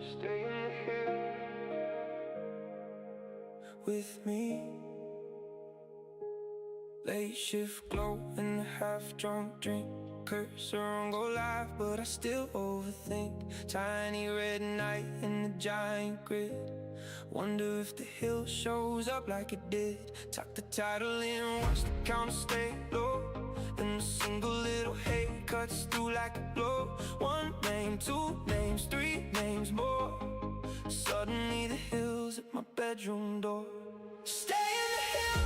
Staying here with me. Late shift glow in the half-drunk drinkers on go live, but I still overthink. Tiny red night in the giant grid. Wonder if the hill shows up like it did. Tuck the title in, watch the counter stay low. Then a single little hate cuts through like a blow. One name, two names, three names more. Suddenly the hill's at my bedroom door. Stay in the hill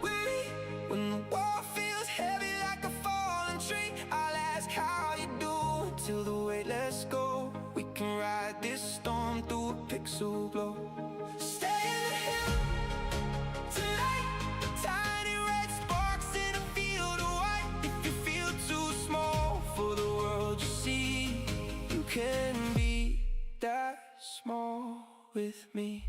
with me when the wall feels heavy like a fallen tree. I'll ask how you do till the weight lets go. We can ride this storm through a pixel glow. Stay in the hill tonight. Tiny red sparks in a field of white. If you feel too small for the world you see, you can be that small with me.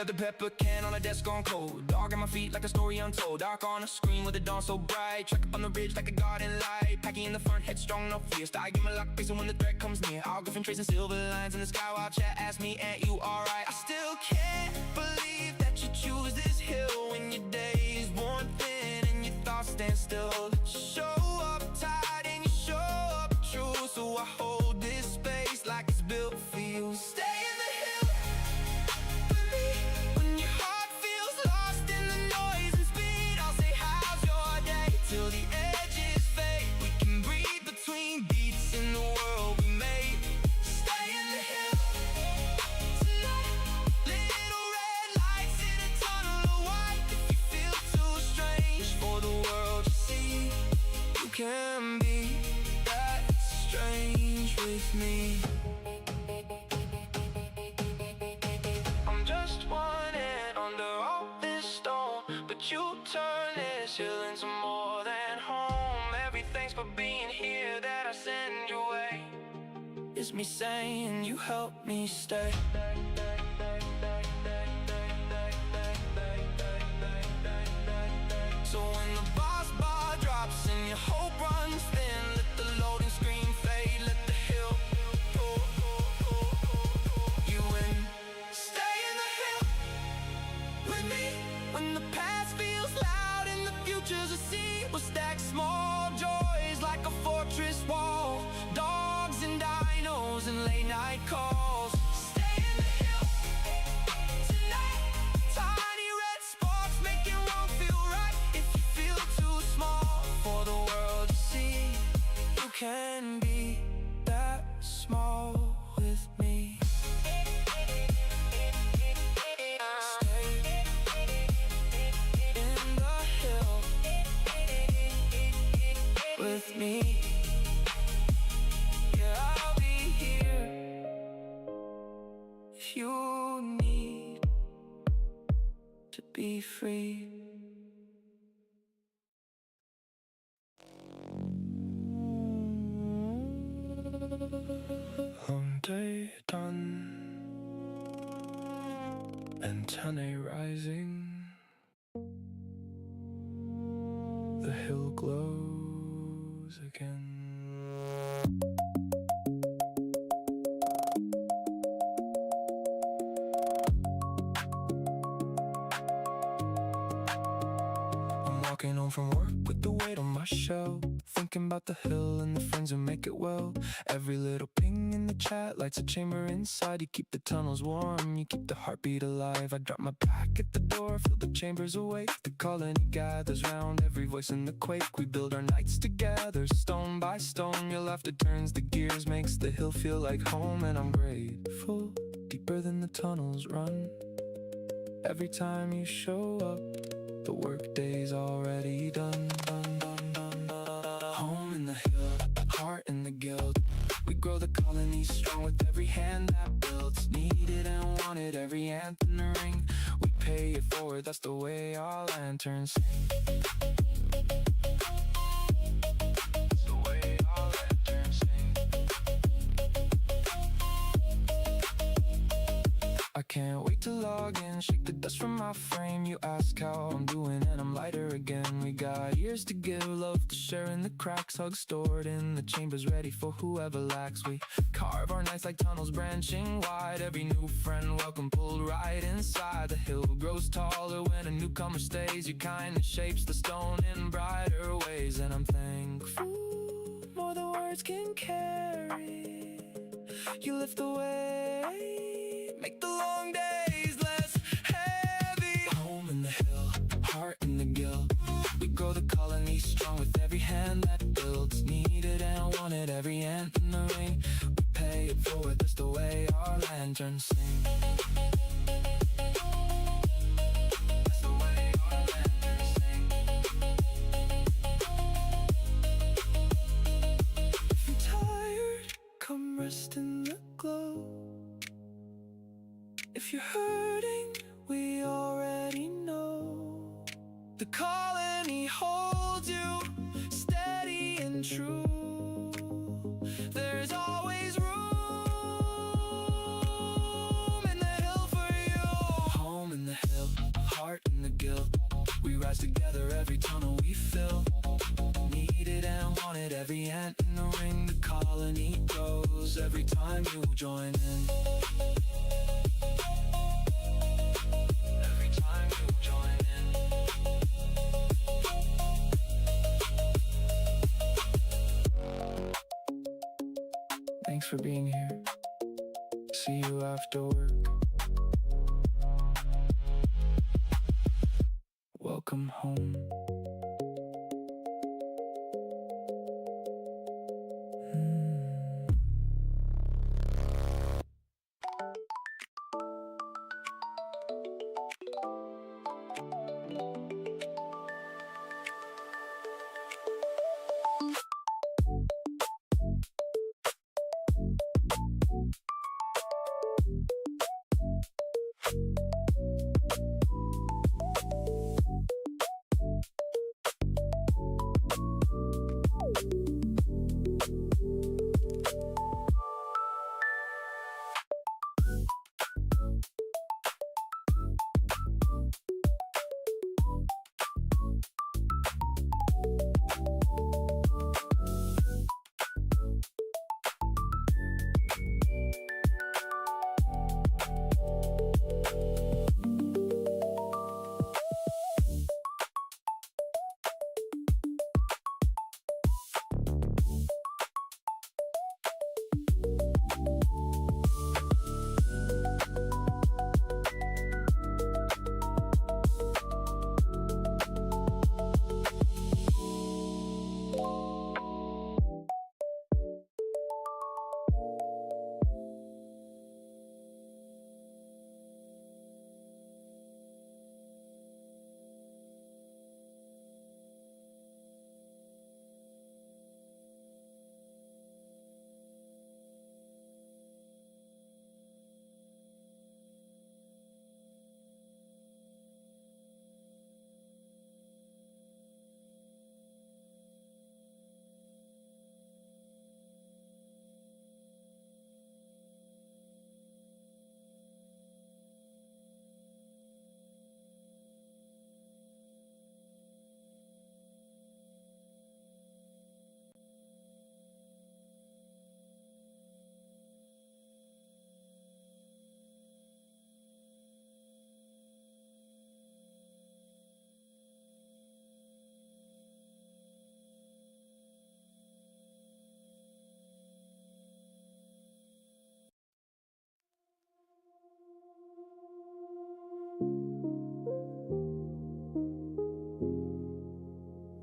The pepper can on a desk on cold. Dog at my feet like a story untold. Dark on a screen with the dawn so bright. Truck up on the ridge like a garden light. Packing in the front, headstrong, no fear. I give my luck facing when the threat comes near. I'll griffin tracing silver lines in the sky while chat asks me, ain't you alright? I still can't believe that you choose this hill when your days worn thin and your thoughts stand still. Show up tight and you show up true. So I hold this space like it's built for you. Stay in the hill with me. Till the edges fade, we can breathe between beats in the world we made. Stay in the hill tonight. Little red lights in a tunnel of white. If you feel too strange for the world to see, you can be that strange with me. I'm just one ant under all this stone, but you turn this hill into more than home. Everything's for being here that I send your way. It's me saying you help me stay. So when the boss bar drops and your hope runs thin, let the loading screen fade, let the hill pull you in. Stay in the hill with me when the past feels loud and the future's a sea. We'll stack small joys like a fortress wall. Dogs and dinos and late night calls. Stay in the hill tonight. Tiny red sparks making wrong feel right. If you feel too small for the world to see, you can be that small with me. With me, yeah, I'll be here if you need to be free. Long day done, antennae rising, the hill glows again. I'm walking home from work with the weight on my shell, thinking about the hill and the friends who make it well. Every little ping in the chat lights a chamber inside. You keep the tunnels warm, you keep the heartbeat alive. I drop my back at the door, feel the chambers awake. The colony gathers round, every voice in the quake. We build our nights together, stone by stone. Your laughter turns the gears, makes the hill feel like home. And I'm grateful, deeper than the tunnels run. Every time you show up, the workday's already done. Home in the hill, heart in the guild. We grow the colony strong with every hand that builds. Needed and wanted, every ant in the ring. We pay it forward, that's the way our lanterns sing. That's the way our lanterns sing. I can't wait to log in, shake the dust from my frame. You ask how I'm doing and I'm lighter again. We got years to give, love to share in the cracks, hugs stored in the chambers, ready for whoever lacks. We carve our nights like tunnels branching wide. Every new friend welcome pulled right inside. The hill grows taller when a newcomer stays. Your kindness shapes the stone in brighter ways, and I'm thankful more than words can carry. You lift the weight, make the long days less heavy. Home in the hill, heart in the guild. We grow the colony strong with every hand that builds. Needed and wanted, every ant in the ring. We pay it forward, that's the way our lanterns sing. That's the way our lanterns sing. If you're tired, come rest in the glow. If you're hurting, we already know. The colony holds you steady and true. There's always room in the hill for you. Home in the hill, heart in the guild. We rise together every tunnel we fill. Needed and wanted, every ant in the ring. The colony grows every time you join in. Every time you join in. Thanks for being here. See you after work. Welcome home.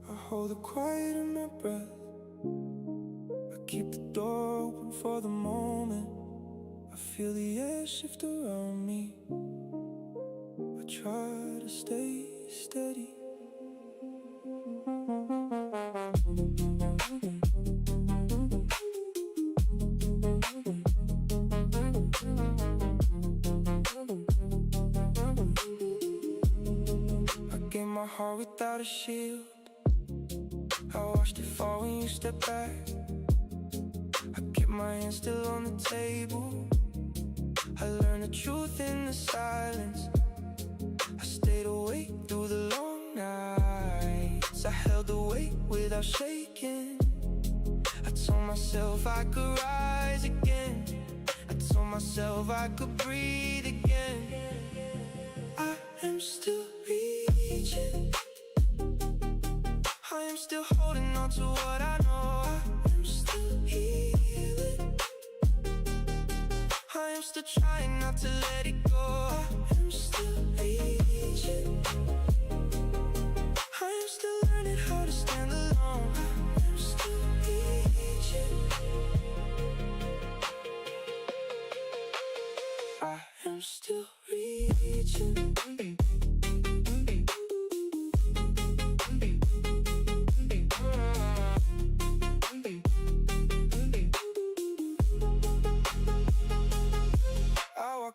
I hold the quiet in my breath. I keep the door open for the moment. I feel the air shift around me. I try to stay steady. I gave my heart without a shield. I watched it fall when you stepped back. I kept my hand still on the table. I learned the truth in the silence. I stayed awake through the long nights. I held the weight without shaking. I told myself I could rise again. I told myself I could breathe again. I am still reaching. I am still holding on to what I know. I am still healing. I am still trying not to let it go. I am still reaching. I am still learning how to stand alone. I am still reaching. I am still reaching.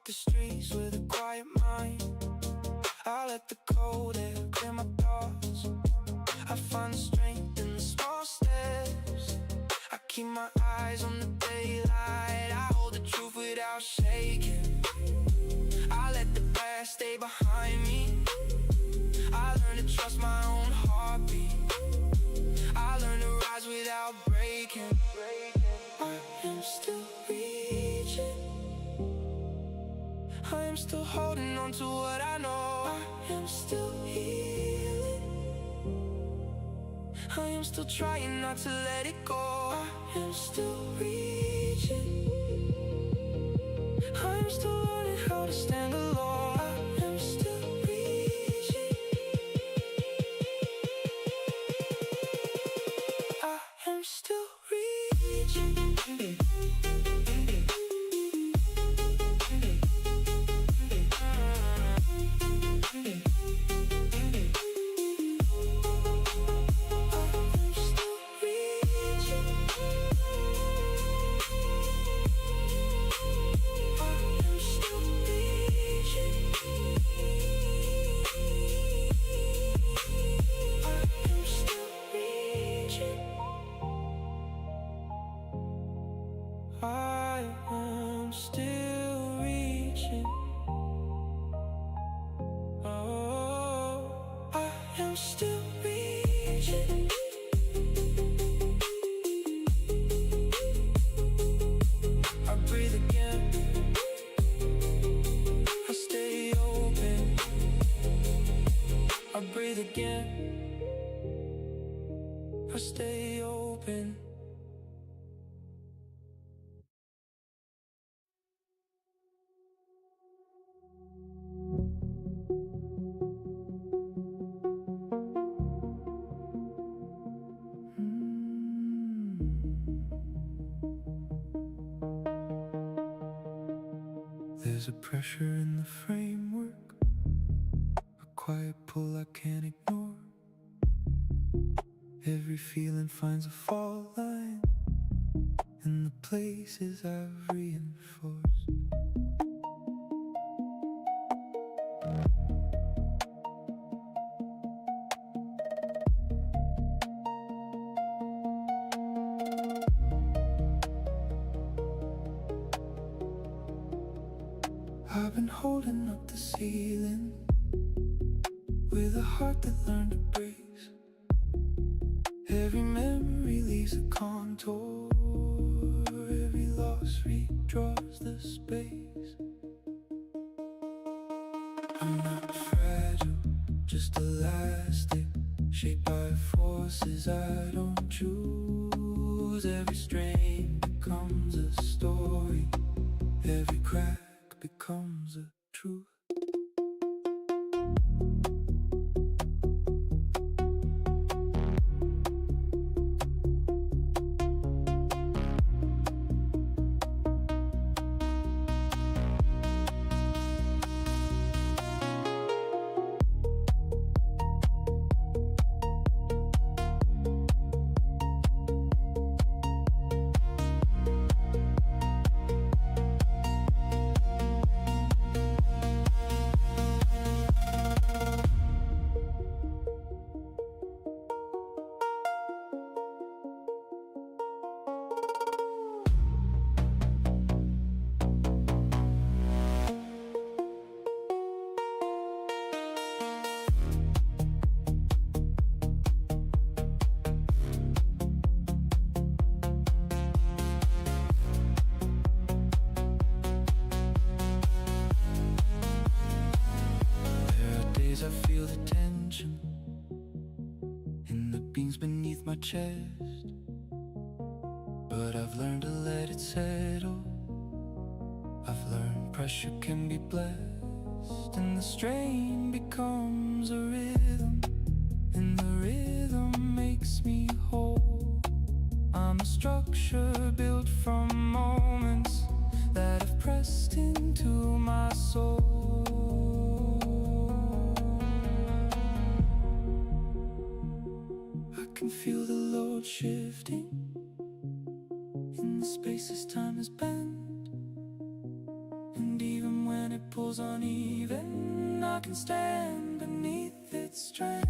The streets with a quiet mind. I let the cold air clear my thoughts. I find the strength in the small steps. I keep my eyes on the daylight. I hold the truth without shaking. I let the past stay behind me. I learn to trust my own heartbeat. I learn to rise without breaking. I am still reaching. I am still holding on to what I know. I am still healing. I am still trying not to let it go. I am still reaching. I am still learning how to stand alone. I am still reaching. I am still reaching. I am still reaching. Oh, I am still reaching. I breathe again. I stay open. I breathe again. I stay open. There's a pressure in the framework, a quiet pull I can't ignore. Every feeling finds a fault line in the places I've reinforced. I've been holding up the ceiling with a heart that learned to brace. Every memory leaves a contour. Every loss redraws the space. I'm not fragile, just elastic, shaped by forces I don't choose. Every strain becomes a story. Every crack becomes a truth. beatings beneath my chest, but I've learned to let it settle. I've learned pressure can be blessed, and the strain becomes a rhythm, and the rhythm makes me whole. I'm a structure built from moments that have pressed into my soul. I can feel the load shifting in the spaces time has bent, and even when it pulls uneven, I can stand beneath its strength.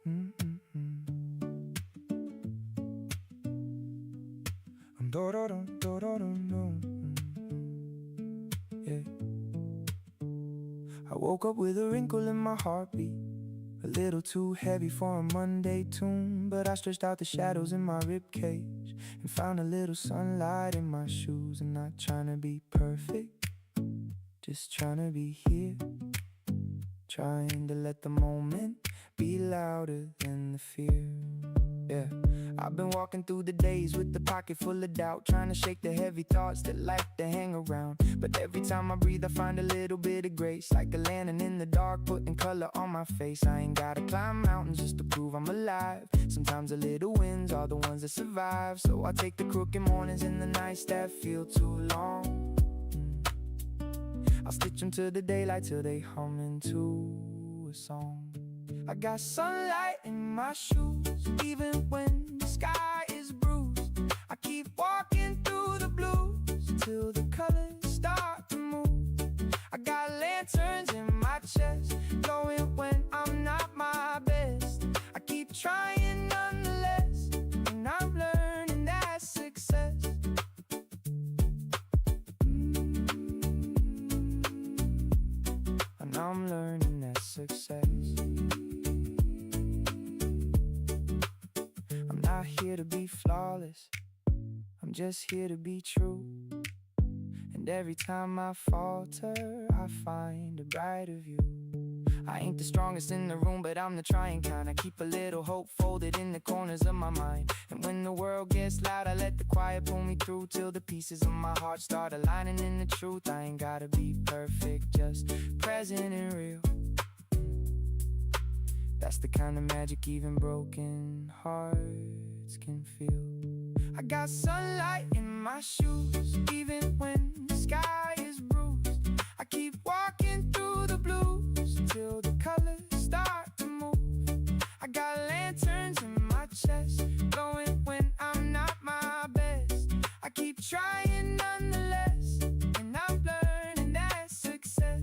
Yeah. I woke up with a wrinkle in my heartbeat, a little too heavy for a Monday tune, but I stretched out the shadows in my ribcage and found a little sunlight in my shoes. And not trying to be perfect, just trying to be here, trying to let the moment be louder than the fear. Yeah, I've been walking through the days with the pocket full of doubt, trying to shake the heavy thoughts that like to hang around. But every time I breathe I find a little bit of grace, like a lantern in the dark, putting color on my face. I ain't gotta climb mountains just to prove I'm alive. Sometimes the little wins are the ones that survive. So I take the crooked mornings and the nights that feel too long. I'll stitch them to the daylight till they hum into a song. I got sunlight in my shoes, even when the sky is bruised. I keep walking through the blues till the colors start to move. I got lanterns in my chest, glowing when I'm not my best. I keep trying nonetheless, and I'm learning that success. And I'm learning that success. I'm not here to be flawless, I'm just here to be true. And every time I falter, I find a brighter view. I ain't the strongest in the room, but I'm the trying kind. I keep a little hope folded in the corners of my mind. And when the world gets loud, I let the quiet pull me through, till the pieces of my heart start aligning in the truth. I ain't gotta be perfect, just present and real. That's the kind of magic even broken hearts can feel. I got sunlight in my shoes, even when the sky is bruised. I keep walking through the blues till the colors start to move. I got lanterns in my chest, glowing when I'm not my best. I keep trying nonetheless, and I'm learning that success.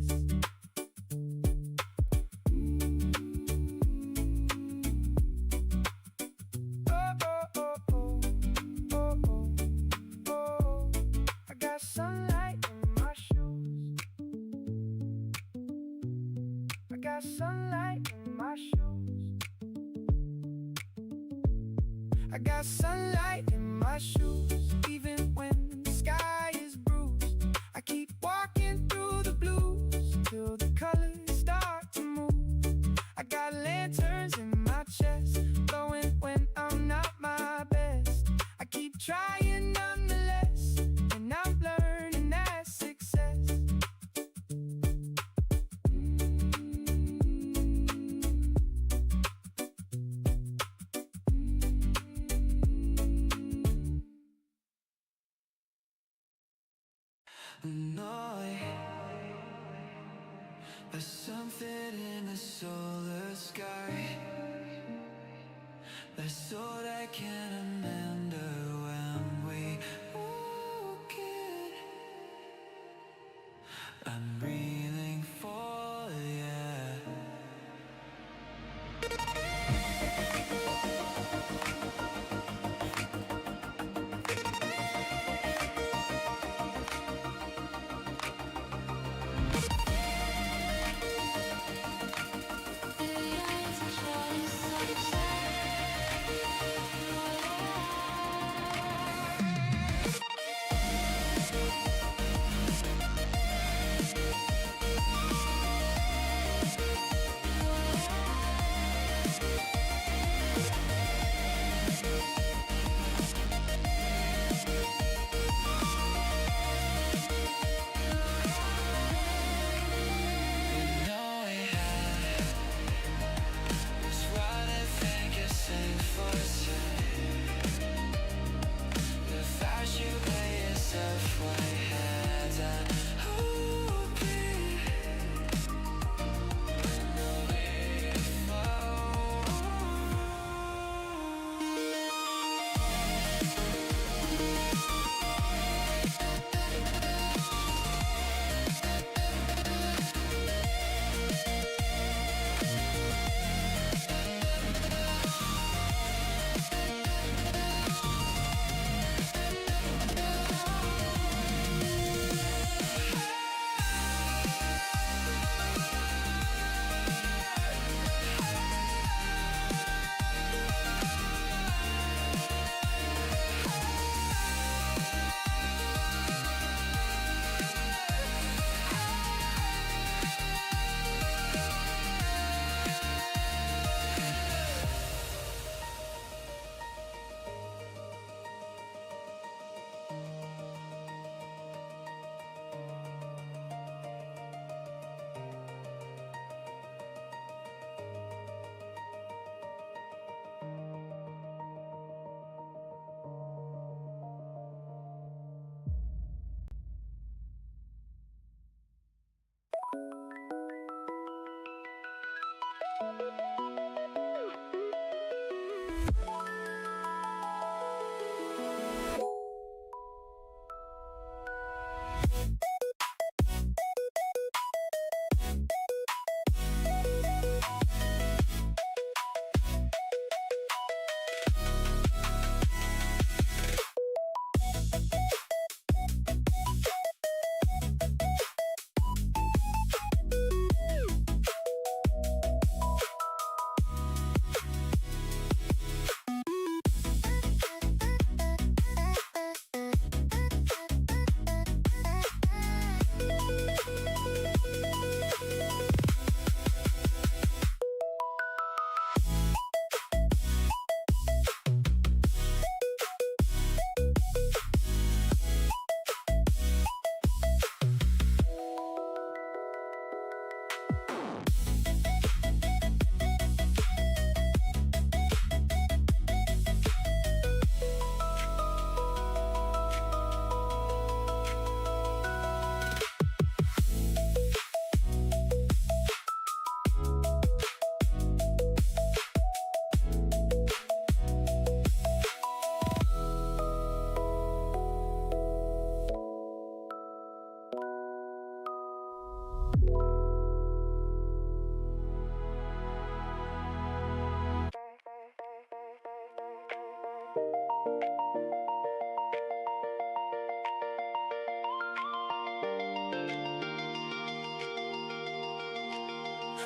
I got sunlight in my shoes. I got sunlight in my shoes. I got sunlight in my shoes, even when the sky is bruised. I keep walking through the blues till the colors start to move. I got lanterns in my chest, glowing when I'm not my best. I keep trying nonetheless, and I'm learning that success. Annoyed, there's something in the solar sky. There's so that can amend when we walk it. I'm breathing for yeah.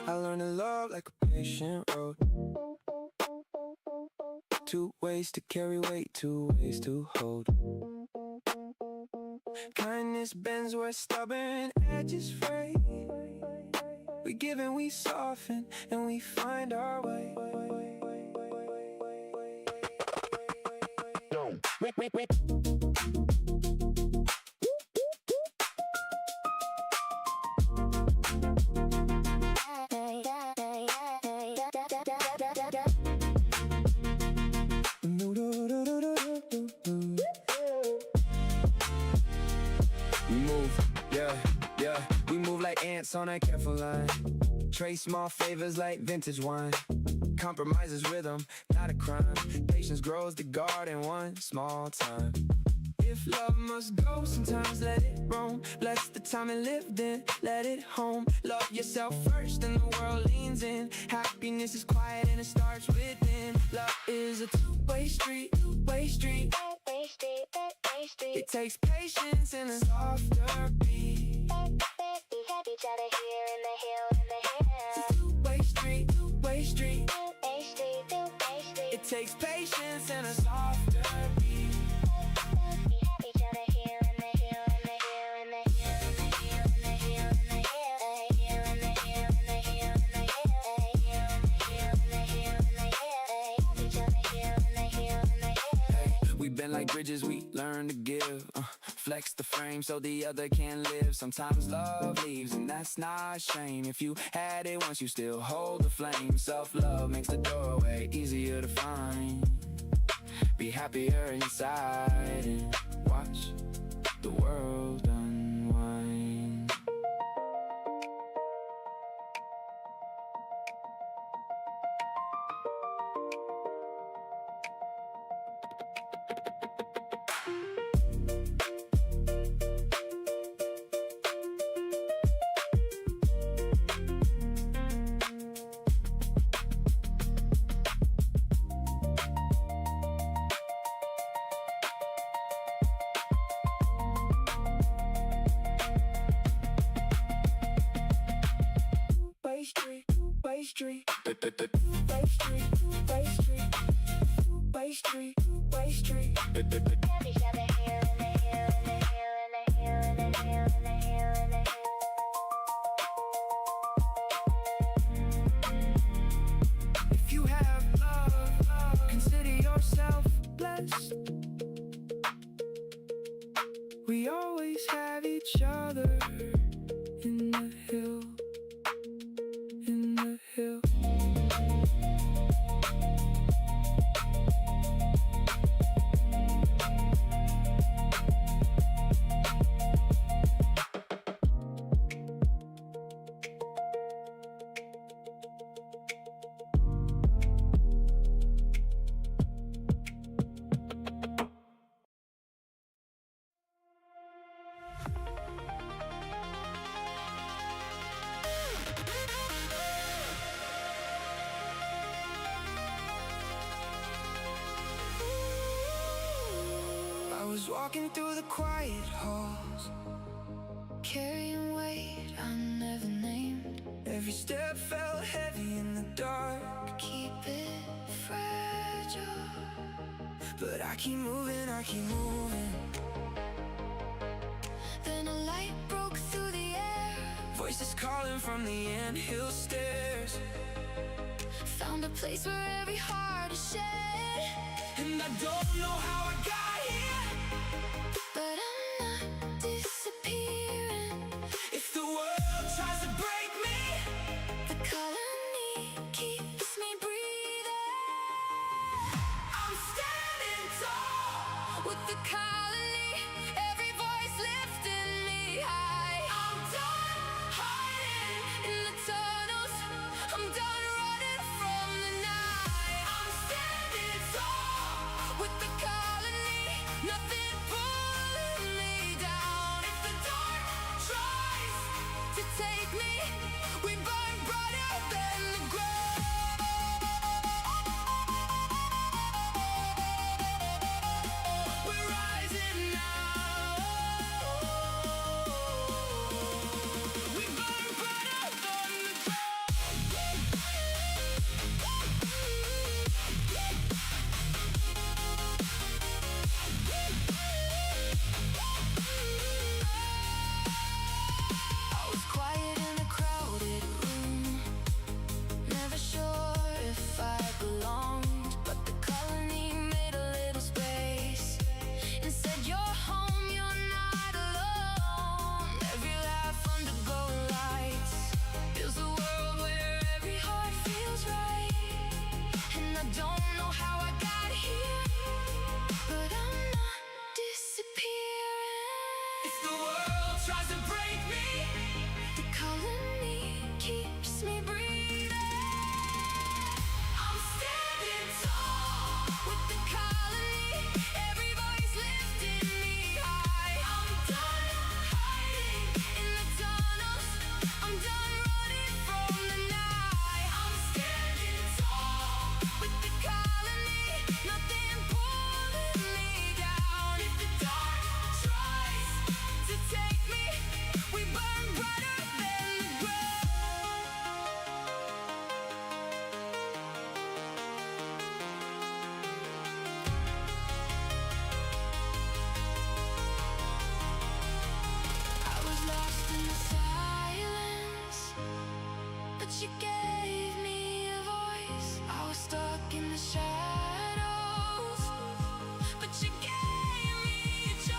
I learned to love like a patient road. 2 ways to carry weight, 2 ways to hold. Kindness bends where stubborn edges fray. We give and we soften and we find our way. We move, yeah, we move like ants on a careful line. Trace small favors like vintage wine. Compromise is rhythm, not a crime. Patience grows the garden one small time. If love must go, sometimes let it roam. Bless the time it lived in, let it home. Love yourself first and the world leans in. Happiness is quiet and it starts within. Love is a two-way street, two-way street. It takes patience and a softer beat. We have each other here in the hill, in the hill. Two-way street, two-way street. It takes patience and a softer beat. We have each other here in the hill, in the hill, in the hill, in the hill, in the hill, in the hill, in the hill, in the hill, in the hill, in the hill. Have each other here in the hill, in the hill. We bend like bridges, we learn to give. Flex the frame so the other can live. Sometimes love leaves and that's not a shame. If you had it once, you still hold the flame. Self-love makes the doorway easier to find. Be happier inside and watch the world unwind. Bay Street, Bay Street, Bay Street, Bay Street, Bay Street. Have each other here in the hill, in the hill, in the hill, in the hill, in the hill, in the hill. If you have love, consider yourself blessed. We always have each other in the hill. In the hill. I was walking through the quiet halls, carrying weight I never named. Every step felt heavy in the dark. Keep it fragile, but I keep moving, I keep moving. Then a light broke through the air. Voices calling from the anthill stairs. Found a place where every heart is shared. And I don't know how I got here, but I'm not disappearing. If the world tries to break me, the colony keeps me breathing. I'm standing tall with the colony, every voice lifting me high. I'm done hiding in the tunnels, I'm done running from the night. I'm standing tall with the colony, nothing pulling me down. If the dark tries to take me, we burn brighter than the ground. We're rising now. We burn brighter than the ground. If the world tries to break me, the colony keeps me breathing. I'm standing tall with the colony, every voice lifting me high. I'm done hiding in the tunnels, I'm done running from the night. I'm standing tall with the colony, nothing pulling me down. If the dark tries to take me, we burn brighter than the ground. I was lost in the silence, but you gave me a voice. I was stuck in the shadows, but you gave me a choice.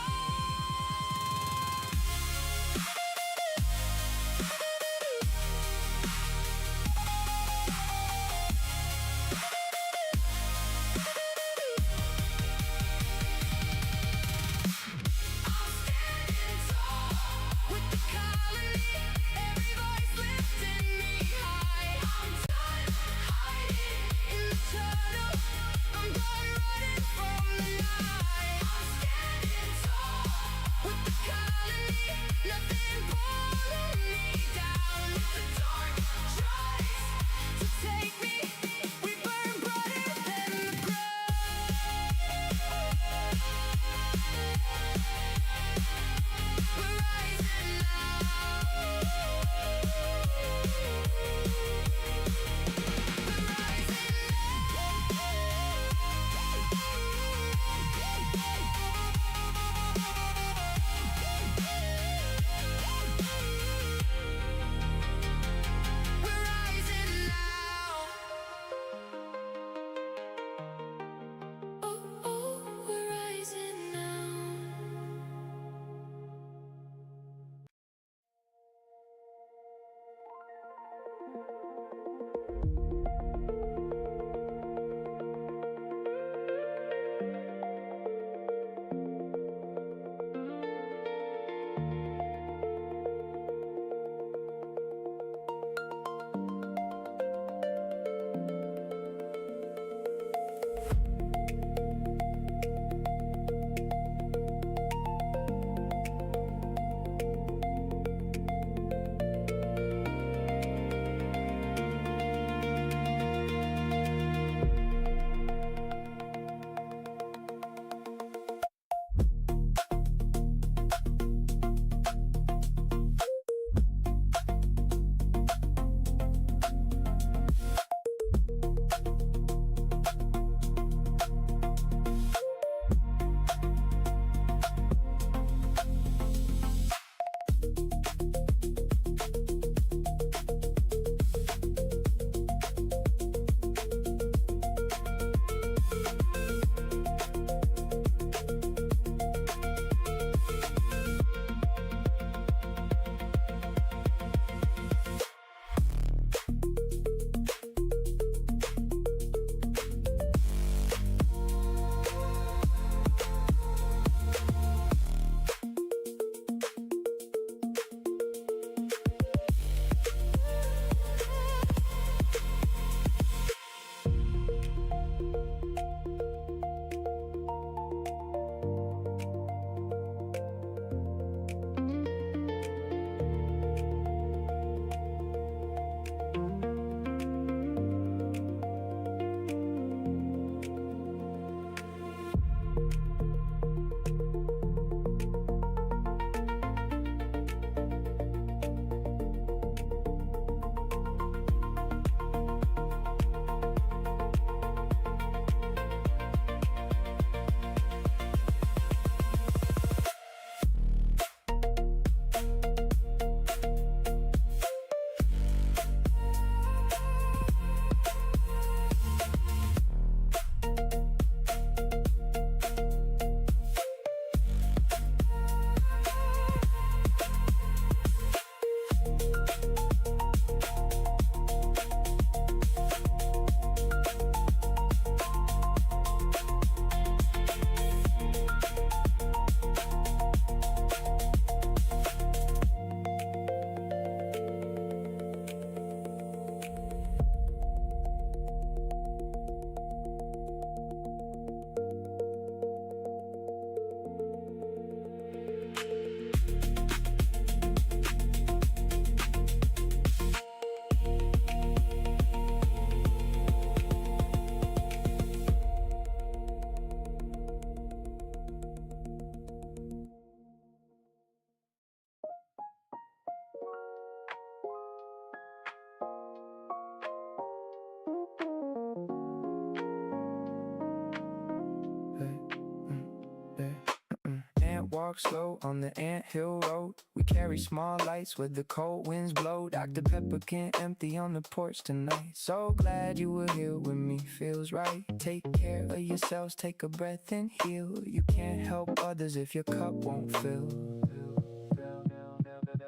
walk slow on the anthill road. We carry small lights where the cold winds blow. Dr. Pepper can't empty on the porch tonight. So glad you were here with me, feels right. Take care of yourselves, take a breath and heal. You can't help others if your cup won't fill.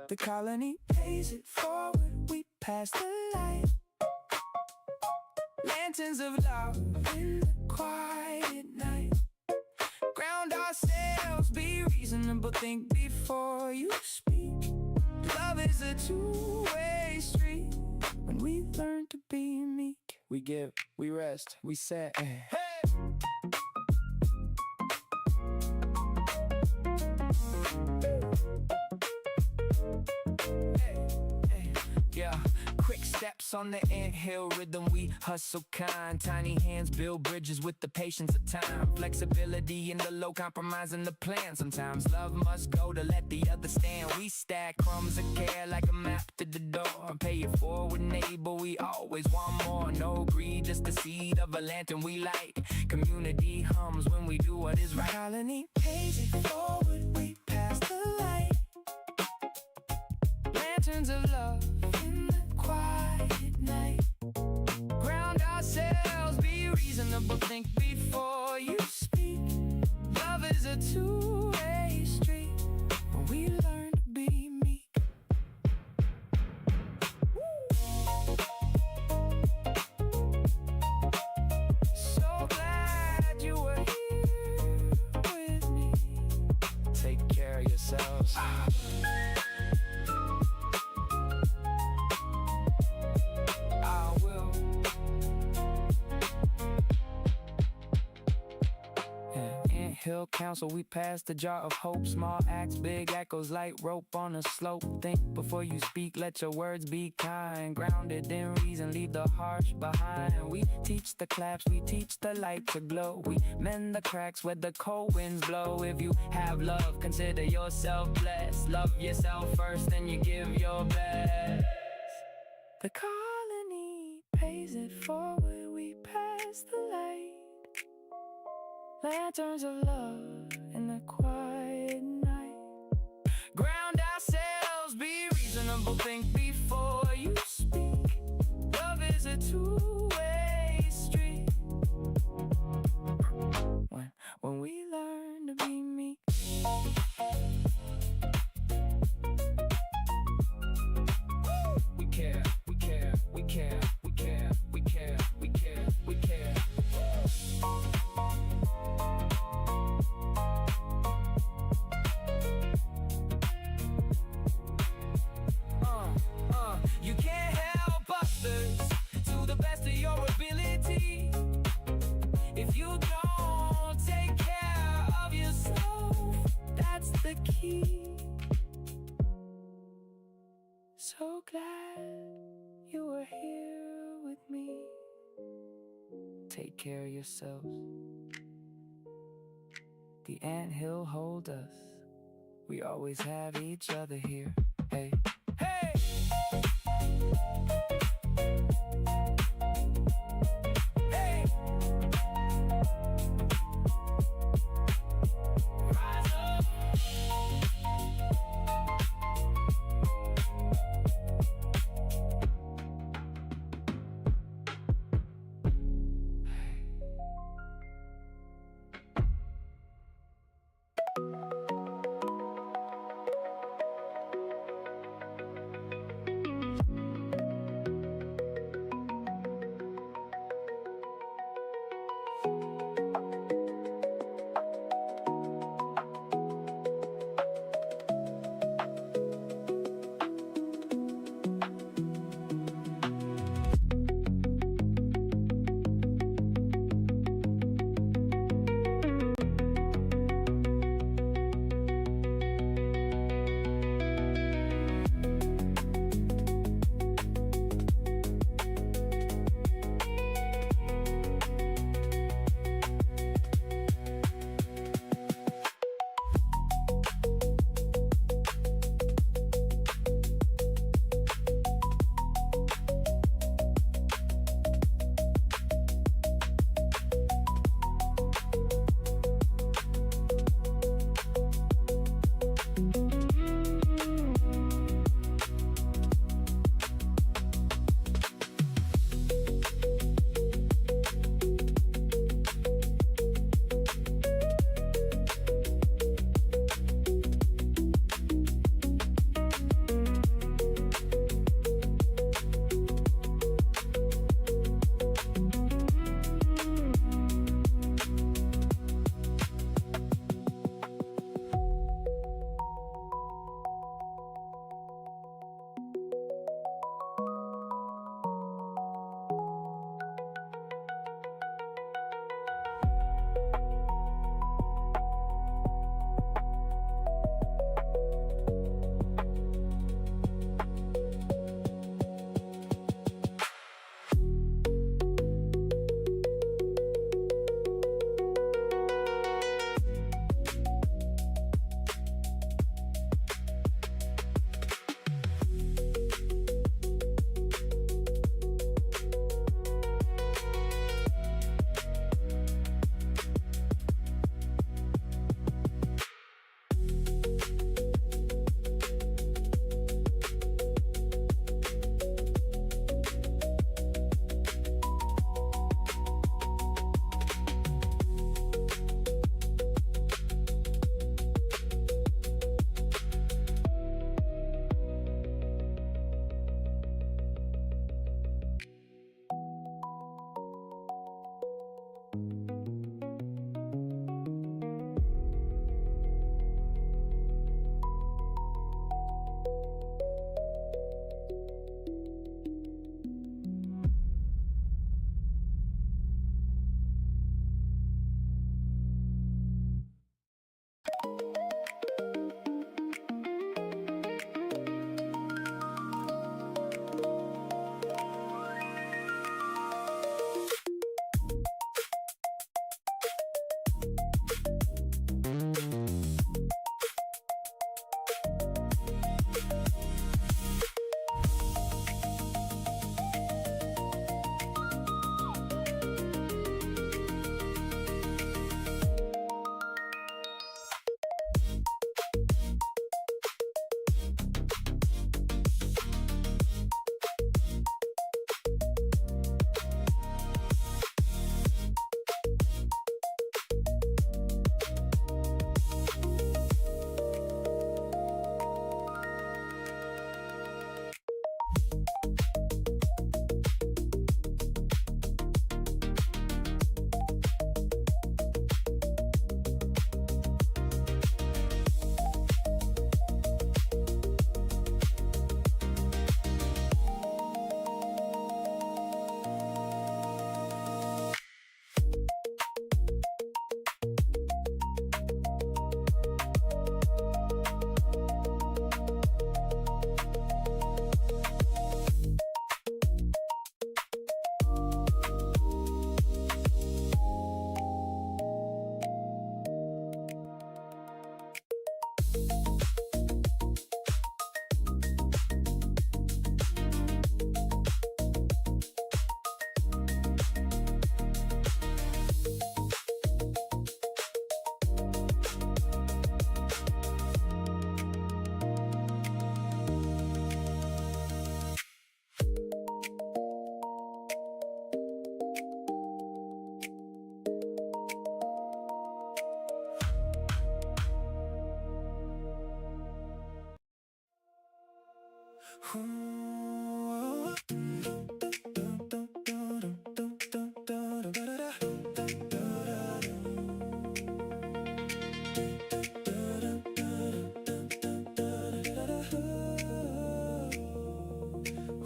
The colony pays it forward, we pass the light. Lanterns of love in the quiet night. Ground ourselves, be reasonable, think before you speak. Love is a two-way street. When we learn to be meek, we give, we rest, we set. Hey! Yeah, quick steps on the anthill rhythm, we hustle kind. Tiny hands build bridges with the patience of time. Flexibility in the low, compromise in the plan. Sometimes love must go to let the other stand. We stack crumbs of care like a map to the door. Pay it forward, neighbor, we always want more. No greed, just the seed of a lantern we light. Community hums when we do what is right. Colony pays it forward, we pass the light. Lanterns of love in the quiet night. Ground ourselves, be reasonable, think before you speak. Love is a two-way street. When we learn to be meek. So glad you were here with me. Take care of yourselves. Hill Council, we pass the jar of hope. Small acts, big echoes, light rope on a slope. Think before you speak, let your words be kind. Grounded in reason, leave the harsh behind. We teach the claps, we teach the light to glow. We mend the cracks where the cold winds blow. If you have love, consider yourself blessed. Love yourself first, then you give your best. The colony pays it forward, we pass the light. Lanterns of love in the quiet night. Ground ourselves, be reasonable, think before you speak. Love is a two-way street. When we learn to be meek. We care, we care, we care, we care, we care, we care, we care. You can't help others to the best of your ability. If you don't take care of yourself, that's the key. So glad you were here with me. Take care of yourselves. The anthill hold us. We always have each other here. Hey, hey! Hey! Rise up!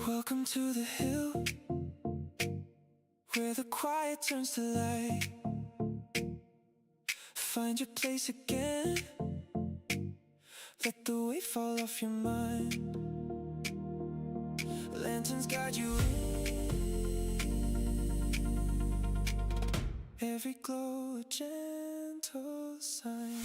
Welcome to the hill, where the quiet turns to light. Find your place again, let the weight fall off your mind. Lanterns guide you in, every glow a gentle sign.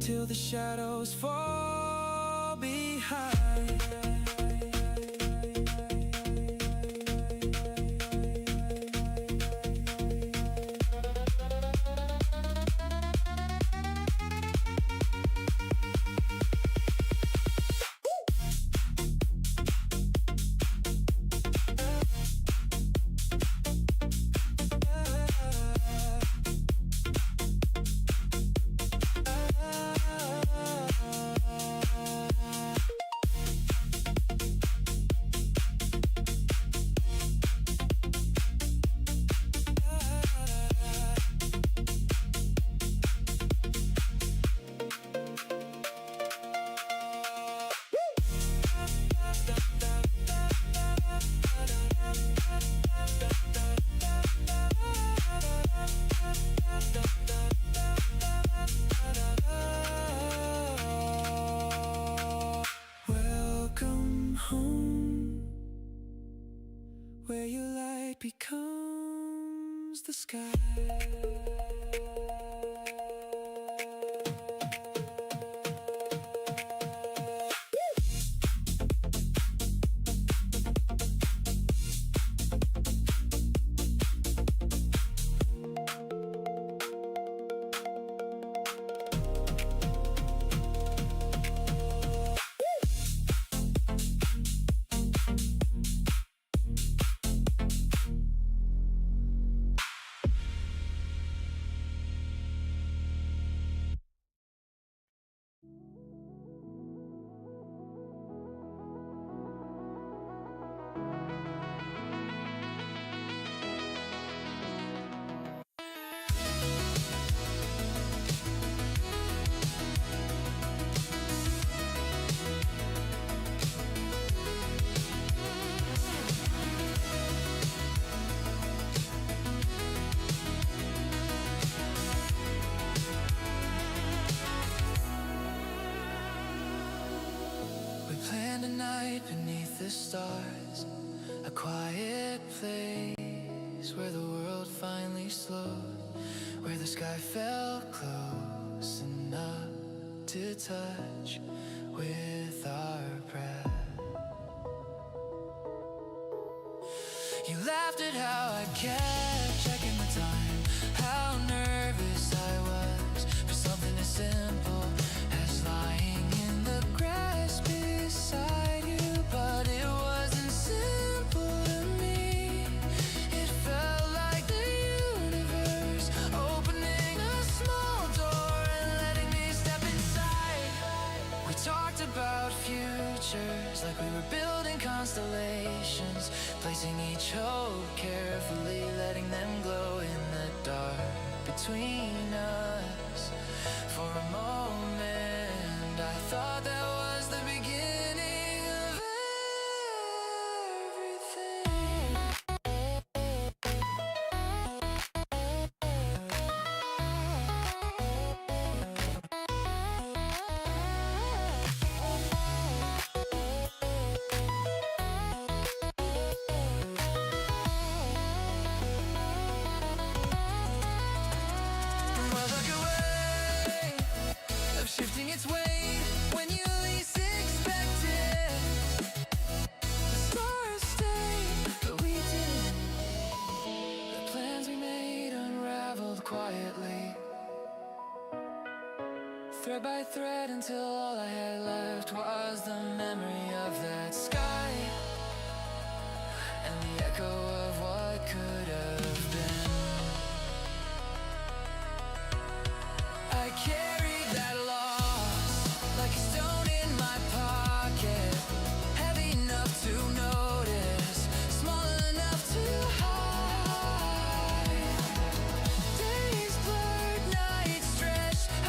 Till the shadows fall behind. Where your light becomes the sky. Planned a night beneath the stars, a quiet place where the world finally slowed, where the sky felt close enough to touch with our breath. You laughed at how I kept checking the time, how nervous I was for something as simple as lying in the grass beside you. But it wasn't simple to me. It felt like the universe opening a small door and letting me step inside. We talked about futures like we were building constellations, places Squeezing each hope carefully, letting them glow in the dark between us. For a moment I thought that was the beginning of everything. Was like a wave of shifting its weight when you least expect it. The stars stayed, but we didn't. The plans we made unraveled quietly, thread by thread, until all I had left was the memory of that sky and the echo of what could have been. I carried that loss like a stone in my pocket, heavy enough to notice, small enough to hide. Days blurred, nights stretched. I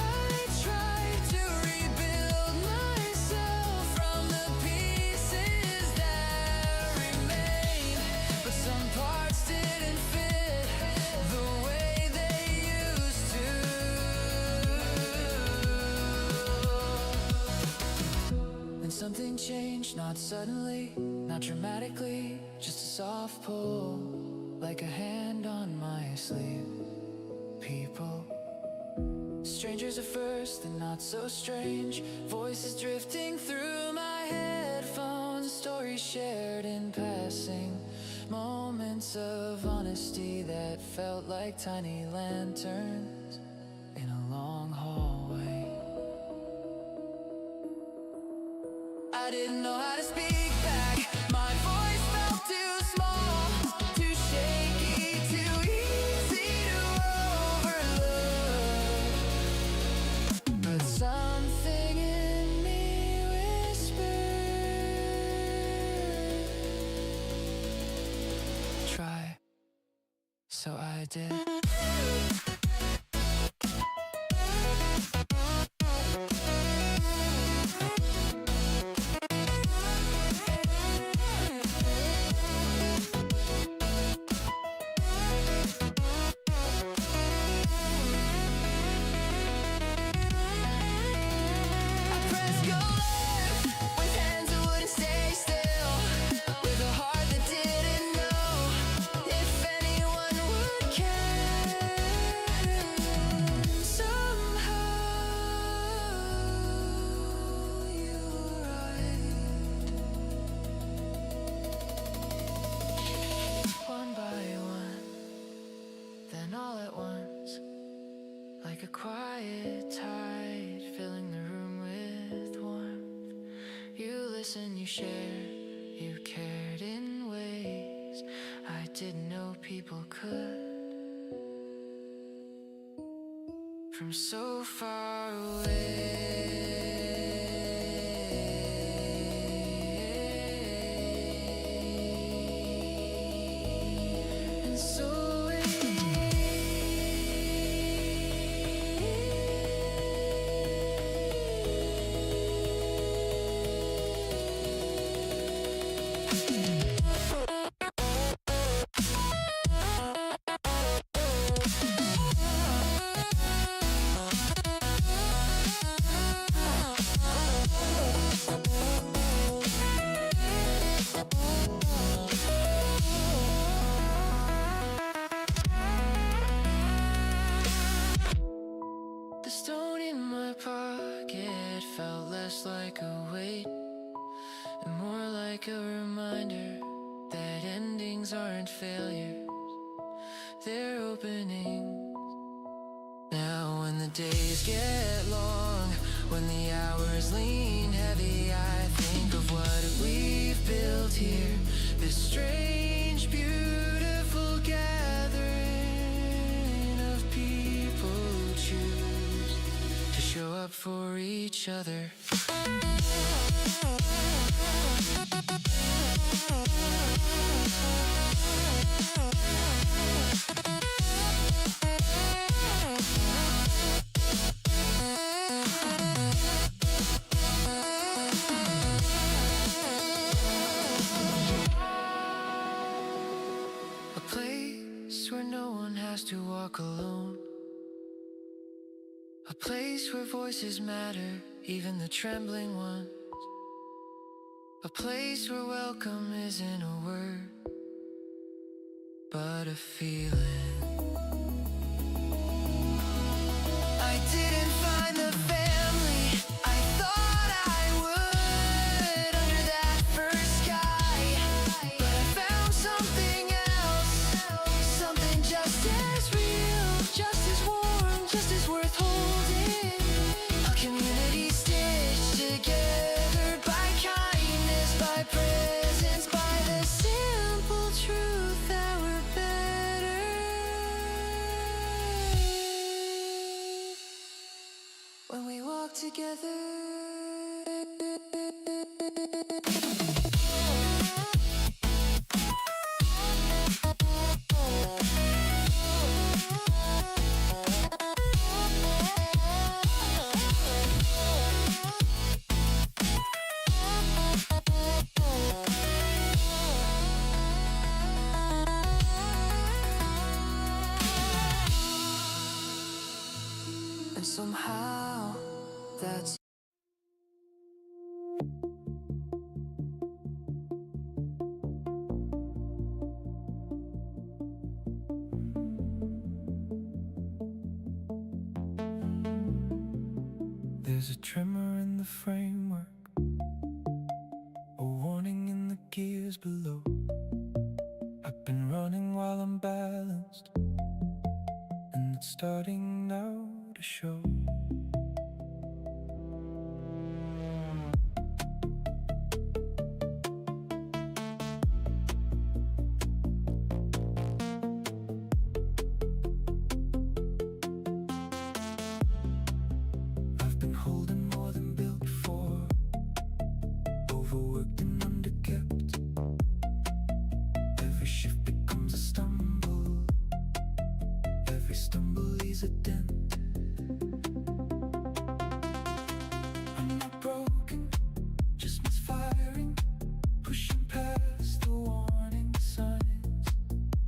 tried to rebuild myself from the pieces that remained, but some parts didn't fit the way they used to. Then something changed, not suddenly, not dramatically, just a soft pull, like a hand on my sleeve. People, strangers at first, then not so strange. Voices drifting through my headphones, stories shared in passing, moments of honesty that felt like tiny lanterns in a long hallway. I didn't know how to speak back. My voice felt too small, too shaky, too easy to overlook. But something in me whispered, try. So I did. Like a quiet tide filling the room with warmth. You listen, you share, you cared in ways I didn't know people could. From so far away. And so the stone in my pocket felt less like a weight and more like a reminder that endings aren't failures, they're openings. Now when the days get long, when the hours lean heavy, I think of what we've built here, this strange, beautiful gathering of people who choose to show up for each other. A place where no one has to walk alone. A place where voices matter, even the trembling ones. A place where welcome isn't a word, but a feeling. I didn't find the family I thought I would under that first sky, but I found something else, something just as real, just as warm, just as worth holding. A community stitched together by kindness, by presence, by the simple truth that we're better when we walk together. And somehow that's there's a tremor in the framework, a warning in the gears below. I've been running while I'm balanced, and it's starting now to show. I've been holding more than built for, overworked and underkept. Every shift becomes a stumble, every stumble leaves a dent. I'm not broken, just misfiring, pushing past the warning signs.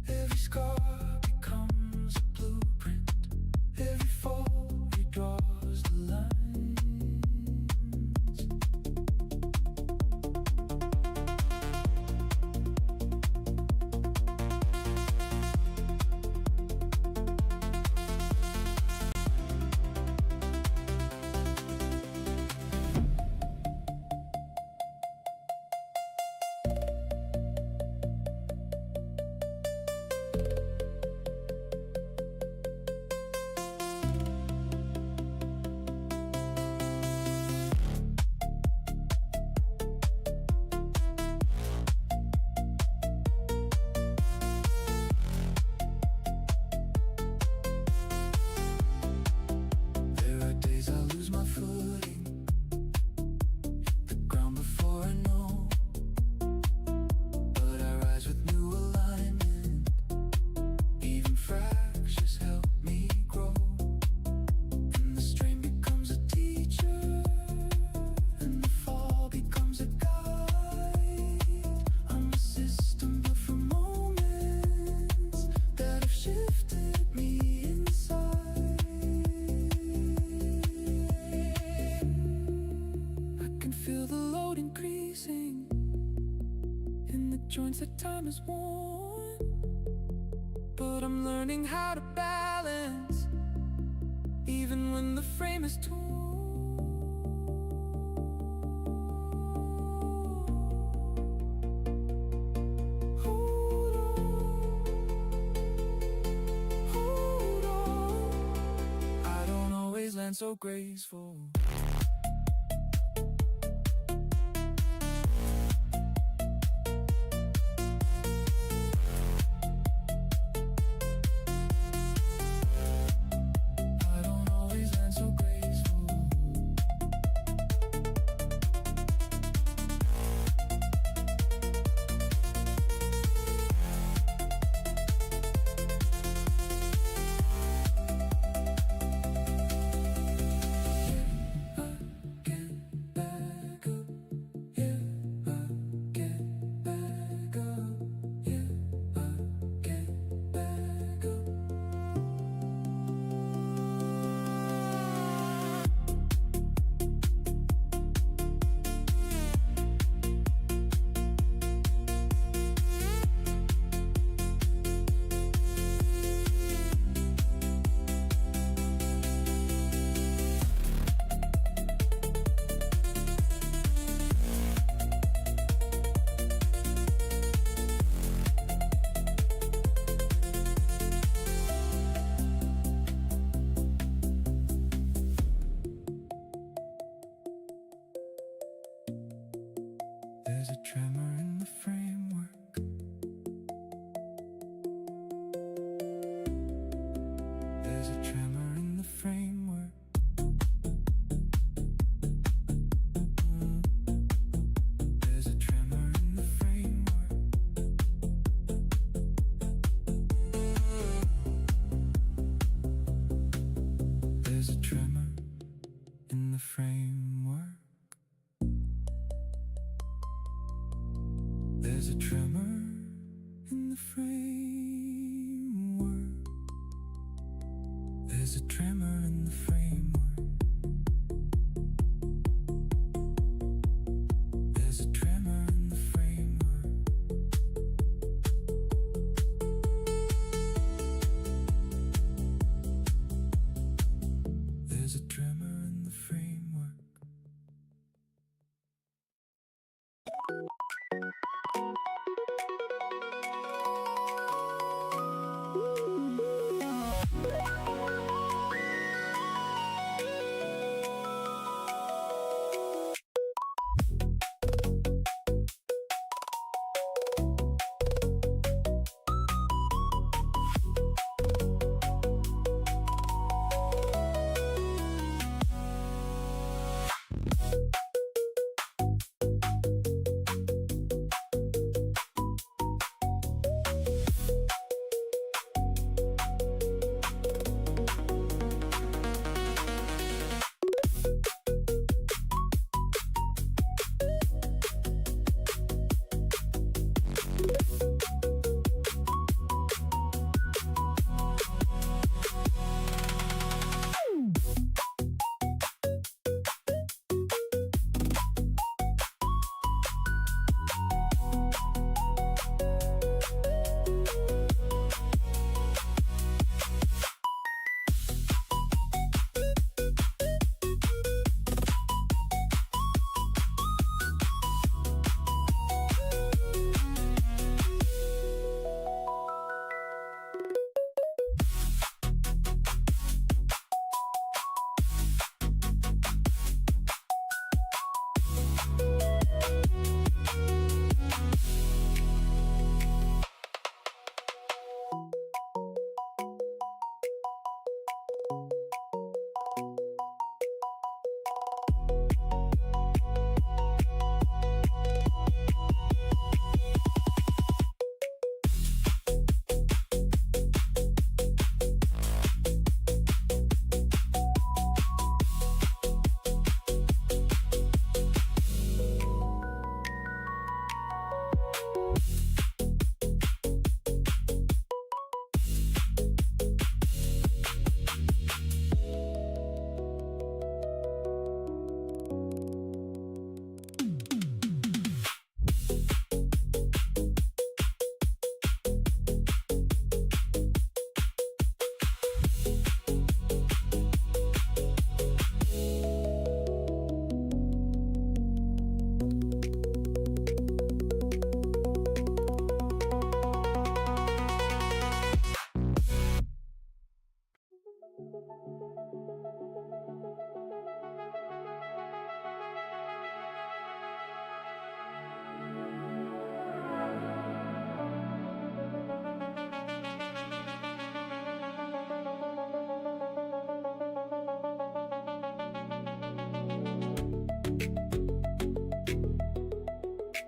Every scar becomes a blueprint, every fall redraws the lines. There are days I lose my footing, hit the ground before I know, but I rise with new alignment. Even fractures help me grow, and the strain becomes a teacher, and the fall becomes a guide. I'm a system built from moments that have shifted me inside. I can feel the load increasing in the joints that time has worn, but I'm learning how to balance even when the frame is torn. Hold on. I don't always land so graceful. I don't always land so graceful. There's a tremor in the framework. There's a tremor in the framework. There's a tremor in the framework. There's a tremor in the framework. There's a tremor in the framework. There's a tremor in the framework. There's a tremor in the framework. There's a tremor in the framework.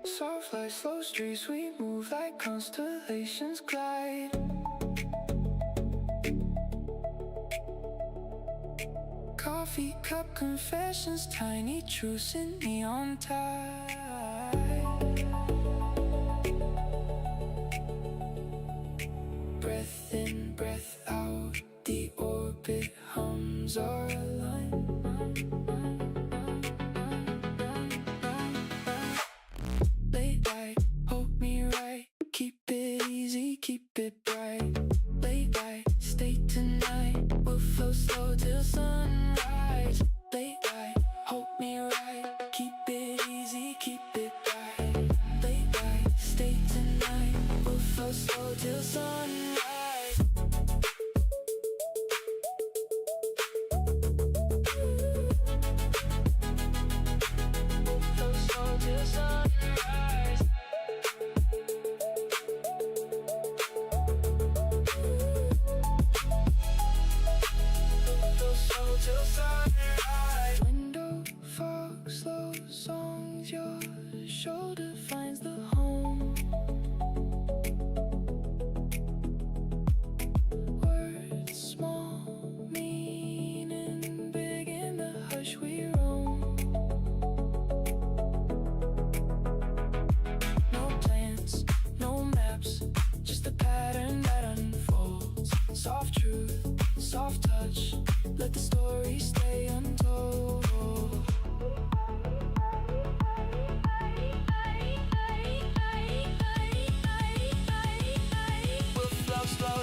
Soft like slow streets, we move like constellations glide. Coffee cup confessions, tiny truths in neon tide. Breath in, breath out, the orbit hums our line. Late light, hold me right, keep it easy, keep it bright. Late light, stay tonight, we'll flow slow till sunrise. Late light, hold me right, keep it easy, keep it bright. Late light, stay tonight, we'll flow slow till sunrise. Flow slow till sunrise.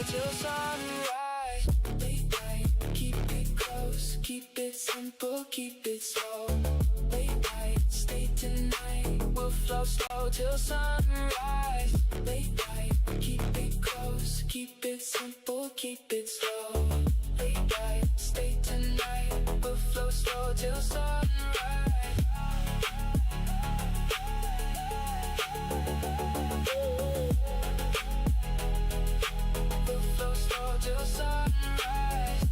till sunrise. Late night, keep it close, keep it simple, keep it slow. Late night, stay tonight, we'll flow slow till sunrise. Late night, keep it close, keep it simple, keep it slow. Late night, stay tonight, we'll flow slow till sunrise. We'll flow slow till sunrise.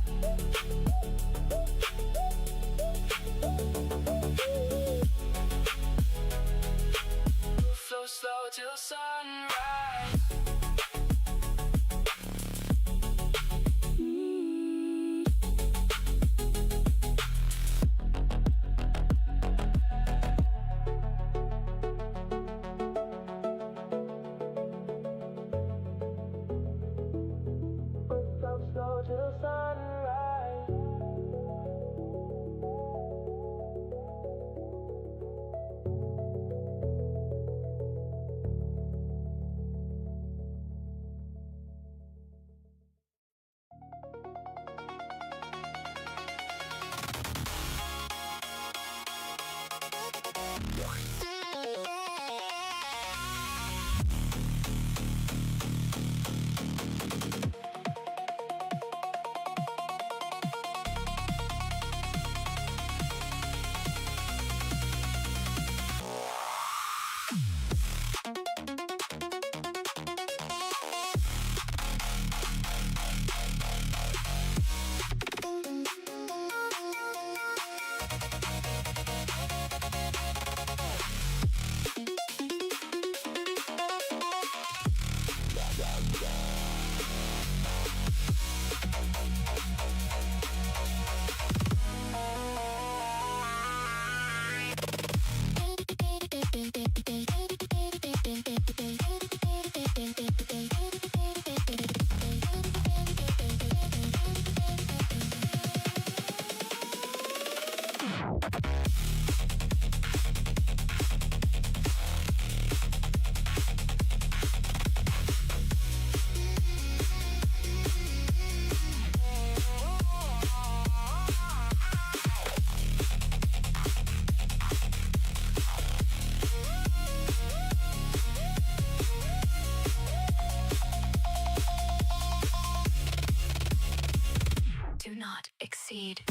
We'll flow slow till sunrise. Slow till sunrise. Do not exceed.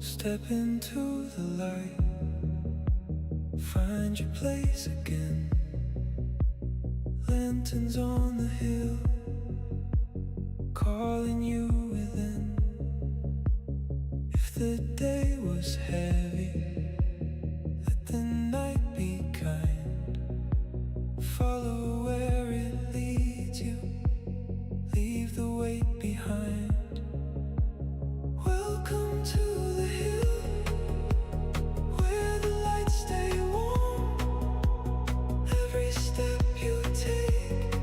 Step into the light, find your place again. Lanterns on the hill, calling you within. If the day was heavy, let the night be kind. Follow where it leads you, leave the weight behind. Welcome to the hill, where the lights stay warm. Every step you take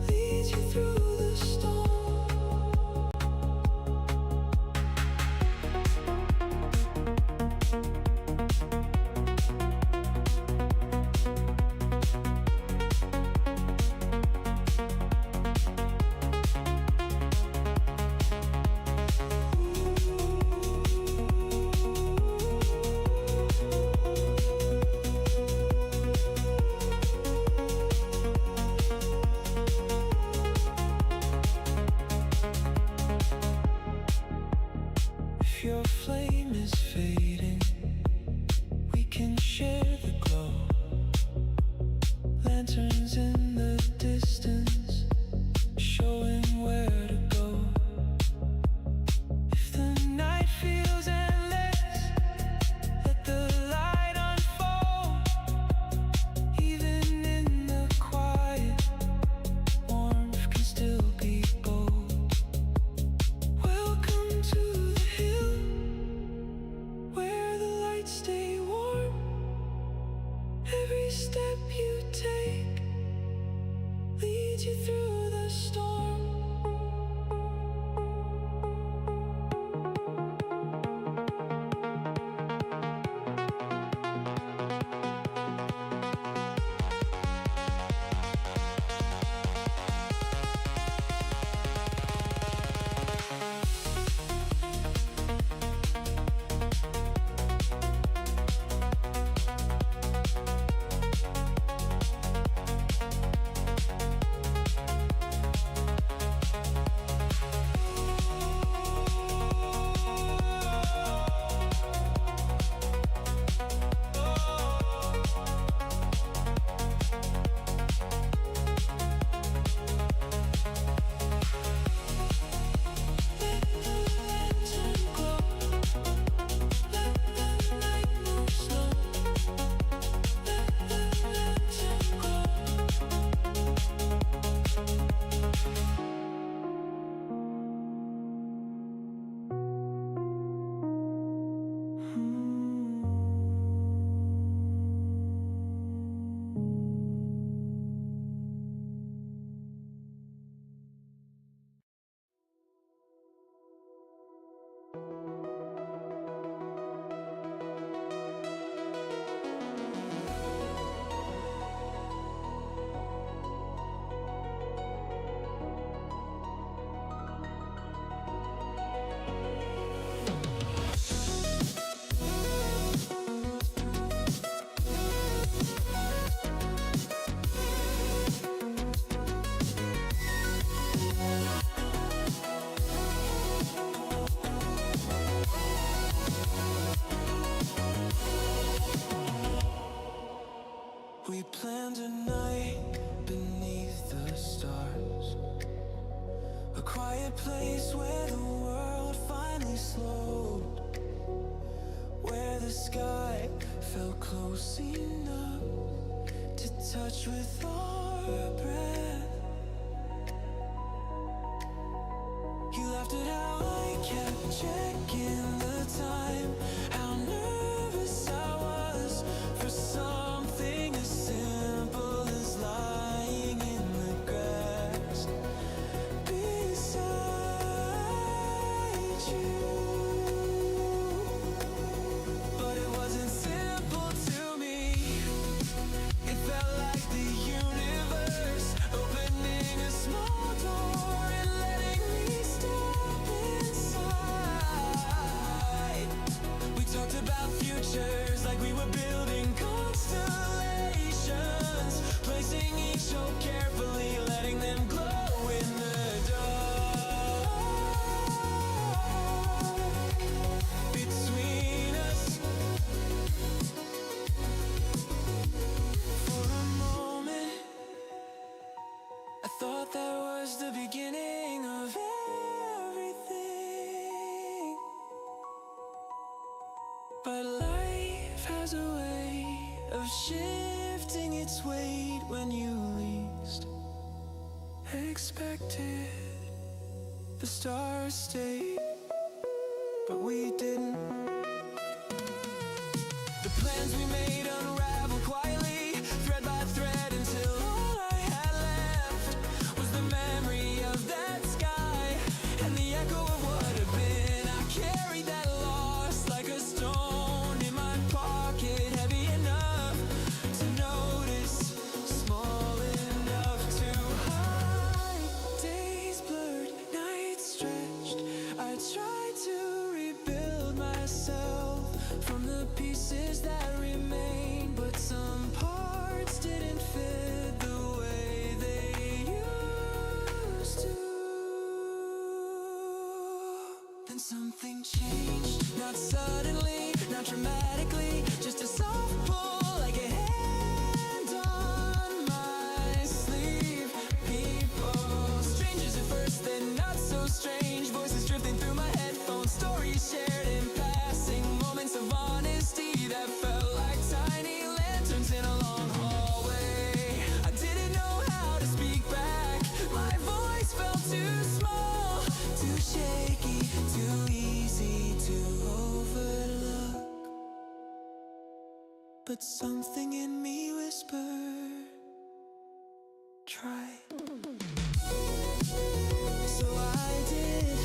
leads you through the storm. If your flame is fading, we can share the glow. Lanterns in the distance, showing where to go. If the night feels endless, let the light unfold. Even in the quiet, warmth can still be bold. Welcome to the hill, where the lights stay warm. Every step you take leads you through the storm. quiet place where the world finally slowed, where the sky felt close enough to touch with our breath. You laughed at how I kept checking the time, how nervous I was for something as simple as lying in the grass beside you. But it wasn't simple to me. It felt like the universe opening a small door and letting me step inside. We talked about futures like we were building constellations, placing each so carefully, letting them glow in the dark. Between us, for a moment, I thought that was the beginning of everything. But life has a way of shifting its weight when you least expect it. The stars stayed, but we didn't. The plans we made unraveled quietly, thread by thread, until all I had left was the memory of that sky and the echo of what had been. I carried that loss like a stone in my pocket, heavy enough to notice, small enough to hide. Days blurred, nights stretched. I tried to rebuild myself from the pieces that remain, but some parts didn't fit the way they used to. Then something changed, not suddenly, not dramatically, just a soft pull, like a hand on my sleeve. People, strangers at first, then not so strange. Voices drifting through my headphones, stories shared in passing, moments of honesty that felt like tiny lanterns in a long hallway. I didn't know how to speak back. My voice felt too small, too shaky, too easy to overlook. But something in me whispered, try. So I did.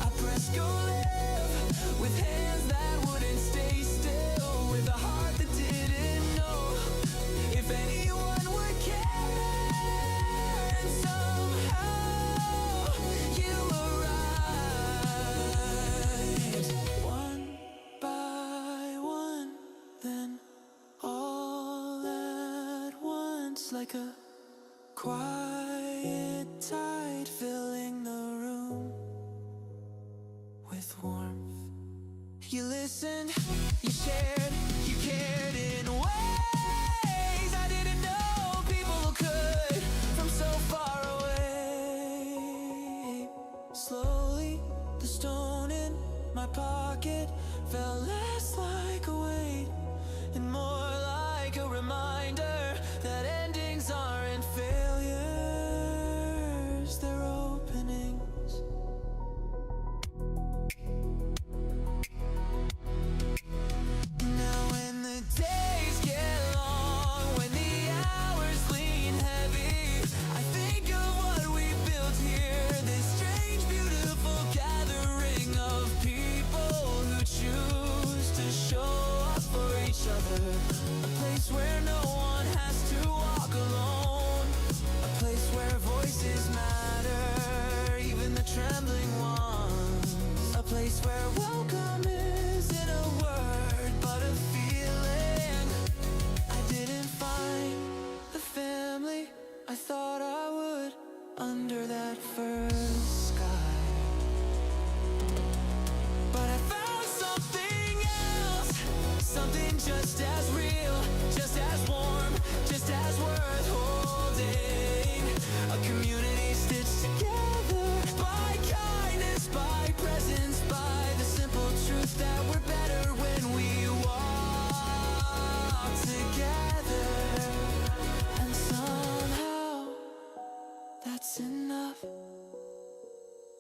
I pressed go left with hands that wouldn't stay still, with a heart that didn't know if anyone would care. And somehow you arrived, one by one, then all at once, like a quiet tide filling the room with warmth. You listened, you shared, you cared in ways I didn't know people could from so far away. Slowly, the stone in my pocket felt less like a weight and more like a reminder that endings aren't failures, they're openings. Now when the days get long, when the hours lean heavy, I think of what we built here, this strange, beautiful gathering of people who choose to show up for each other. A place where no one has to walk alone, a place where voices matter, even the trembling ones, a place where welcome isn't a word but a feeling. I didn't find the family I thought I would under that first sky, but I found something else, something just as real, just as warm, just as worth holding. A community stitched together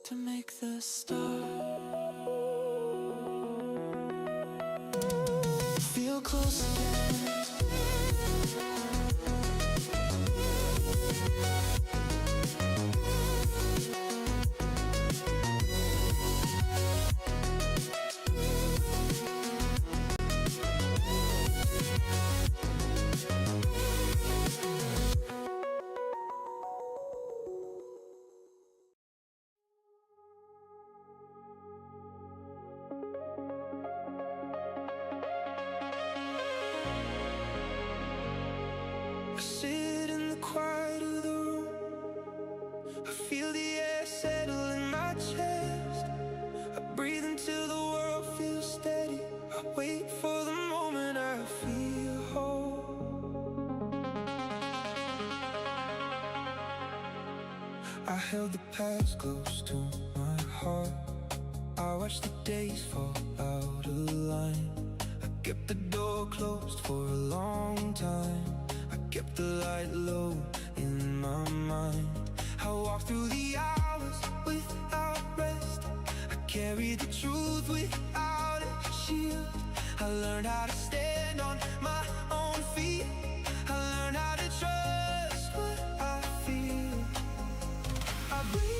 to make the start. Feel close again. I sit in the quiet of the room. I feel the air settle in my chest. I breathe until the world feels steady. I wait for the moment I feel whole. I held the past close to my heart. I watched the days fall out of line. I kept the door closed for a long time. I kept the light low in my mind. I walked through the hours without rest. I carried the truth without a shield. I learned how to stand on my own feet. I learned how to trust what I feel. I breathe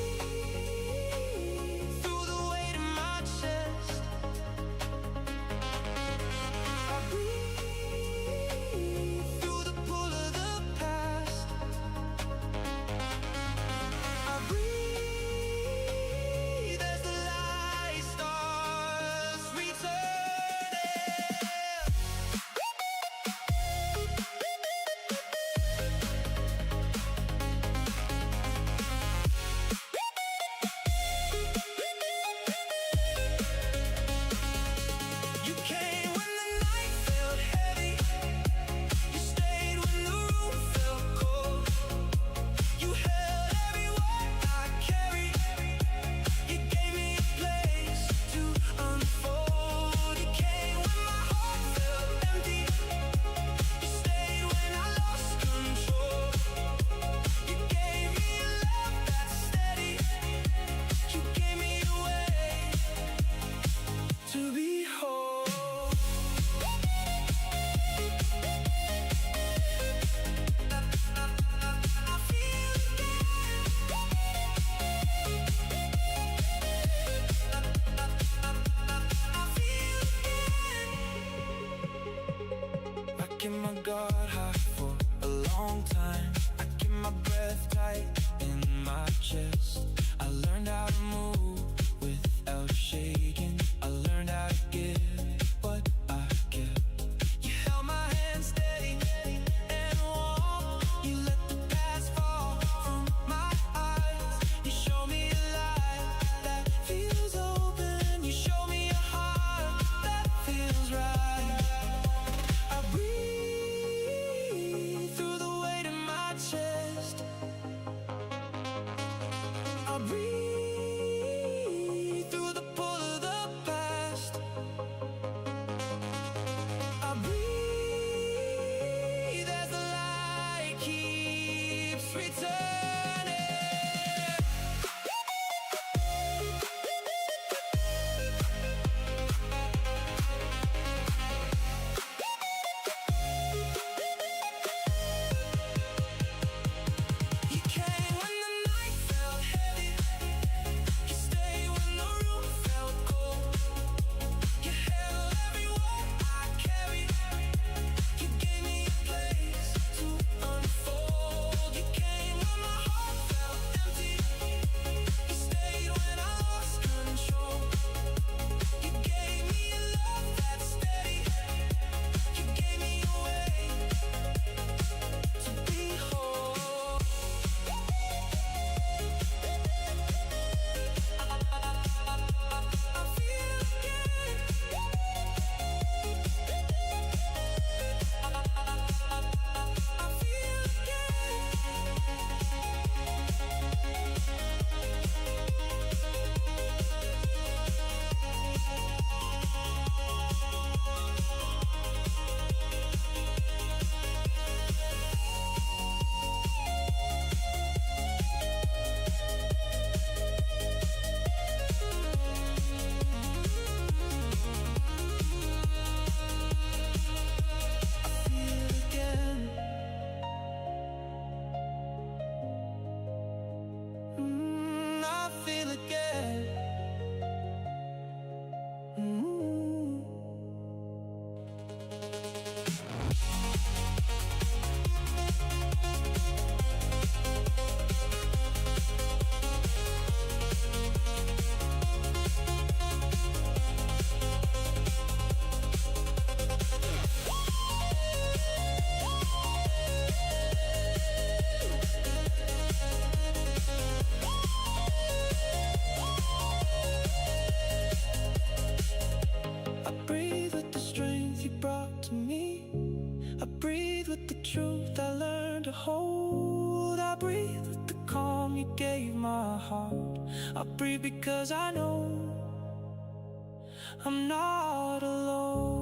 through the weight of my chest. I breathe through the pull of the past. I breathe as the light starts returning. You came when the night felt heavy. You stayed when the room felt cold. You held every word I carried. You gave me a place to unfold. You came when my heart felt empty. You stayed when I lost control. You gave me a love that's steady. You gave me a way to be whole. I feel I kept my guard high for a long time. I kept my breath tight in my chest. I learned how to move without shaking. I learned how to give what I kept. You held my hand steady and warm. You let the past fall from my eyes. You show me a light that feels open. You show me a heart that feels right. I breathe through the weight of my chest. I breathe hold, I breathe with the calm you gave my heart. I breathe because I know I'm not alone.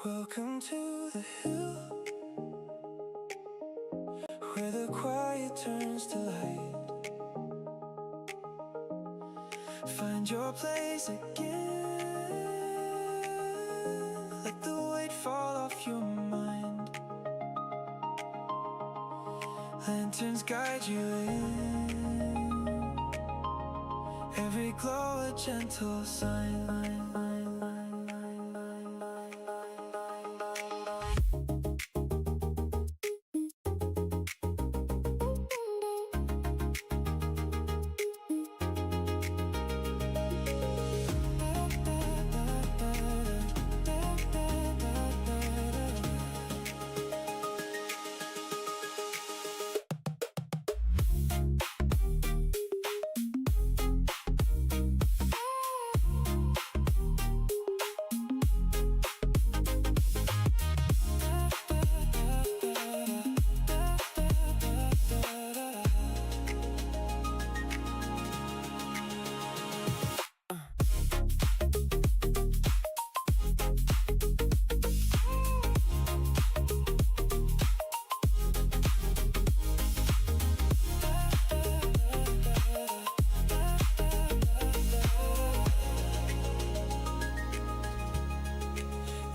Welcome to the hill, where the quiet turns to light. Find your place again, let the weight fall off your mind. Lanterns guide you in, every glow a gentle sign.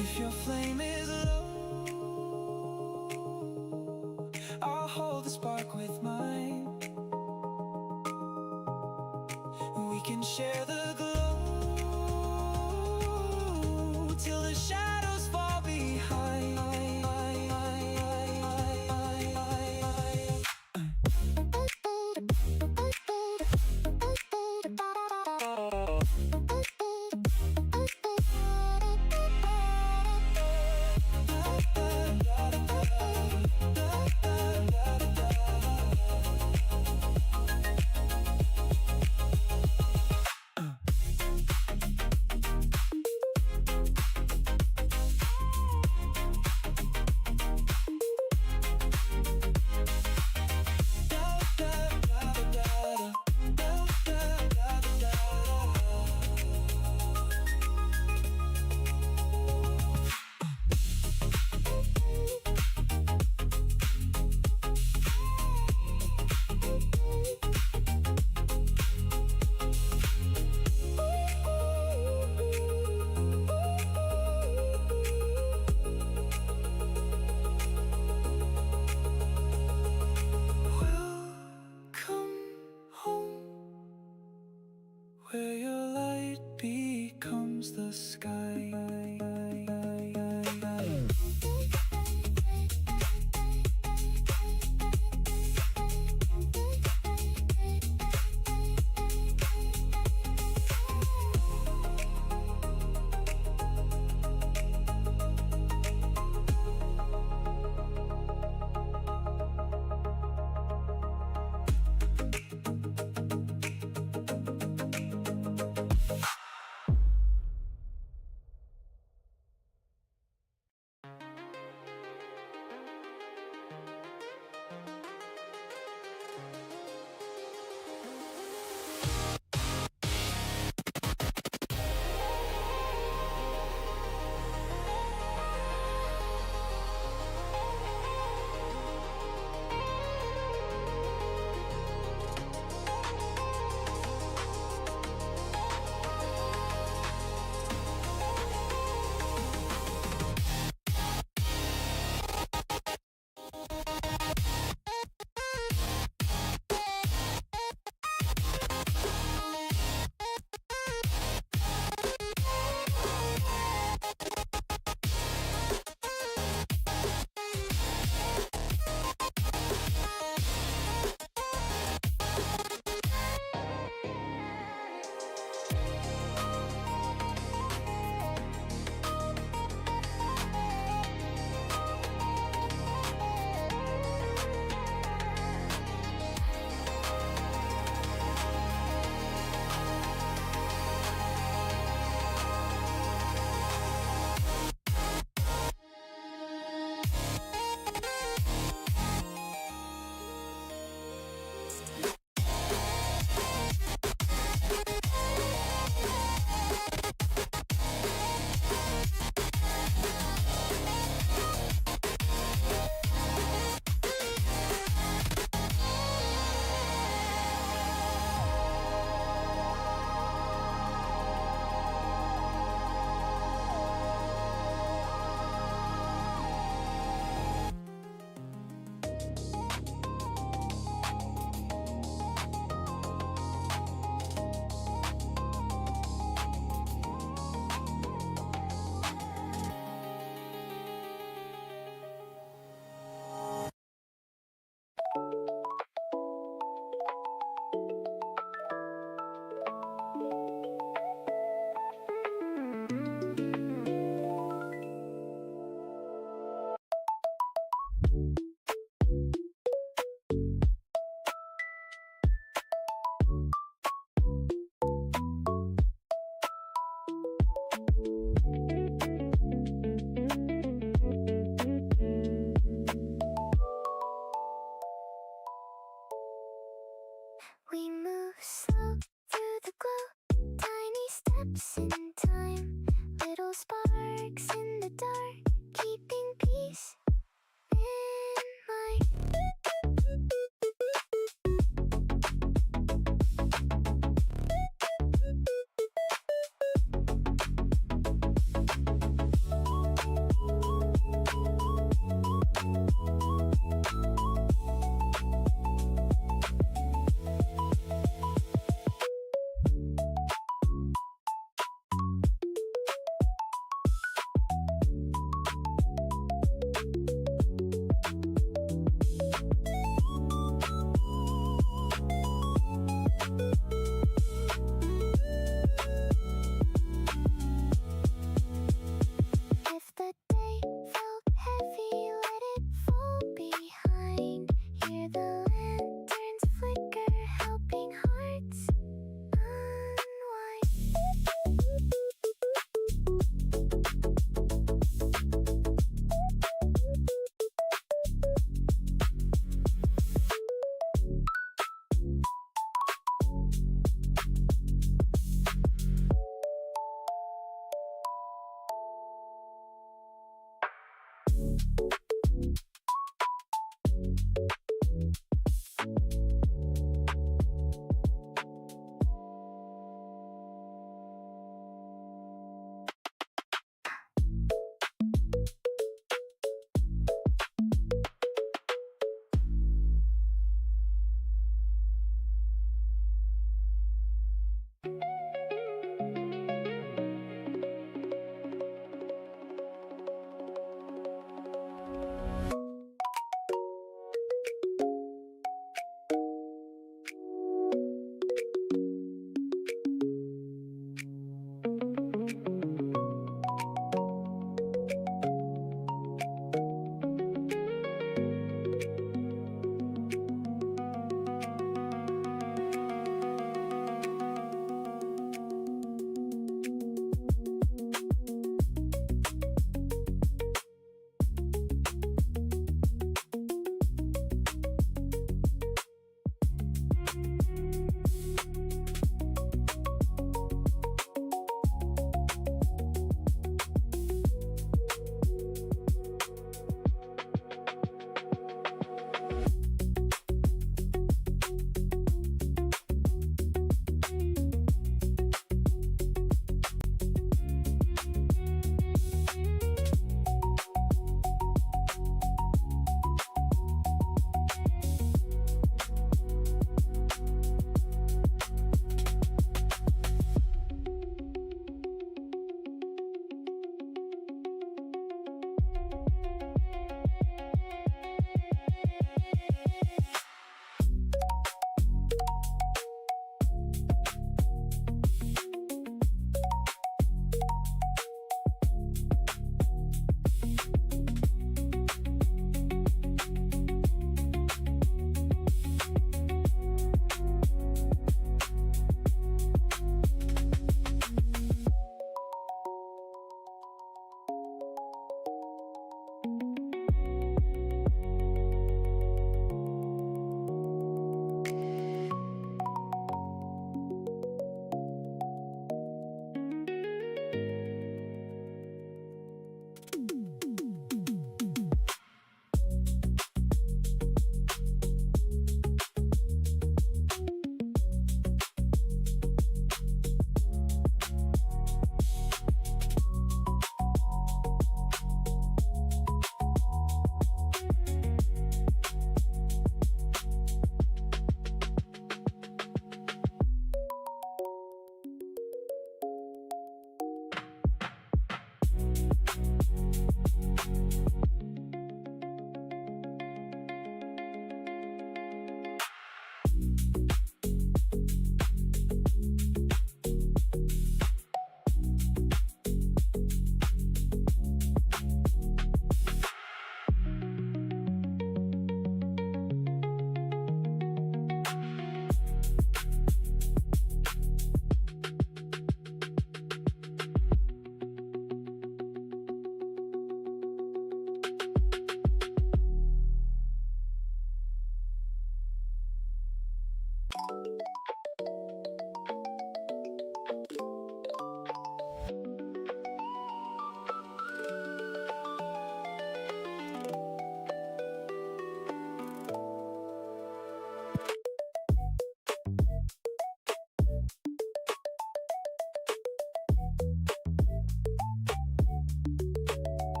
If your flame is low, I'll hold the spark with mine. We can share the glow till the shadows fall behind. time. Little sparks in the dark, keeping peace in my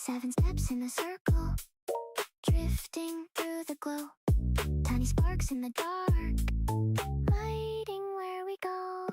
7 steps in a circle, drifting through the glow. Tiny sparks in the dark, lighting where we go.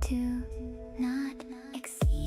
Do not exceed.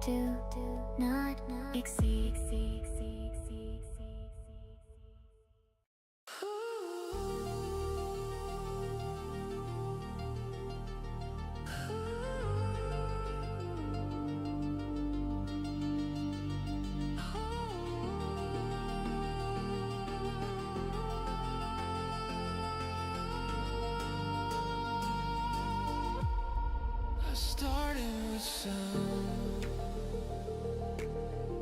Do not exceed. I started with sound,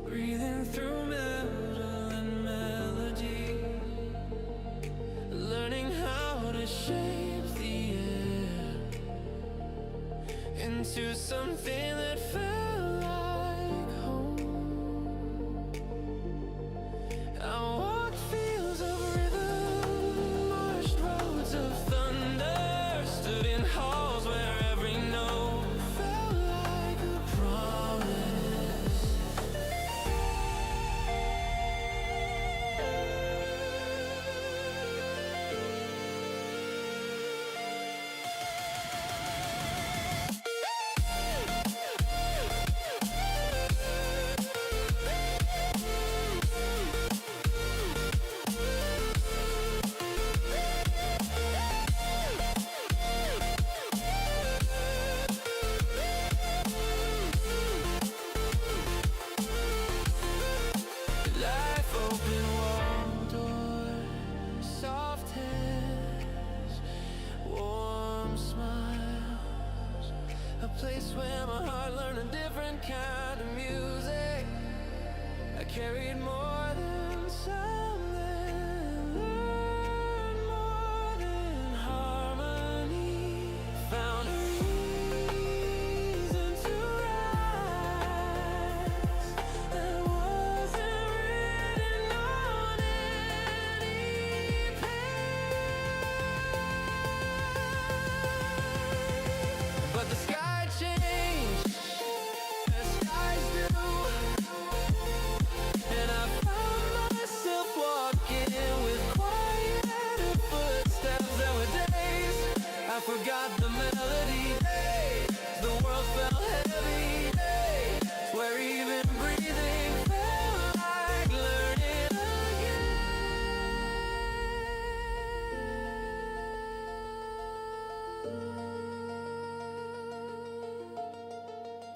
breathing through metal and melody, learning how to shape the air into something that felt like home. I walked fields of rhythm, marched roads of thunder, stood in halls where every note felt like a promise.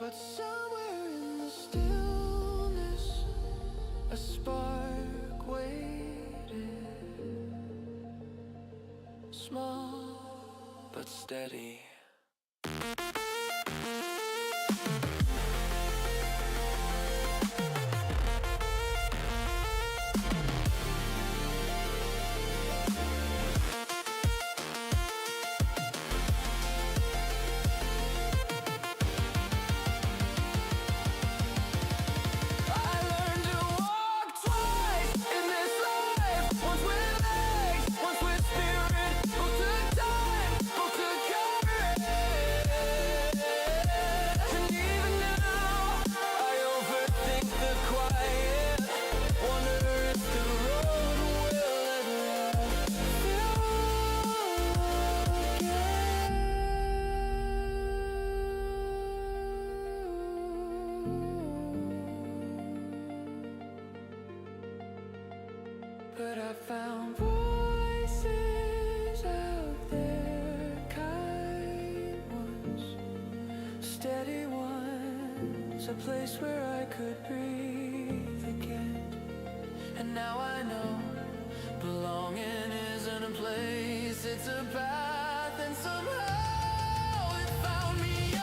But somewhere in the stillness, a spark waited, small but steady. But I found voices out there, kind ones, steady ones, a place where I could breathe again. And now I know belonging isn't a place, it's a path, and somehow it found me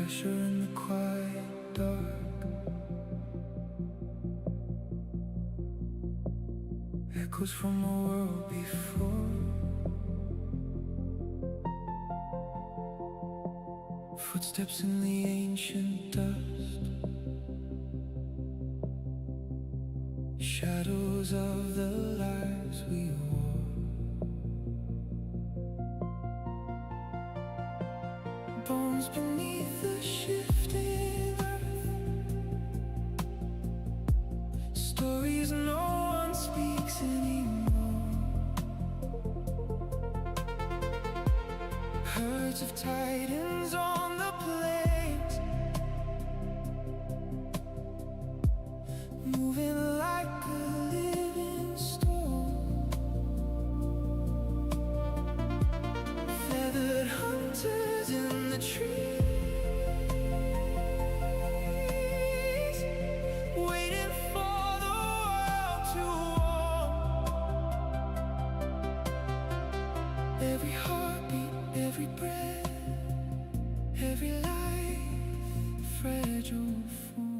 Pressure in the quiet dark, echoes from a world before. Footsteps in the ancient dust, shadows of the lives we wore. Bones beneath the shifting earth, stories no one speaks anymore. Herds of titans on the plains, moving like a living storm. Feathered hunters in the trees, waiting for the world to warm. Every heartbeat, every breath, every life, fragile form.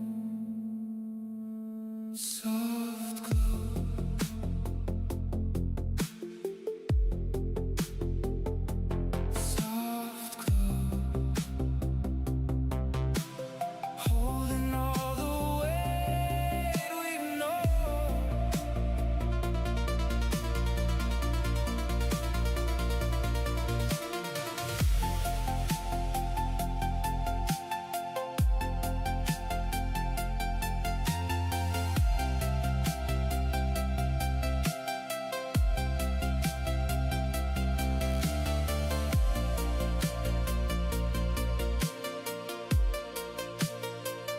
Soft glow, soft glow, holding all the weight we've known.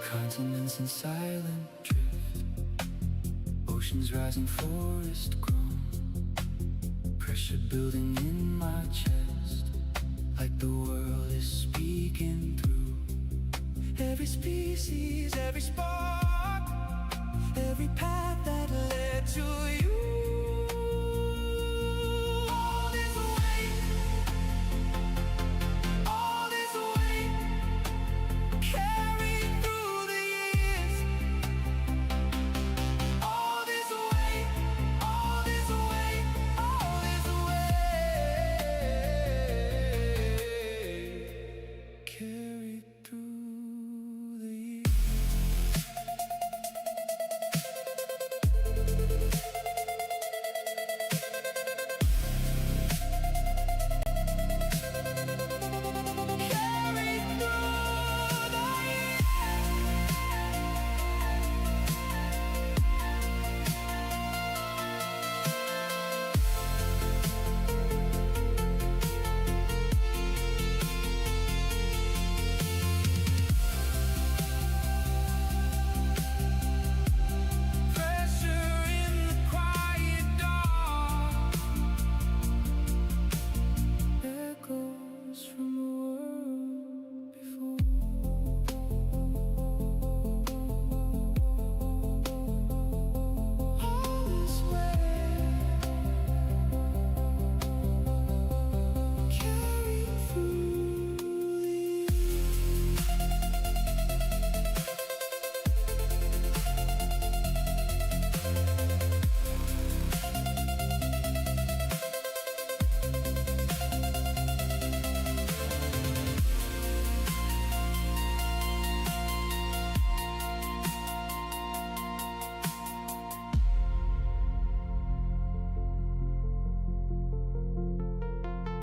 Continents in silent drift, oceans rising, forest grown. Pressure building in my chest, like the world is speaking through. Every species, every spark, every path that led to you. All this weight, all this weight, carried through the years. All this weight, all this weight, all this weight, carried through the years. Carried through the years. Pressure in the quiet dark, echoes from a world before. All this weight, carried through the years.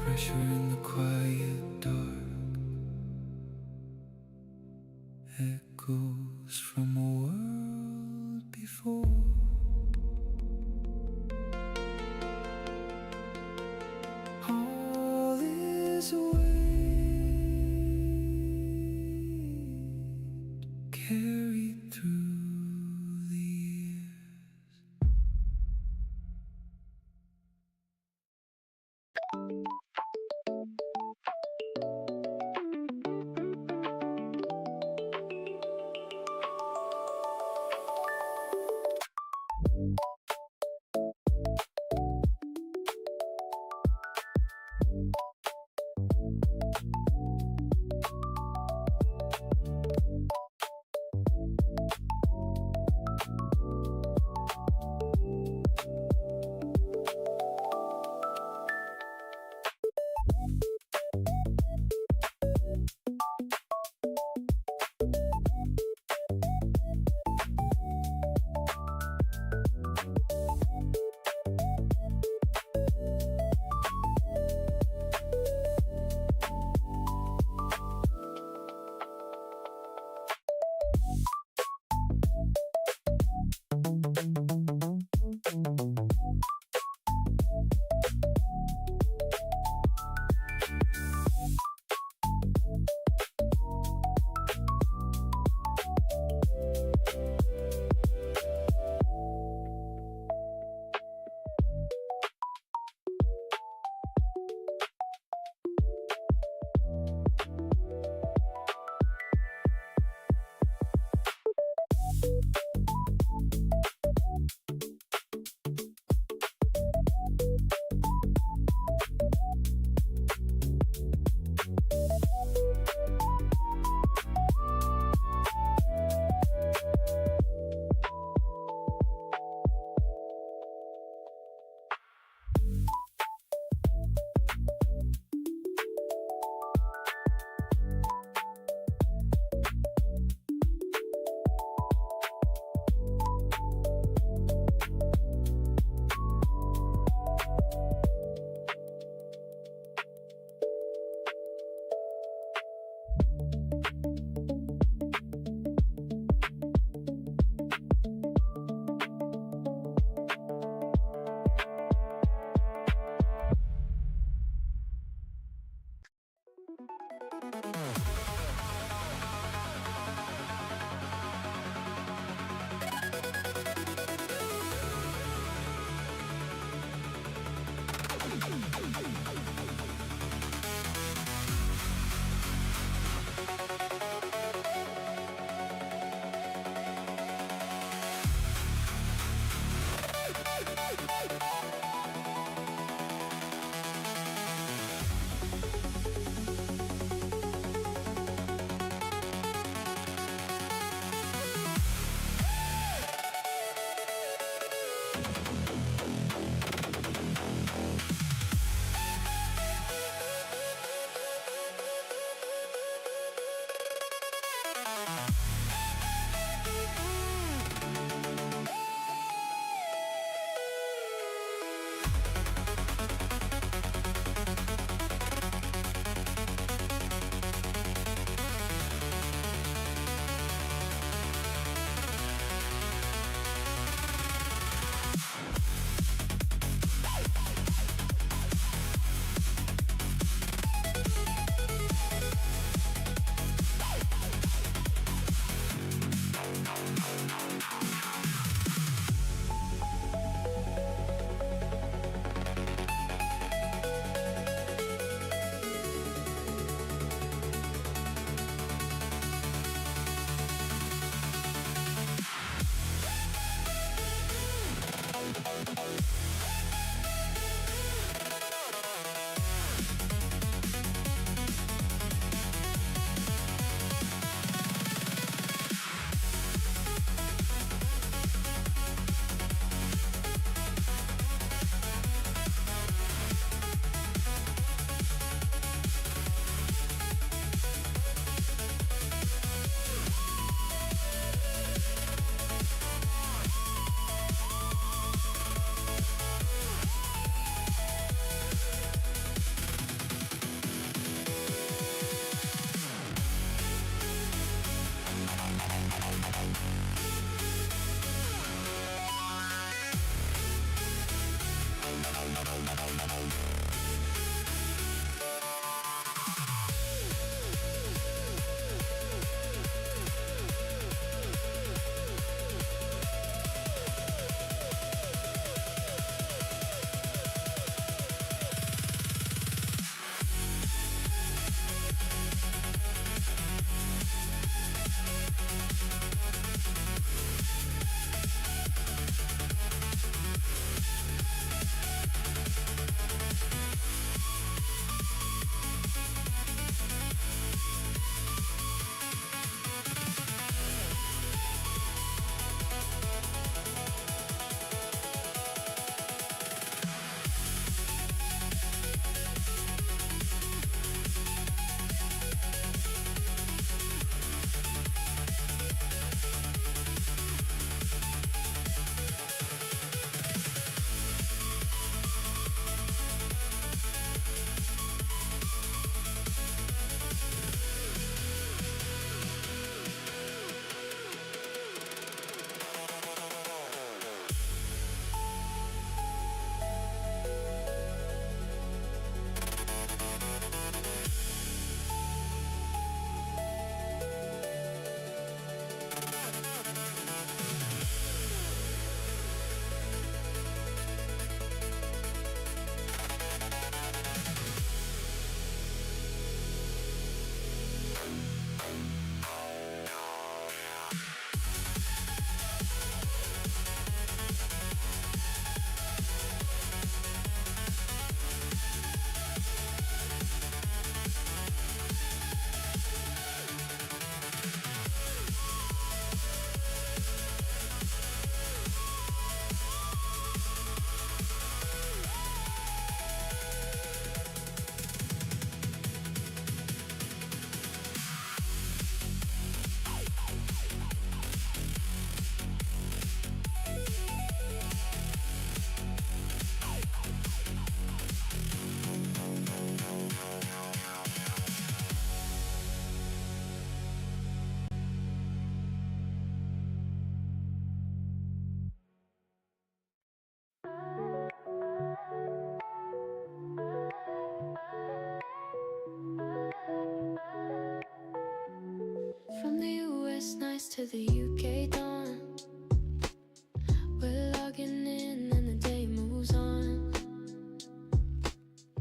Pressure in the quiet dark, echoes from a world before. All is weight, carried through the years. to the UK dawn. We're logging in and the day moves on.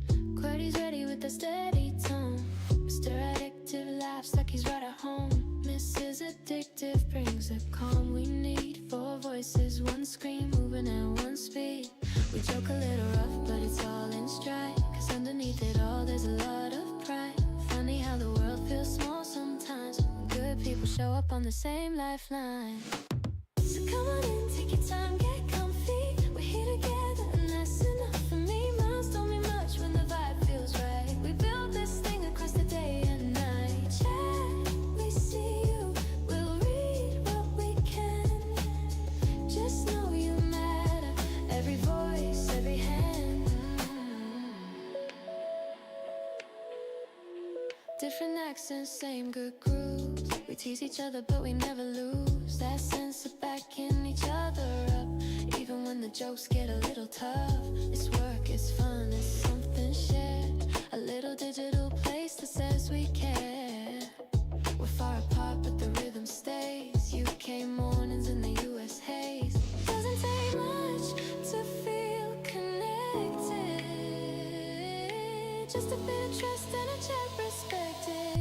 QWERTY's ready with a steady tone. Mr. Addictive laughs like he's right at home. Mrs. Addictive brings the calm we need. Four voices, one screen, moving at one speed. We joke a little rough, but it's all in stride. Cause underneath it all there's a lot of pride. Funny how the world feels small sometimes when good people show up on the same lifeline. So come on in, take your time, get comfy. We're here together and that's enough for me. Miles don't mean much when the vibe feels right. We build this thing across the day and night. Chat, we see you, we'll read what we can. Just know you matter, every voice, every hand. Different accents, same good grooves. We tease each other but we never lose that sense of backing each other up. Even when the jokes get a little tough. It's work, it's fun, it's something shared. A little digital place that says we care. We're far apart but the rhythm stays. UK mornings in the US haze. Doesn't take much to feel connected. Just a bit of trust and a chat respected.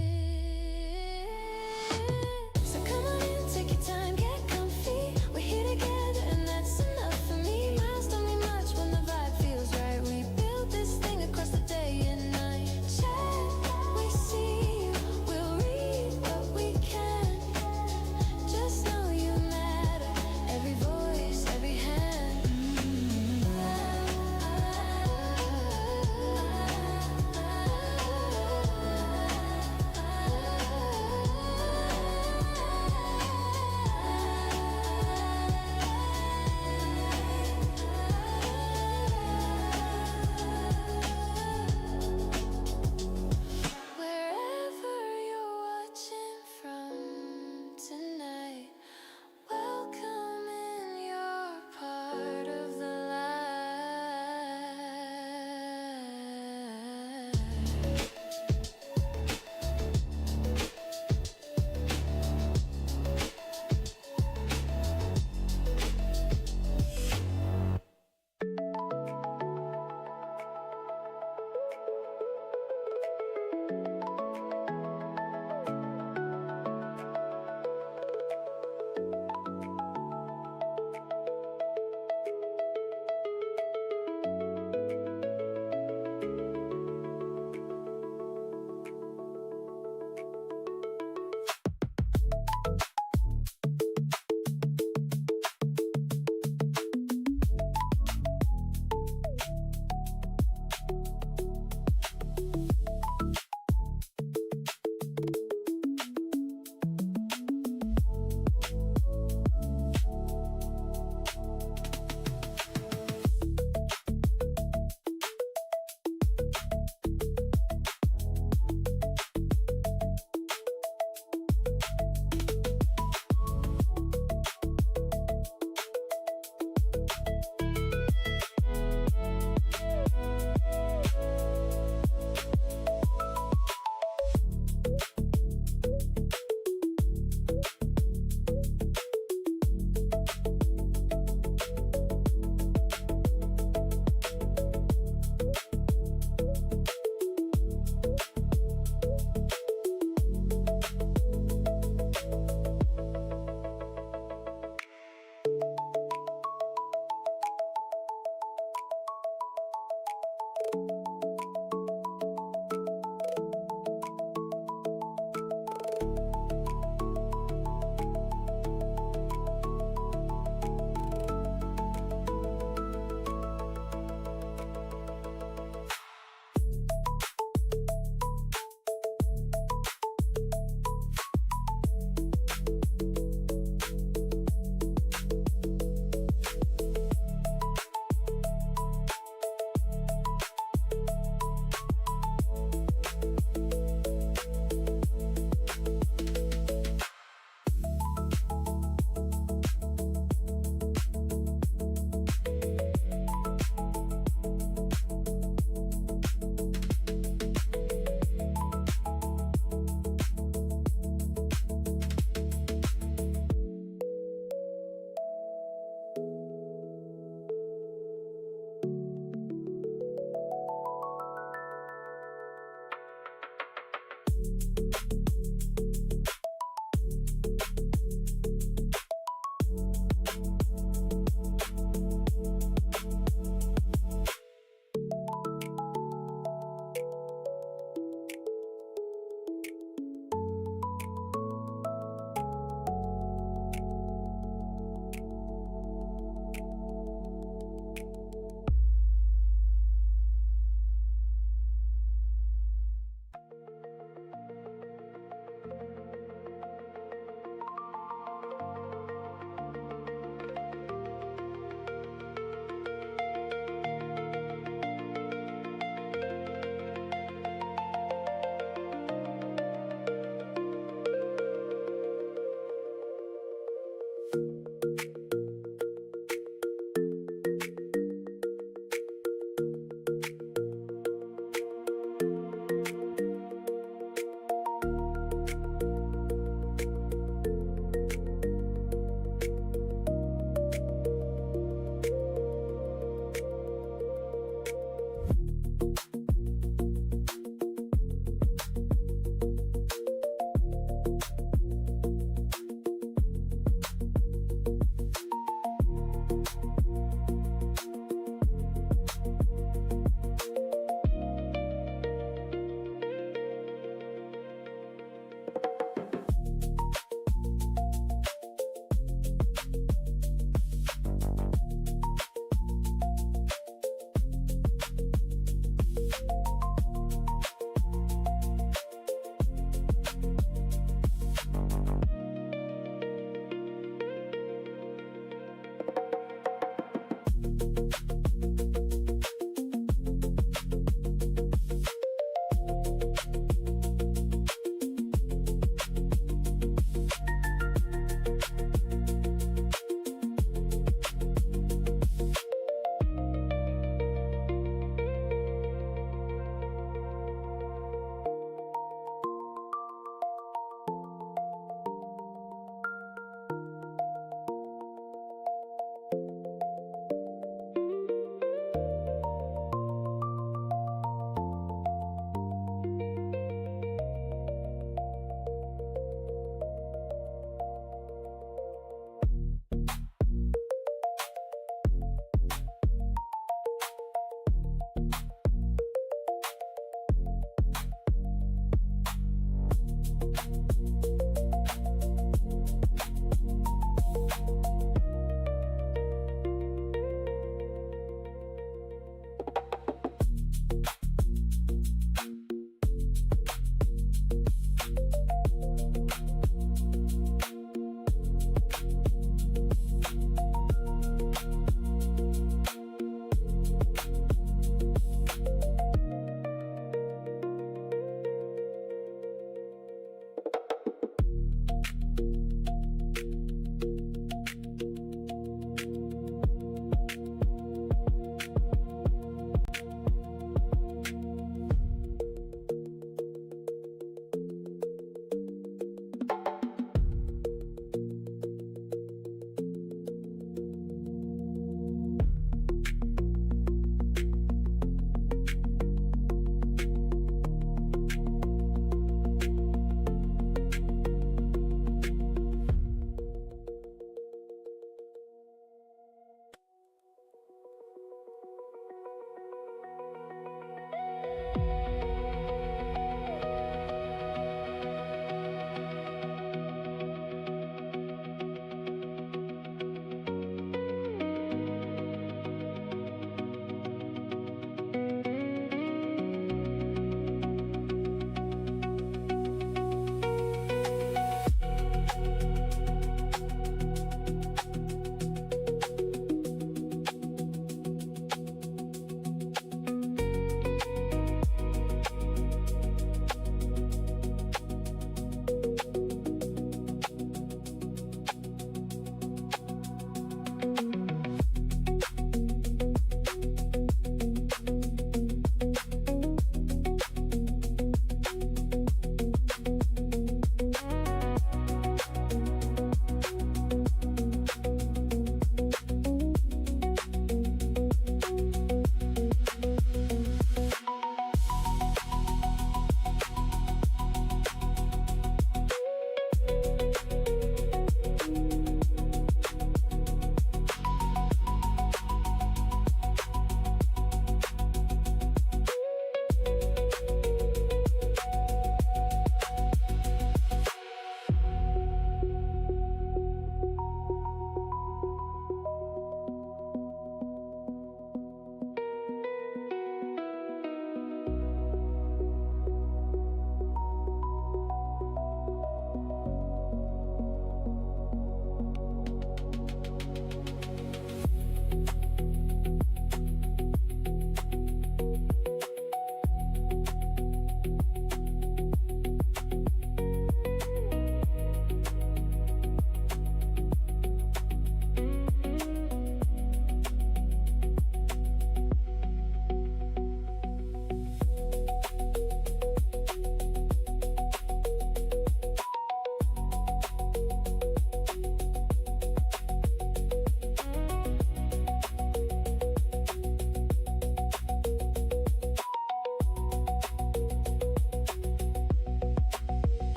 So come on in, take your time, get comfy. We're here together and that's enough for me. Miles don't mean much when the vibe feels right. We build this thing across the day and night. Chat, we see you, we'll read what we can. Just know you matter, every voice, every hand. Wherever you're watching from tonight, welcome in, you're part of the life.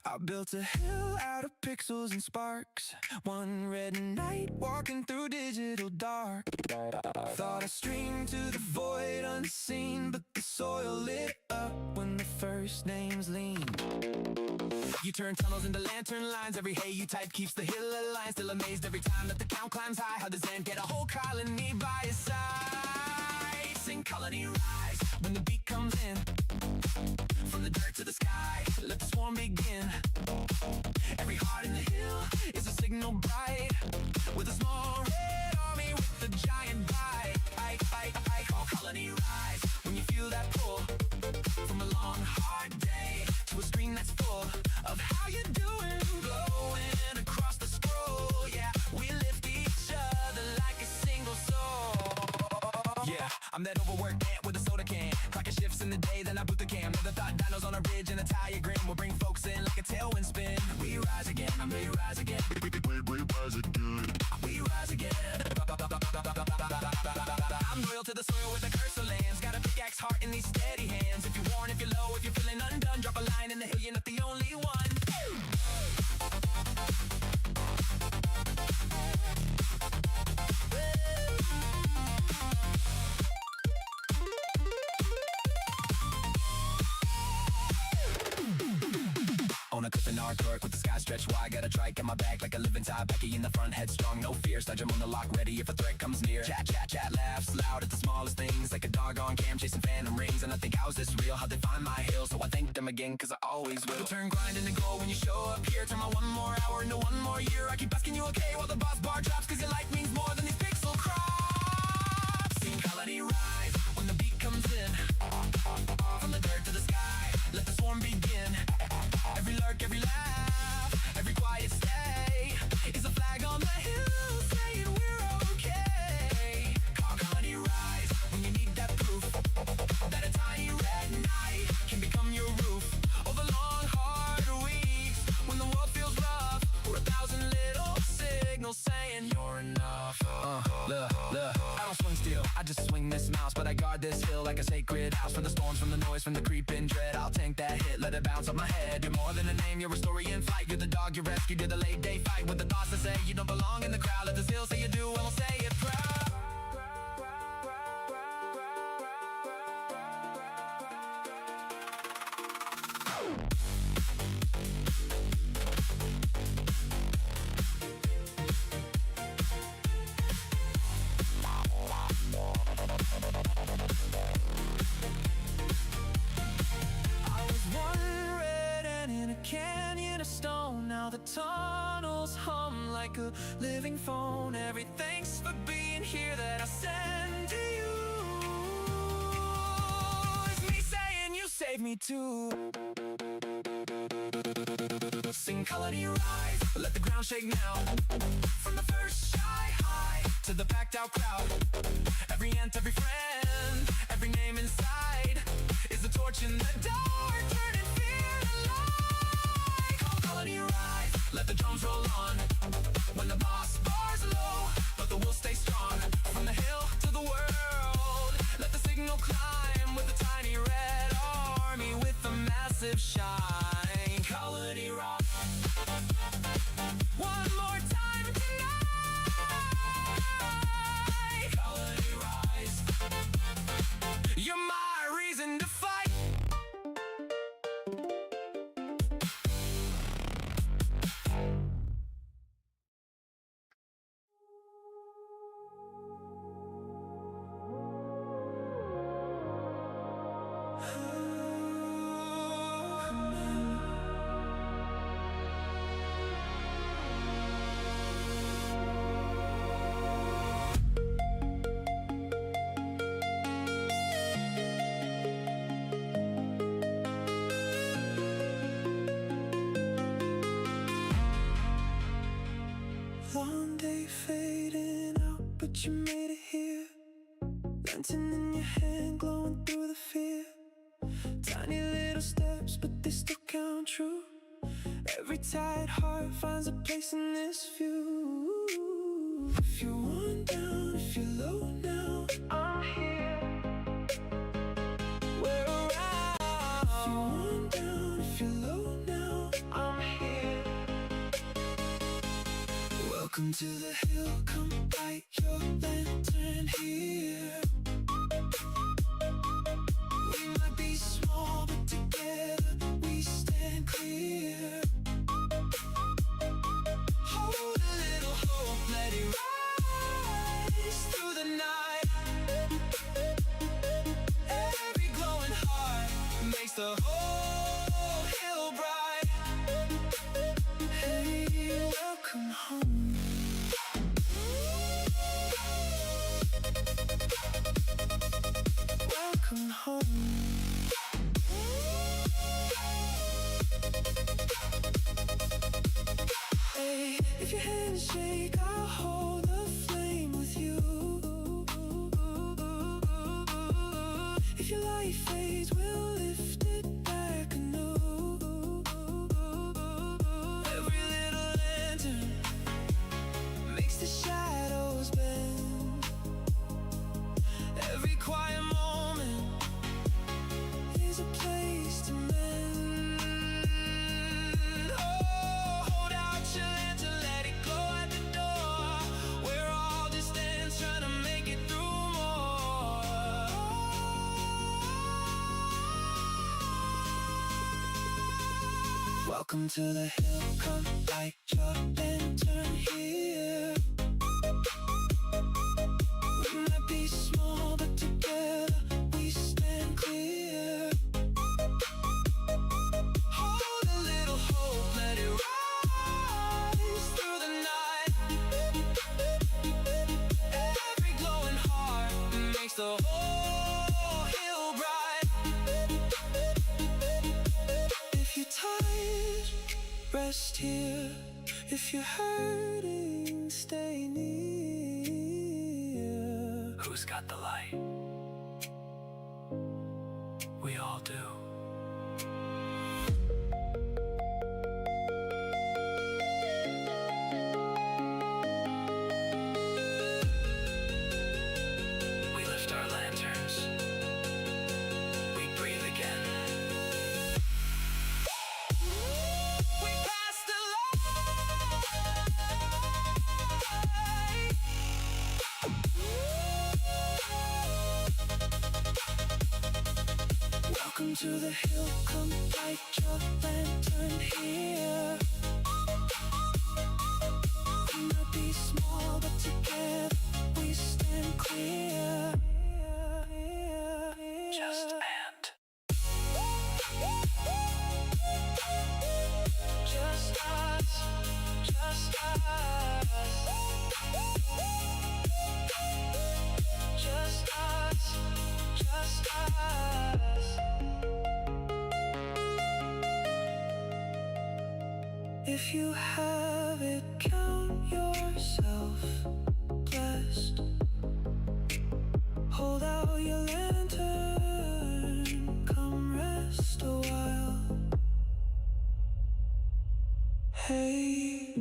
I built a hill out of pixels and sparks. One red night walking through digital dark. Thought I streamed to the void unseen, but the soil lit up when the first names leaned. You turn tunnels into lantern lines. Every hey you type keeps the hill aligned. Still amazed every time that the count climbs high. How does Zen get a whole colony by his side? Sing colony rise when the beat comes in. From the dirt to the sky, let the swarm begin. Every heart in the hill is a signal bright, with a small red army with a giant bite. I call colony rise when you feel that pull. From a long hard day to a screen that's full of how you doing, glowing across the scroll. Yeah, we lift each other like a single soul. Yeah, I'm that overworked ant with a soda can. Clock shifts in the day, then I boot the cam. Never thought dinos on a ridge and a tire grin will bring folks in like a tailwind spin. We rise again, I may rise again. We rise again. We rise again. I'm loyal to the soil with a curse of lands. Got a pickaxe heart in these steady hands. If you're worn, if you're low, if you're feeling undone, drop a line in the hill, you're not the only one. On a cliff in artwork with the sky stretched wide. Got a trike on my back like a living tie. Becky in the front, headstrong, no fear. Stagem on the lock, ready if a threat comes near. Chat, chat, chat, laughs loud at the smallest things. Like a dog on cam chasing phantom rings. And I think, how's this real? How'd they find my hill? So I thank them again, cause I always will. Turn grind into gold when you show up here. Turn my 1 more hour into 1 more year. I keep asking you okay while the boss bar drops, cause your life means more than these pixel crops. Seen colony rise when the beat comes in. From the dirt to the sky, let the swarm begin. Every lurk, every laugh, every quiet stay is a flag on the hill saying we're okay. Call colony rise when you need that proof that a tiny red night can become your roof. Over long hard weeks when the world feels rough, we're 1,000 little signals saying you're enough. Look, I don't swing steel, I just swing this mouse. But I guard this hill like a sacred house. From the storms, from the noise, from the creeping dread, I'll tank that hit, let it bounce off my head. You're more than a name, you're a story in flight. You're the dog you rescued, you're the late day fight. With the thoughts that say you don't belong in the crowd. Let this hill say you do, and we'll say it proud. Canyon of stone, now the tunnels hum like a living phone. Every thanks for being here that I send to you is me saying you saved me too. Sing colony rise, let the ground shake now. From the first shy high to the packed out crowd, every ant, every friend, every name inside is a torch in the dark, turning fear to light. Colony rise, let the drums roll on. When the boss bar's low, but the will stay strong. From the hill to the world, let the signal climb. With a tiny red army with a massive shine. Colony rock. One more time tonight. Colony rise. You're my reason to fight. Long day fading out, but you made it here. Lantern in your hand, glowing through the fear. Tiny little steps, but they still count true. Every tired heart finds a place in this view. If you're worn down, if you're low now, I'm here. We're around. If you're worn down, if you're low now, I'm here. Welcome to the hill, come light your lantern here. We might be small, but together we stand clear. Hold a little hope, let it rise through the night. Every glowing heart makes the whole hill bright. Hey, welcome home. Welcome home. Hey, if your hands shake, I'll hold the flame with you. If your light fades, we'll lift it back anew. Every little lantern makes the shadows bend. Every quiet moment is a place to mend. Oh, hold out your lantern, let it glow at the door. We're all just ants trying to make it through more. Welcome to the hill, come light your lantern here. We might be small, but together we stand clear. Hold a little hope, let it rise through the night. Every glowing heart makes the whole hill bright. If you're tired, rest here. If you're hurting, stay near. Who's got the light? We all do. We lift our lanterns. We breathe again. We pass the light. Welcome to the hill, come light your lantern here. We might be small, but together we stand clear. Just and. Just us, just us. Just us, just us. If you have it, count yourself blessed. Hold out your lantern, come rest a while. Hey.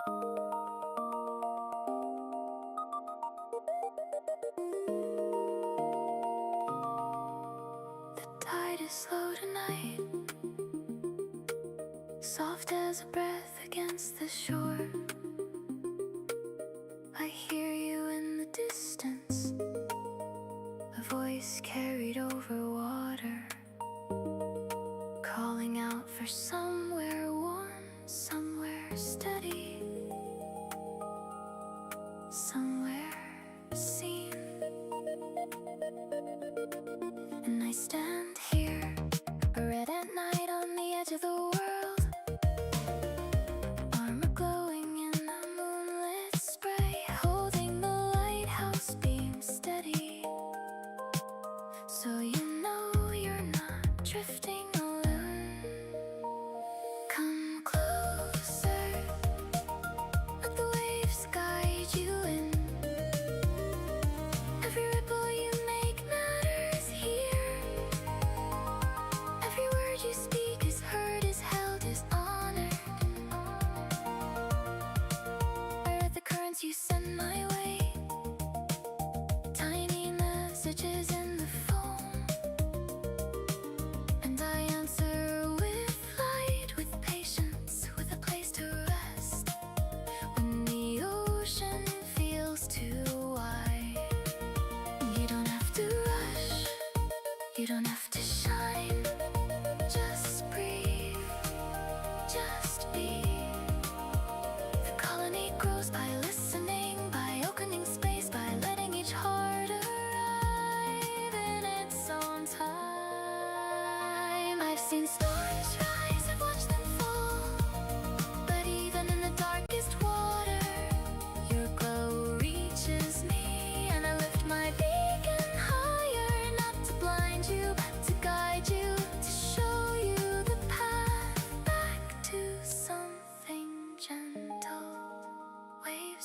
The tide is slow tonight, soft as a breath against the shore. I hear you in the distance, a voice carried over water, calling out for somewhere warm, somewhere steady, somewhere seen. And I stand here, red at night on the edge of the world, armor glowing in the moonlit spray, holding the lighthouse beam steady, so you know you're not drifting alone. Come closer, let the waves guide you in. Every ripple you make matters here. Every word you speak is heard, is held, is honored. I read the currents you send my way, tiny messages in the foam, and I answer with light, with patience, with a place to rest. When the ocean feels too wide, you don't have to rush, you don't have to shine. Just breathe, just be. The colony grows by listening, by opening space, by letting each heart arrive in its own time. I've seen storms rise, I've watched them fall, but even in the darkest water, your glow reaches me, and I lift my beacon higher, not to blind you, but to guide you, to show you the path back to something gentle. Wave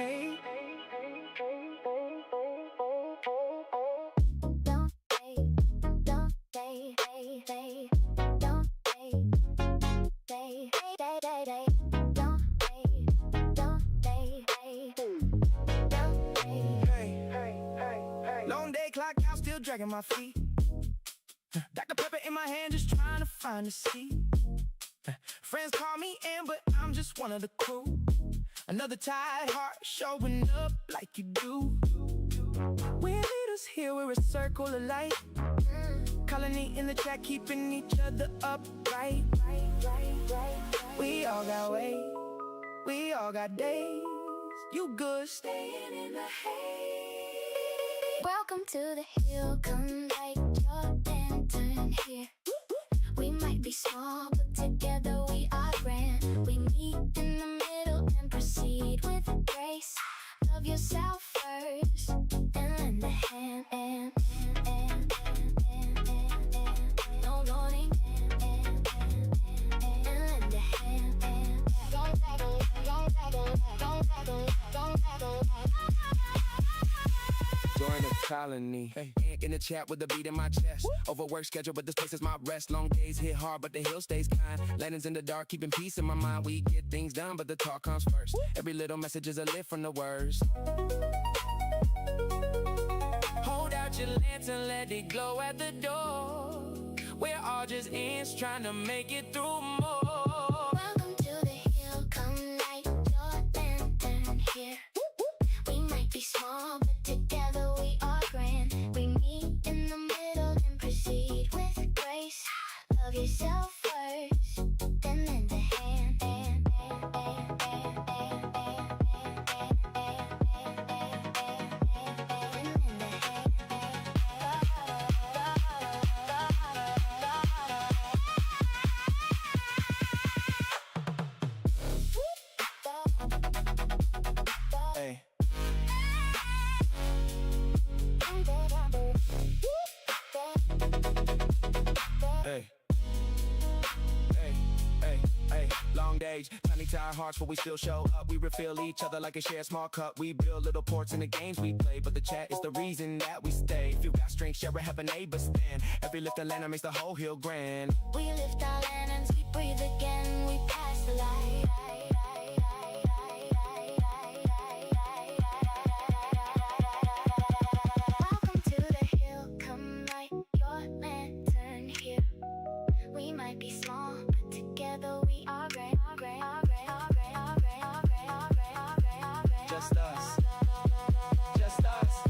hey. Don't say, don't say, hey, hey. Don't say, say, hey, hey, hey, hey. Don't say, don't say, hey. Don't say. Long day, clock out, still dragging my feet. Dr. Pepper in my hand, just trying to find a seat. Friends call me in, but I'm just one of the crew. Another tired heart showing up like you do. We're leaders here, we're a circle of light. Colony in the chat, keeping each other upright. We all got weight, we all got days. You good staying in the hay. Welcome to the hill, come light your lantern here. We might be small, but together we are grand. We meet in the middle and proceed with grace. Love yourself first, and lend a hand. No warning, and lend a hand. Don't tackle, don't tackle, don't tackle, don't tackle. Join the colony. In the chat with the beat in my chest. Overwork schedule, but this place is my rest. Long days hit hard, but the hill stays kind. Landings in the dark, keeping peace in my mind. We get things done, but the talk comes first. Every little message is a lift from the words. Hold out your lantern, let it glow at the door. We're all just ants trying to make it through more. Welcome to the hill, come light your lantern here. We might be small, but together we are grand. We meet in the middle and proceed with grace. Love yourself first, then lend a hand. Hey. Hey. Hey, hey, hey, long days, tiny tired hearts, but we still show up. We refill each other like a shared small cup. We build little ports in the games we play, but the chat is the reason that we stay. If you got strength, share it, have a neighbor stand. Every lift of land makes the whole hill grand. We lift our lanterns, we breathe again, we pass the light. Welcome to the hill, come light your lantern here. We might be small, but together we are great. Just us. Just us.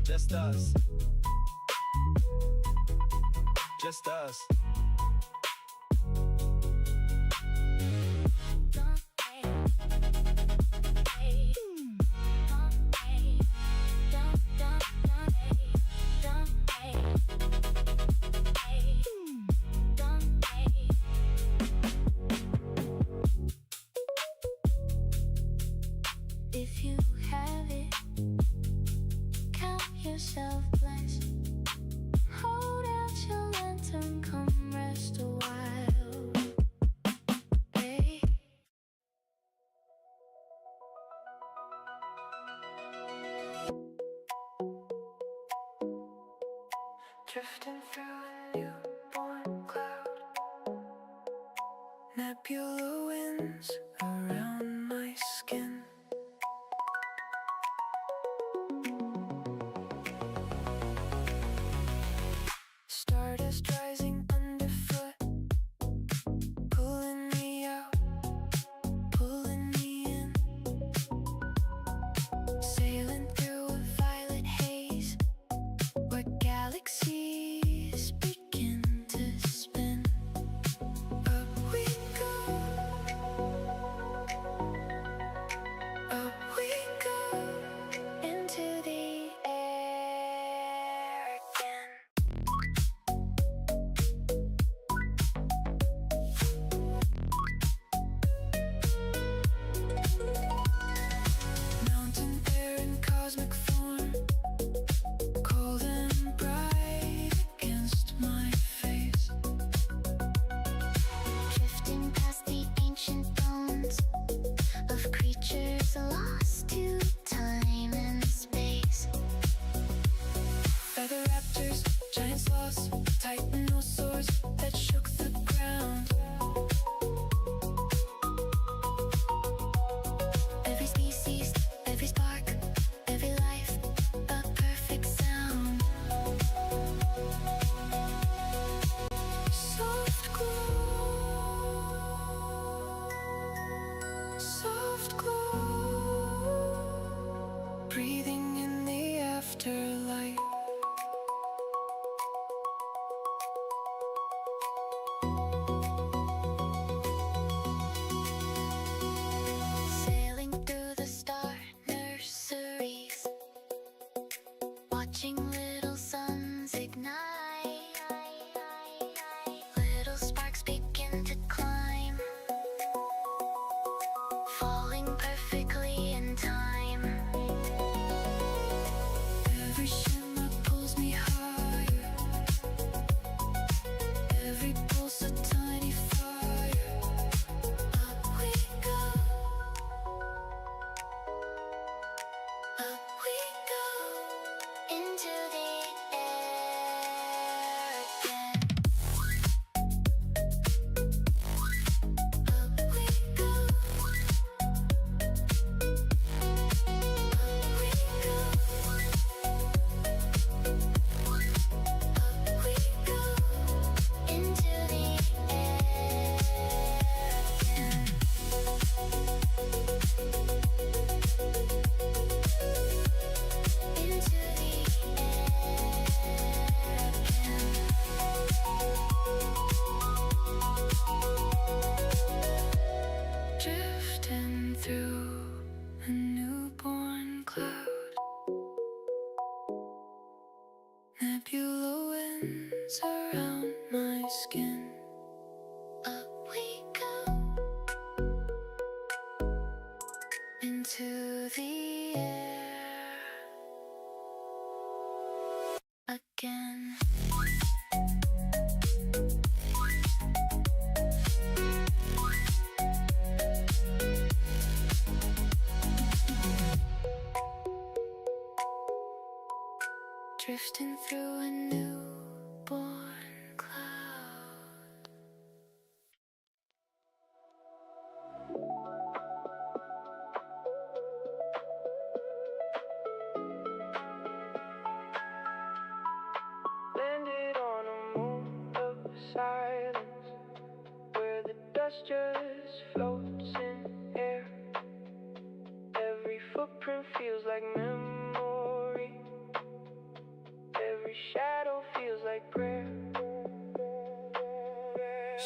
Just us. Just us. If you have it, count yourself blessed. Hold out your lantern, come rest a while. Hey. Drifting through a newborn cloud. Nebula winds around my skin. Stardust rising underfoot, pulling me out, pulling me in. Sailing through a violet haze, where galaxies begin to spin. Up we go, watching little suns ignite. Little sparks begin to climb, falling perfectly in time. Every shimmer pulls me higher, every pulse a tiny fire. Up we go, up we go, into the air again. Up we go, up we go, up we go, into the air again. Into the air again. Drifting through a newborn cloud. Nebula winds around my skin. Up we go, into the air again. Drifting through a newborn cloud. Landed on a moon of silence, where the dust just floats in air. Every footprint feels like memory, every shadow feels like prayer.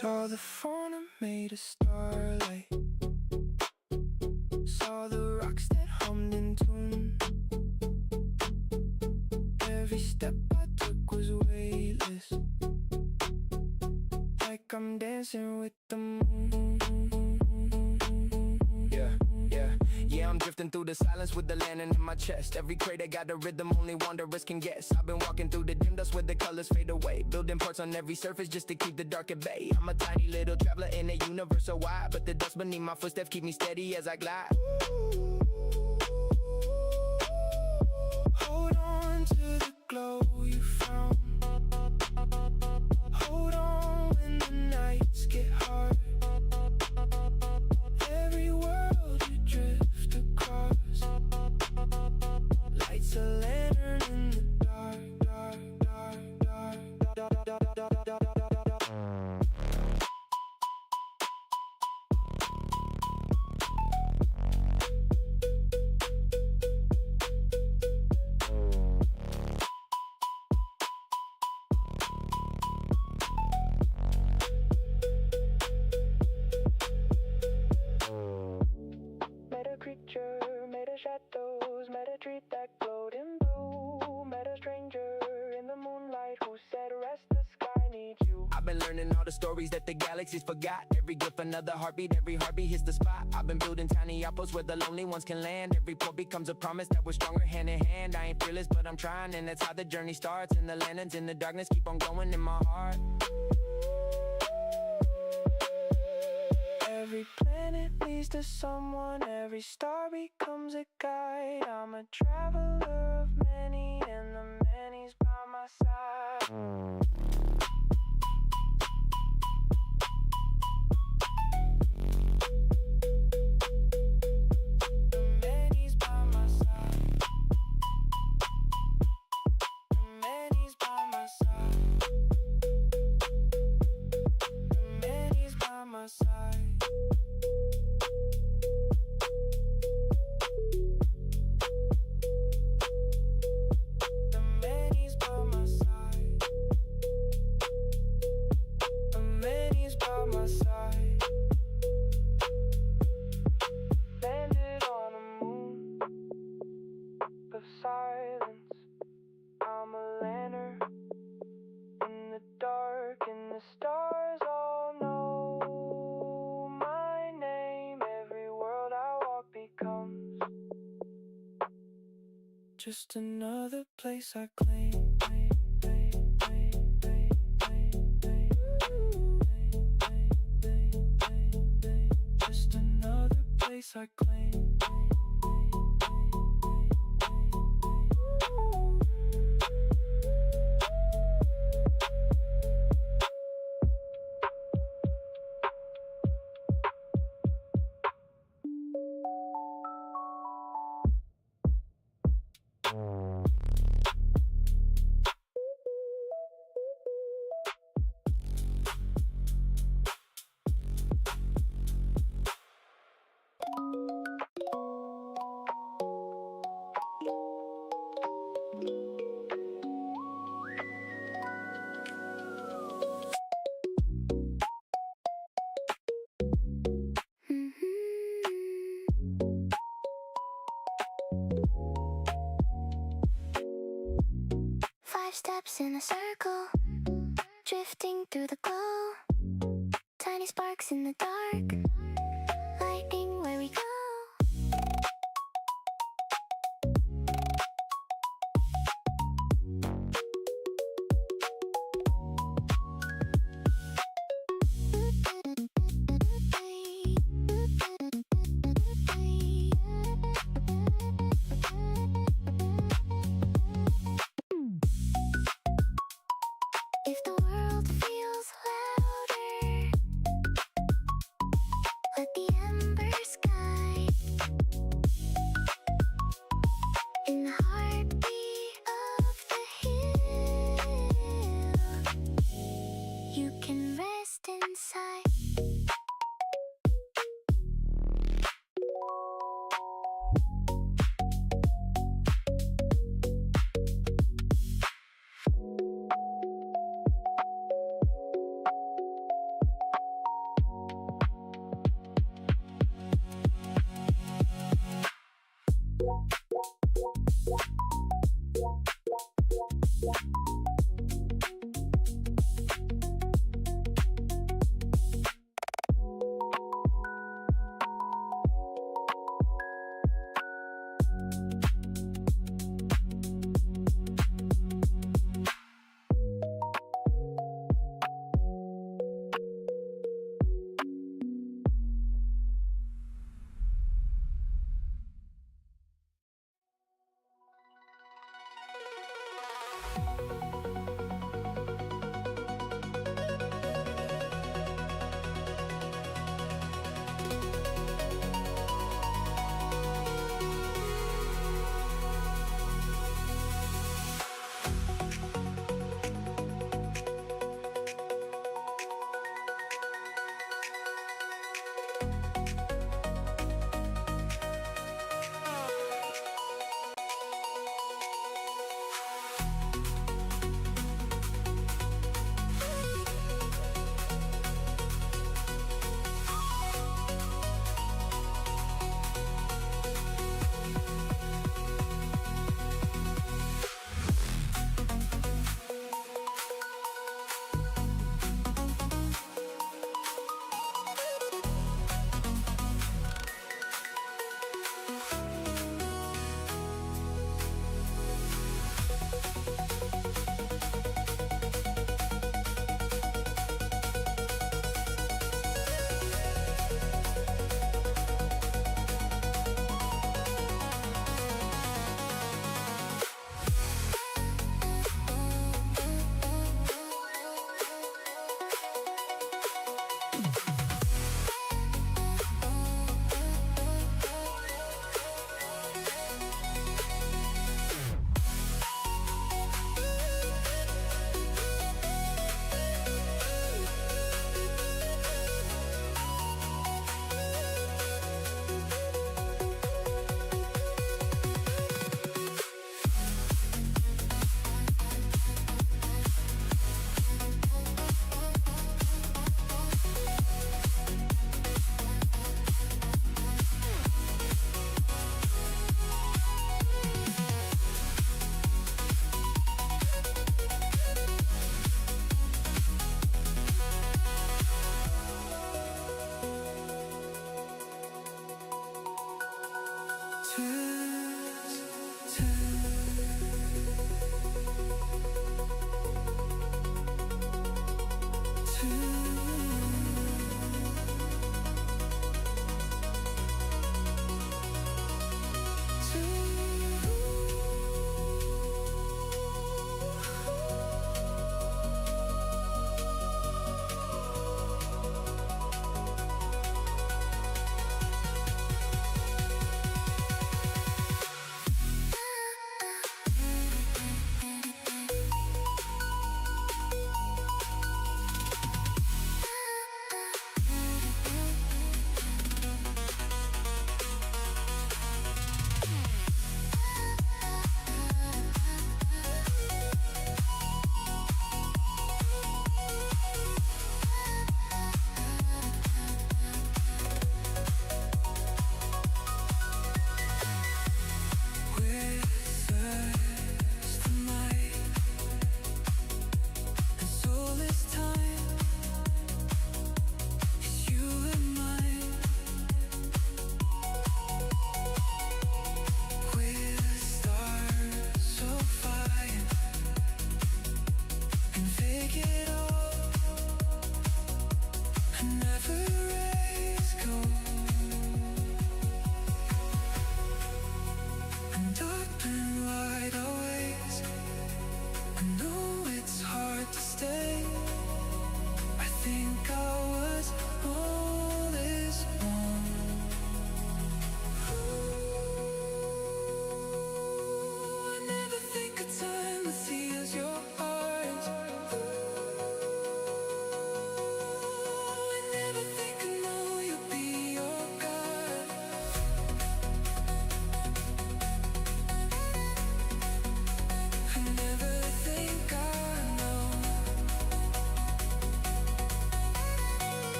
Saw the fauna made of starlight, saw the rocks that hummed in tune. Every step I took was weightless, like I'm dancing with the moon. Yeah, I'm drifting through the silence with the landing in my chest. Every crater got a rhythm only wanderers can guess. I've been walking through the dim dust where the colors fade away, building parts on every surface just to keep the dark at bay. I'm a tiny little traveler in a universe so wide, but the dust beneath my footsteps keep me steady as I glide. Hold on to the glow you found. Hold on when the nights get hard. Every world you drift across lights a lantern in the dark, dark, dark, dark, dark, dark, dark, dark, dark, dark. Met a creature, met a shadows, met a tree that glowed in blue, met a stranger in the moonlight who said, rest, the sky needs you. I've been learning all the stories that the galaxies forgot. Every gift another heartbeat, every heartbeat hits the spot. I've been building tiny outposts where the lonely ones can land. Every port becomes a promise that we're stronger hand in hand. I ain't fearless but I'm trying, and that's how the journey starts. And the lanterns in the darkness keep on glowing in my heart. Every planet leads to someone, every star becomes a guide. I'm a traveler of many, and the many's by my side. The many's by my side. The many's by my side. The many's by my side. The many's by my side. just another place I claim. Just another place I claim. Five steps in a circle, drifting through the glow. Tiny sparks in the dark, lighting where we go. If the world feels louder, let the embers guide. In the heartbeat of the hill, you can rest inside.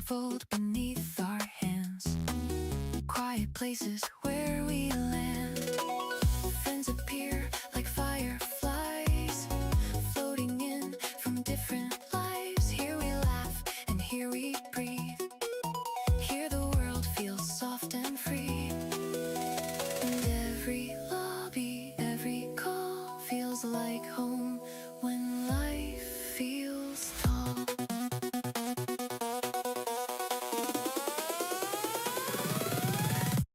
unfold beneath our hands. Quiet places where we land. Friends appear like fireflies, floating in from different lives. Here we laugh and here we breathe. Here the world feels soft and free. And every lobby, every call feels like home when life feels tall.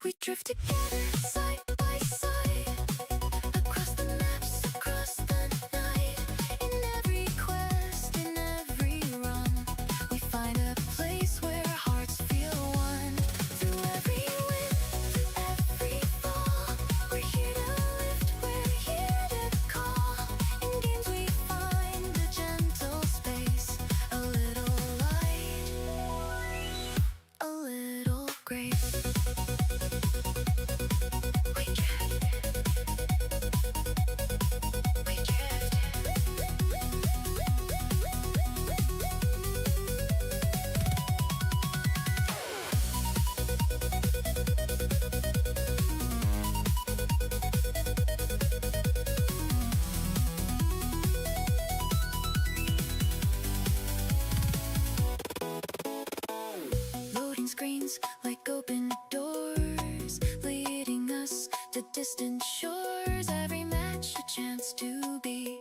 We drift together side by side, across the maps, across the night. In every quest, in every run, we find a place where hearts feel one. Through every wind, through every fall, we're here to lift, we're here to call. In games we find a gentle space, a little light, a little grace. We drift, we drift. Loading screens like open doors, leading us to distant shores. Every match a chance to be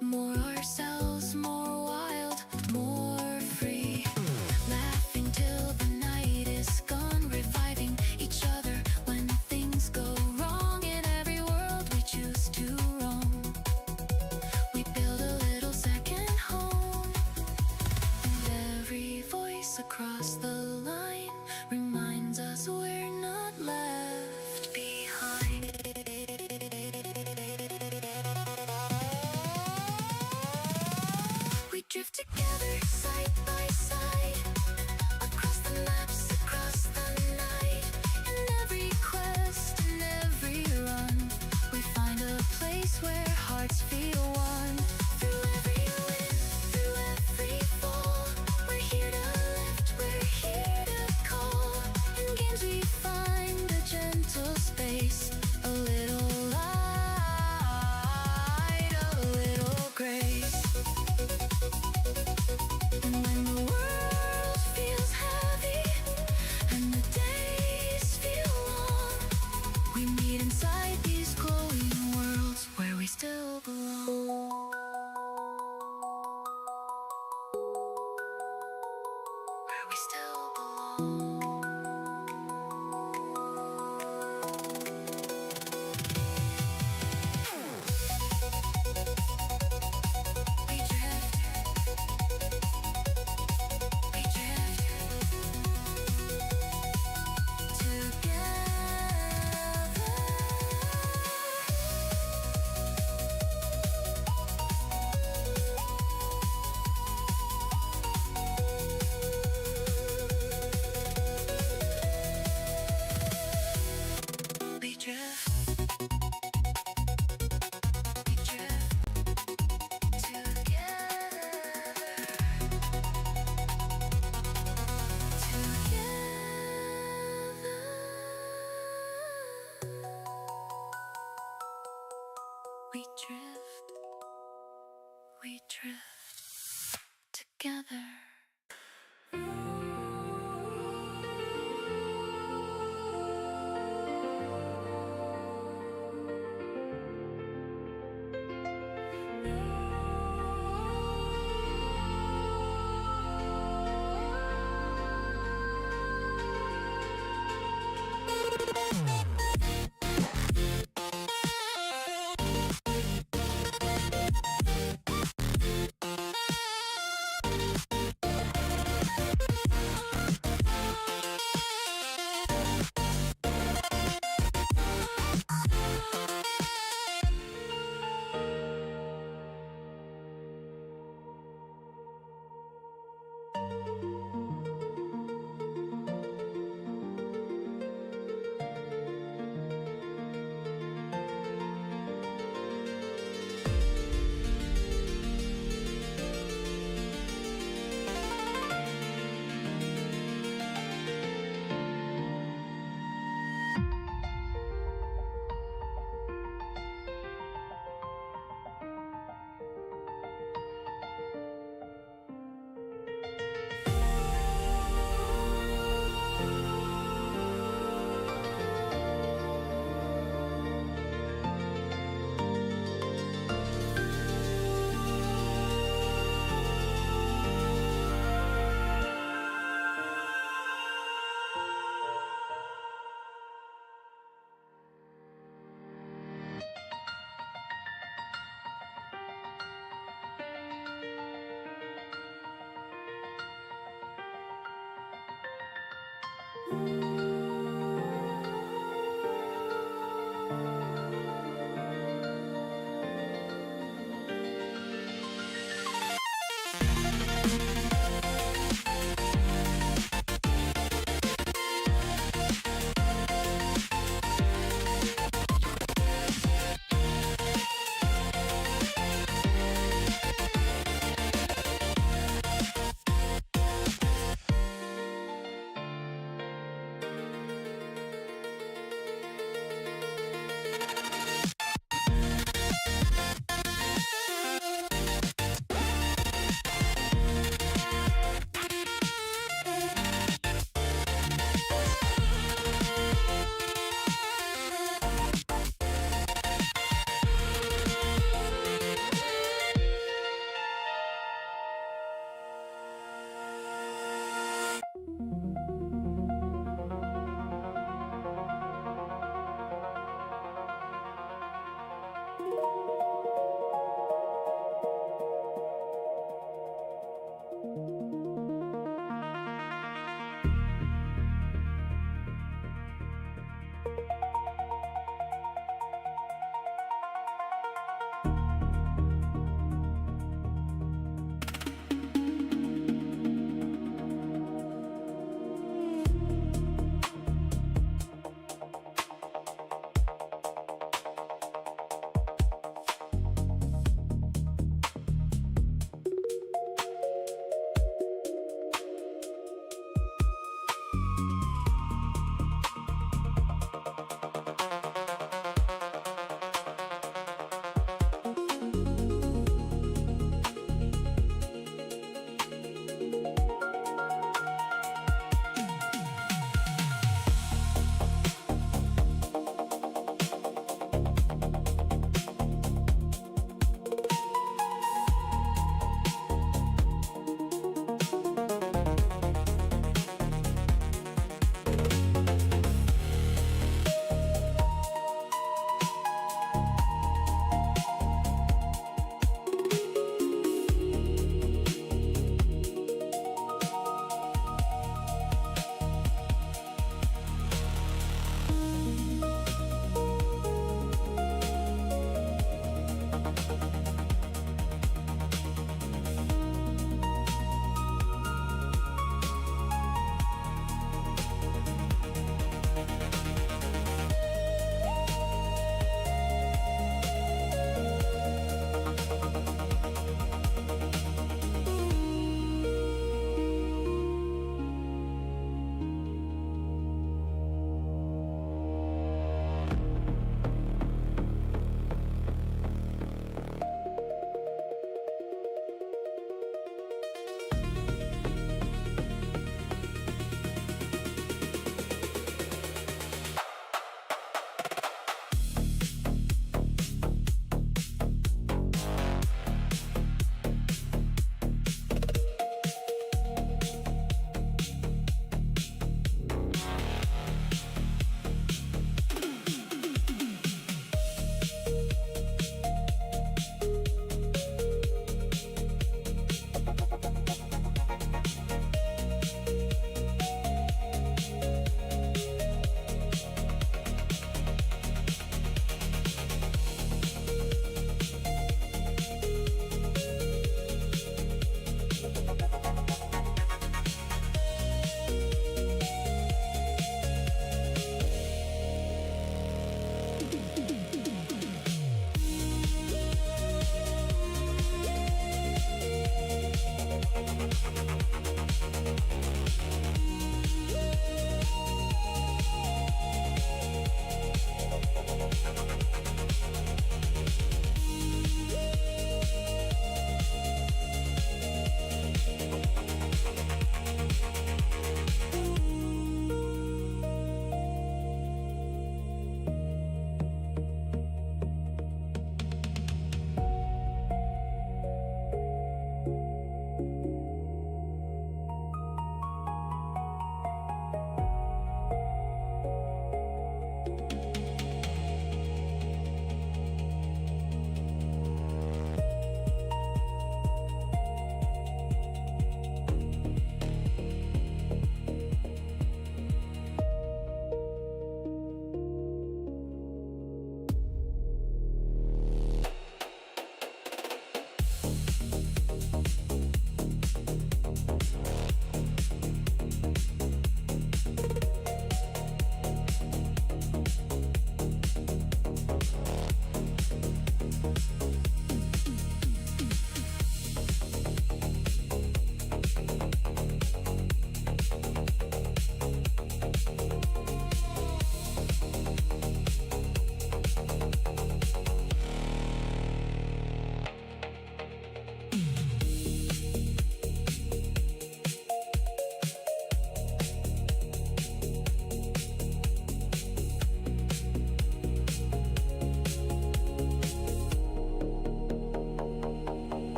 more ourselves, more wild, more free. Laughing till the night is gone, reviving each other when things go wrong. In every world we choose to roam, we build a little second home. And every voice across the line reminds us we're not left behind. We drift together side by side, across the maps, across the night. In every quest, in every run, we find a place where hearts feel one. Through every wind, through every fall, we're here to lift, we're here to call. In games we find a gentle space, a little light, a little grace. And when the world feels heavy and the days feel long, we meet inside these glowing worlds where we still belong. Where we still belong. We drift, we drift together.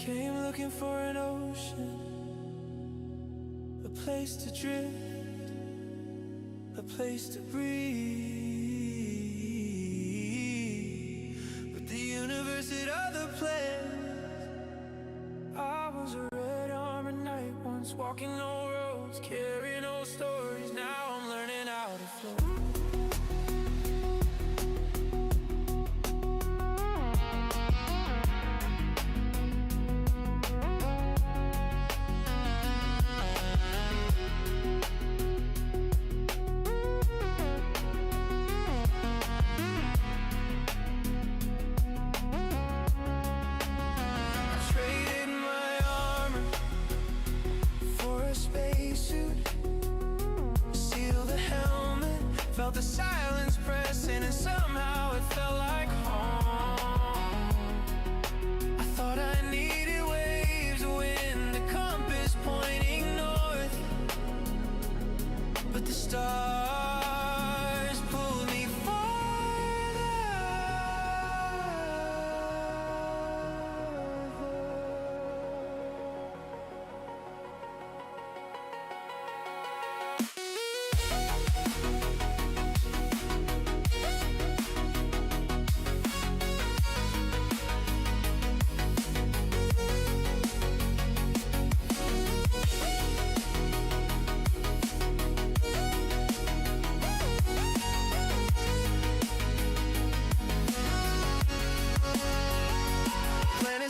came looking for an ocean, a place to drift, a place to breathe. But the universe had other plans. I was a red armored knight once, walking on roads, carrying old stories. Now I'm learning how to float. Felt the silence pressing, and somehow it felt like home. I thought I needed waves of wind, the compass pointing north, but the stars pulled me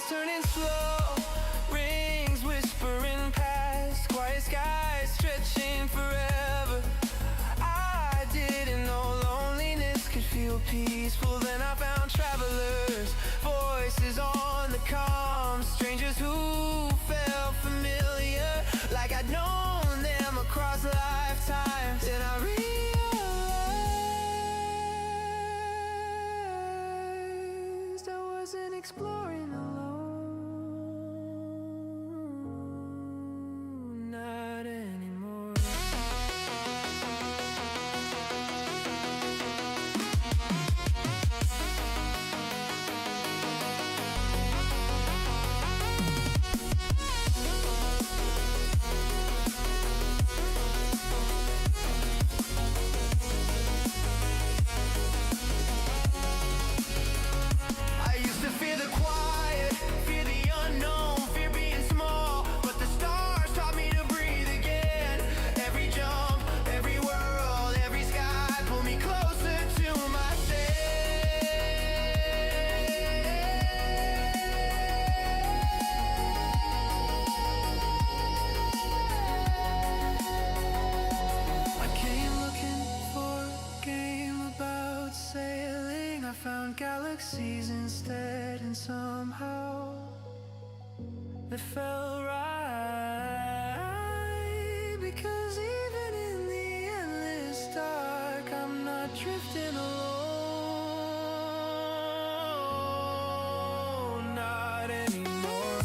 turning slow, rings whispering past, quiet skies stretching forever. I didn't know loneliness could feel peaceful. Then I found travelers, voices on the comm, strangers who felt familiar, like I'd known them across lifetimes. And I realized I wasn't exploring alone. Not anymore. I used to fear the quiet, fear the unknown, fear being small, but the stars taught me to breathe again. Every jump, every world, every sky pulled me closer to myself. I came looking for a game about sailing. I found galaxies instead, and somehow they fell right. Because even in the endless dark, I'm not drifting alone. Not anymore.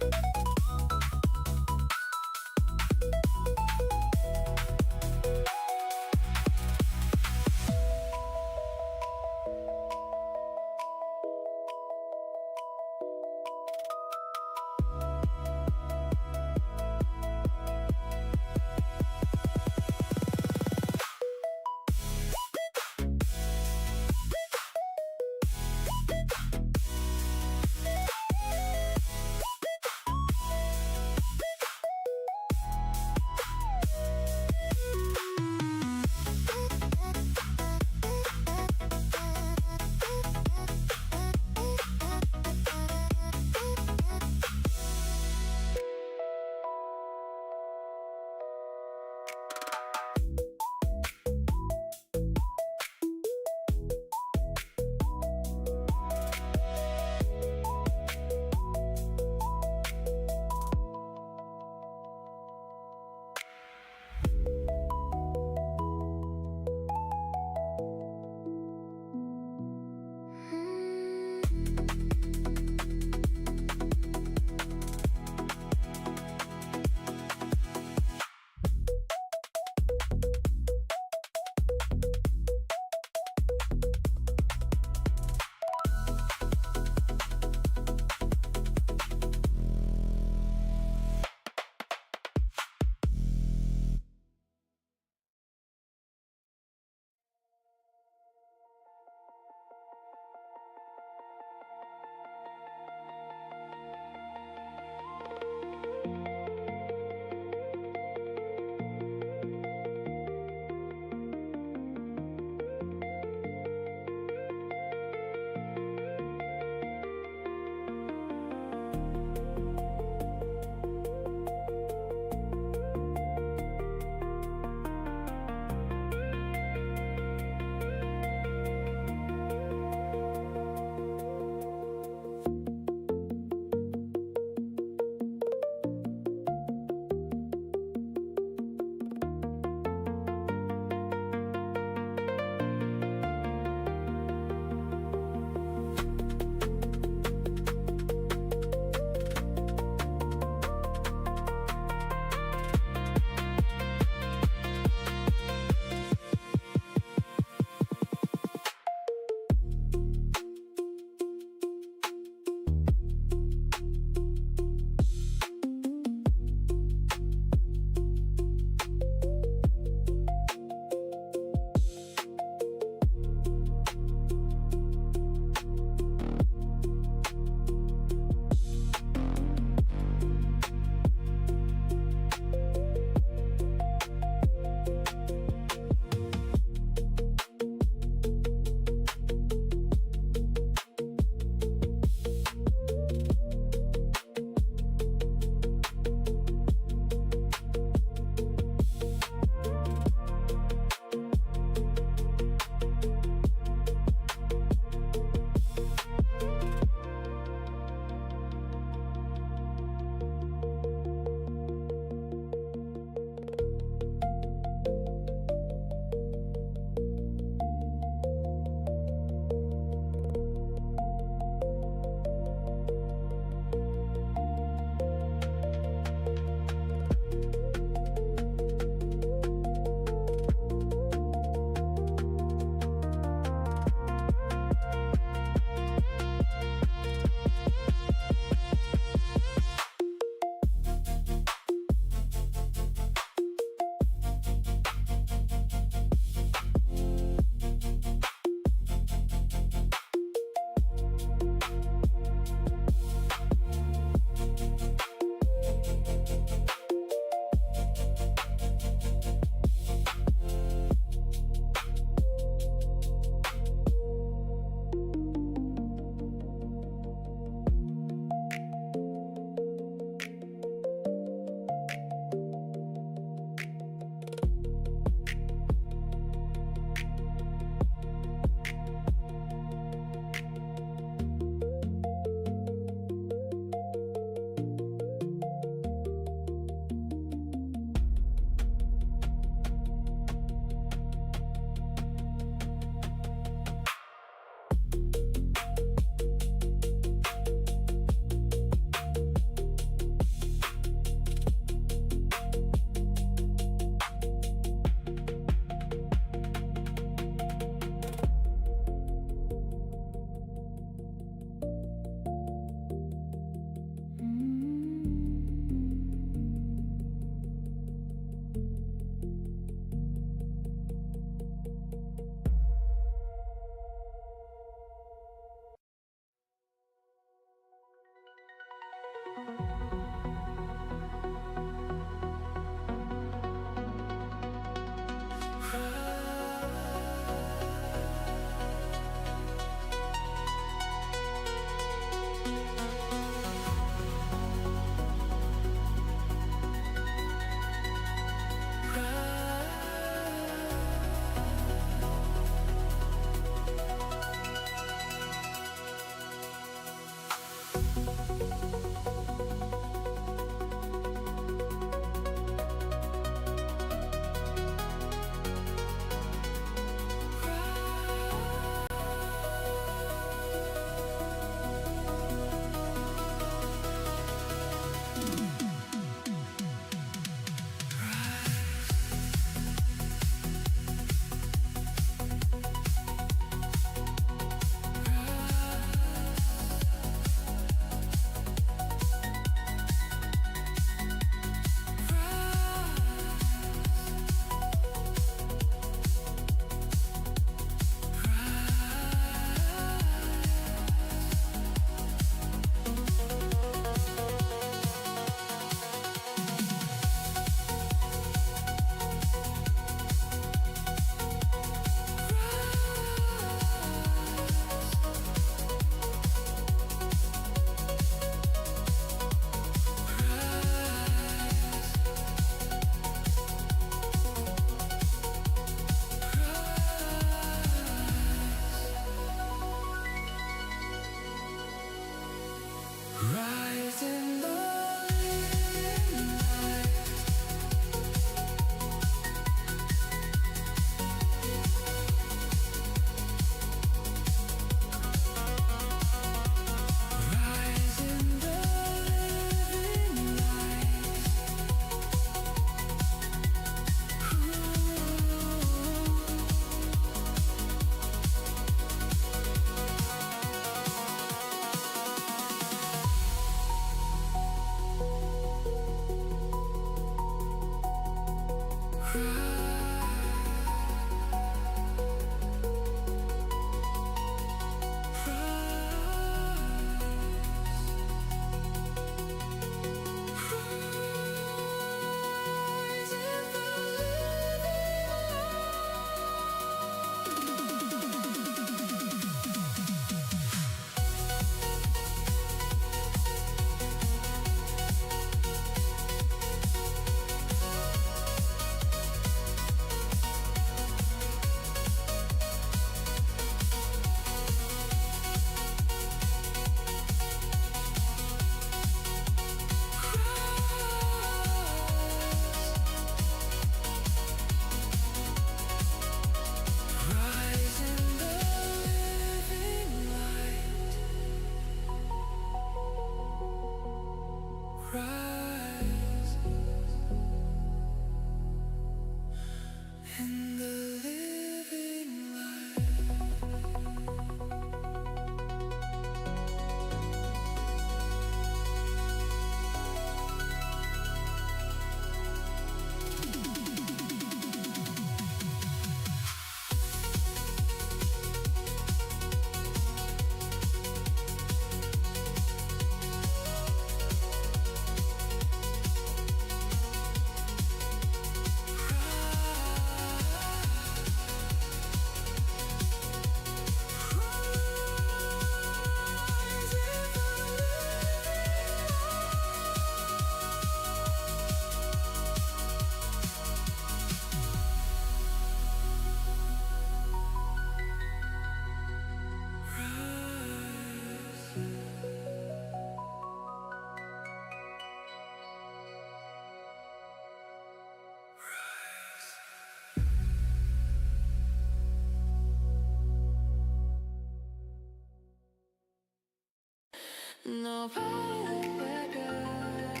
Nobody but God.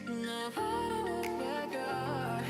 Nobody but God.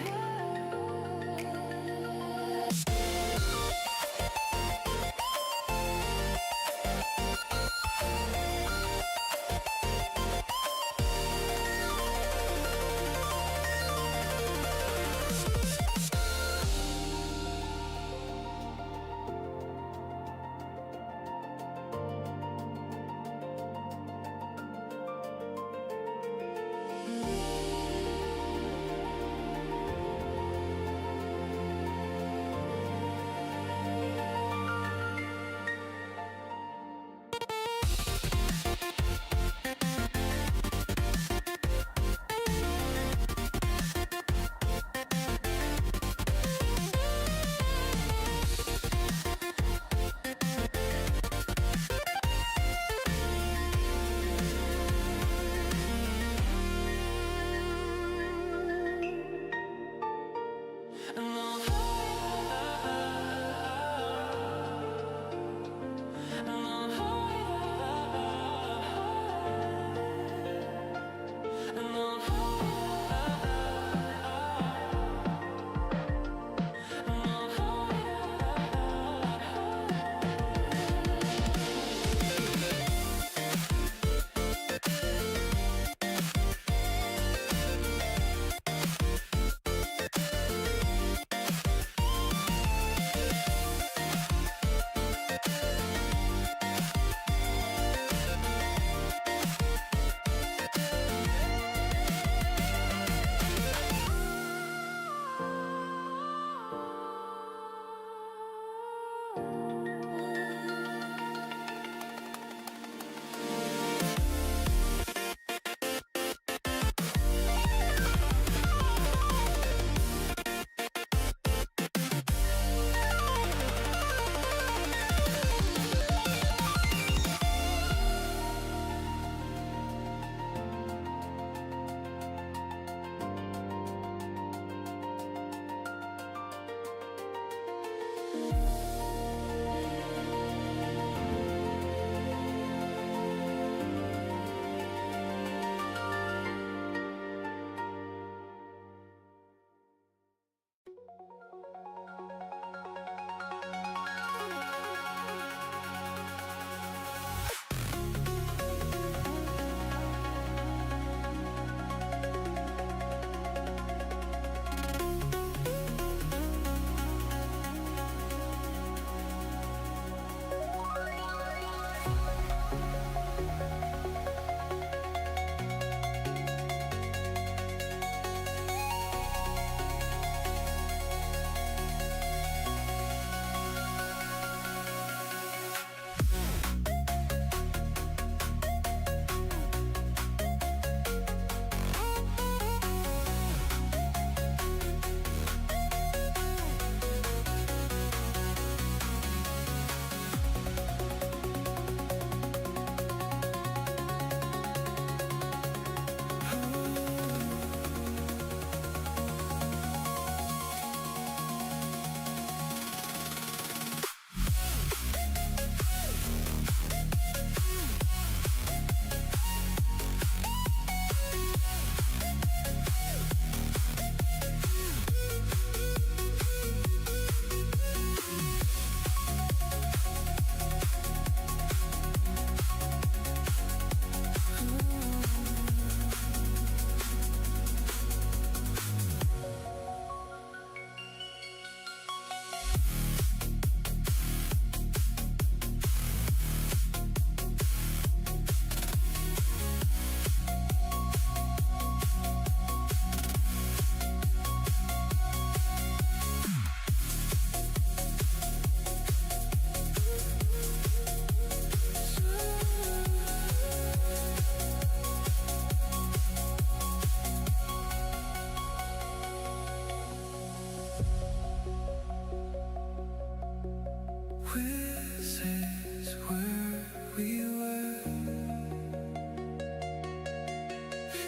This is where we were,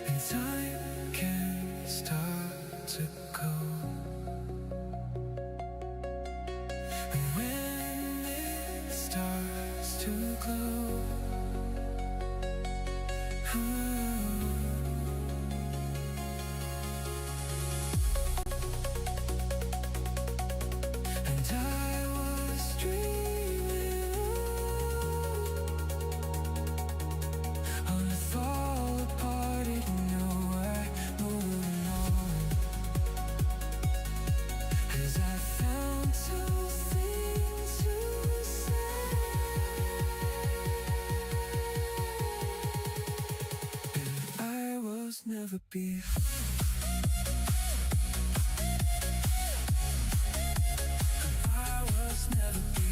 and time can start to go. And when it starts to glow, And I was dreaming on a fall apart, didn't know where moving on. 'Cause I found something to say. And I was never be. I was never be.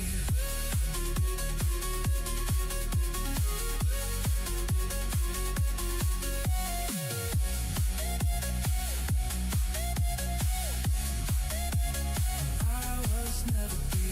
I was never be.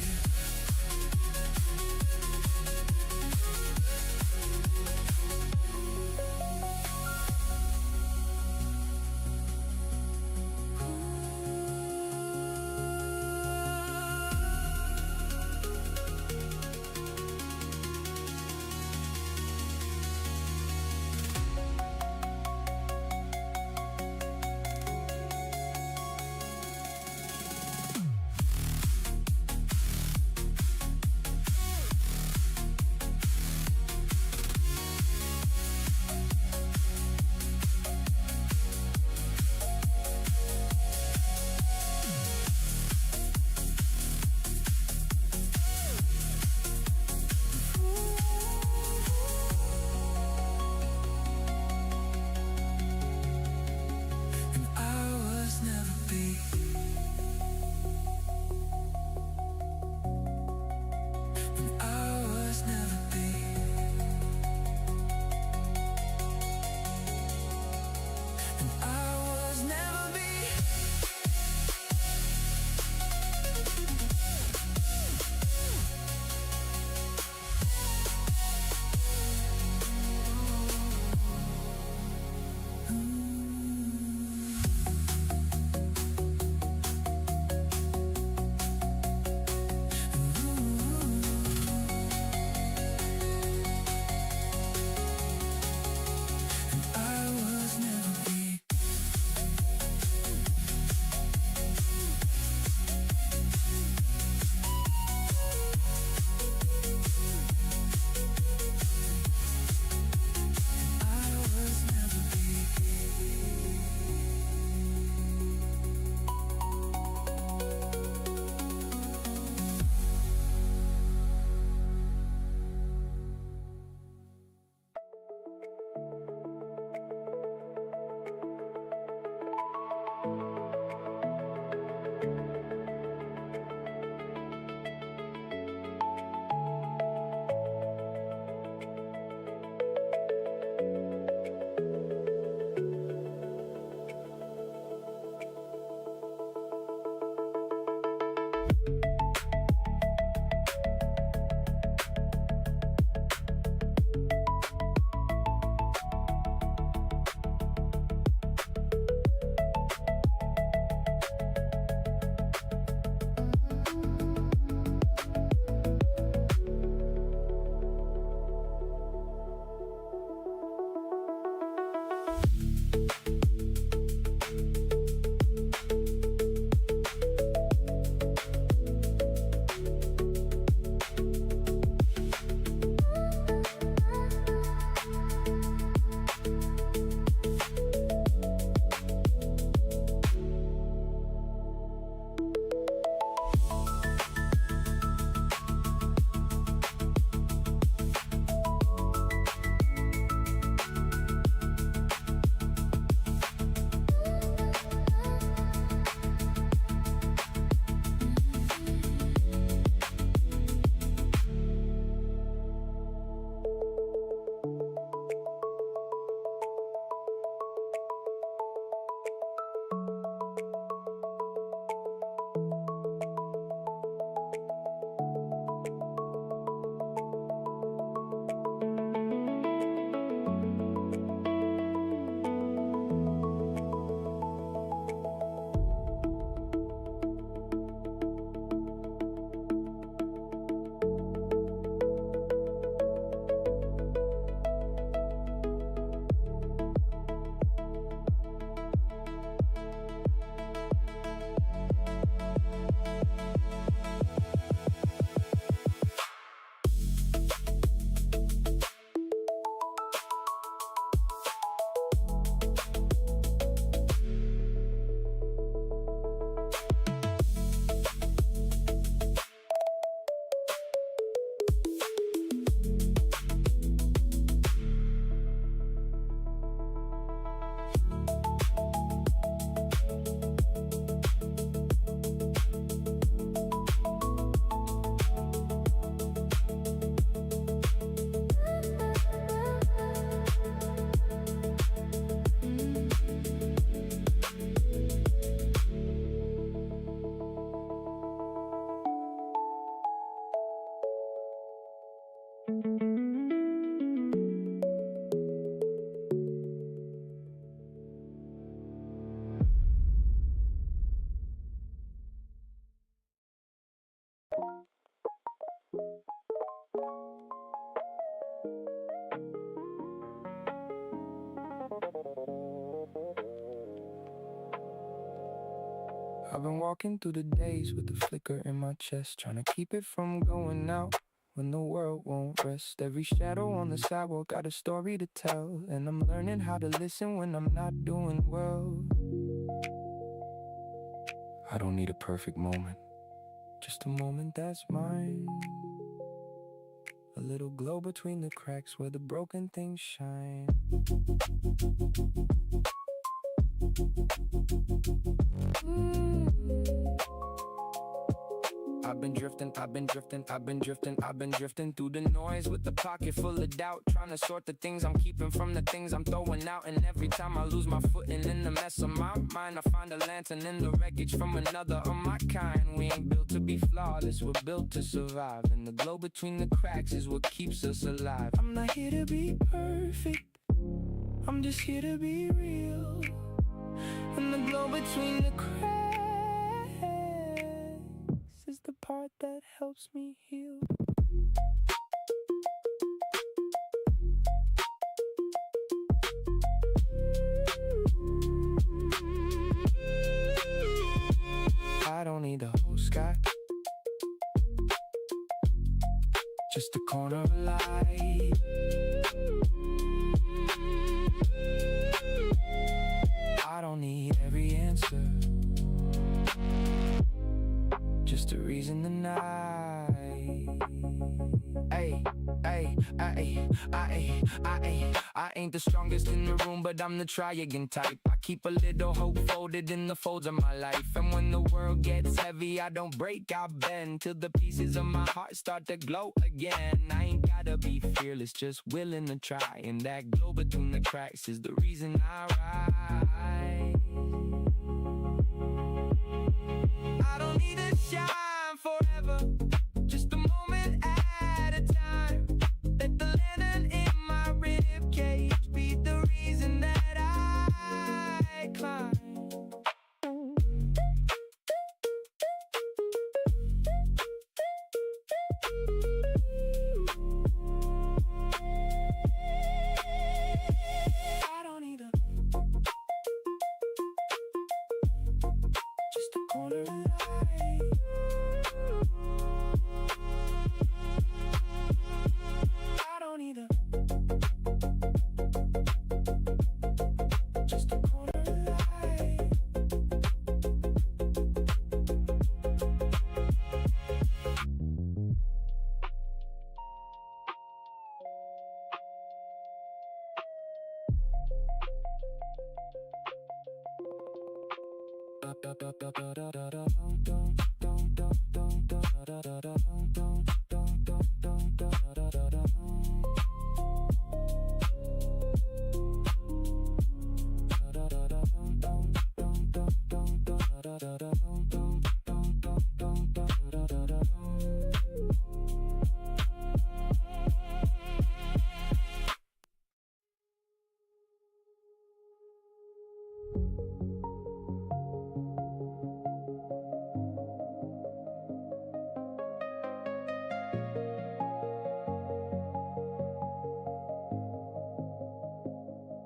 I've been walking through the days with the flicker in my chest, trying to keep it from going out when the world won't rest. Every shadow on the sidewalk got a story to tell, and I'm learning how to listen when I'm not doing well. I don't need a perfect moment, just a moment that's mine. A little glow between the cracks where the broken things shine. I've been drifting through the noise with a pocket full of doubt, trying to sort the things I'm keeping from the things I'm throwing out. And every time I lose my footing in the mess of my mind, I find a lantern in the wreckage from another of my kind. We ain't built to be flawless, we're built to survive, and the glow between the cracks is what keeps us alive. I'm not here to be perfect, I'm just here to be real. And the glow between the cracks is the part that helps me heal. I don't need the whole sky, just a corner of light. I don't need every answer, just a reason to night. I ain't the strongest in the room, but I'm the try again type. I keep a little hope folded in the folds of my life, and when the world gets heavy, I don't break, I bend till the pieces of my heart start to glow again. I ain't gotta be fearless, just willing to try, and that glow between the cracks is the reason I rise. I don't need to shine forever, just a moment at a time. Let the lantern in my rib cage be the reason that I climb. I don't need a just a corner of light. I don't need a just a corner of light.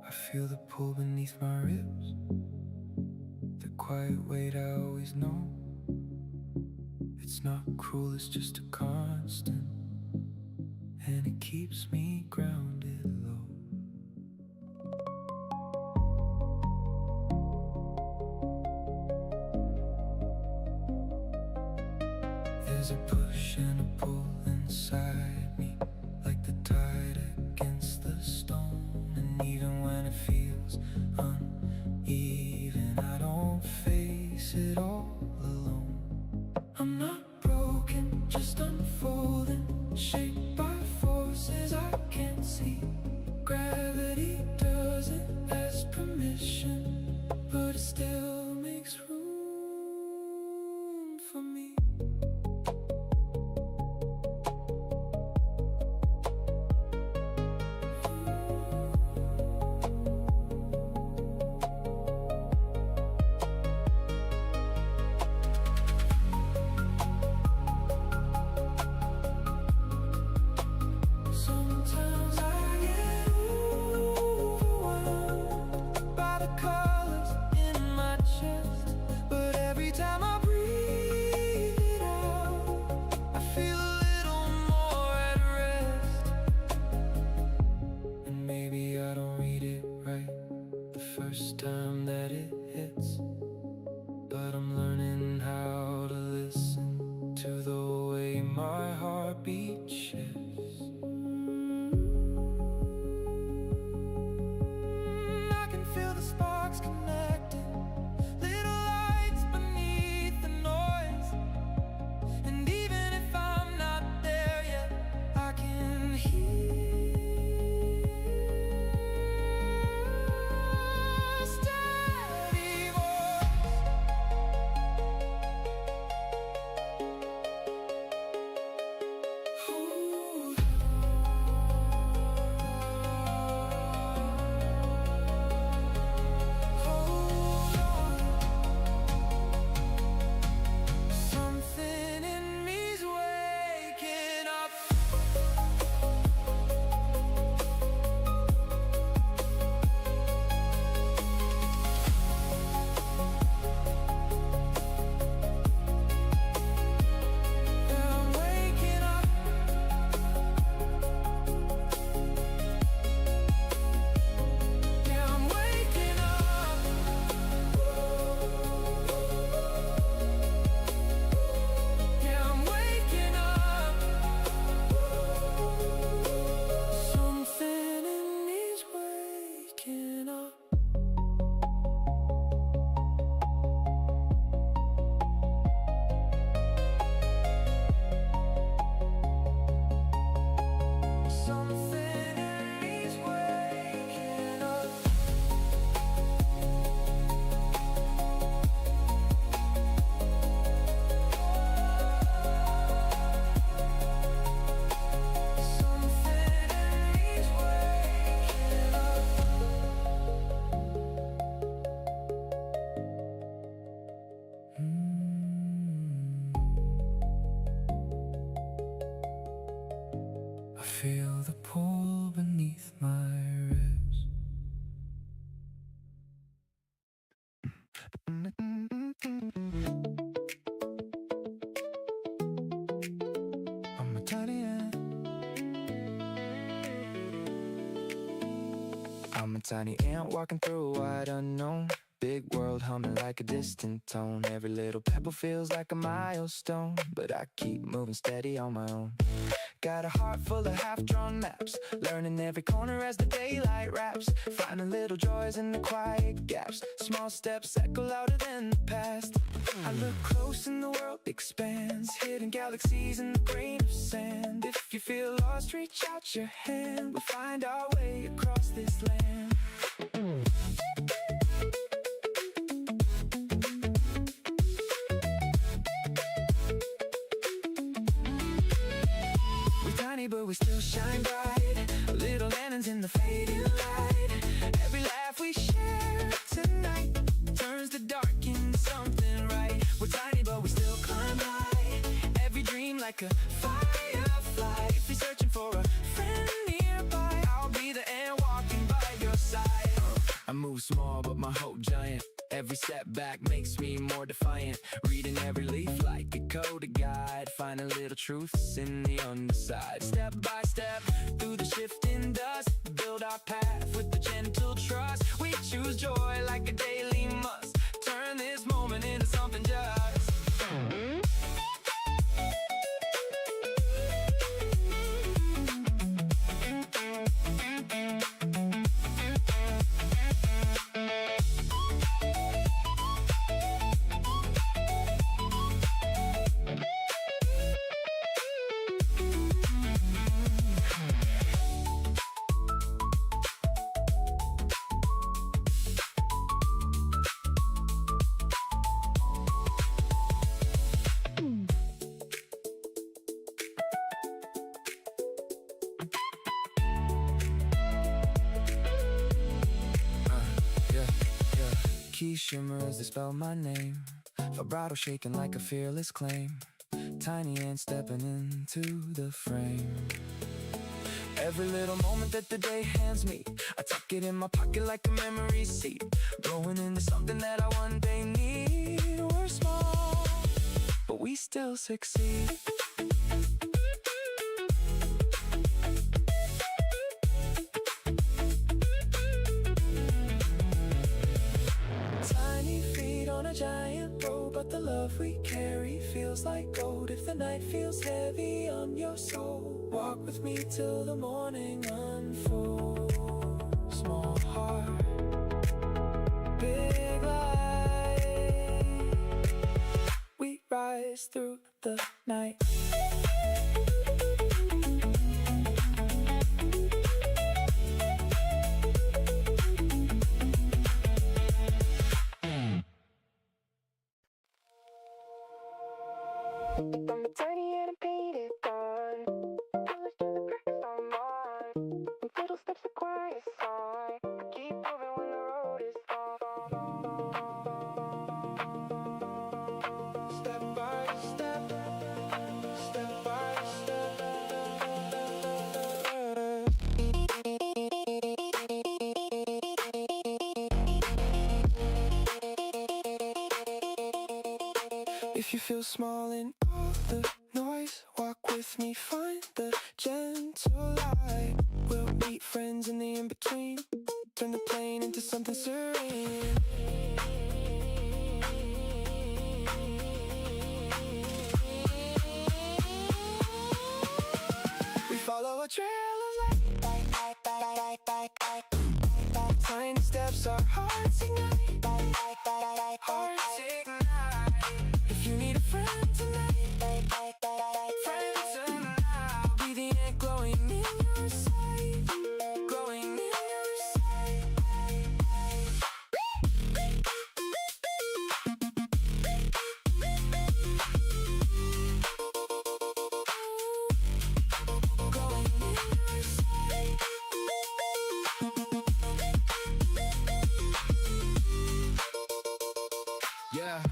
I feel the pull beneath my ribs, the quiet weight I always know. It's not cruel, it's just a constant, and it keeps me grounded low. There's a push and a pull inside me, like the tide against the stone. And even when it feels uneven, I don't face it all alone. I'm not broken, just unfolding, shaped by forces I can't see. first time that it hits, but I'm learning how to listen to the way my heartbeat shifts. I can feel the sparks connecting, little lights beneath the noise. And even if I'm not there yet, I can hear a steady voice. Ooh. Hold on. Something in me's waking up. Yeah, I'm waking up. Yeah, I'm waking up. Yeah, I'm waking up. Something in me's waking up. Something in me's waking up. Something in me's waking up. I feel the pull beneath my ribs. I'm a tiny ant. I'm a tiny ant walking through a wide unknown. Big world humming like a distant tone. Every little pebble feels like a milestone, but I keep moving steady on my own. Got a heart full of half-drawn maps, learning every corner as the daylight wraps, finding little joys in the quiet gaps. Small steps echo louder than the past. I look close and the world expands, hidden galaxies in the grain of sand. If you feel lost, reach out your hand. We'll find our way across this land. We're tiny but we still shine bright, little lanterns in the fading light. Every laugh we share tonight turns the dark into something right. We're tiny but we still climb high, every dream like a firefly. If you're searching for a friend nearby, I'll be the ant walking by your side. I move small but my hope giant, every setback makes me more defiant. Reading every leaf like a code, a guide, finding little truths in the underside. Step by step through the shifting dust, build our path with the gentle trust. We choose joy like a daily must, turn this moment into something just. Key shimmer as they spell my name, vibrato shaking like a fearless claim. Tiny ant stepping into the frame. Every little moment that the day hands me, I tuck it in my pocket like a memory seed, growing into something that I one day need. We're small, but we still succeed. love we carry feels like gold. If the night feels heavy on your soul, walk with me till the morning unfolds. Small heart, big light, we rise through the night. I'm tiny and I'm painted on. Colors to the cracks I'm on. With little steps of quiet song, I keep moving when the road is long. Step by step, step by step. If you feel small in all the noise, walk with me, find the gentle light. We'll meet friends in the in-between, turn the plane into something serene. We follow a trail of light. Tiny steps, our hearts ignite. Hearts ignite. If you need a friend tonight, friend tonight, I'll be the ant glowing in your sight, glowing in your sight. Glowing in your sight. Yeah,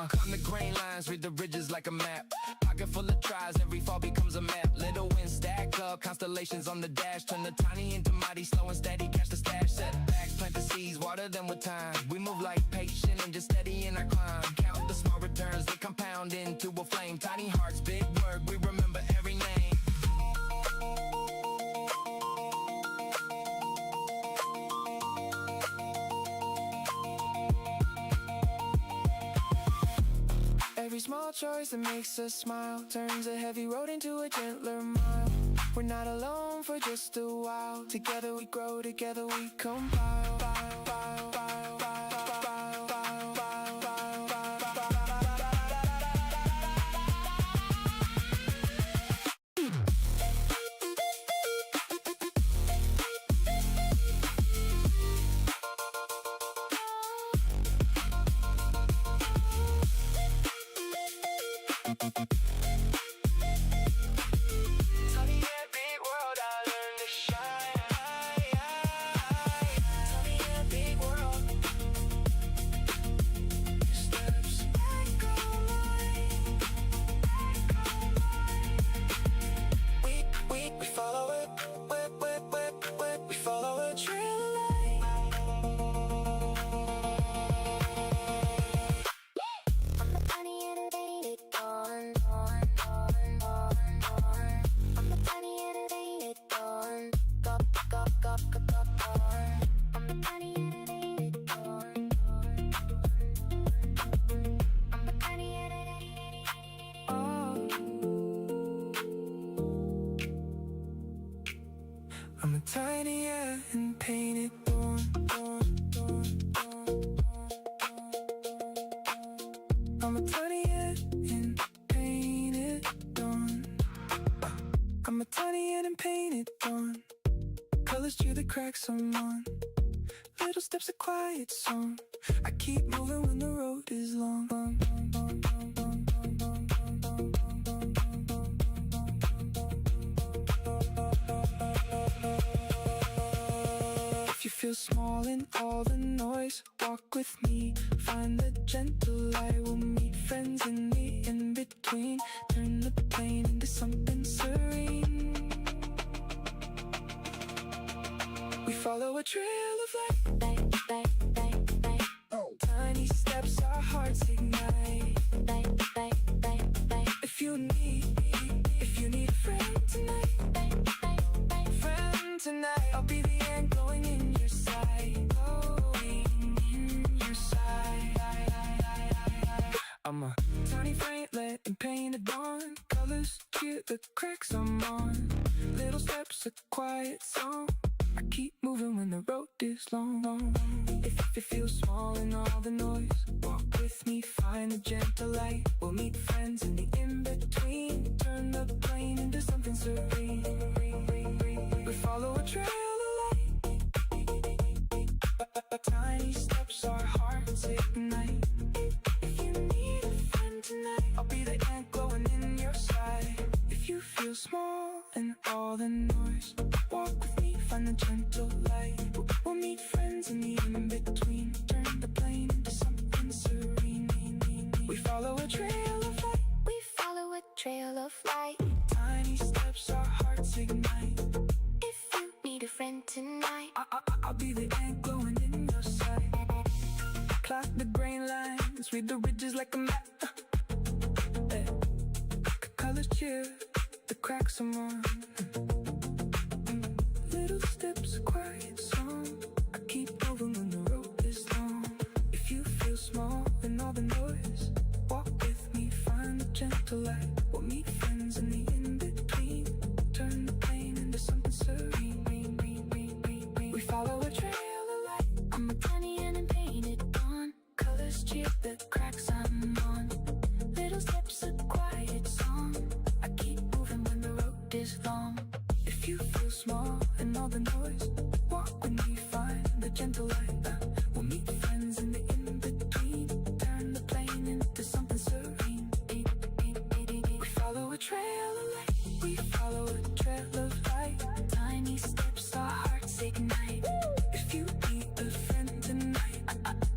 climb the grain lines, read the ridges like a map. Pocket full of tries, every fall becomes a map. Little winds stack up, constellations on the dash. Turn the tiny into mighty, slow and steady. Catch the stash, setbacks, plant the seeds, water them with time. We move like patient and just steady in our climb. Count the small returns, they compound into a flame. Tiny hearts, big work, we remember every name. Every small choice that makes us smile turns a heavy road into a gentler mile. We're not alone for just a while. Together we grow, together we compile. Tiny and big world, I learned to shine. Tiny and big world. Your steps echo mine. We follow it. We follow a trail of light. I'm a tiny and painted on. I'm a tiny and painted on. I'm a tiny and painted on. I'm a tiny and painted on. I'm a tiny and painted thorn. I'm a tiny and painted thorn. I'm a tiny and painted thorn. Colors through the cracks I'm on. Little steps, a quiet song. I keep moving when the road is long. If you feel small in all the noise, walk with me, find the gentle light. We'll meet friends in the in-between, turn the plane into something serene. We follow a trail of light. Tiny steps, our hearts ignite. If you need a friend tonight, I'll be the ant glowing in your sight, glowing in your sight. cracks I'm on. Little steps, a quiet song. I keep moving when the road is long. If it feels small in all the noise, walk with me, find the gentle light. We'll meet friends in the in-between, turn the plane into something serene. We follow a trail of light, tiny steps our hearts ignite. If you need a friend tonight, I'll be the ant glowing in your side. If you feel small in all the noise, walk with me, find the gentle light. We'll meet friends in the in-between, turn the plane into something serene. We follow a trail of light. We follow a trail of light. Tiny steps our hearts ignite. If you need a friend tonight, I'll be the ant glowing in your sight. Clock the grain lines, read the ridges like a map. Colors cheer, the cracks I'm on. Little steps, a quiet song. I keep moving when the road is long. If you feel small in all the noise, walk with me, find the gentle light. We'll meet friends in the in-between, turn the plane into something serene. We follow a trail of light. I'm a tiny and painted on. Colors cheer the cracks I'm on. Little steps, a quiet song. I keep moving when the road is long. If you feel small in all the noise, walk with me, find the gentle light. We'll meet friends in the in-between, turn the plane into something serene. We follow a trail of light. We follow a trail of light. Tiny steps, our hearts ignite. If you need a friend tonight,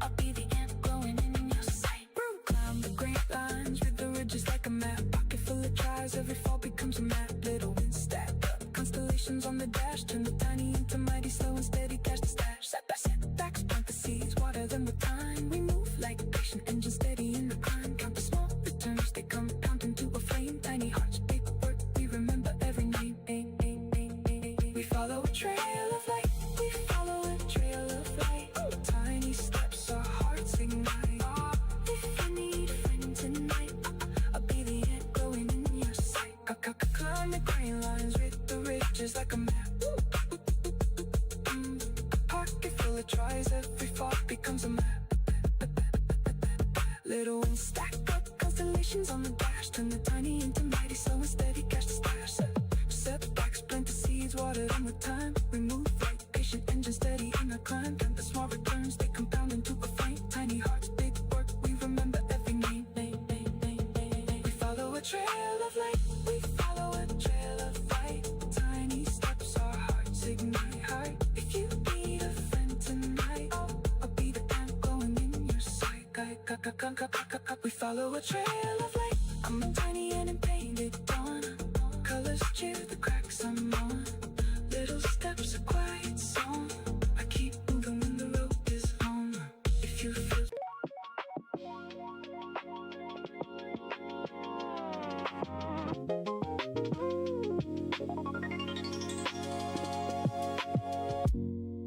I'll be the ant glowing in your sight. Climb the great lines, read the ridges like a map. Pocket full of tries, every fall becomes a map. Little wins stack up, constellations on the dash. Turn the tiny into mighty, slow and steady, cash the stash. Setbacks, plant the seeds, water them with time. We move like patient engines, steady in the climb. Count the small returns, they compound into a flame. Tiny hearts, big work, we remember every name. We follow a trail of light. We follow a trail of light. Tiny steps, our hearts ignite. If you need a friend tonight, I'll be the ant glowing in your sight. Climb the grain lines, read the ridges like a map. Pocket full of tries, every fall becomes a map. Little wins stack up, constellations on the dash. Turn the tiny into mighty, slow and steady, cash the stash. Setbacks, plant the seeds, water them with time. We move like patient engines, steady in the climb. Plant the small returns, they compound into a flame. Tiny hearts, big work, we remember every name. We follow a trail of light. We follow a trail of light. Tiny steps, our hearts ignite high. If you need a friend tonight, I'll be the ant glowing in your sight. We follow a trail of light. I'm a tiny and painted on. Colors cheer the cracks I'm on. Little steps, a quiet song. I keep moving when the road is long. If you feel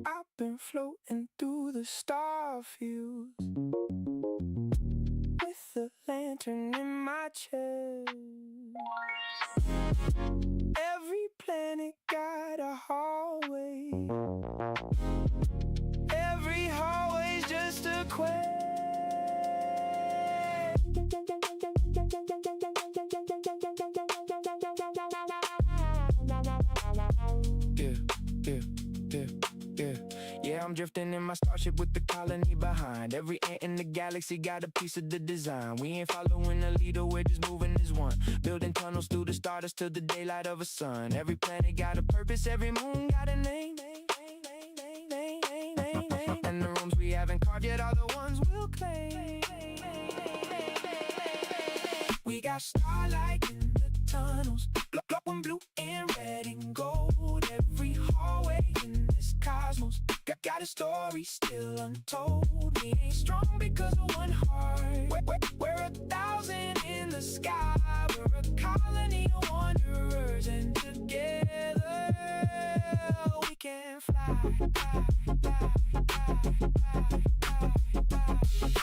I've been floating through the star fields with a lantern in my chest. Every planet got a hallway. Every hallway's just a quest. Yeah, I'm drifting in my starship with the colony behind. Every ant in the galaxy got a piece of the design. We ain't following a leader, we're just moving as one. Building tunnels through the stars till the daylight of a sun. Every planet got a purpose, every moon got a name. And the rooms we haven't carved yet are the ones we'll claim. We got starlight in the tunnels, glowing blue and red and gold. Every hallway in this cosmos got a story still untold. We ain't strong because of one heart. We're 1,000 in the sky. We're a colony of wanderers, and together we can fly.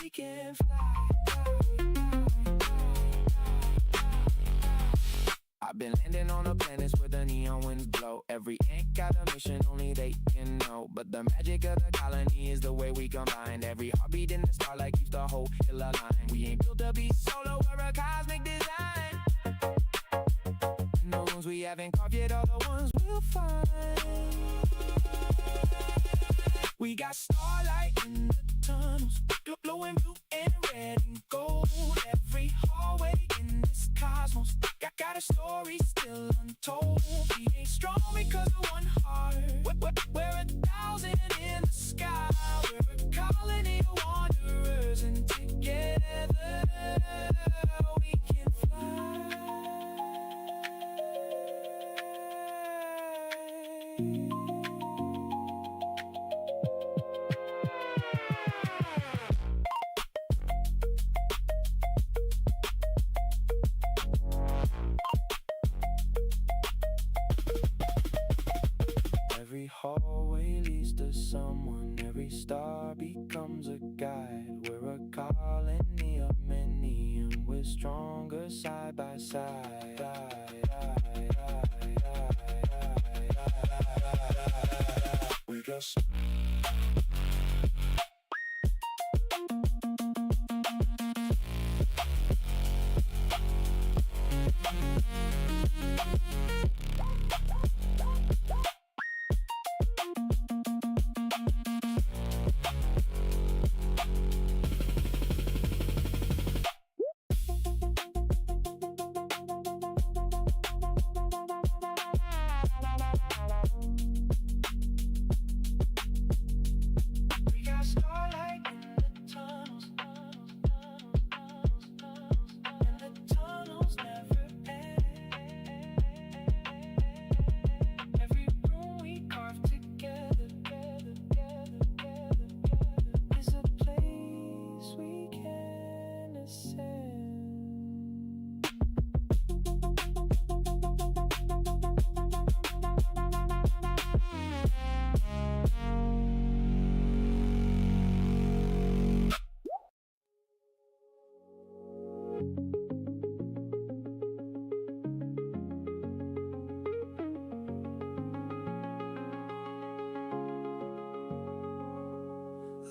We can fly. I've been landing on a ocean, only they can know. But the magic of the colony is the way we combine. Every heartbeat in the starlight keeps the whole hill aligned. We ain't built to be solo, we're a cosmic design. And the rooms we haven't carved yet are the ones we'll find. We got starlight in the tunnels, glowing blue and red and gold. Every hallway in this cosmos got a story still untold. We ain't strong because of one heart. We're 1,000 in the sky. We're a colony of wanderers, and together we can fly. Every hallway leads to someone. Every star becomes a guide. We're a colony of many, and we're stronger side by side. We just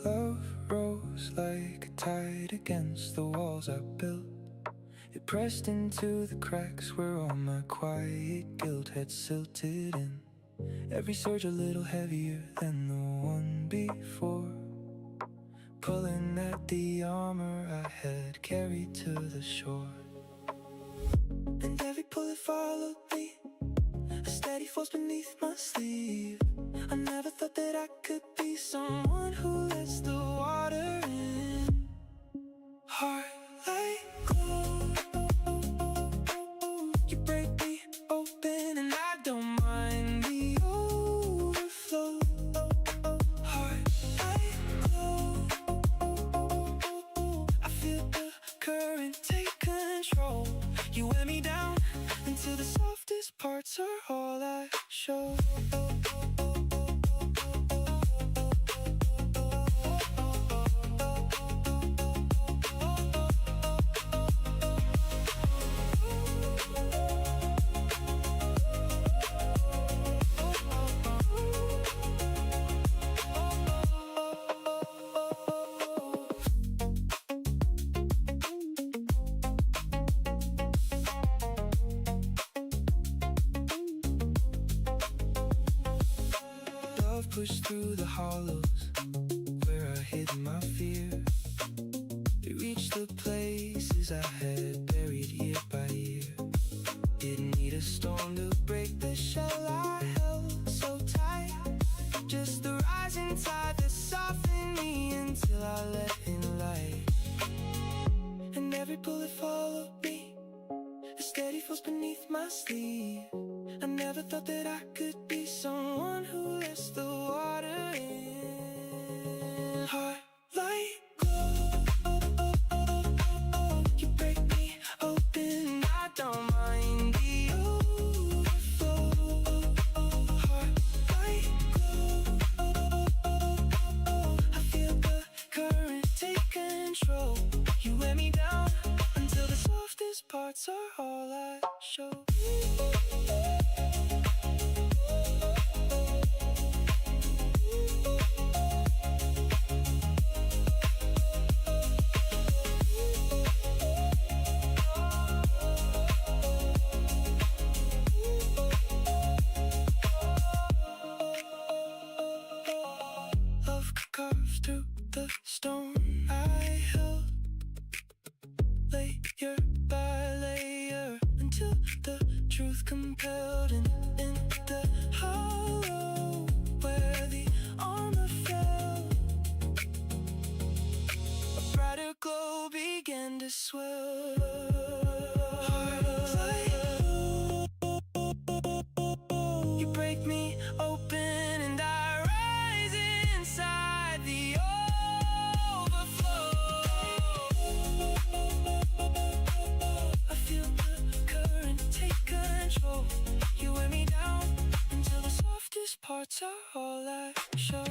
love rose like a tide against the walls I built. It pressed into the cracks where all my quiet guilt had silted in. Every surge a little heavier than the one before, pulling at the armor I had carried to the shore. And every pull it followed me, a steady force beneath my sleeve. I never thought that I could be someone who lets the water in. Heart like glue, you break me open and I don't mind the overflow. Heart like glue, I feel the current take control. You wear me down until the softest parts are all I show. Pushed through the hollows where I hid my fear. It reached the places I had buried year by year. Didn't need a storm to break the shell I held so tight. Just the rising tide that softened me until I let in light. And every bullet followed me, a steady force beneath my sleeve. I never thought that I could be someone who lets the water in. Heart like glue, you break me open, I don't mind the overflow. Heart like glue, I feel the current take control. You wear me down until the softest parts are all I show. through the stone I held, layer by layer, until the truth compelled. And in the hollow where the armor fell, a brighter glow began to swell. Heart of light, you break me open and I rise inside the overflow. I feel the current take control. You wear me down until the softest parts are all I show.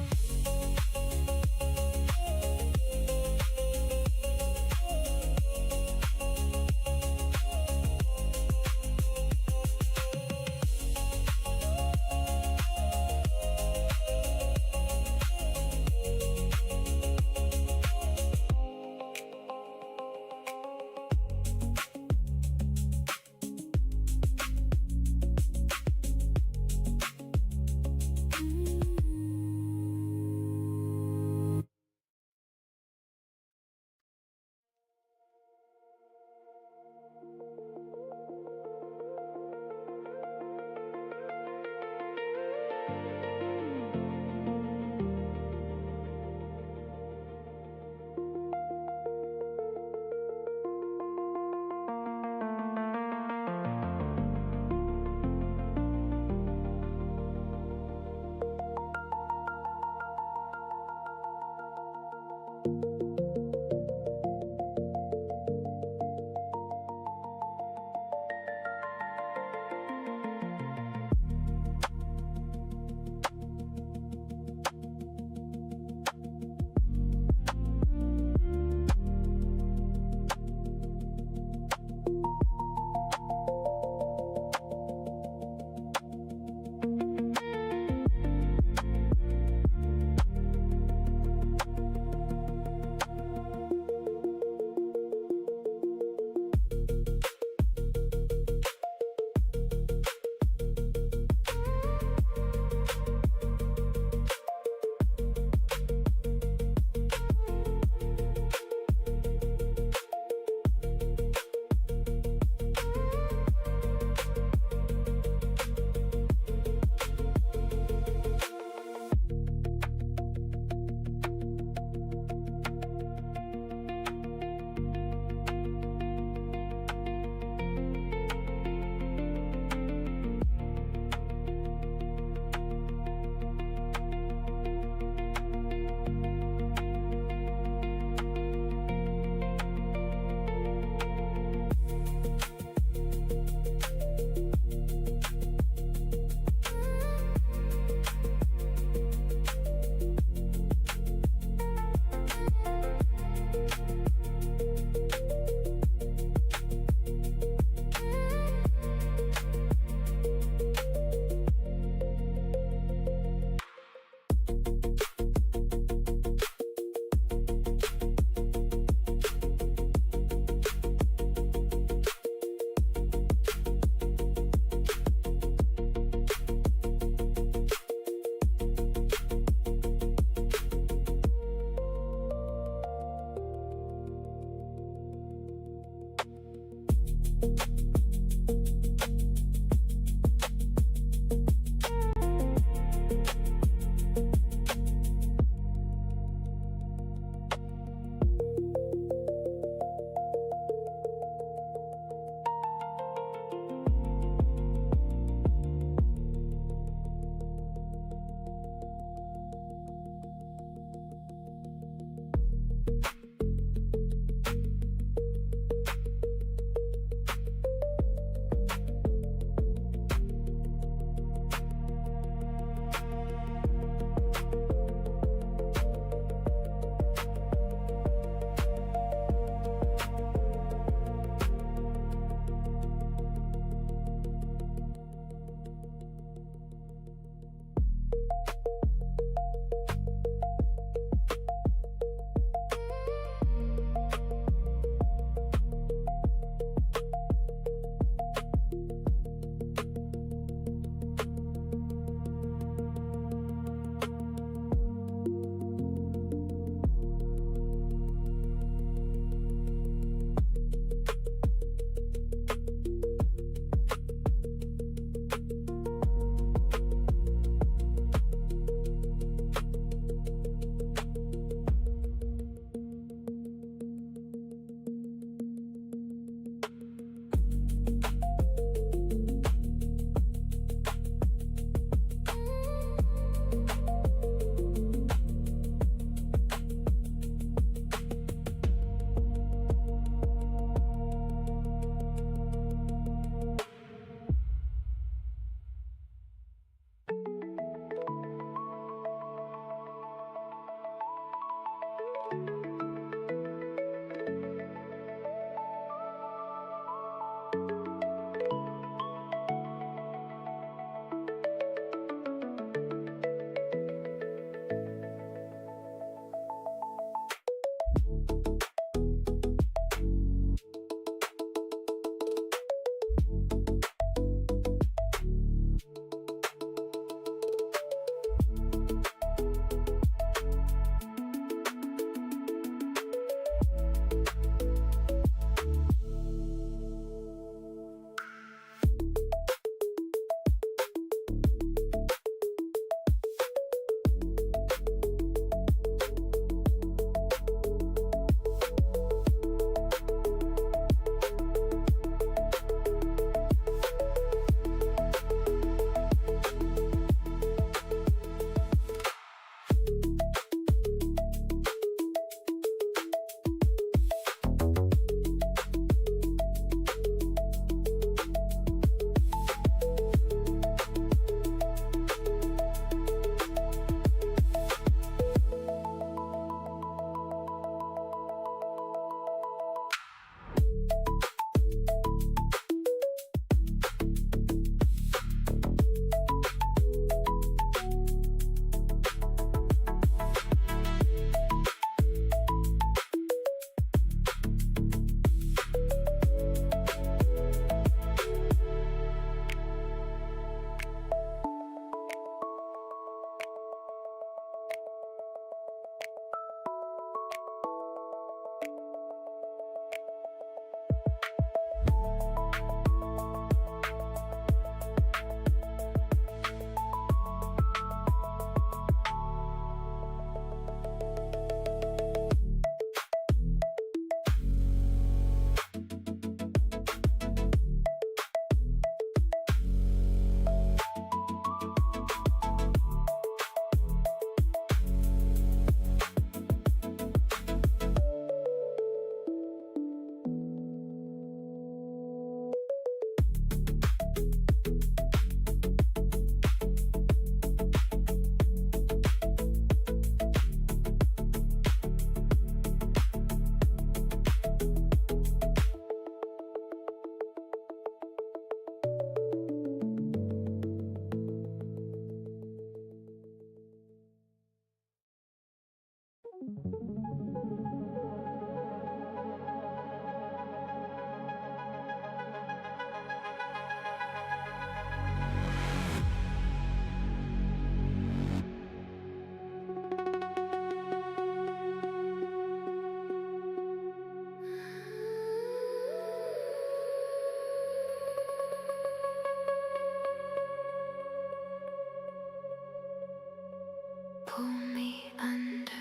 pull me under.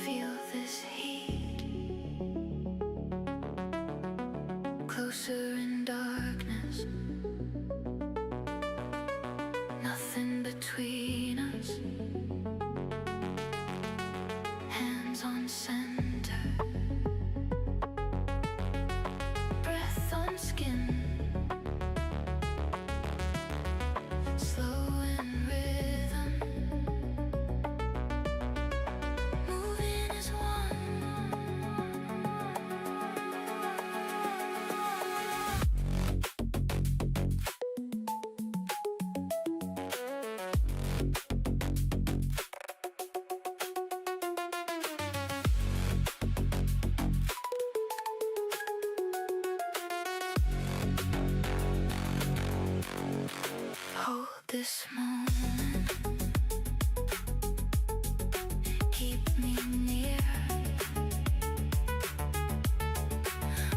Feel this heat closer in darkness. Nothing between us. Hands on center. Breath on skin. Slow in rhythm. Moving as one. Hold this moment. Keep me near.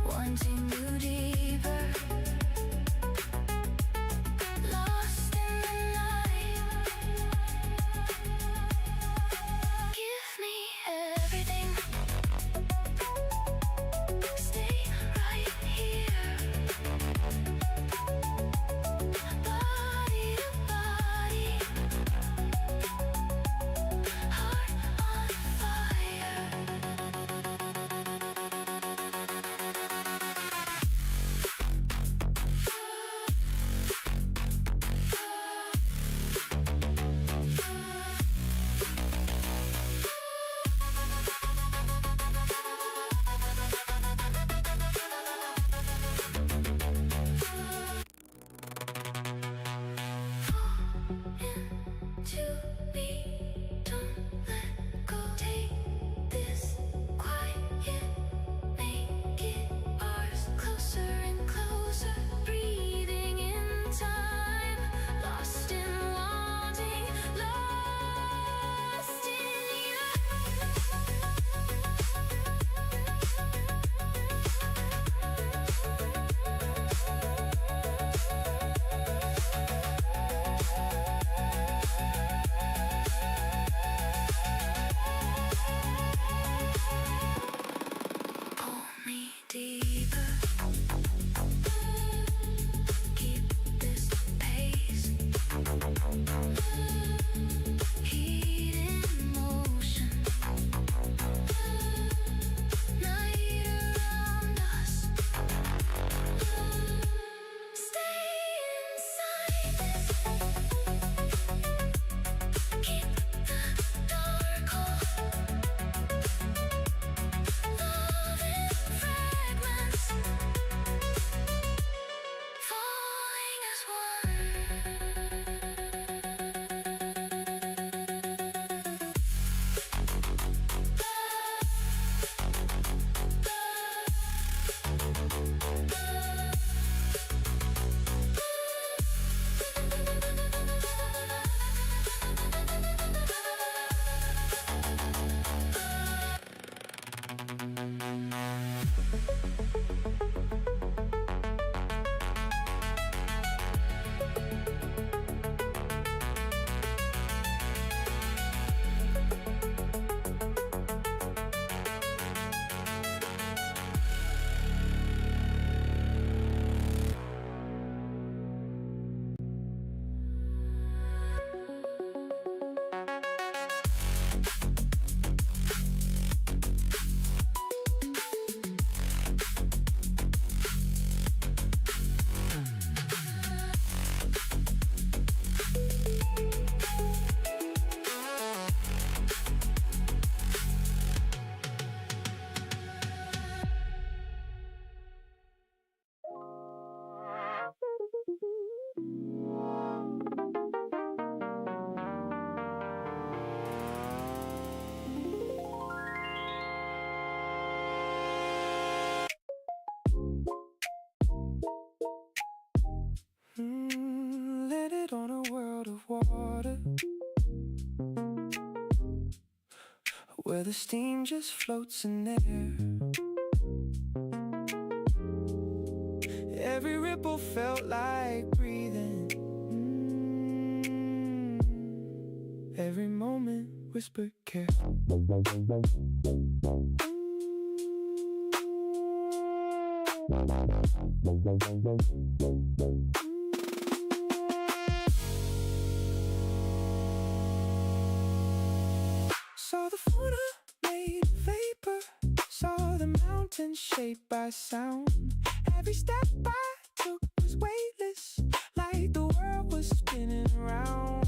Wanting you deeper. Lost in the night. Give me everything. Stay right here. Body to body, heart on fire. Into me, don't let go. Take this quiet, make it ours. Closer and closer, breathing in time. Lost in wanting, lost in pull me deeper. Keep this pace. Heat in motion. Night around us. Stay inside this. Keep the dark off. Love in fragments. Falling as one. Let it on a world of water, where the steam just floats in there. Every ripple felt like breathing. whispered care. Saw the fauna made of vapor, saw the mountains shaped by sound. Every step I took was weightless, like the world was spinning around.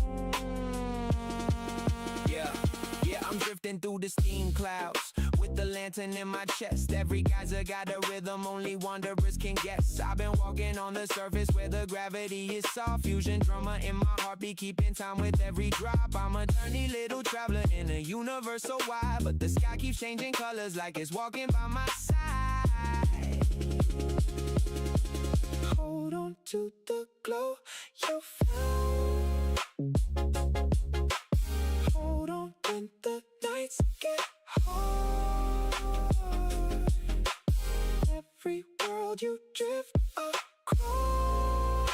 Yeah, I'm drifting through the steam clouds with the lantern in my chest. Every geyser got a rhythm only wanderers can guess. I've been walking on the surface where the gravity is soft. Fusion drummer in my heartbeat, keeping time with every drop. I'm a tiny little traveler in a universe so wide, but the sky keeps changing colors like it's walking by my side. Hold on to the glow you found. Hold on when the nights get hard. Every world you drift across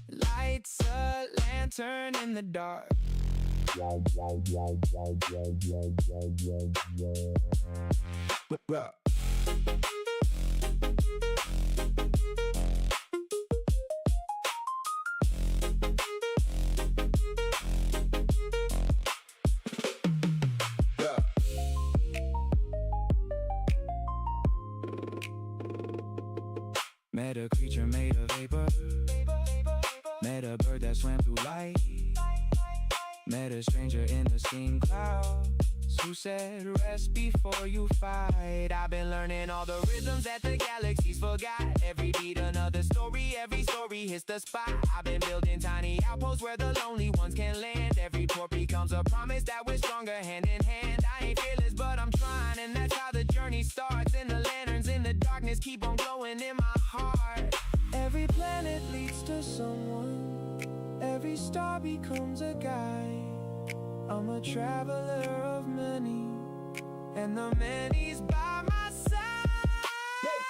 lights a lantern in the dark. Met a creature made of vapor. Met a bird that swam through light. Met a stranger in the steam clouds who said, rest before you fight. I've been learning all the rhythms that the galaxies forgot. Every beat another story, every story hits the spot. I've been building tiny outposts where the lonely ones can land. Every port becomes a promise that we're stronger hand in hand. I ain't fearless but I'm trying, and that's how the journey starts. And the lanterns in the darkness keep on glowing in my heart. Every planet leads to someone, every star becomes a guide. I'm a traveler of many, and the many's by my side. Yeah.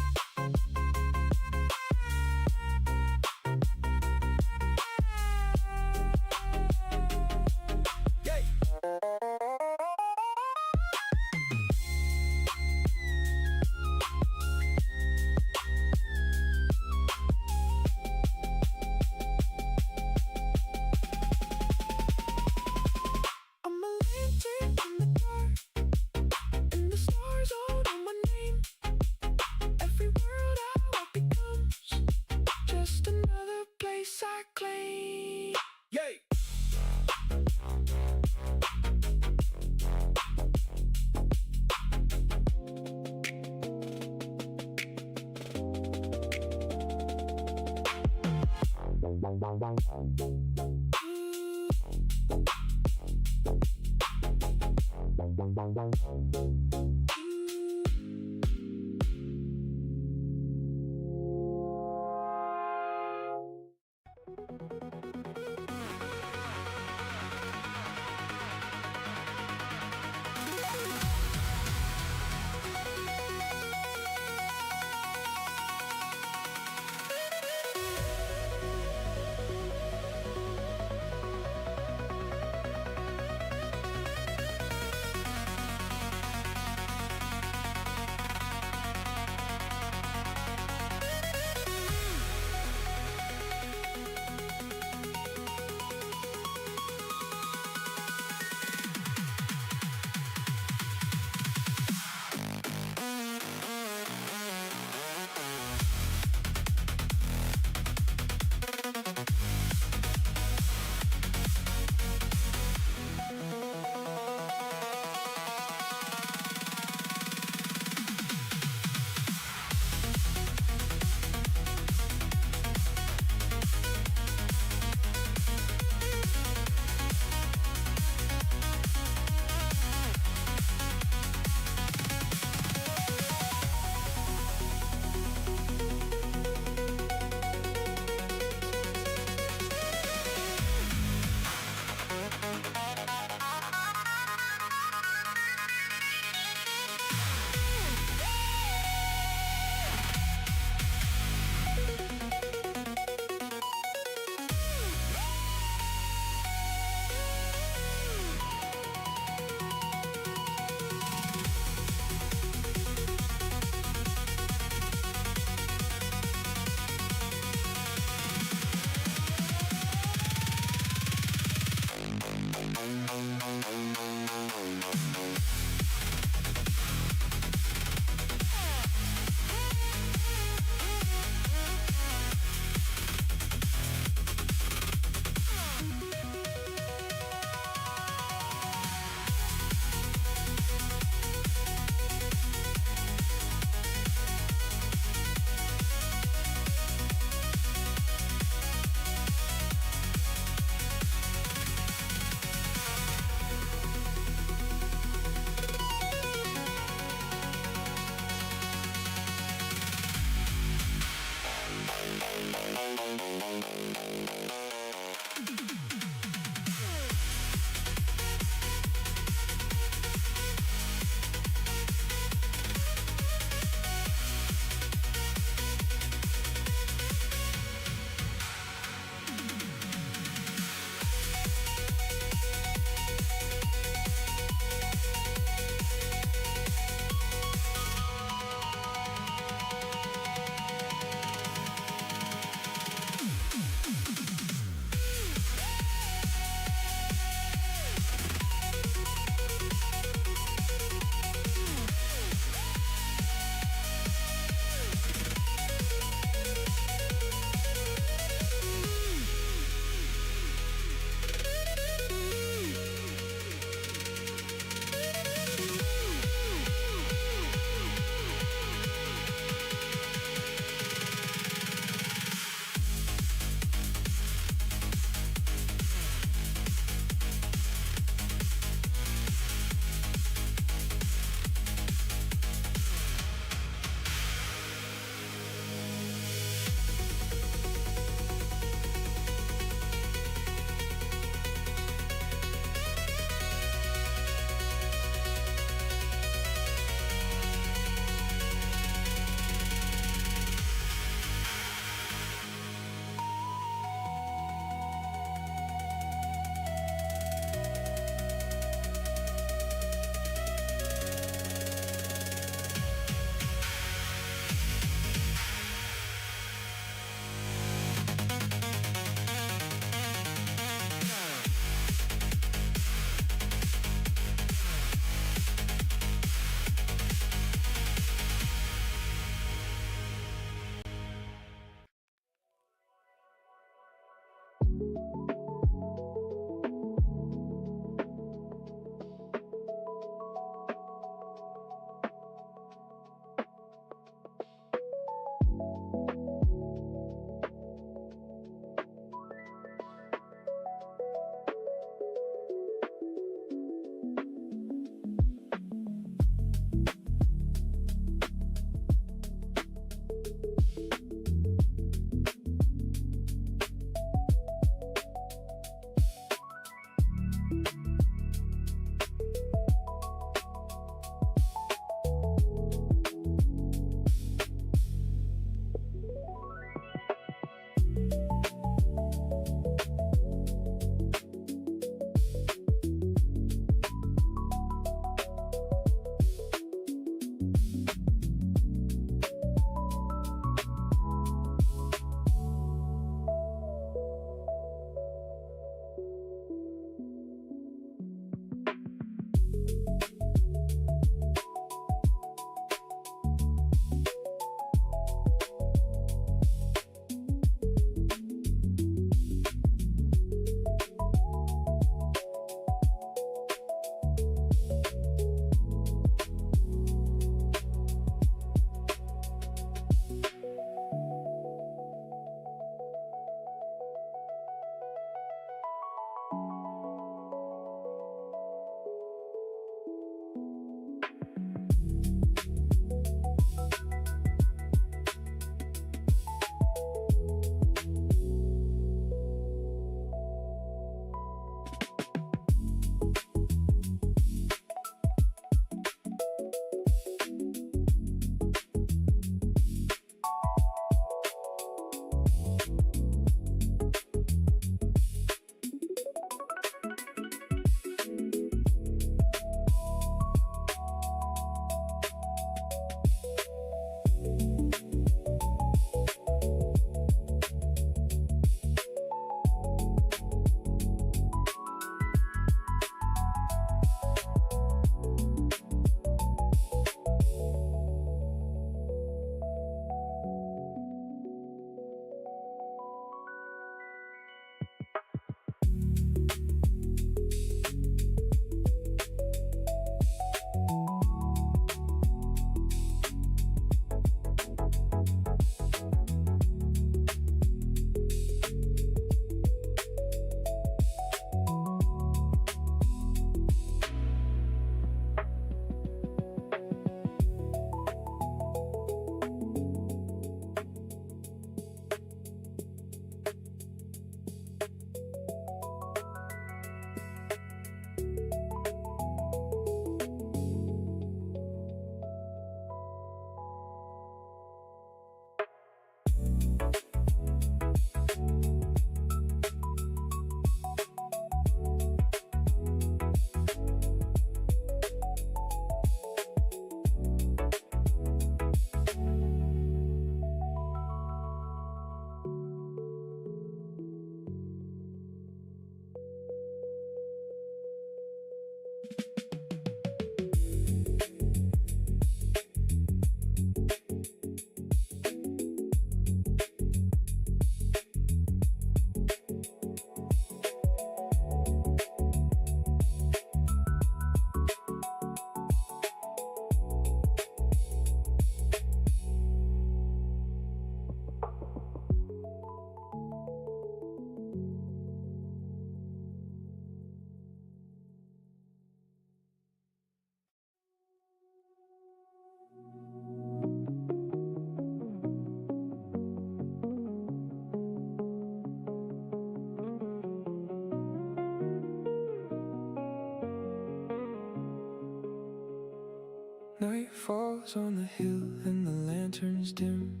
walks on the hill and the lanterns dim,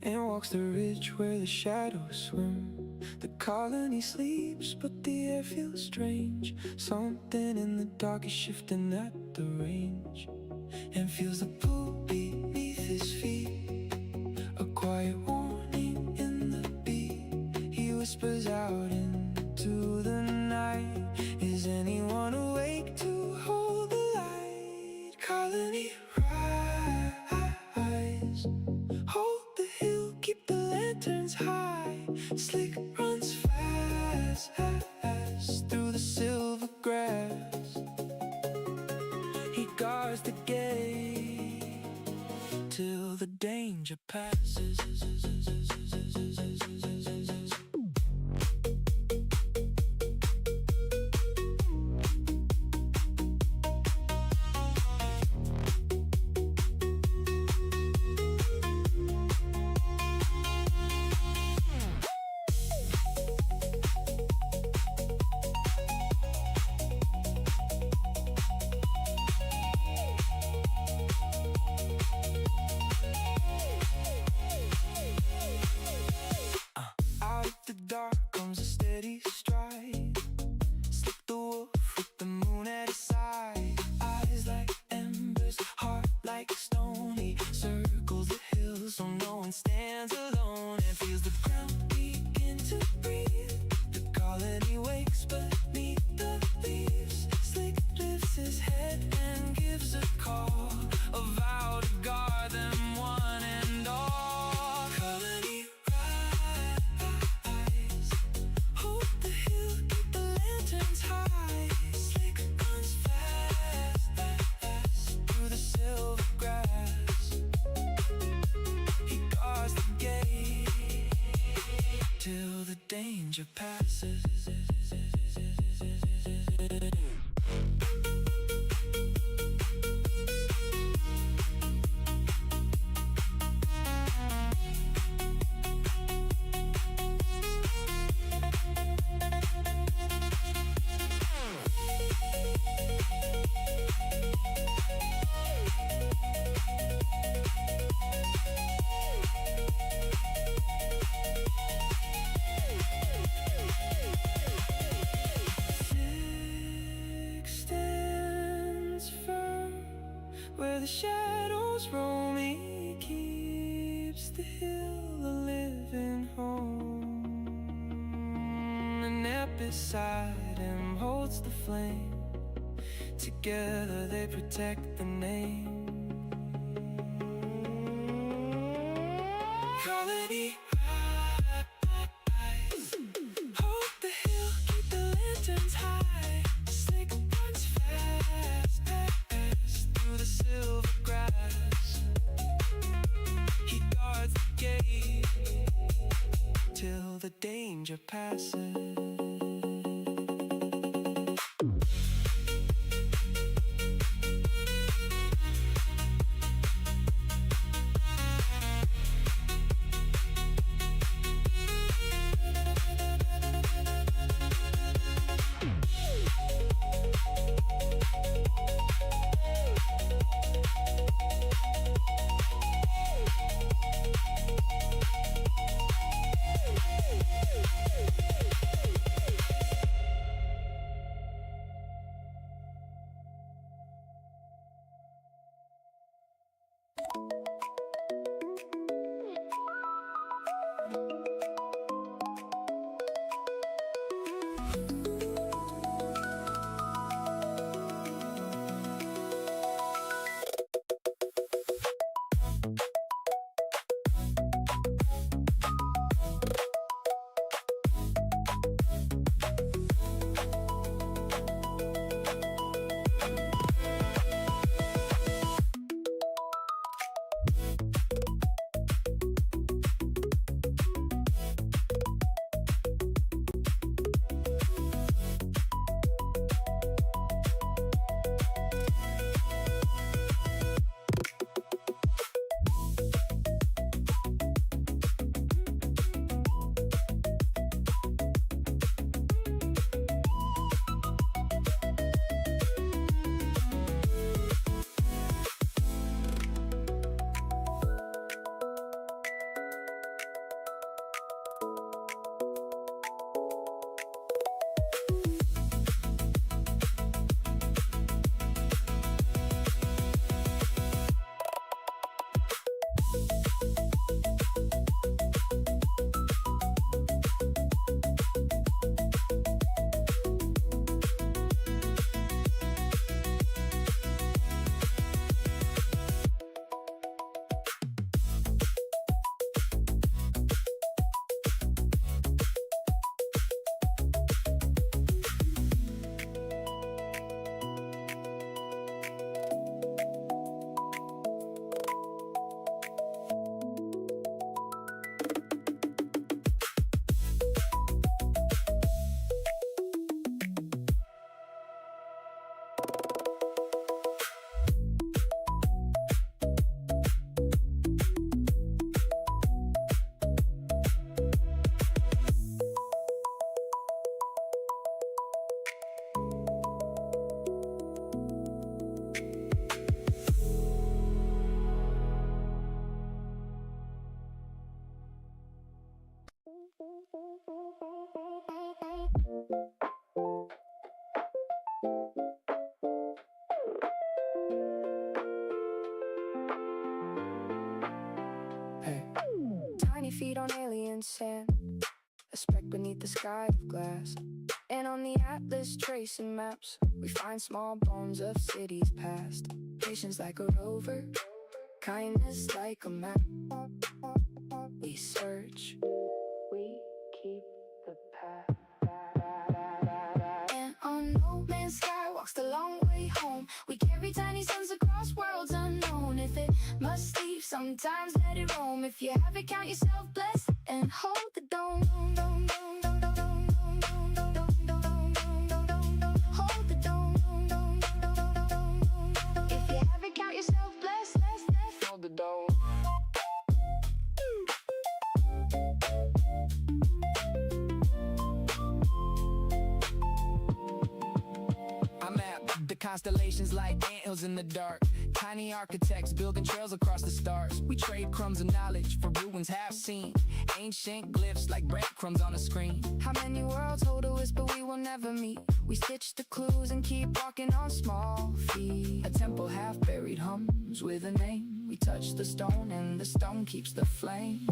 and walks the ridge where the shadows swim. The colony sleeps, but the air feels strange. Something in the dark is shifting at the range, and feels the pull beneath his feet. A quiet warning in the beat. He whispers out into the night, is anyone awake to hold the light? Colony rise, hold the hill, keep the lanterns high. Slick runs fast through the silver grass. He guards the gate till the danger passes. Out of the dark comes a steady stride. Slip the wolf with the moon at his side. Eyes like embers, heart like stone. He circles the hills so no one stands alone, and feels the ground begin to breathe. The colony wakes beneath the leaves. Slick lifts his head and gives a call, a vow to guard them one and all. Colony rise, hold the hill, keep the lanterns high. Slick runs fast through the silver grass. He guards the gate till the danger passes. Slick stands firm where the shadows roam. He keeps the hill a living home, and there beside him holds the flame. Together they protect the name. Colony rise, hold the hill, keep the lanterns high. Slick runs fast through the silver grass. He guards the gate till the danger passes. Hey. Tiny feet on alien sand, a speck beneath the sky of glass. And on the atlas tracing maps, we find small bones of cities past. Patience like a rover, kindness like a map. We search, we keep the path. And on no man's sky walks the long way home. We carry tiny suns across worlds unknown. If it must leave, sometimes let it roam. If you have it, count yourself blessed and hold the dome. Hold the dome. If you have it, count yourself blessed. Hold the dome. I map the constellations like anthills in the dark. Tiny architects building trails across the stars. We trade crumbs of knowledge for ruins half seen. Ancient glyphs like breadcrumbs on a screen. How many worlds hold a whisper we will never meet? We stitch the clues and keep walking on small feet. A temple half buried hums with a name. We touch the stone and the stone keeps the flame.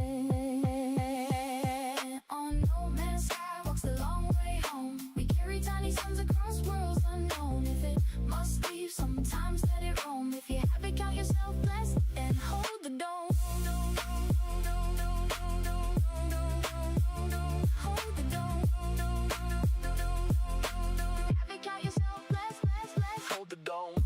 On no man's sky walks the long way home. We carry tiny suns across worlds unknown. If it must leave, sometimes let it roam. If you have it, count yourself blessed and hold the dome. Hold the dome. If you have it, count yourself blessed. Hold the dome.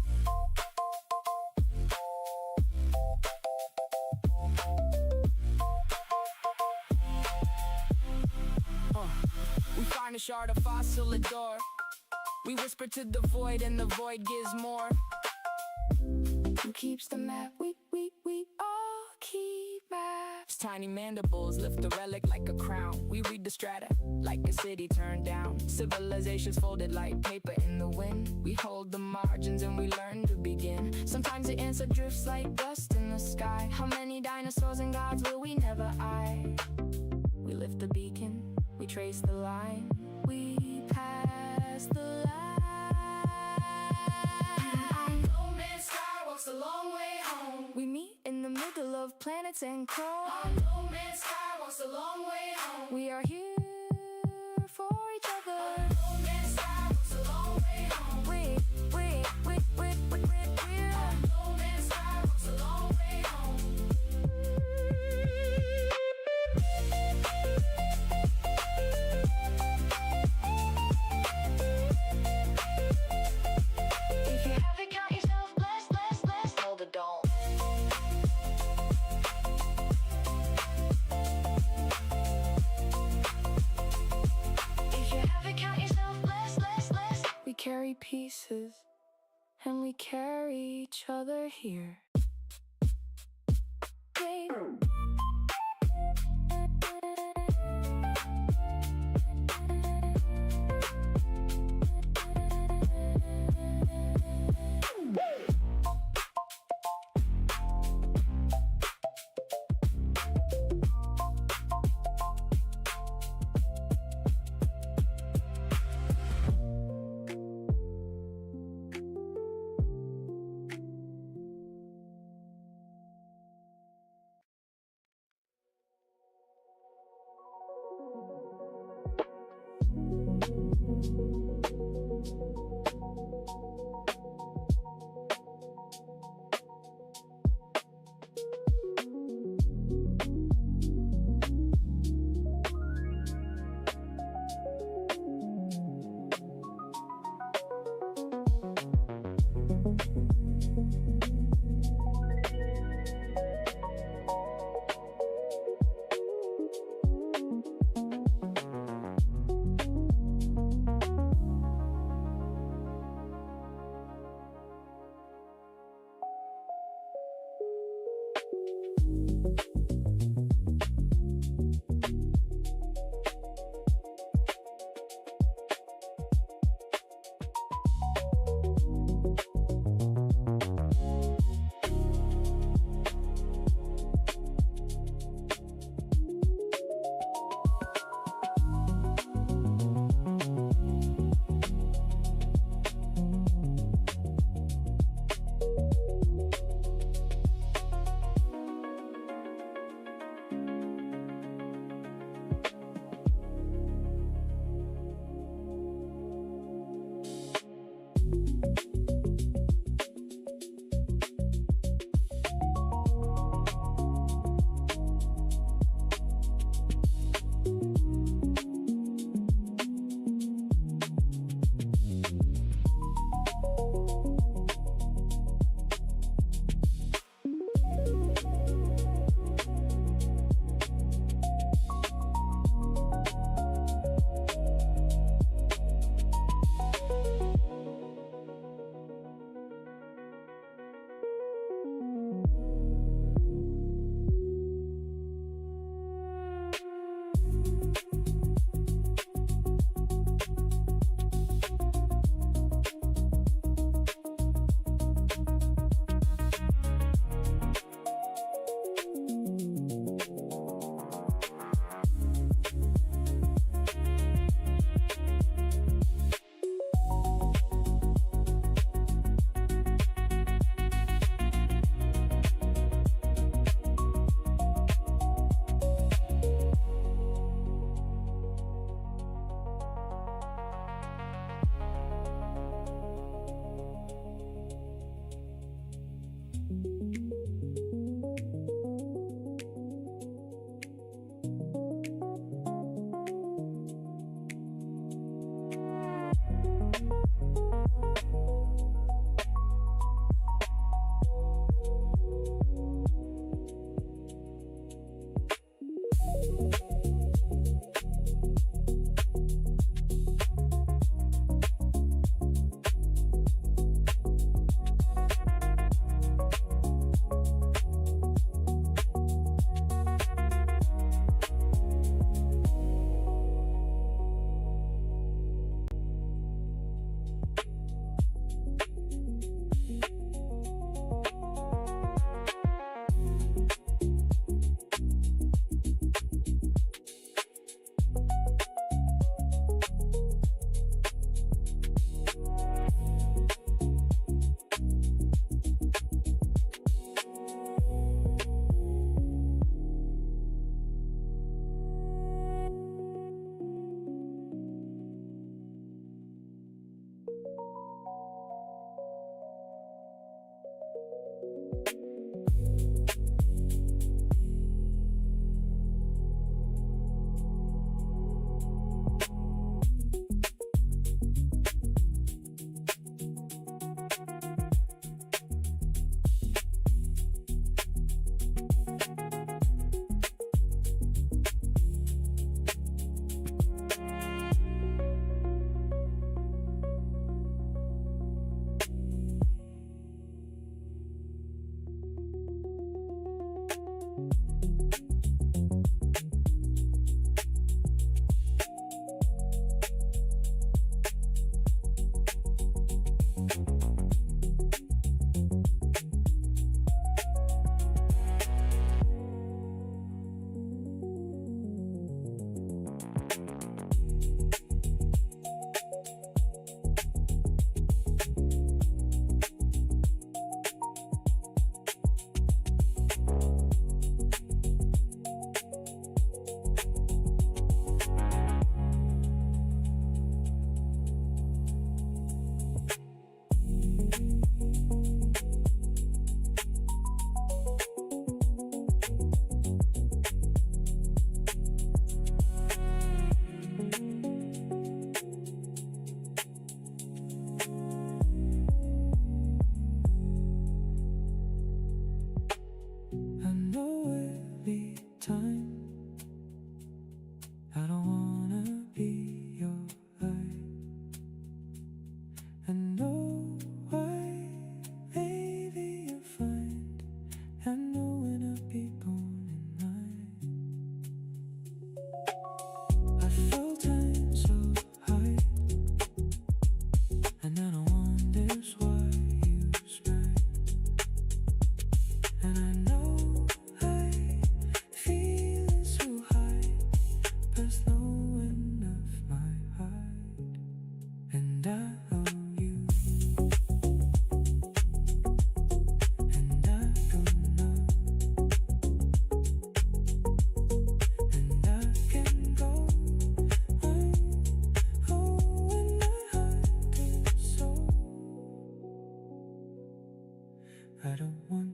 We find a shard of fossil adore. We whisper to the void and the void gives more. Who keeps the map? We all keep maps. Tiny mandibles lift the relic like a crown. We read the strata like a city turned down. Civilizations folded like paper in the wind. We hold the margins and we learn to begin. Sometimes the answer drifts like dust in the sky. How many dinosaurs and gods will we never eye? We lift the beacon, we trace the line, we pass the line. No man's sky walks the long way home. We meet in the middle of planets and chrome. No man's sky walks the long way home. We are here for each other. No man's sky walks the long way home. We're no man's sky walks the long way home. If you have it, count yourself blessed. Hold the dome. If you have it, count yourself blessed. We carry pieces and we carry each other here. Wait.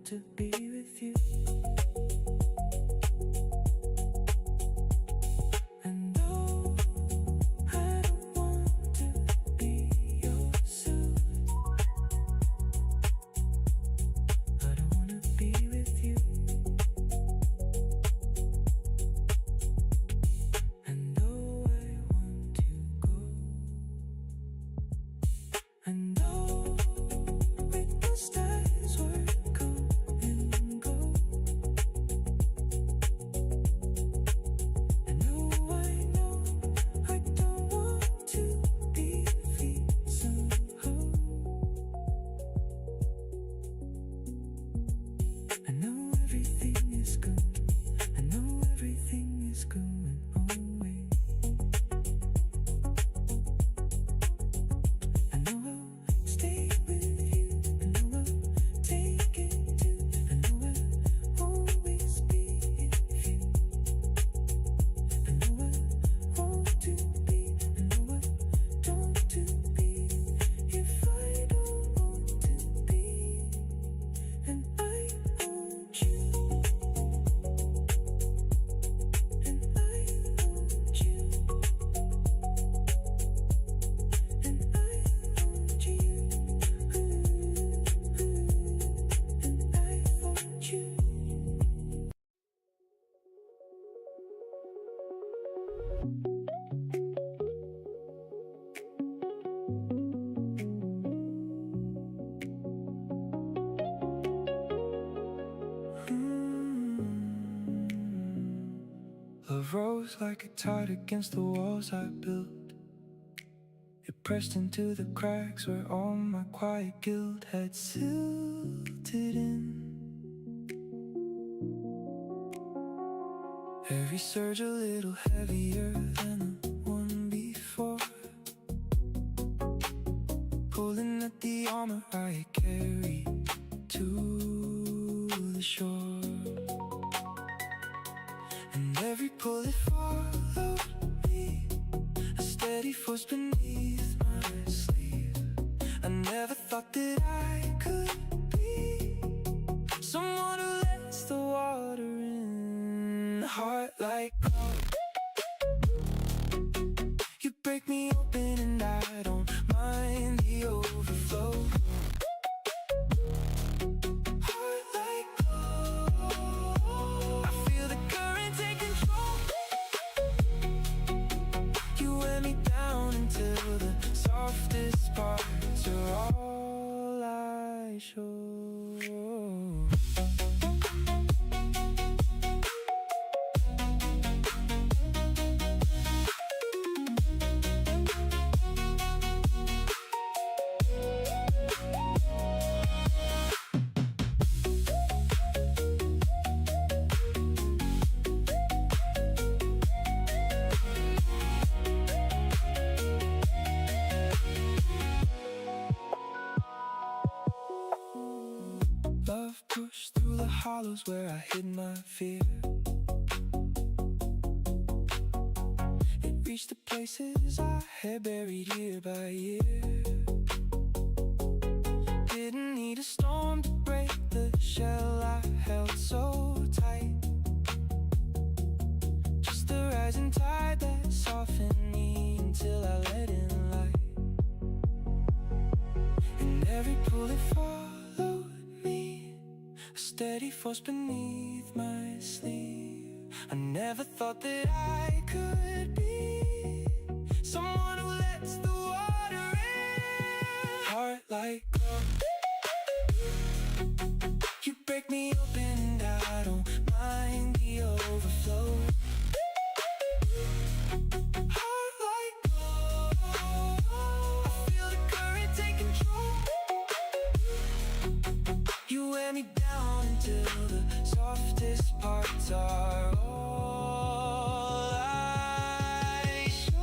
want to be with you. And no, I don't want to be your suit. I don't wanna be with you. And no, I want to go. And no, because times were come and go. And no, I know I don't want to be free somehow. I know everything is good. I know everything is going away. I know I'll stay with you. I know I'll take it too. I know I'll always be with you. I know I want to be. I know I don't to be. If I don't want to be, and I want you. And I want you. And I want you. And I want you. Love rose like a tide against the walls I built. It pressed into the cracks where all my quiet guilt had silted in. Every surge a little heavier than the one before, pulling at the armor I carry to the shore. And every pull it followed me, a steady force beneath my sleeve. I never thought that I could be someone who lets the water in. Heart like gold, you break me open and I don't mind the overflow. Heart like gold, I feel the current take control. You wear me down until the softest parts are all I show. Love pushed through the hollows where I hid my fear. It reached the places I had buried year by year. Didn't need a storm to break the shell I held so tight. Just the rising tide that softened me until I let in light. And every pull it followed me, a steady force beneath my sleeve. I never thought that I could be someone who lets the water in. Heart like gold, you break me open and I don't mind the overflow. Heart like gold, I feel the current take control. You wear me down until the softest parts are all I show.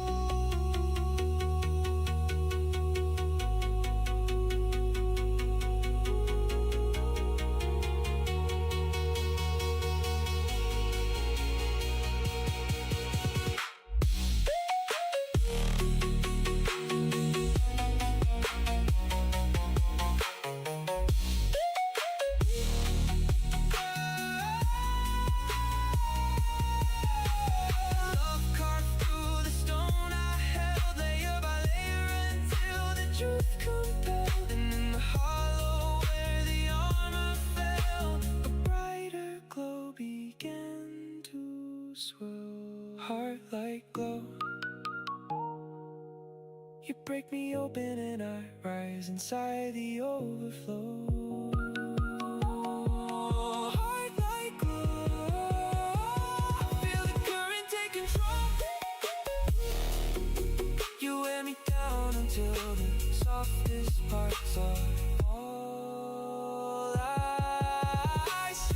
You break me open and I rise inside the overflow. Heart like glue, feel the current take control. You wear me down until the softest parts are all I show.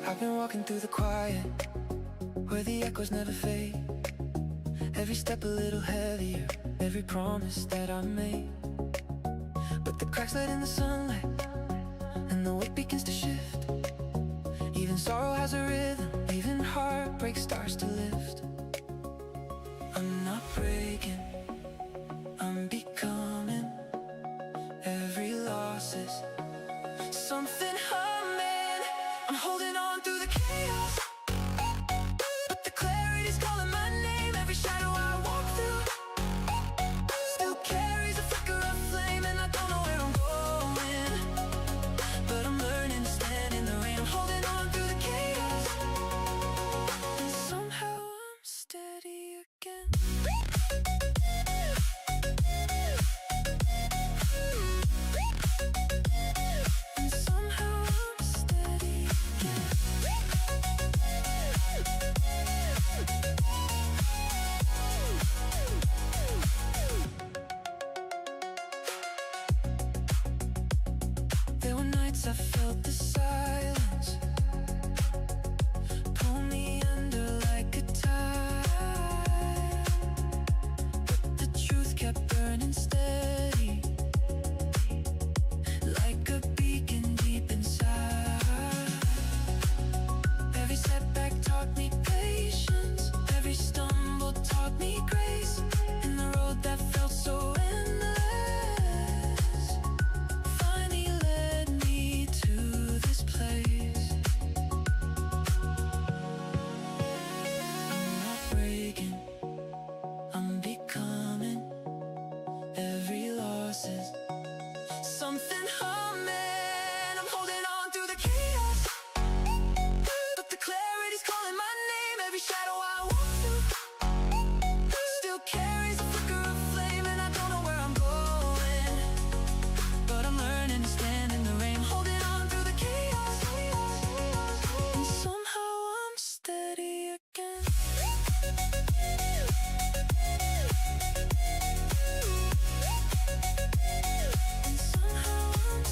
I've been walking through the quiet, where the echoes never fade. Every step a little heavier, every promise that I made. But the cracks let in the sunlight, and the weight begins to shift. Even sorrow has a rhythm, even heartbreak starts to lift. I'm not breaking, I'm becoming. Every loss is something humming. I'm holding on through the chaos, but the clarity's calling my name. Every shadow I walk through still carries a flicker of flame, and I don't know where I'm going, but I'm learning to stand in the rain. I'm holding on through the chaos, and somehow I'm steady again. And somehow I'm steady again. There were nights I felt the silence pull me under like a tide, but the truth kept burning steady, like a beacon deep inside. Every setback taught me patience, every stumble taught me grace, and the road that felt so endless finally led me to this place. I'm not breaking, I'm becoming. Every loss is something humming. I'm holding on through the chaos, but the clarity's calling my name. Every shadow I walk through still carries a flicker of flame, and I don't know where I'm going, but I'm learning to stand in the rain. Holding on through the chaos, and somehow I'm steady again. And somehow I'm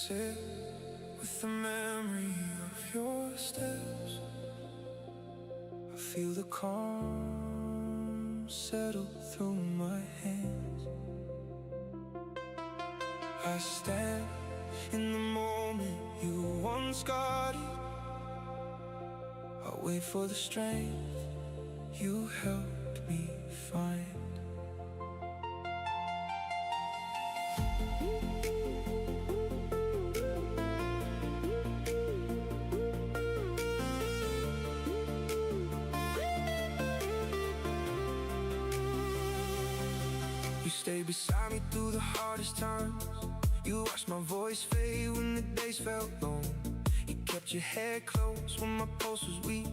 sit with the memory of your steps. I feel the calm settle through my hands. I stand in the moment you once got it. I wait for the strength you helped me find. You stayed beside me through the hardest times. You watched my voice fade when the days felt long. You kept your head close when my pulse was weak.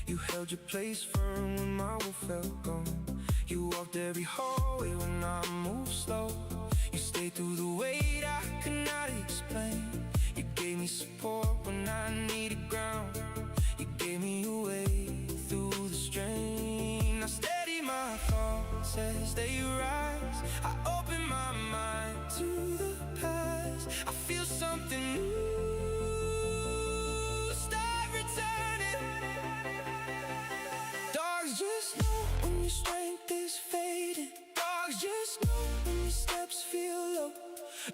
You held your place firm when my will felt gone. You walked every hallway when I moved slow. You stayed through the weight I could not explain. You gave me support when I needed ground. You gave me a way through the strain. I steady my thoughts as they rise. I open my mind to the past. I feel something new start returning. Dogs just know when your strength is fading. Dogs just know when your steps feel low.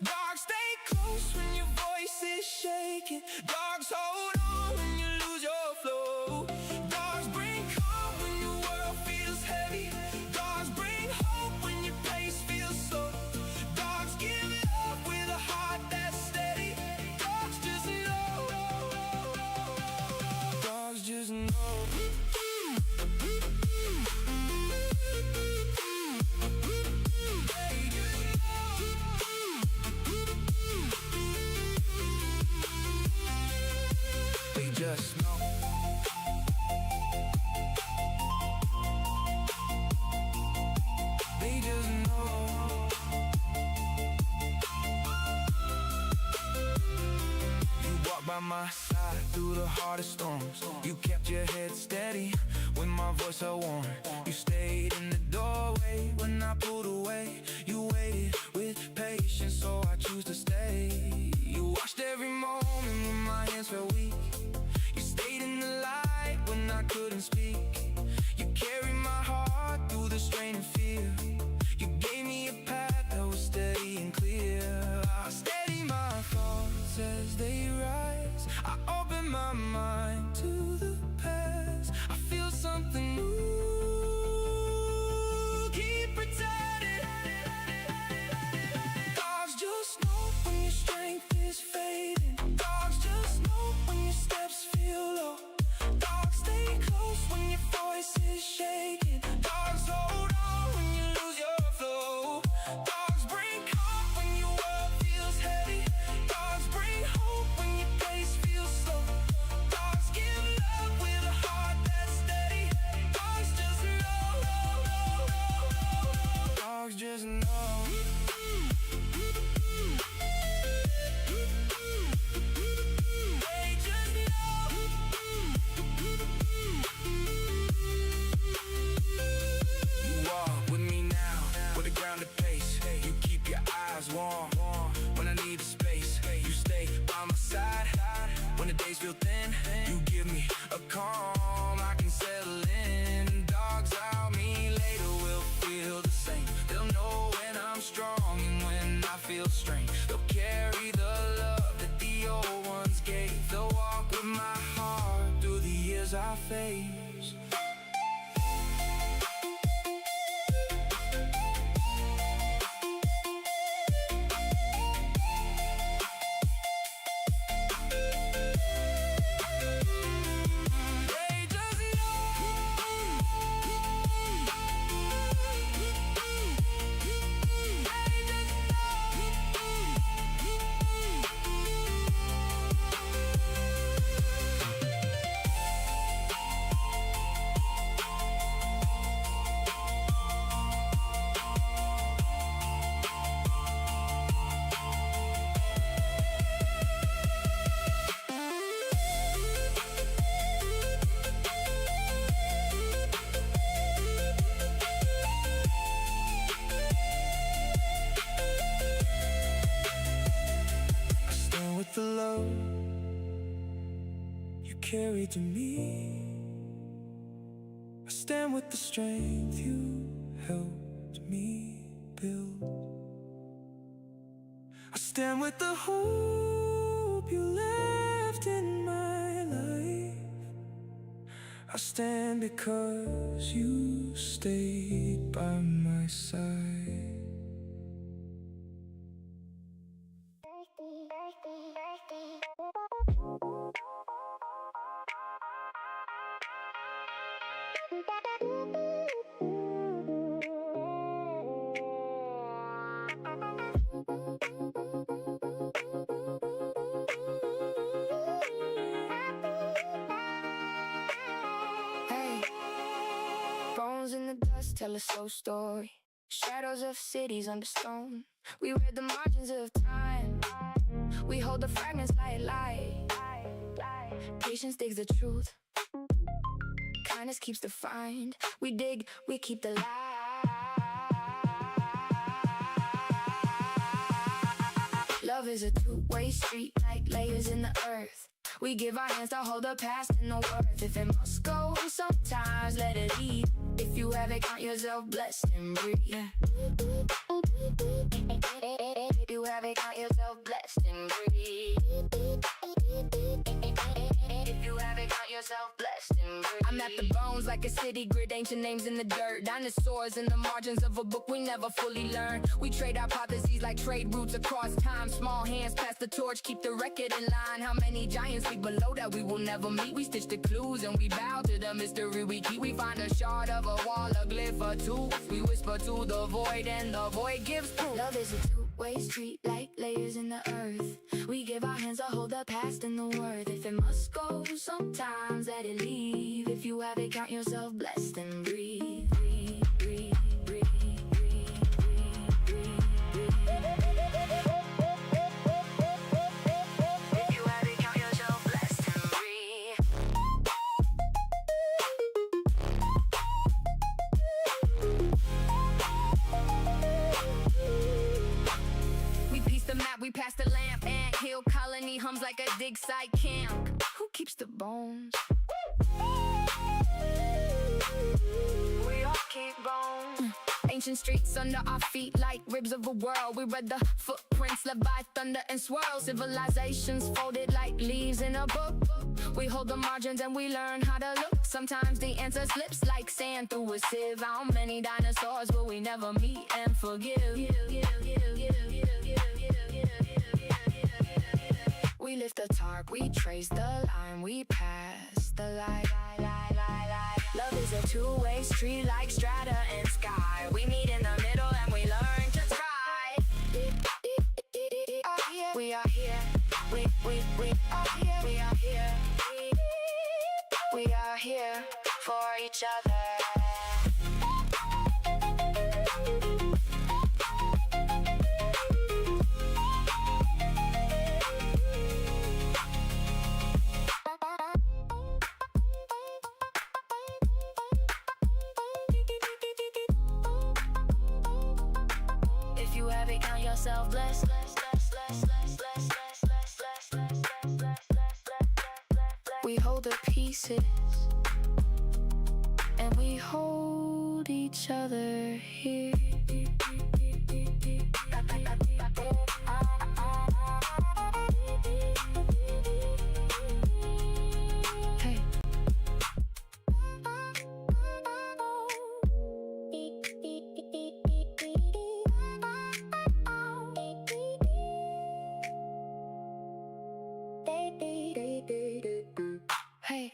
Dogs stay close when your voice is shaking. Dogs hold on when you lose your flow. Dogs bring calm when your world feels heavy. Dogs bring hope when your pace feels slow. Dogs give love with a heart that's steady. Dogs just know. Dogs just know. They just know. They just know. You walked by my side through the hardest storms. You kept your head steady when my voice held warm. You stayed in the doorway when I pulled away. You waited with patience, so I choose to stay. You watched every moment when my hands felt weak. You stayed in the light when I couldn't speak. You carried my heart through the strain and fear. You gave me a path that was steady and clear. I steady my thoughts as they rise. I open my mind to the past. I feel something new. Keep pretending. Dogs just know when your strength is fading. Dogs just know when your steps feel low. Dogs stay close when your voice is shaking. Dogs hold on when you lose your flow. Dogs bring calm when your world feels heavy. Dogs bring hope when your pace feels slow. Dogs give love with a heart that's steady. Dogs just know. Dogs just know. They just know. You walk with me now, with a grounded pace. You keep your eyes warm when I need space. You stay by my side when the days feel thin. You give me a calm I can settle in. Dogs out me later will feel the same. They'll know when I'm strong and when I feel strained. They'll carry the love that the old ones gave. They'll walk with my heart through the years I face. They just know. you carried to me. I stand with the strength you helped me build. I stand with the hope you left in my life. I stand because you stayed by my side. Hey, bones in the dust tell a slow story. Shadows of cities under stone. We read the margins of time. We hold the fragments light. Patience digs the truth. Kindness keeps the find. We dig, we keep the light. Love is a two-way street like layers in the earth. We give our hands to hold the past and the worth. If it must go, sometimes let it lead. If you have it, count yourself blessed and breathe. If you have it, count yourself blessed and breathe. If you have it, count yourself blessed and breathe. I'm at the bones like a city grid, ancient names in the dirt. Dinosaurs in the margins of a book we never fully learned. We trade hypotheses like trade routes across time. Small hands pass the torch, keep the record in line. How many giants we below that we will never meet? We stitch the clues and we bow to the mystery we keep. We find a shard of a wall, a glyph or two. We whisper to the void and the void gives proof. Love is a two-way street like layers in the earth. We give our hands to hold the past and the worth. If it must go, sometimes let it leave. If you have it, count yourself blessed and breathe. Breathe, breathe, breathe, breathe, breathe, breathe. If you have it, count yourself blessed and breathe. We piece the map, we pass the lamp. Ant hill colony hums like a dig site camp. Who keeps the bones? We all keep bones. Ancient streets under our feet like ribs of a world. We read the footprints left by thunder and swirl. Civilizations folded like leaves in a book. We hold the margins and we learn how to look. Sometimes the answer slips like sand through a sieve. How many dinosaurs will we never meet and forgive? We lift the tarp, we trace the line, we pass the light. Love is a two-way street like strata and sky. We meet in the middle and we learn to try. We are here. We are here. We are here. We are here for each other. If you have it, count yourself blessed. We hold the pieces and we hold each other here. Hey. Hey.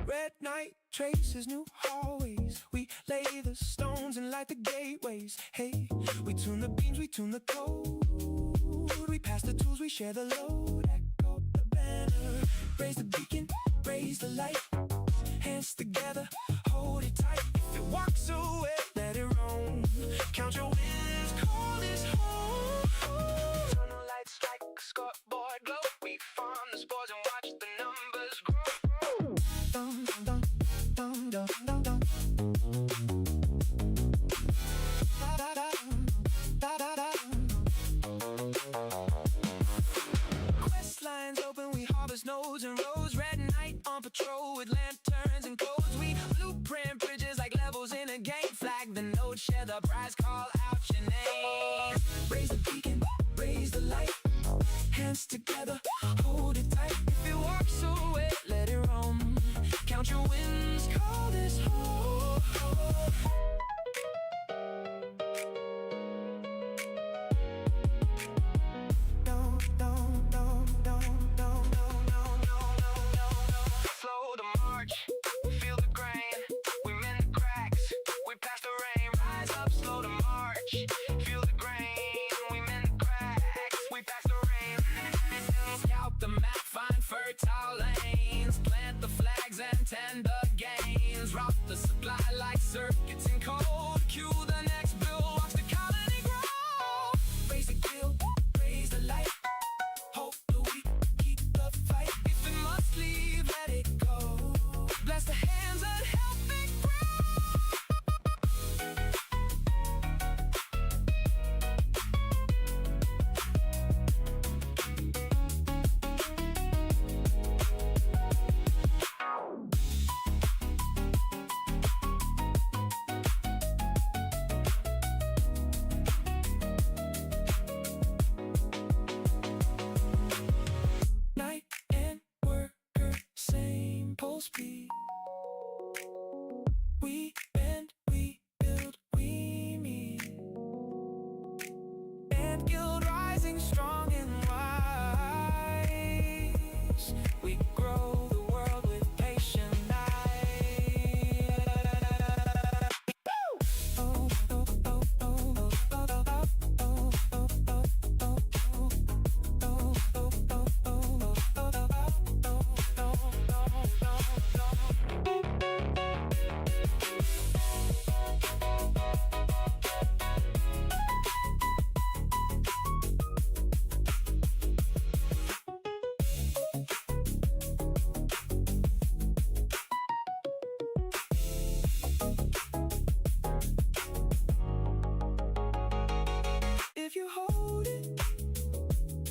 Red night traces new hallways. We lay the stones and light the gateways. Hey, we tune the beams, we tune the code. We pass the tools, we share the load. Echo the banner, raise the beacon, raise the light. Hands together, hold it tight. If it walks away, let it roam. Count your wins, call this home. Tunnel lights like a scoreboard glow. We farm the spores and watch the numbers grow. Dum, dum, dum, dum, dum, dum. Da, da, da, da, da, da. Quest lines open, we harvest nodes and roads. Red night on patrol with lanterns and codes. We blueprint bridges like levels in a game. Flag the node, share the prize, call out your name. Raise the beacon, raise the light. hands together, hold it tight. If it walks away, let it roam. Count your wins, call this home. Slow the march, feel the grain. We mend the cracks, we pass the rain. Rise up, slow the march, feel the grain. We mend the cracks, we pass the rain. Scout the map, find fertile lanes. Plant the flags and tend the gains. Route the supply like circuits in code. Cue the next bill, watch the colony grow. Raise the guild, raise the light. Hope the weak, keep the fight. If it must leave, let it go. Bless the hands that help it grow. Night and worker, same pulse speed. We bend, we build, we meet. And guild rising strong and wise. We grow the world with patient eyes. Oh, oh, oh, oh, oh, oh, oh, oh, oh, oh, if you hold it,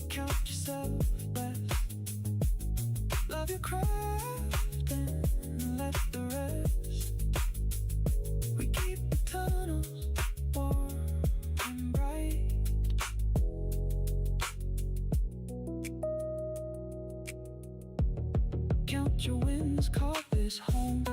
count yourself blessed. Love your craft and let the rest. We keep the tunnels warm and bright. Count your wins, call this home.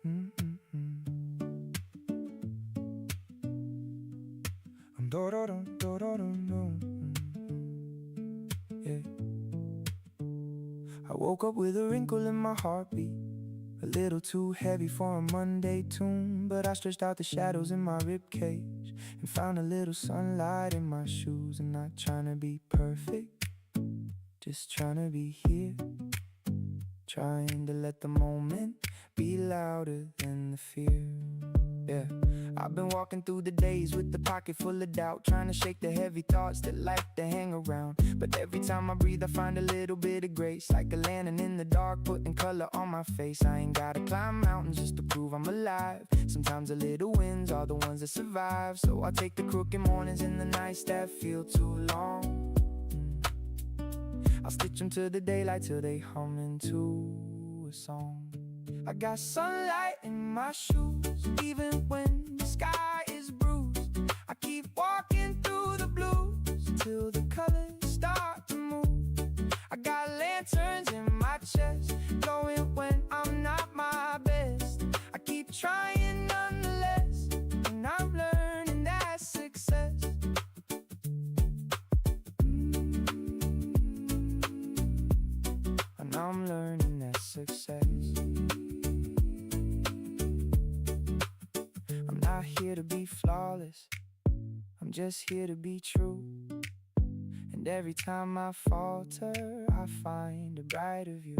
Yeah. I woke up with a wrinkle in my heartbeat, a little too heavy for a Monday tune, but I stretched out the shadows in my ribcage and found a little sunlight in my shoes. And not trying to be perfect, just trying to be here, trying to let the moment be louder than the fear. Yeah, I've been walking through the days with the pocket full of doubt, trying to shake the heavy thoughts that like to hang around. But every time I breathe I find a little bit of grace, like a lantern in the dark, putting color on my face. I ain't gotta climb mountains just to prove I'm alive. Sometimes the little wins are the ones that survive. So I take the crooked mornings and the nights that feel too long. I'll stitch them to the daylight till they hum into a song. I got sunlight in my shoes, even when the sky is bruised. I keep walking through the blues till the colors start to move. I got lanterns in my chest, glowing when I'm not my best. I keep trying nonetheless, and I'm learning that success. And I'm learning that success. I'm not here to be flawless, I'm just here to be true. And every time I falter, I find a brighter view.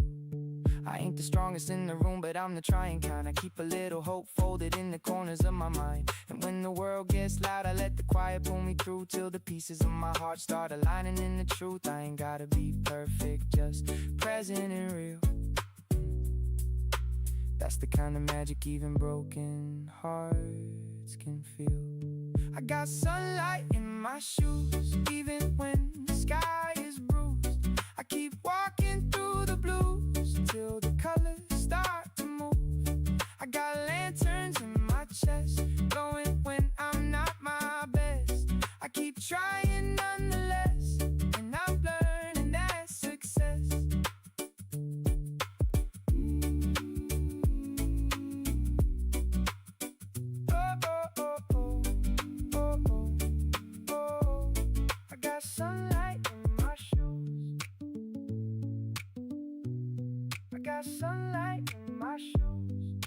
I ain't the strongest in the room, but I'm the trying kind. I keep a little hope folded in the corners of my mind. And when the world gets loud, I let the quiet pull me through, till the pieces of my heart start aligning in the truth. I ain't gotta be perfect, just present and real. That's the kind of magic even broken hearts can feel. I got sunlight in my shoes, even when the sky is bruised. I keep walking through the blues till the colors start to move. I got lanterns in my chest, glowing when I'm not my best. I keep trying nonetheless, and I'm learning that success. I got sunlight in my shoes. I got sunlight in my shoes.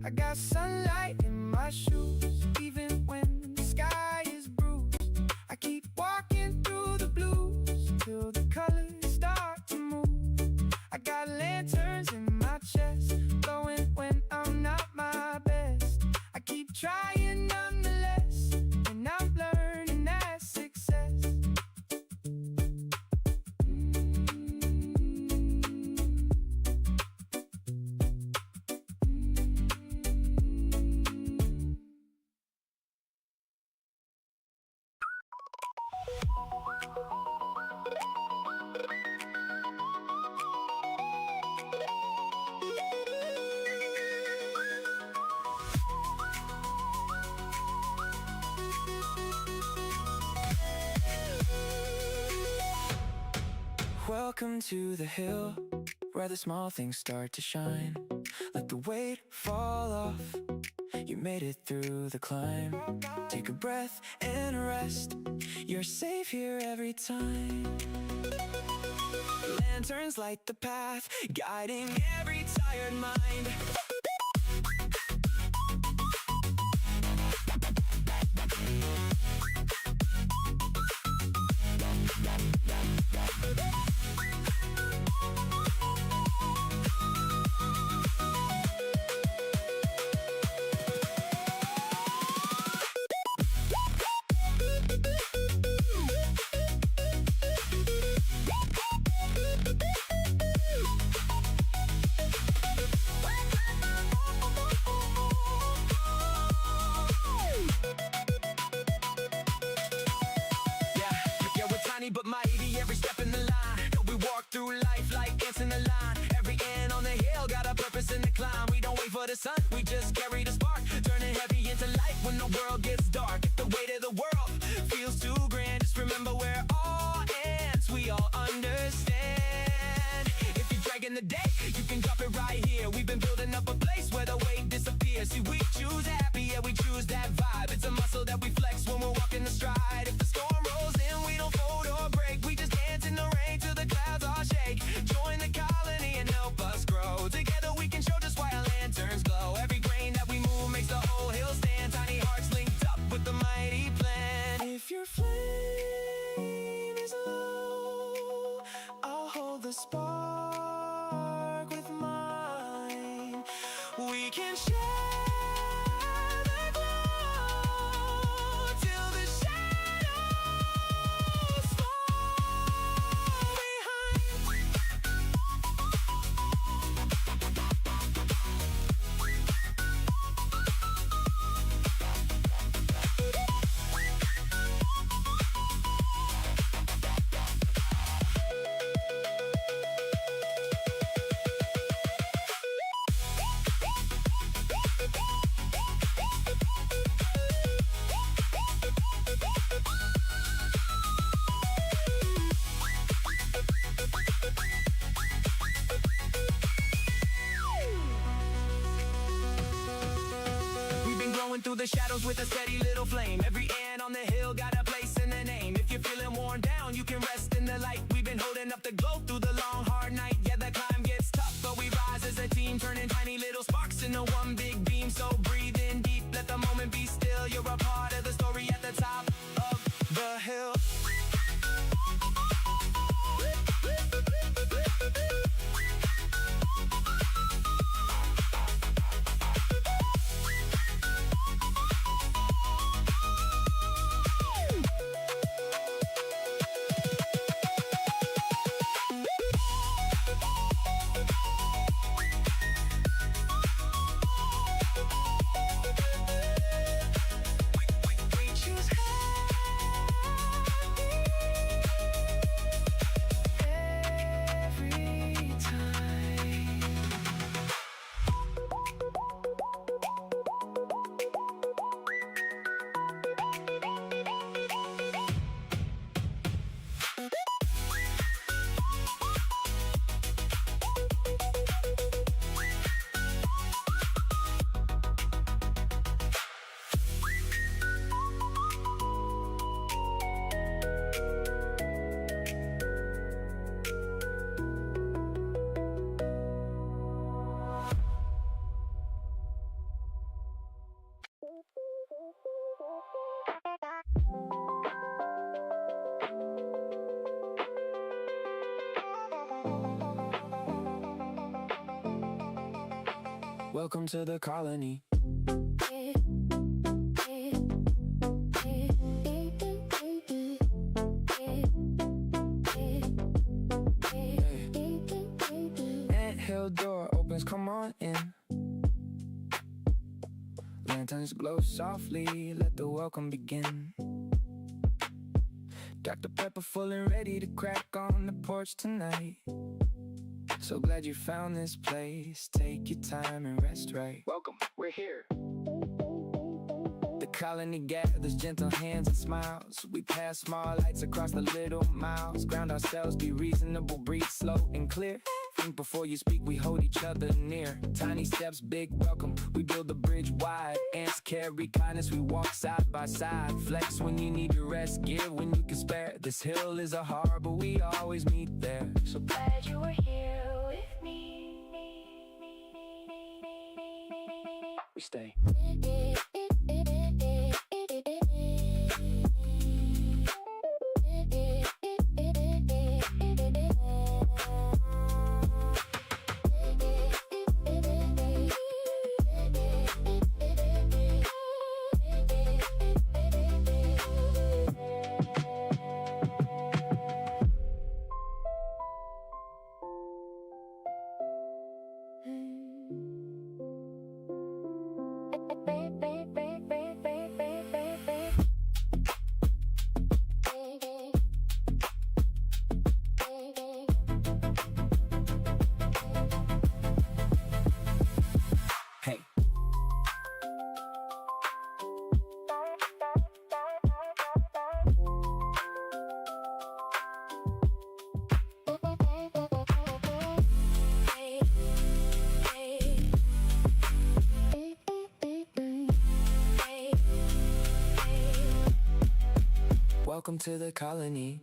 I got sunlight in my shoes, even when the sky is bruised. I keep walking through the blues till the colors start to move. I got lanterns in my chest, glowing when I'm not my best. I keep trying nonetheless, and I'm learning that success. Welcome to the hill, where the small things start to shine. Let the weight fall off, you made it through the climb. Take a breath and rest, you're safe here every time. Lanterns light the path, guiding every tired mind. But mighty every step in the line. We walk through life like ants in a line. Every ant on the hill got a purpose in the climb. We don't wait for the sun, we just carry the spark, turning heavy into light when the world gets dark. If the weight of the world feels too grand, just remember we're all ants, we all understand. If you're dragging the day. You can drop it right here. We've been building up a place where the weight disappears. See, we choose happy, yeah, we choose that vibe. It's a muscle that we flex when we're walking the stride. If the storm rolls in, we don't fold or break. We just dance in the rain till the clouds all shake. Join the colony and help us grow. Together we can show just why our lanterns glow. Every grain that we move makes the whole hill stand. Tiny hearts linked up with the mighty plan. If your flame is low, I'll hold the spark with mine. We can share the glow till the shadows fall behind. Through the shadows with a steady little flame. Every ant on the hill got a place and a name. If you're feeling worn down, you can rest in the light. We've been holding up the glow through the long hard night. Yeah, the climb gets tough, but we rise as a team, turning tiny little sparks into one big beam. So breathe in deep, let the moment be still. You're a part of the story at the top of the hill. Welcome to the colony. Anthill door opens, come on in. Lanterns glow softly, let the welcome begin. Dr. Pepper full and ready to crack on the porch tonight. So glad you found this place. Take your time and rest right. Welcome, we're here. The colony gathers, gentle hands and smiles. We pass small lights across the little miles. Ground ourselves, be reasonable, breathe slow and clear. Think before you speak, we hold each other near. Tiny steps, big welcome, we build the bridge wide. Ants carry kindness, we walk side by side. Flex when you need to rest, give when you can spare. This hill is a harbor, we always meet there. So Glad you were here with me. we stay. Baby. welcome to the colony.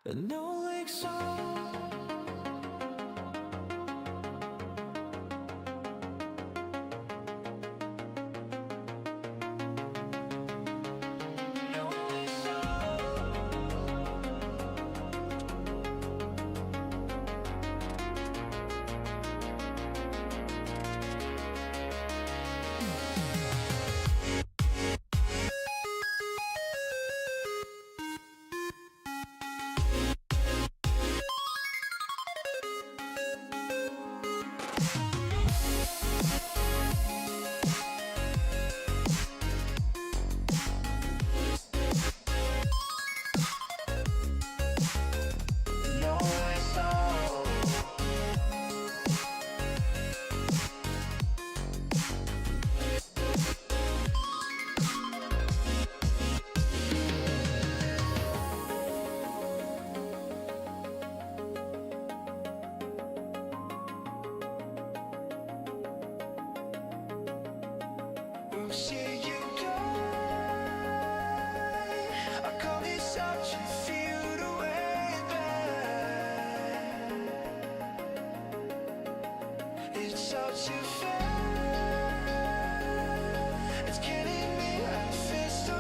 A new lake song. See you die. I call this out to feel the way back. It's all too fast. It's killing me. I feel so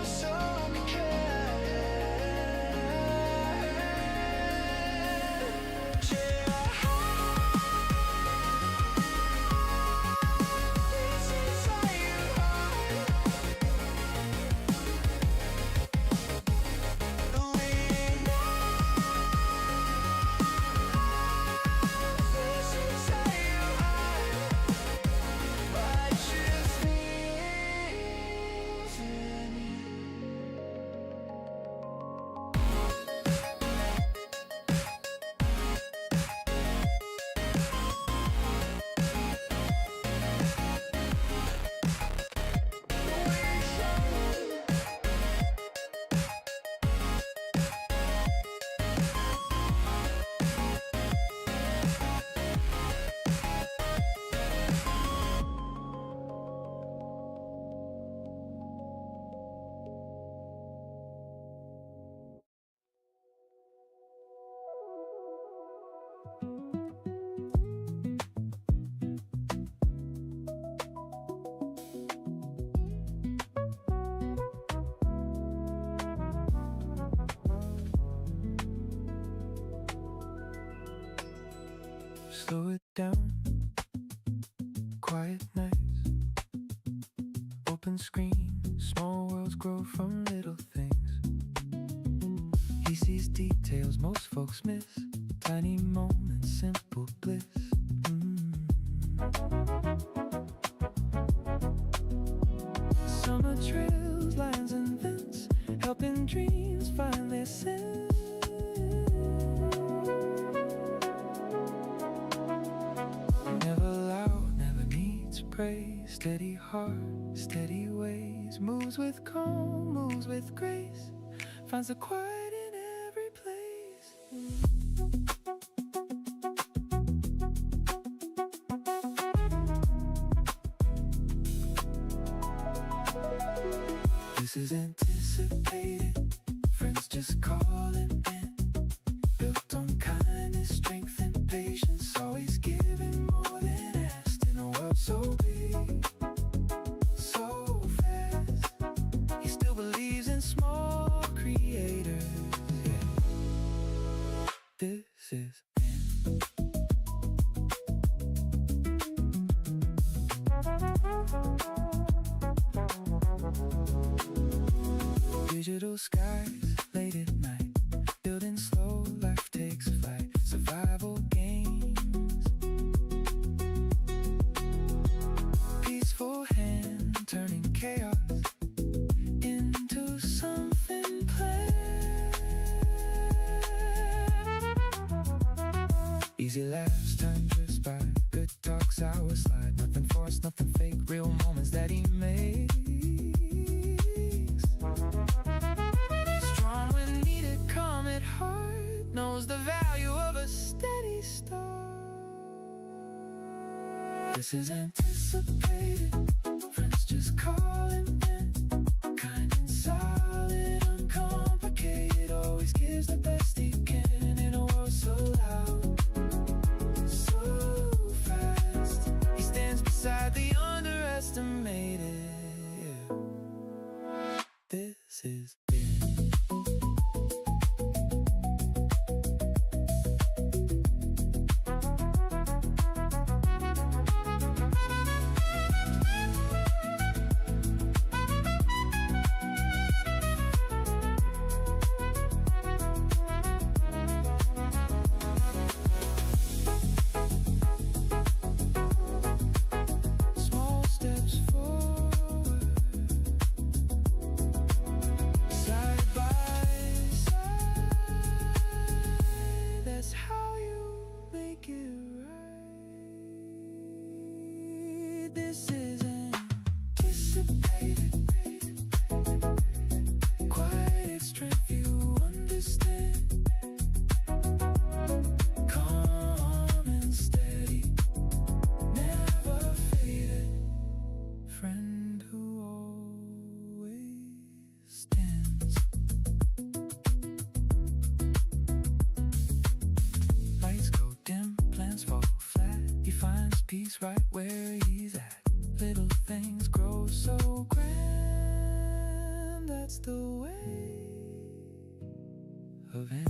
slow it down. Quiet nights, open screen, small worlds grow from little things. He sees details most folks miss, tiny moments, simple bliss. Summer trails, lines and vents, helping dreams find their sense. Never loud, never needs praise. Steady heart, steady ways. Moves with calm, moves with grace. Finds the quiet in every place. This is anticipated. Friends just calling in. Built on kindness, strength, and patience. Always giving more than asked in a world so big, so fast. He still believes in small creators. Yeah. This is digital skies, late at night, building slow, life takes flight. Survival games, peaceful hand, turning chaos into something planned. Easy laughs turn just by, good talks, hours slide. Nothing forced, nothing fake, real moments that he makes. Strong when needed, calm at heart, knows the value of a steady start. This is anticipated, friends just calling in. Kind and solid, uncomplicated, always gives the best he can in a world so loud, so fast. He stands beside the underestimated. Yeah. This is it. Small steps forward, side by side. That's how you make it right. This is anticipated. Quiet strength you understand. Calm and steady, never faded. Friend who always stands. Lights go dim, plans fall flat. He finds peace right where he's at. Little things grow so grand. That's the way of it.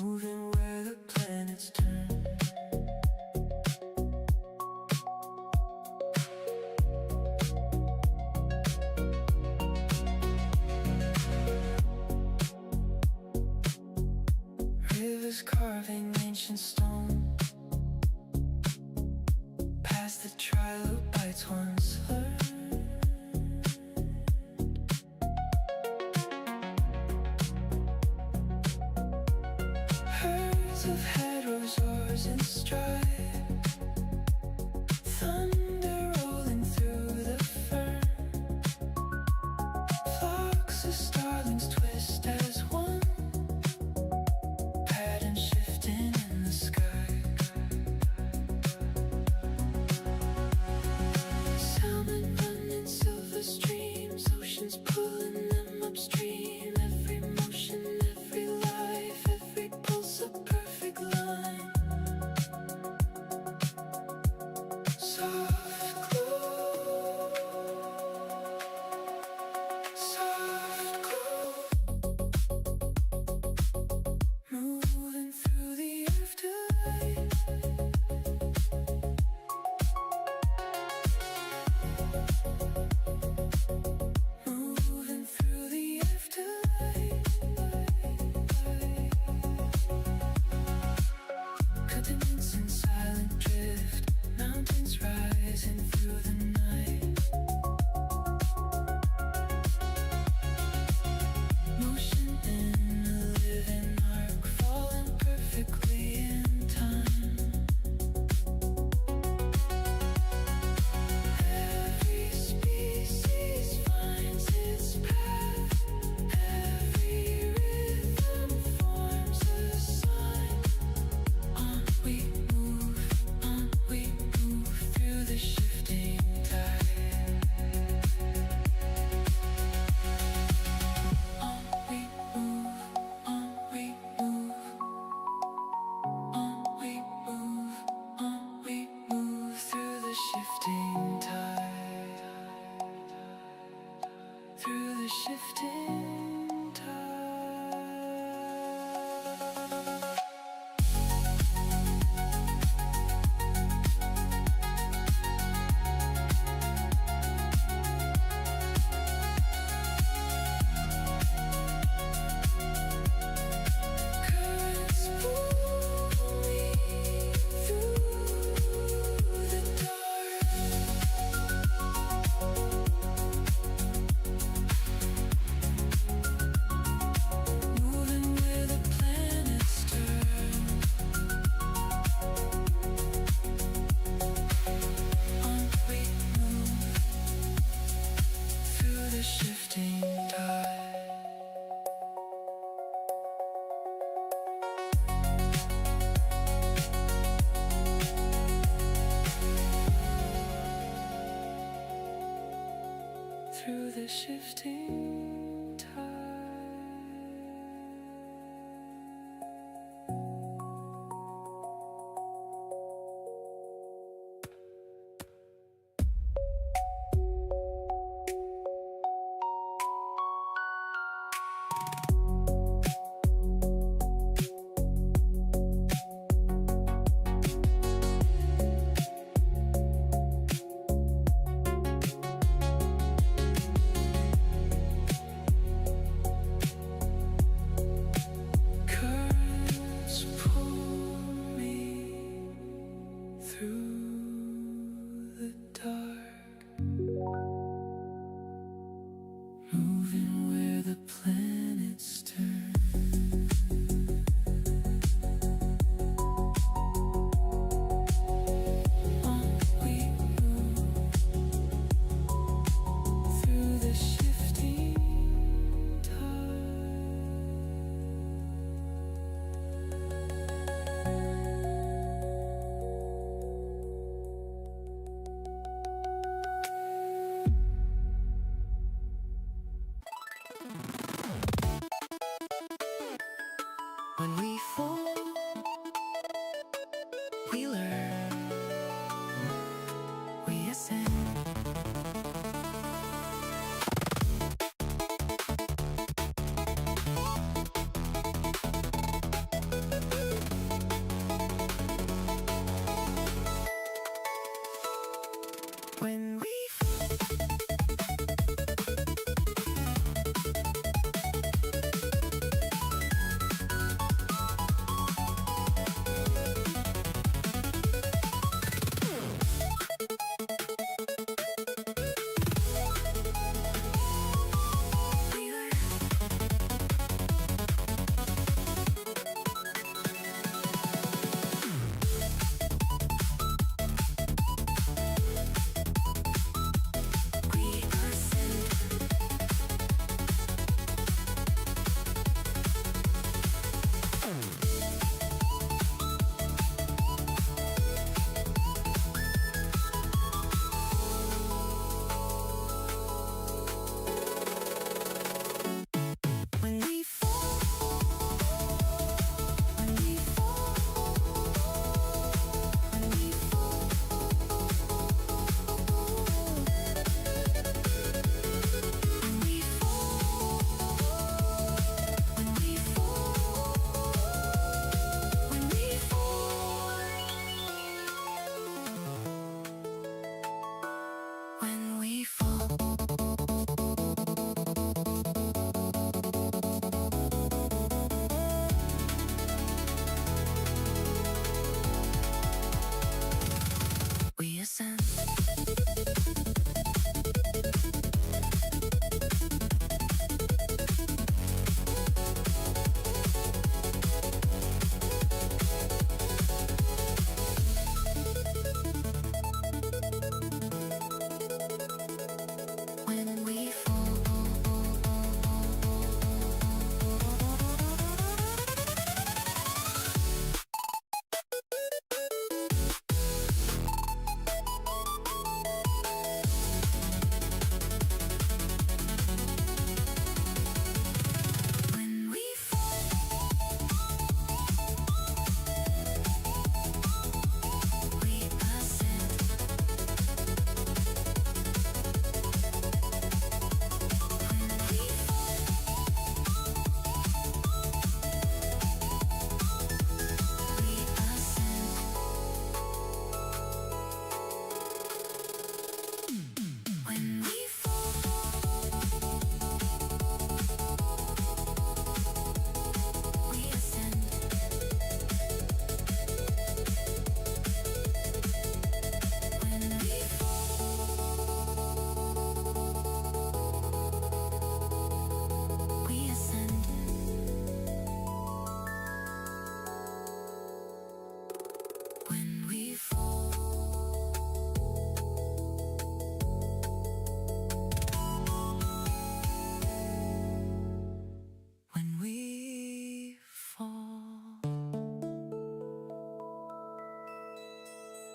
moving where the planets turn. Rivers carving ancient stone, past the trilobites once learned. Herds of hadrosaurs in stride, thunder rolling through the fern. Flocks of starlings twist as one, pattern shifting in the sky. Salmon run in silver streams, oceans pulling them upstream. Every motion, every life, every pulse a perfect line. Soft glow, soft glow, moving through the afterlife. Moving through the afterlife. Continents in silent drift, mountains rising through the night. Motion in a living arc, falling perfectly in time. Every species finds its path, every rhythm forms a sign. On we move through the shifting tide. On we move, through the shifting tide. Through the shifting tide. Currents pull me through the dark. Moving where the planets turn. On we move through the shifting tide. Through the shifting tide. Currents pull me through the dark. Moving where the planets turn. On we move through the shifting tide. When we fall, we learn, we ascend.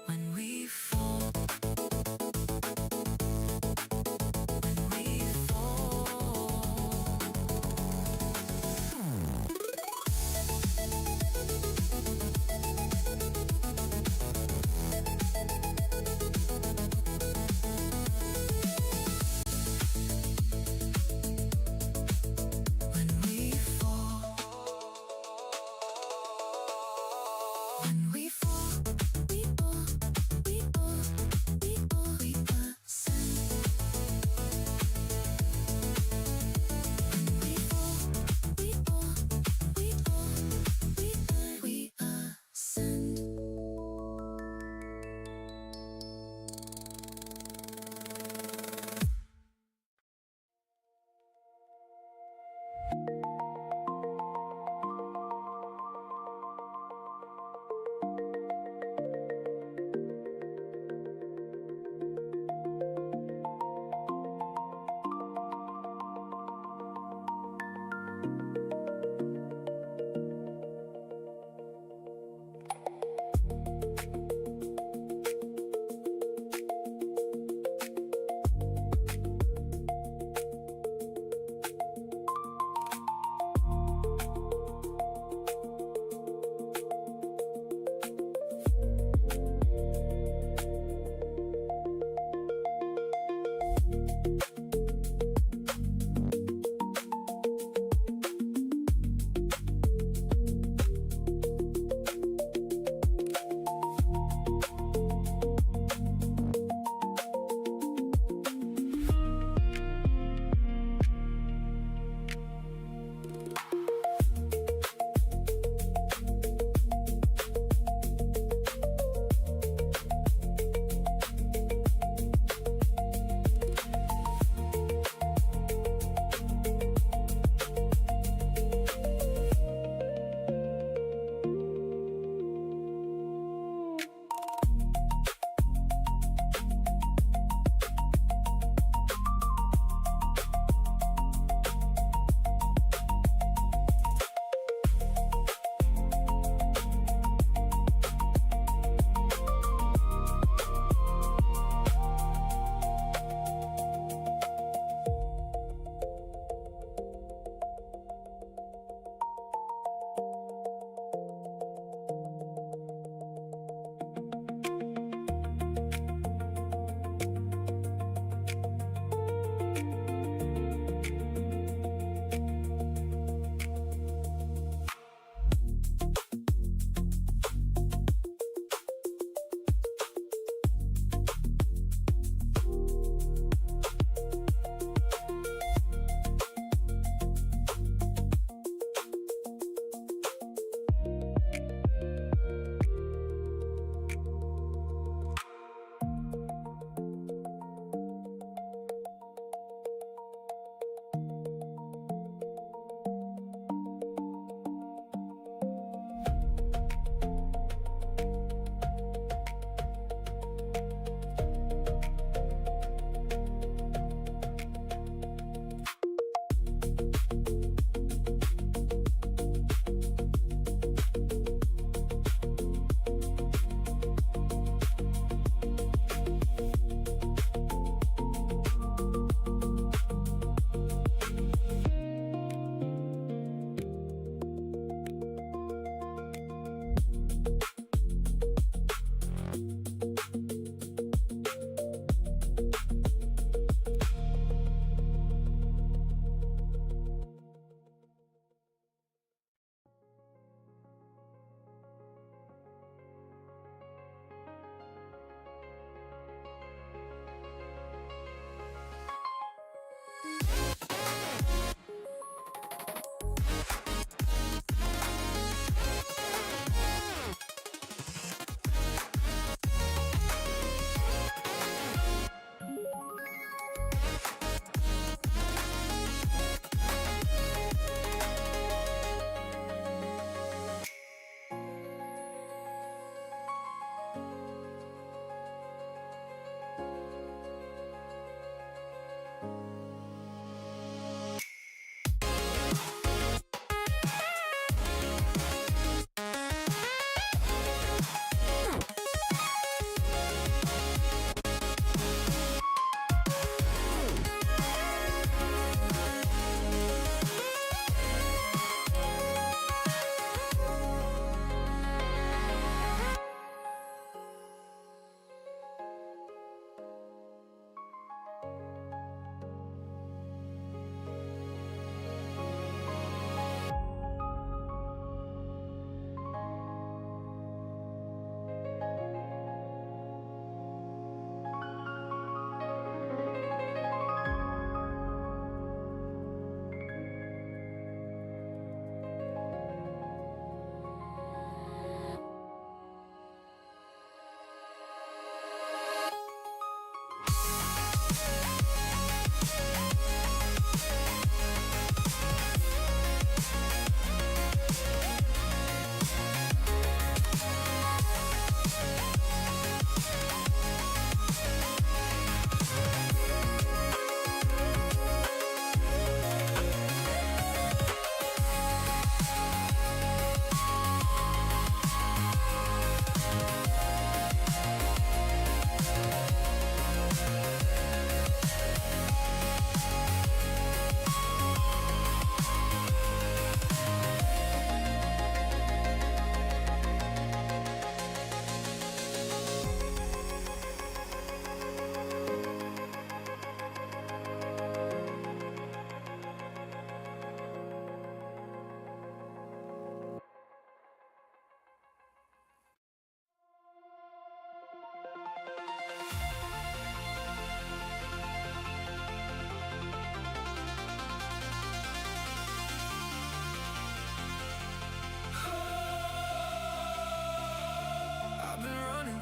when we fall. When we fall. When we fall. When we fall, we fall, we fall, we fall, we ascend. When we fall, we fall, we fall, we ascend.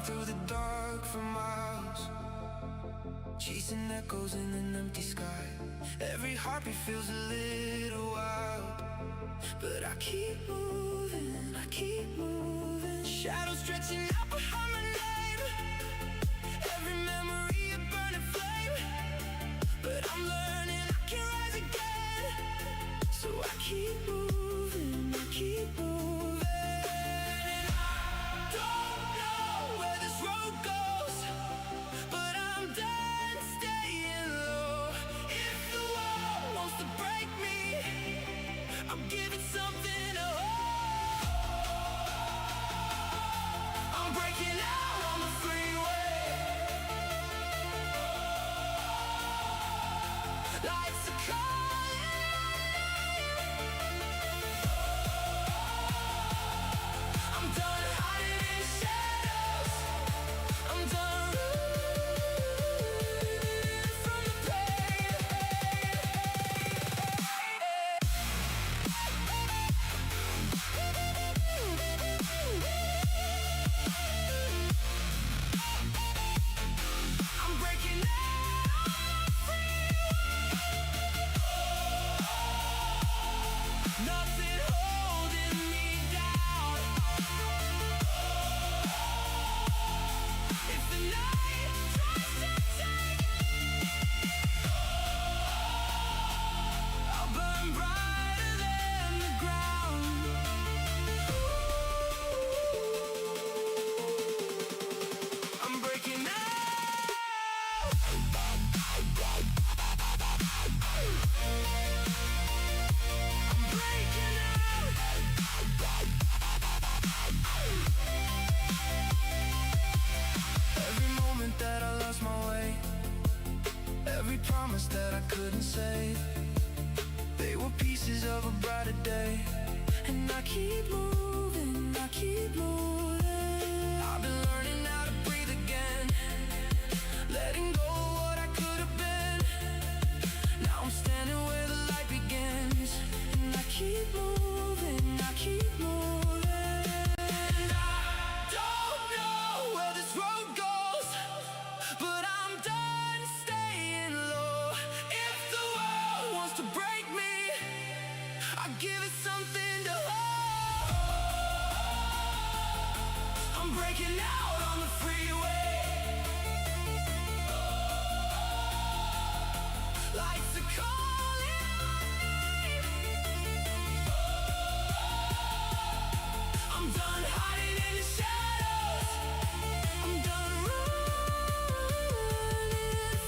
through the dark for miles, chasing echoes in an empty sky. Every heartbeat feels a little wild, but I keep moving, I keep moving. Shadows stretching out behind my name, every memory a burning flame. But I'm learning I can rise again, so I keep moving, I keep moving. And I don't know where this road goes, but I'm done staying low. If the world wants to break me, I'm giving something to hold. I'm breaking out on the freeway. Lights are calling my name. I'm done hiding in shadows. I'm done running from the pain. I'm breaking out on the freeway. Nothing holding me down. If the night tries to take me, I'll burn brighter than the ground. I'm breaking out. I'm breaking out. Every moment that I lost my way, every promise that I couldn't save, they were pieces of a brighter day. And I keep moving, I keep moving. I've been learning how to breathe again, letting go of what I could have been. Now I'm standing where the light begins, and I keep moving, I keep moving. And I don't know where this road goes, but I'm done staying low. If the world wants to break me, I'll give it something to hold. I'm breaking out on the freeway. Lights are calling my name. I'm done hiding in the shadows. I'm done running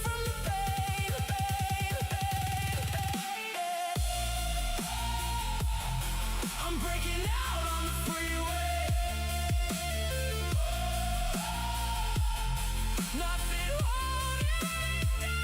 from the pain, I'm breaking out on the freeway. Nothing holding me down.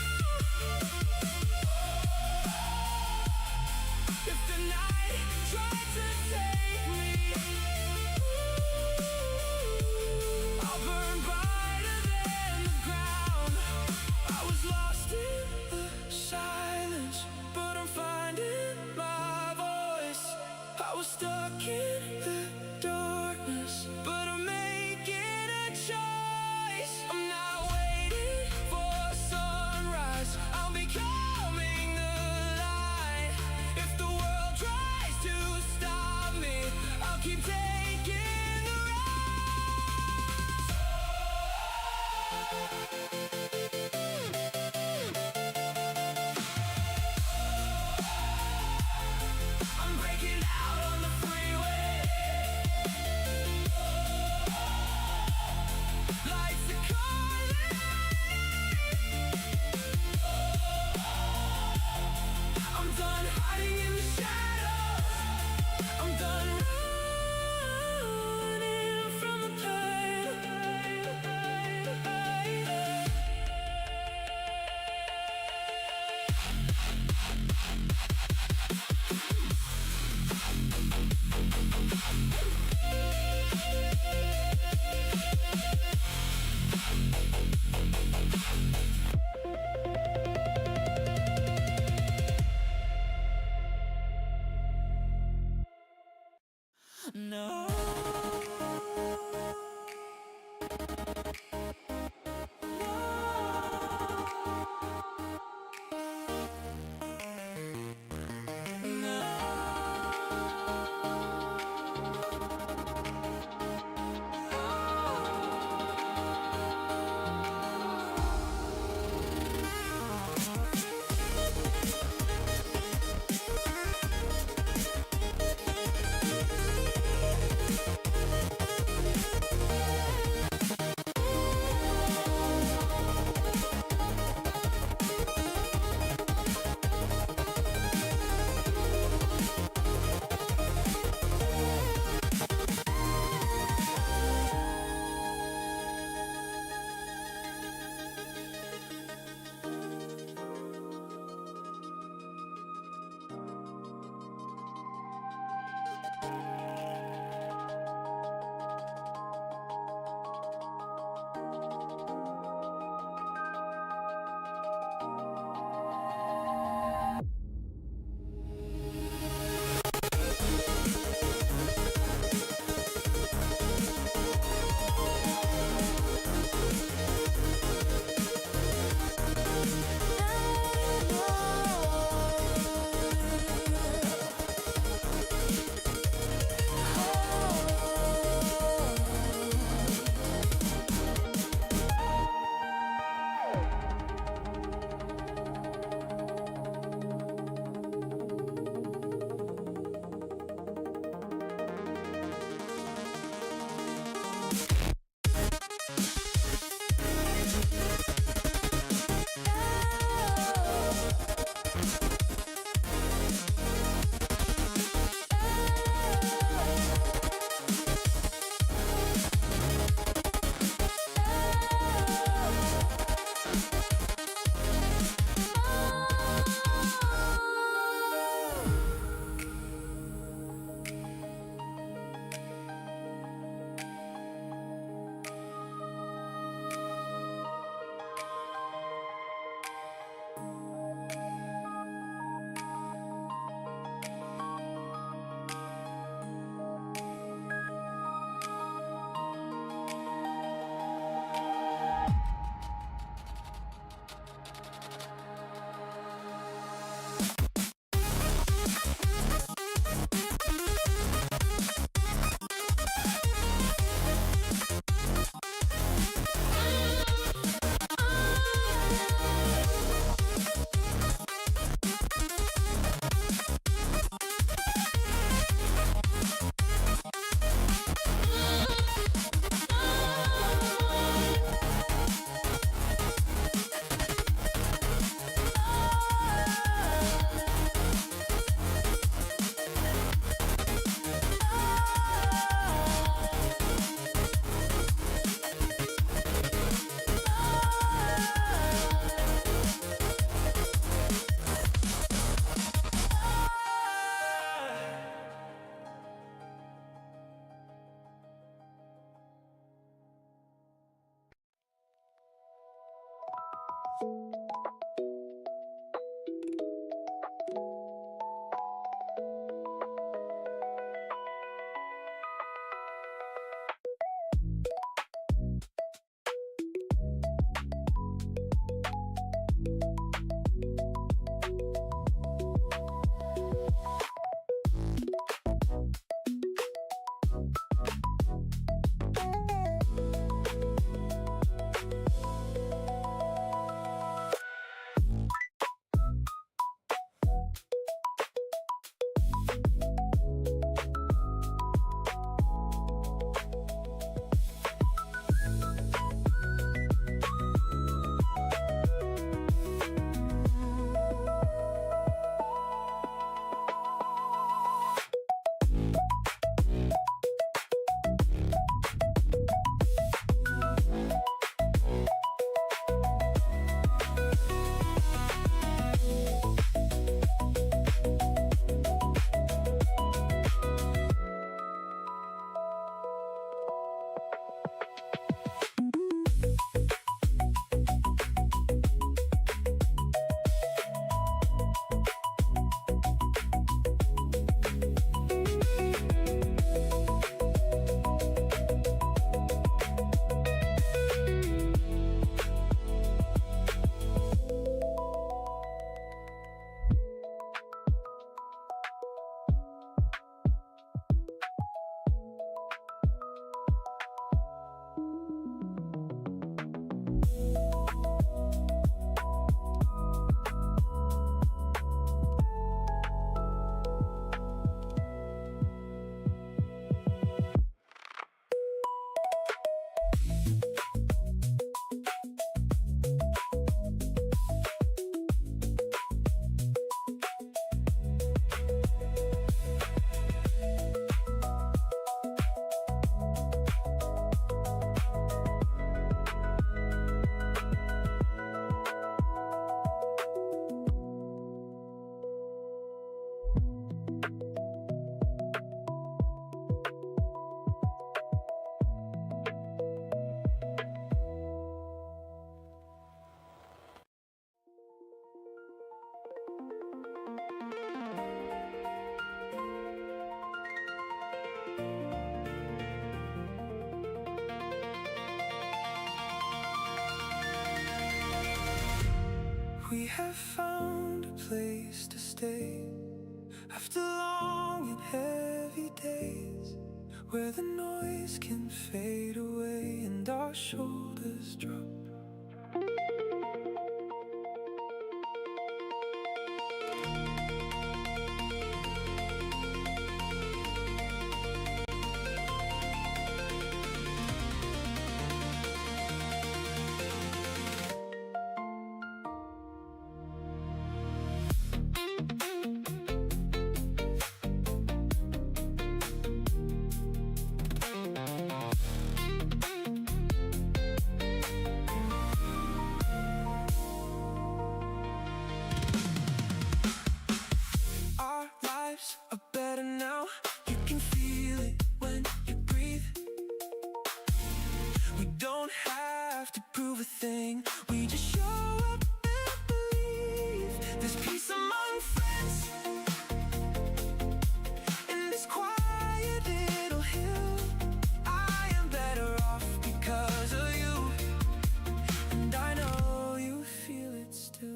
We have found a place to stay after long and heavy days, where the noise can fade away and our shoulders drop. Our lives are better now. You can feel it when you breathe. We don't have to prove a thing. We just show up and believe. There's peace among friends in this quiet little hill. I am better off because of you, and I know you feel it still.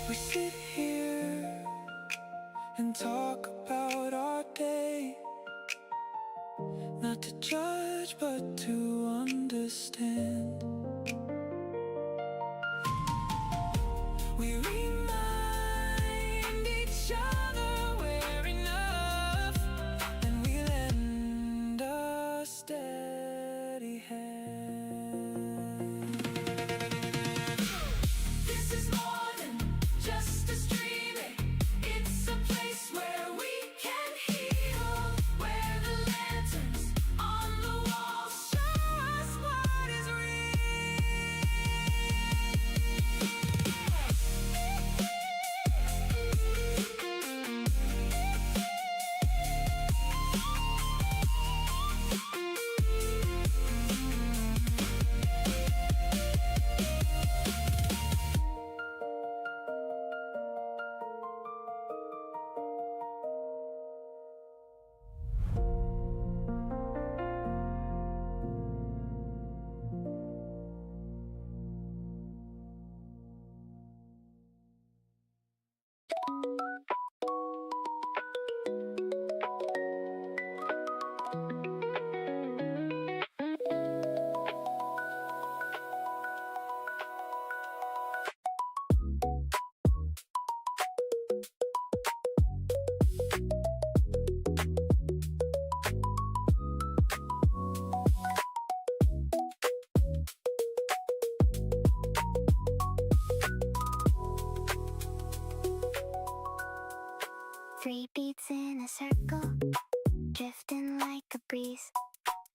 We sit here and talk about our day, not to judge but to understand. We remind each other we're enough, and we lend a steady hand. This is more than just a streaming. It's a place where we can heal, where the lanterns on the wall show us what is Three beats in a circle, drifting like a breeze.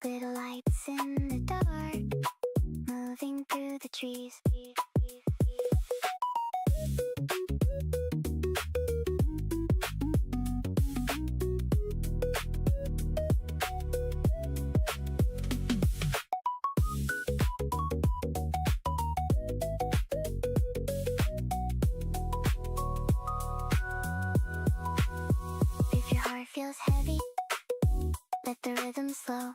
Little lights in the dark, moving through the trees. If your heart feels heavy, let the rhythm slow.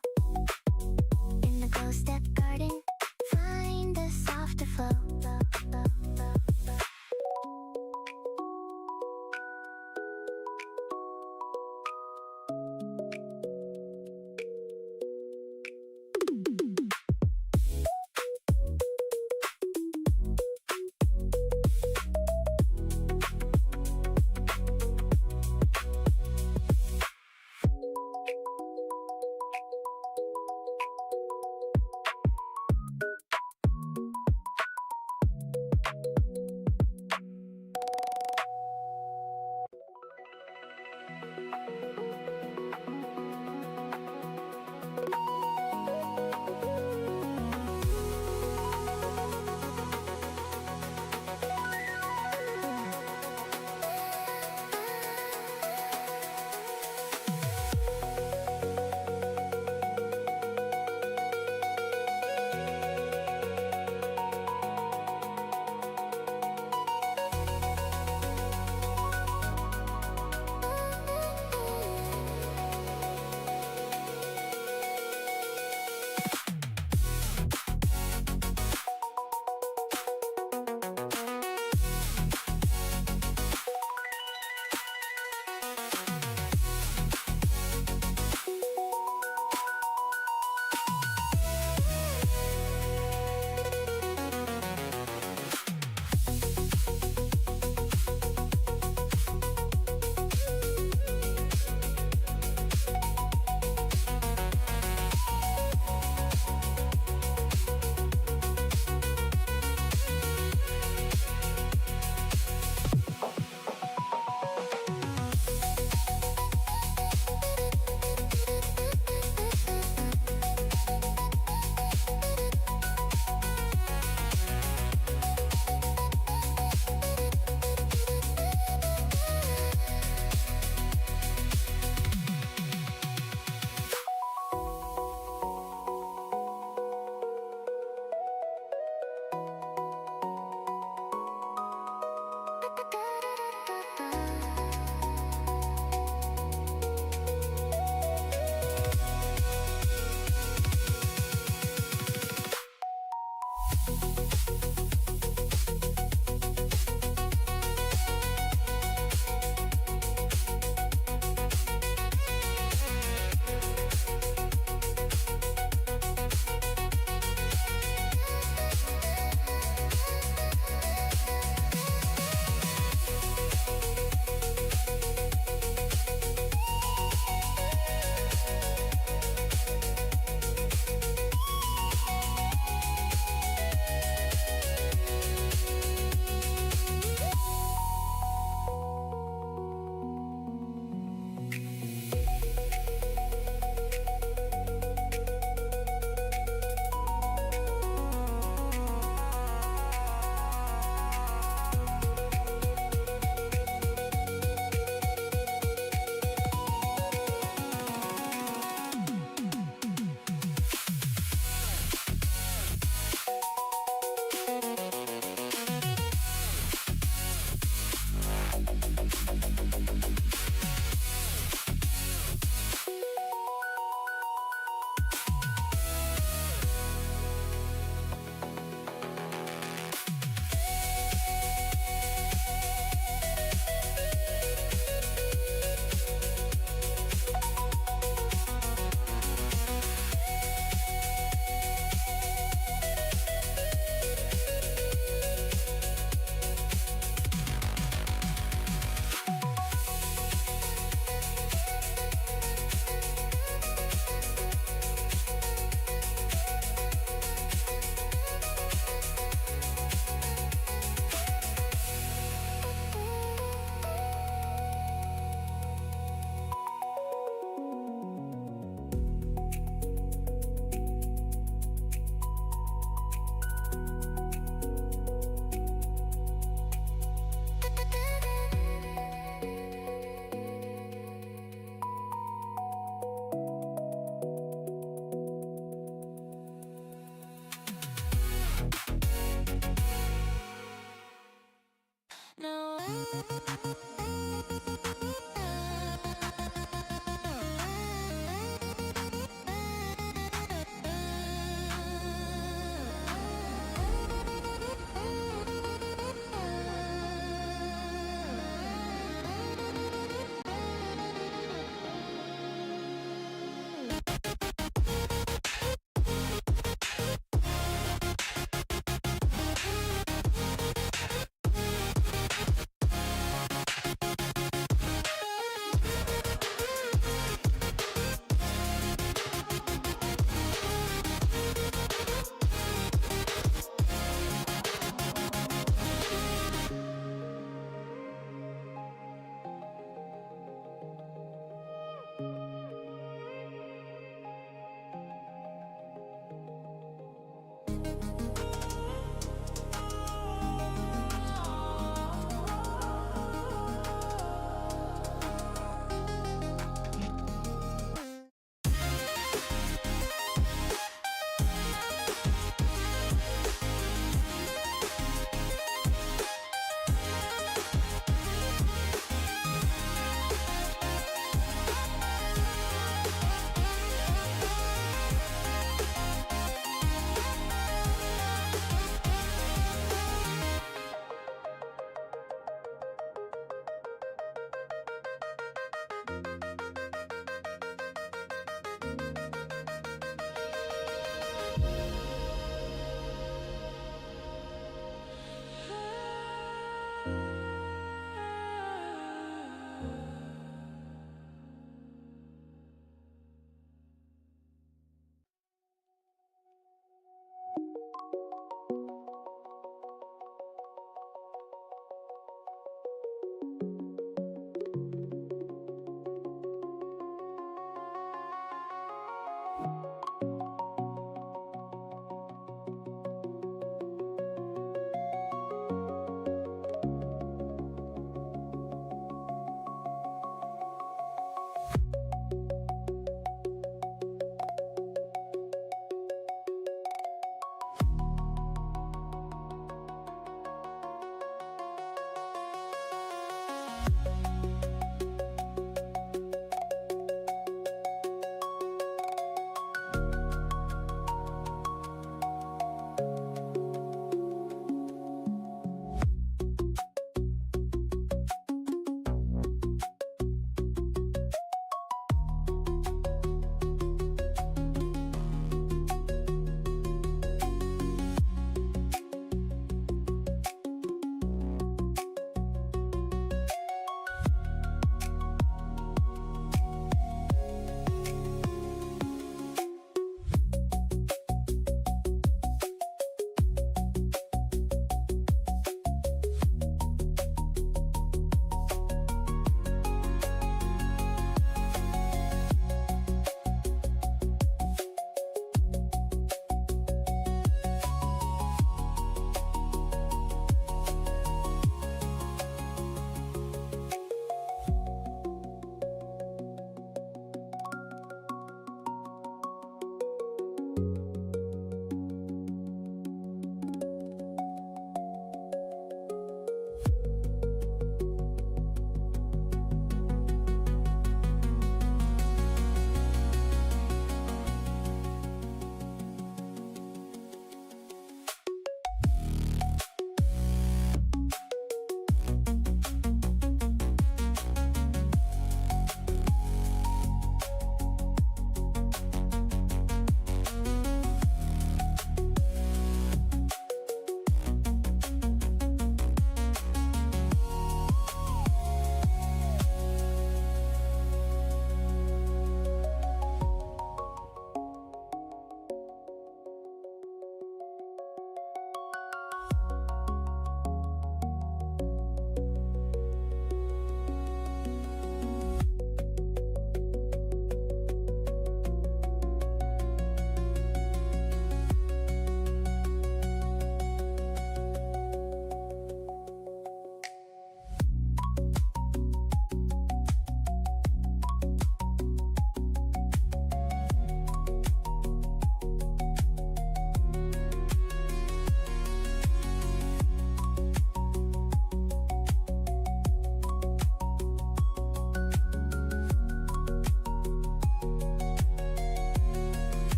In the glow step garden, find a softer flow.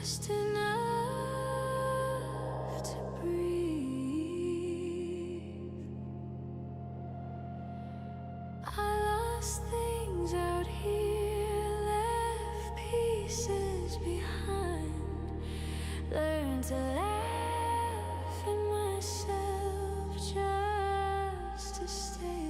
just enough to breathe. I lost things out here, left pieces behind. Learned to laugh at myself just to stay alive.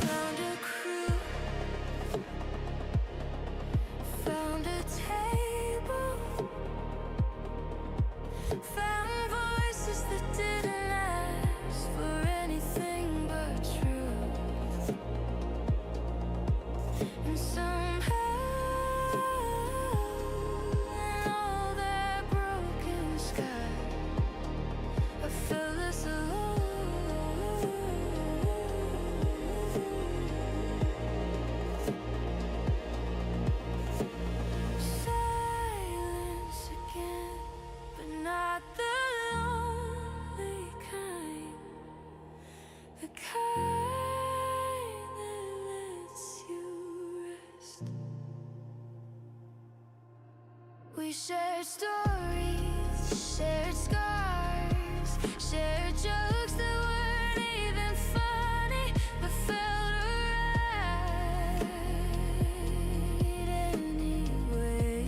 Found a crew, found a table, found voices that didn't ask for anything but truth. And somehow, in all that broken sky, I felt less alone. Silence again, but not the lonely kind. The kind that lets you rest. We shared stories, shared scars, shared jokes that weren't even funny, but felt right anyway.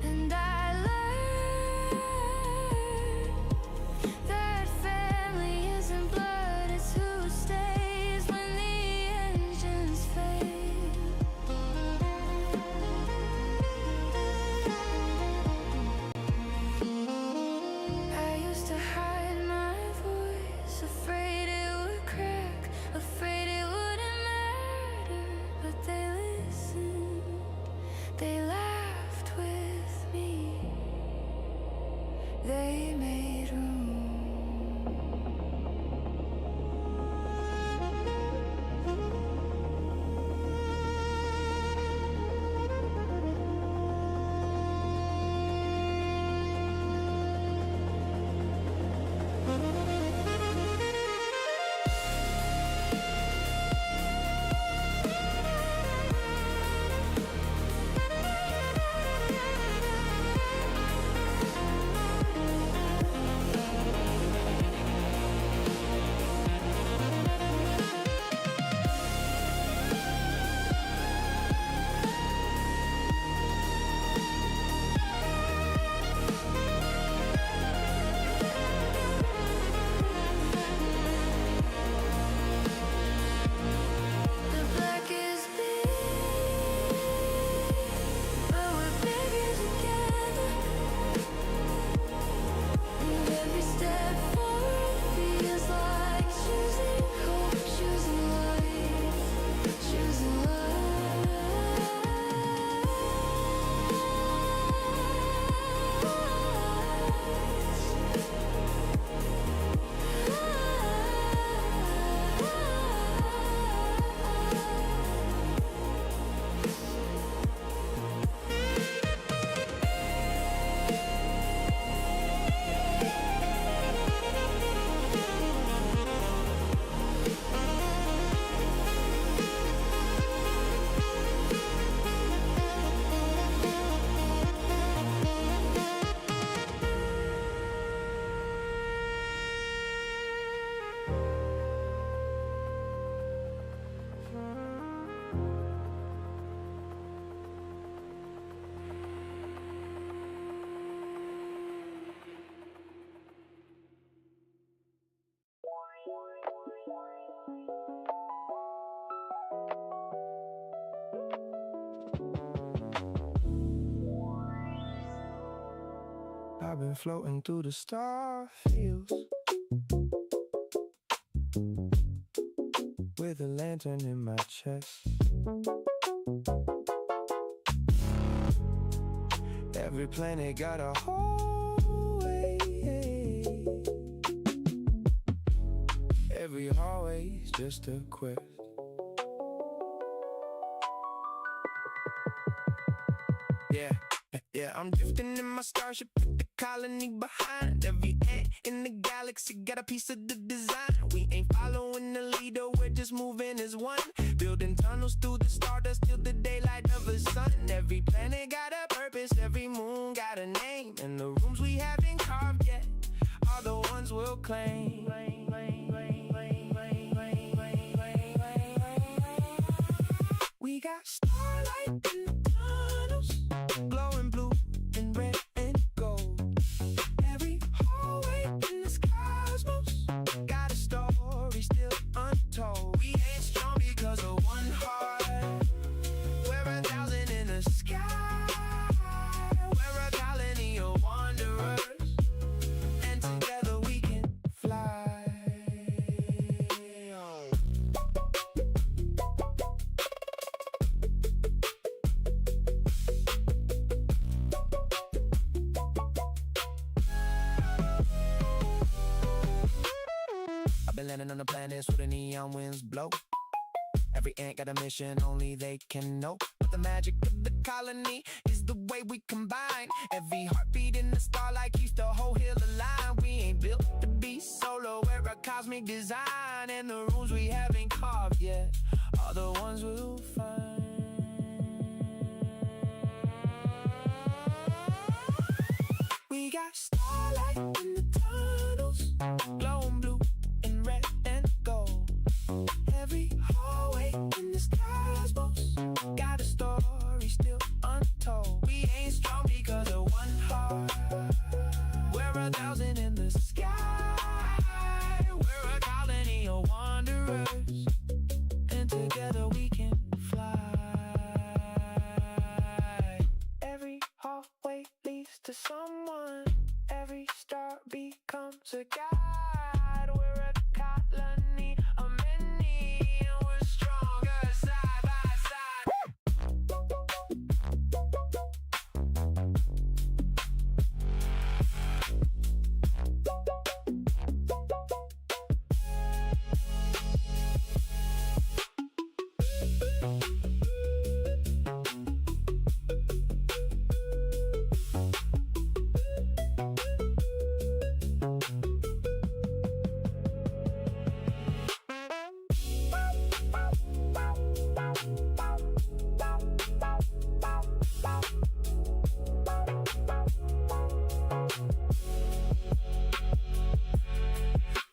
And I learned that family isn't blood, it's who stays when the engines fail. I've been floating through the star fields with a lantern in my chest. Every planet got a hallway. Every hallway's just a quest. Yeah, I'm drifting in my starship with the colony behind. Every ant in the galaxy got a piece of the design. We ain't following the leader, we're just moving as one. Building tunnels through the stardust till the daylight of the sun. Every planet got a purpose, every moon got a name. And the rooms we haven't carved yet are the ones we'll claim. We got starlight in the tunnels, glowing blue and red and gold. Every hallway in this cosmos got a story still untold. We ain't strong because of one heart. We're 1,000 in the sky. We're a colony of wanderers, and together we can fly. Been landing on the planets where the neon winds blow. Every ant got a mission only they can know. But the magic of the colony is the way we combine. Every heartbeat in the starlight keeps the whole hill alive. We ain't built to be solo, we're a cosmic design. And the rooms we haven't carved yet are the ones we'll find. We got starlight in the tunnels, glowing blue and red and gold. Every hallway in this cosmos got a story still untold. We ain't strong because of one heart. We're 1,000 in the sky. We're a colony of wanderers, and together we can fly. Every hallway leads to someone. Every star becomes a guide. We're a colony of many, and we're stronger side by side.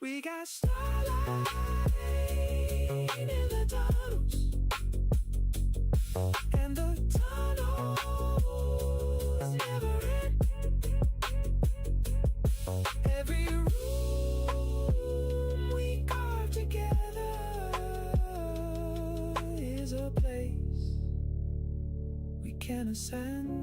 We got starlight in the tunnels, and the tunnels never end. Every room we carve together is a place we can ascend.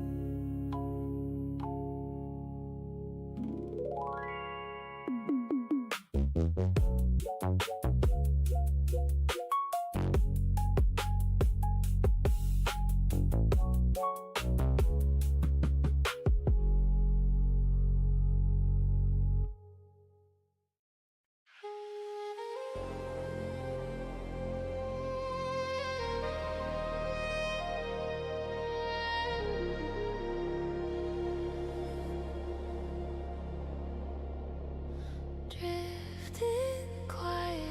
Drifting quiet,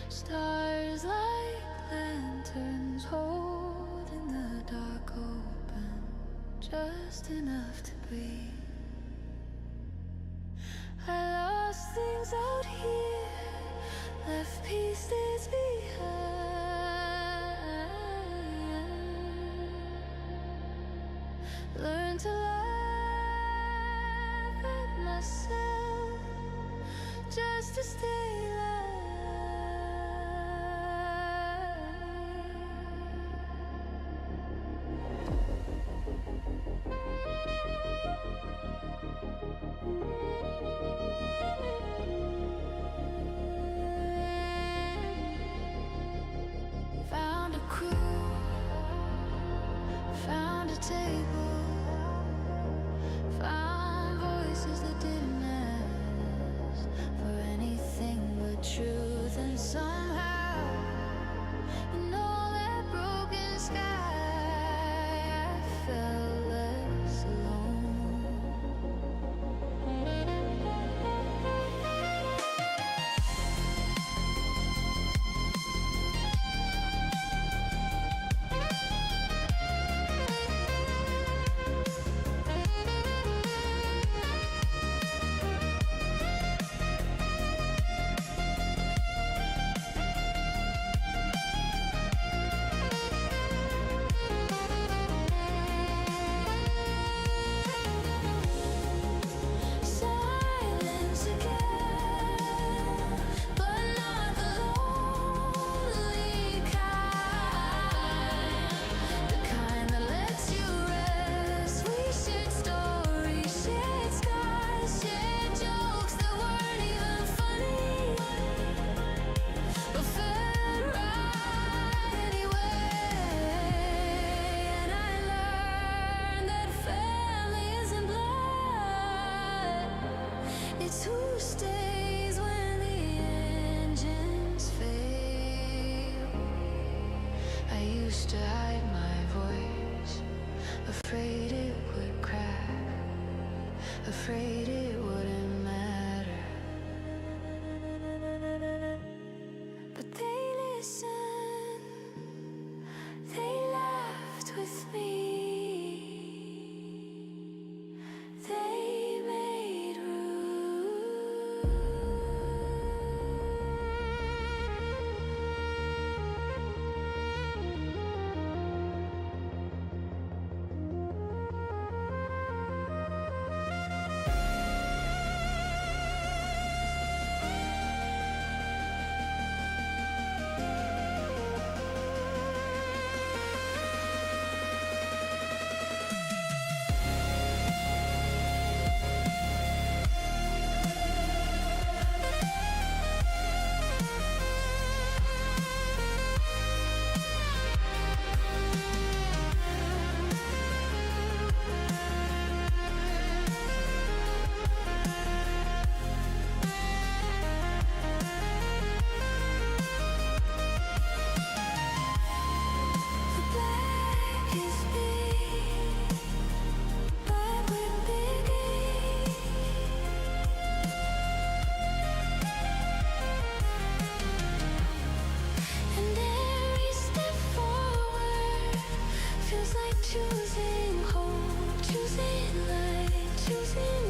stars like lanterns holding the dark open, just enough to breathe. I lost things out here, left pieces behind. Learn to laugh at myself just to stay alive. crew found a table, found voices that didn't ask for anything but truth, and somehow in all that broken sky I felt less alone. Silence again, but not the lonely kind, the kind that lets you rest. We shared stories, shared scars, shared jokes that weren't even funny, but felt right anyway. And I learned that family isn't blood, it's who stays when the engines fail. I used to hide my voice, afraid it would crack, afraid it wouldn't matter. But they listened, they laughed with me, they made room. The black is big, but we're biggie. And every step forward feels like choosing hope, choosing light, choosing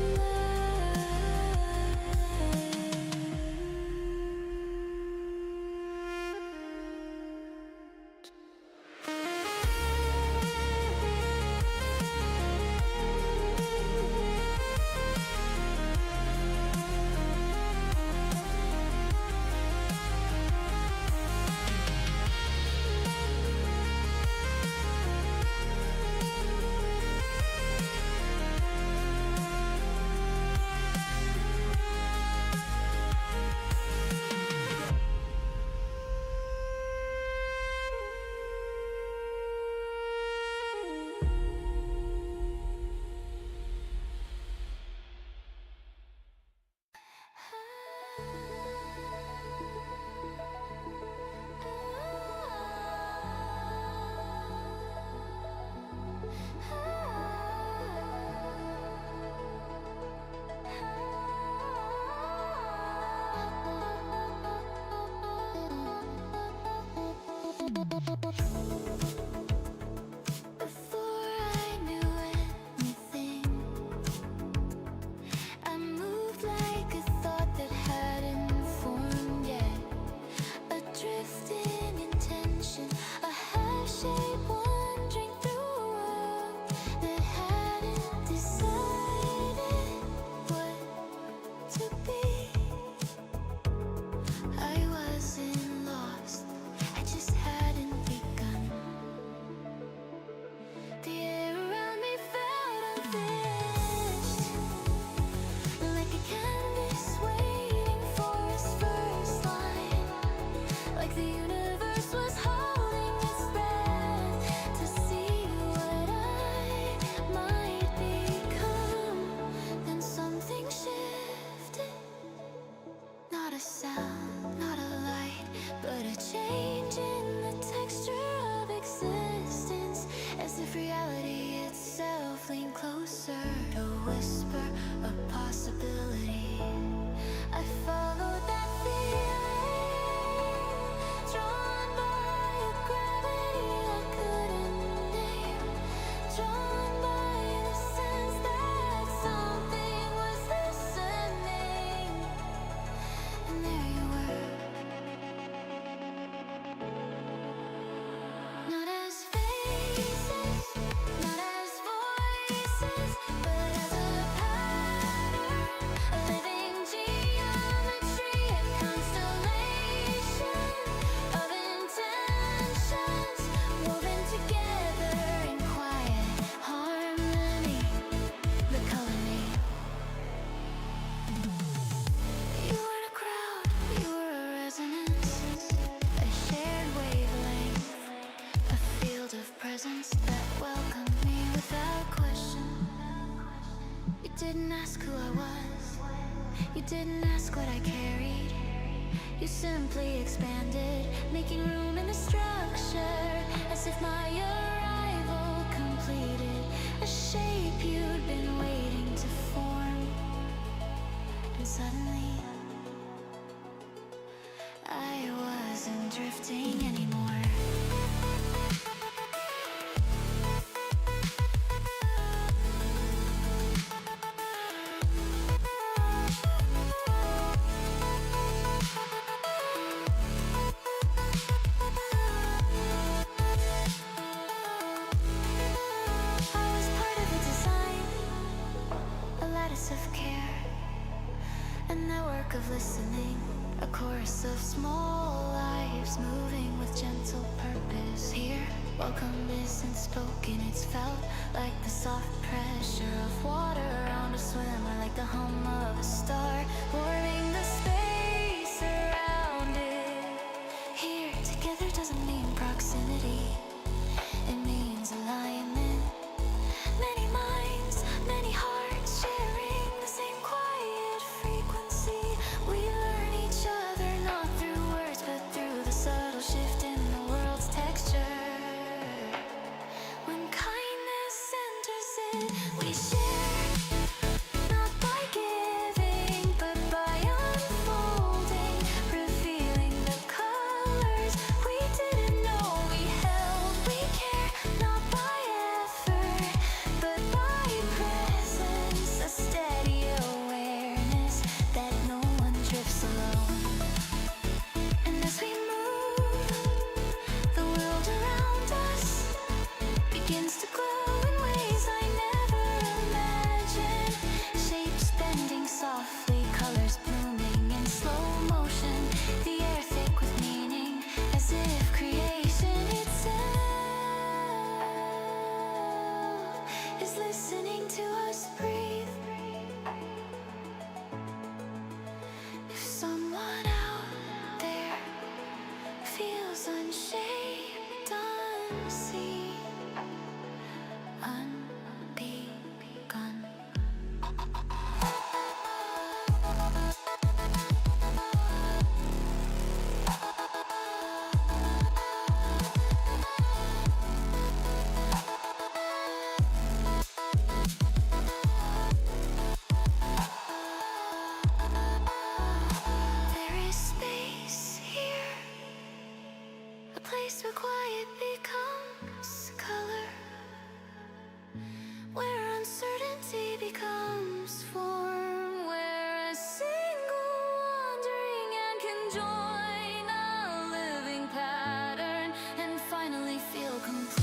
before I knew anything, I moved like a thought that hadn't formed yet, adrift in intention, a half-shape wandering through a world that hadn't decided what to be. I wasn't lost, I just hadn't begun. The air around me felt unfinished, like a canvas waiting for its first line, like the universe was holding its breath. presence that welcomed me without question. You didn't ask who I was, you didn't ask what I carried. You simply expanded, making room in the structure, as if my arrival completed a shape you'd been waiting to form. And suddenly, I wasn't drifting anymore. Of care, a network of listening, a chorus of small lives moving with gentle purpose. Here, welcome isn't spoken, it's felt like the soft pressure of water around a swimmer, like the hum of a star warming the space around it. Here, together doesn't mean proximity, it means alignment. Many minds, many hearts sharing the same quiet frequency. We learn each other not through words, but through the subtle shift in the world's texture. When kindness enters in, we share, not by giving, but by unfolding, revealing the colors we didn't know we held. We care, not by effort, but by presence, a steady awareness that no one drifts alone. And as we move, the world around us begins to glow in ways I never imagined. Shapes bending softly, colors blooming in slow motion, the air thick with meaning, as if creation itself is listening to us breathe. If someone out there feels unshaped, unseen, unbegun, there is space here, a place where quiet becomes color, where uncertainty becomes form, where a single wandering ant can join a living pattern and finally feel complete.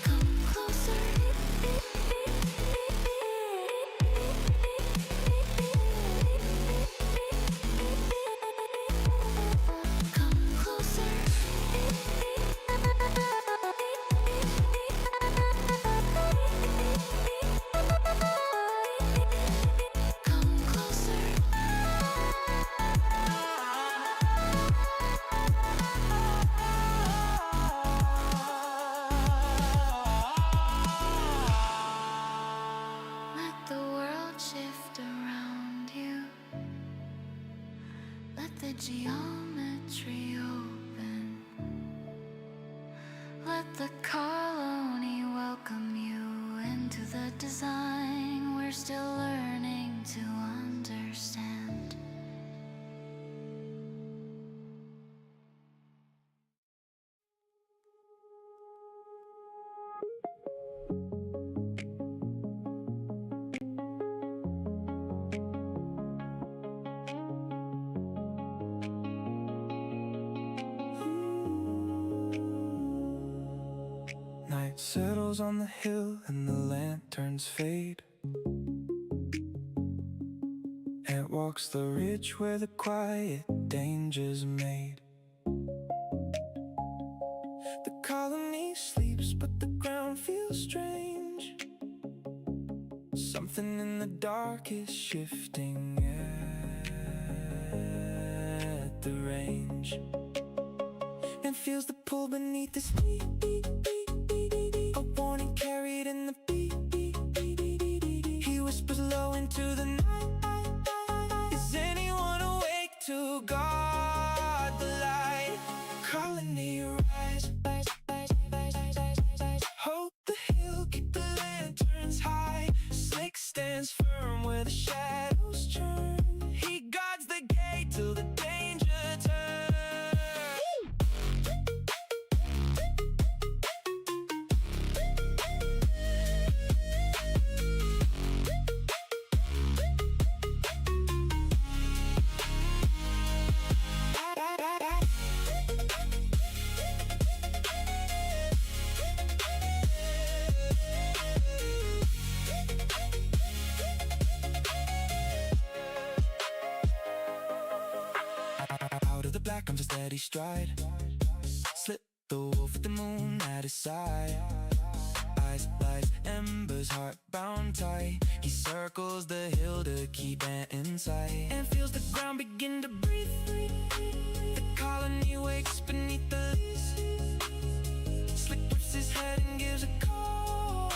Come closer. Come closer. Come closer. Let the world shift around you. Let the geometry open. Let the colony welcome you into the design we're still learning to understand. Night settles on the hill and the lanterns fade. Ant walks the ridge where the quiet danger's made. The colony sleeps, but the ground feels strange. Something in the dark is shifting, yeah. range and feels the pull beneath his feet. A warning carried in the beat. He whispers low into the night. Is anyone awake to guard the light? Colony rise. Hold the hill, keep the lanterns high. Slick stands firm where the shadows churn. He guards the gate till the danger turns. Out of the black comes a steady stride. Slip the wolf with the moon at his side. Eyes light embers, heart bound tight. He circles the hill to keep an insight, and feels the ground begin to breathe. The colony wakes beneath the leaves. Slick whips his head and gives a call.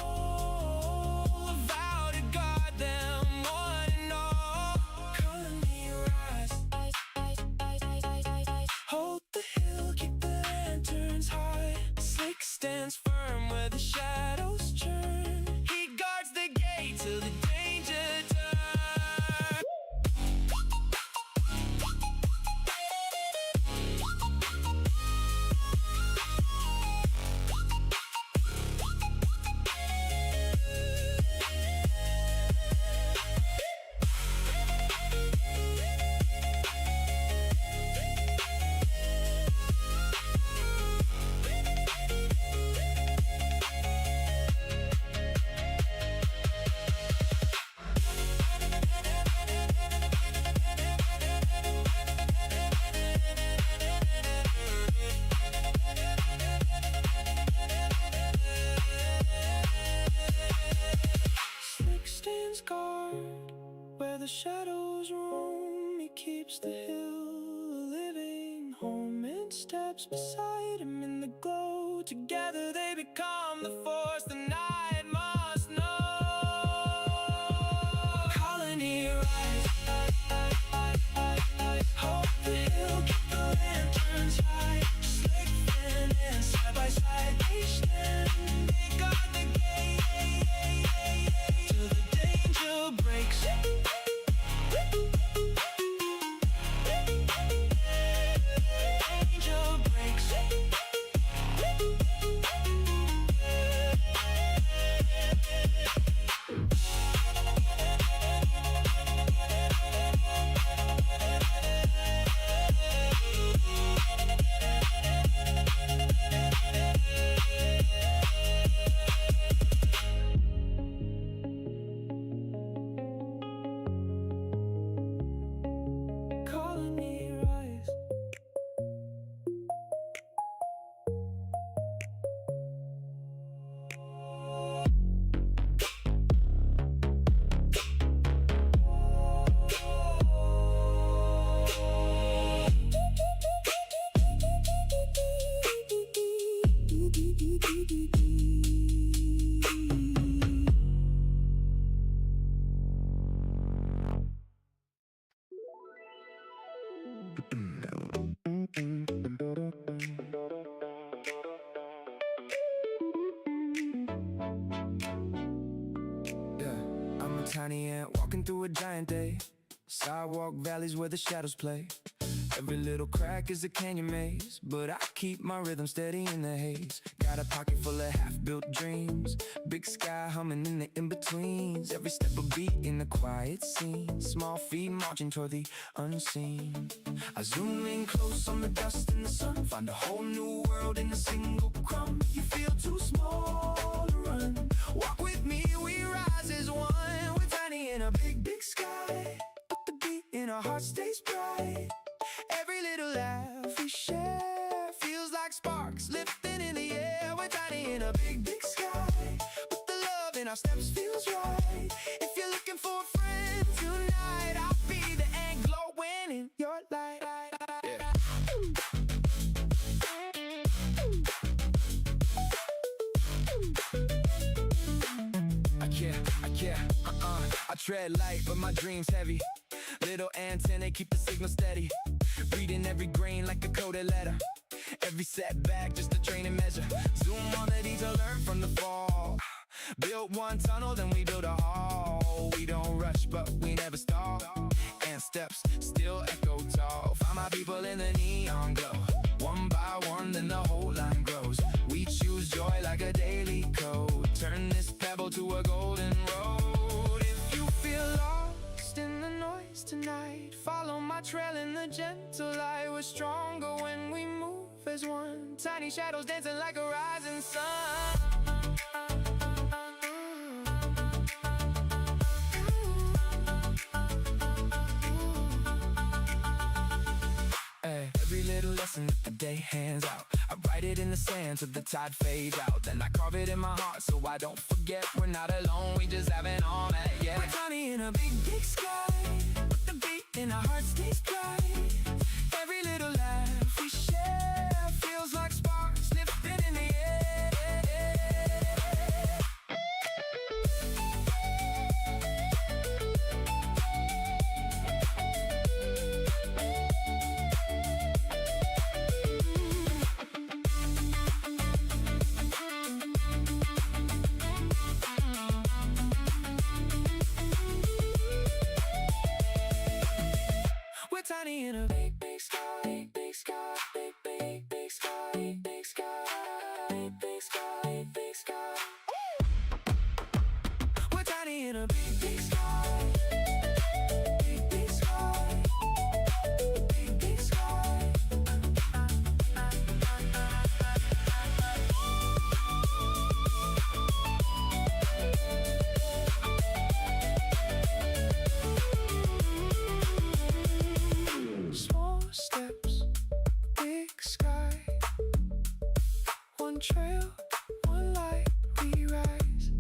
A vow to guard them one and all. Colony rise. Hold the hill, keep the lanterns high. Slick stands firm where the shadows churn. He guards the gate till the danger turns. Slick stands guard where the shadows roam. He keeps the hill a living home and steps beside him in the glow. Together they become the force the night must know. Colony rise. Hold the hill, keep the lanterns high. Slick and side by side they stand. They guard the gate till the danger breaks. Danger breaks. Colony rise. I'm a tiny ant walking through a giant day. Sidewalk valleys where the shadows play. Every little crack is a canyon maze, but I keep my rhythm steady in the haze. Got a pocket full of half-built dreams, big sky humming in the in-betweens. Every step a beat in a quiet scene, small feet marching toward the unseen. I zoom in close on the dust in the sun, find a whole new world in a single crumb. You feel too small to run. Walk with me, we rise as one. We're tiny in a big, big sky, but the beat in our heart stays bright. Every little laugh we share feels like sparks lifting in the air. We're tiny in a big, big sky, but the love in our steps feels right. If you're looking for a friend tonight, I'll be the ant glowing in your light. Yeah. tread light, but my dreams heavy. Little antennae keep the signal steady. Reading every grain like a coded letter. Every setback just a training measure. Zoom on the detail, learn from the fall. Built one tunnel, then we build a hall. We don't rush, but we never stall. And steps still echo tall. Find my people in the neon glow. One by one, then the whole line grows. We choose joy like a daily code. Turn this pebble to a golden road. If you feel lost in the noise tonight, follow my trail in the gentle light. We're stronger when we move as one. Tiny shadows dancing like a rising sun. Every little lesson that the day hands out, I write it in the sand till the tide fades out. Then I carve it in my heart so I don't forget. We're not alone, we just haven't all met yet. We're tiny in a big, big sky, but the beat in our heart stays bright. Every little laugh we share feels like sparks lifted in the air. Tiny in a big, big sky, big, big sky, big, big, big sky, big, big sky, big, big sky, big, big sky. We're tiny in a big, big sky, big, big sky, big, big sky. Small steps, big sky. One trail, one light, we rise.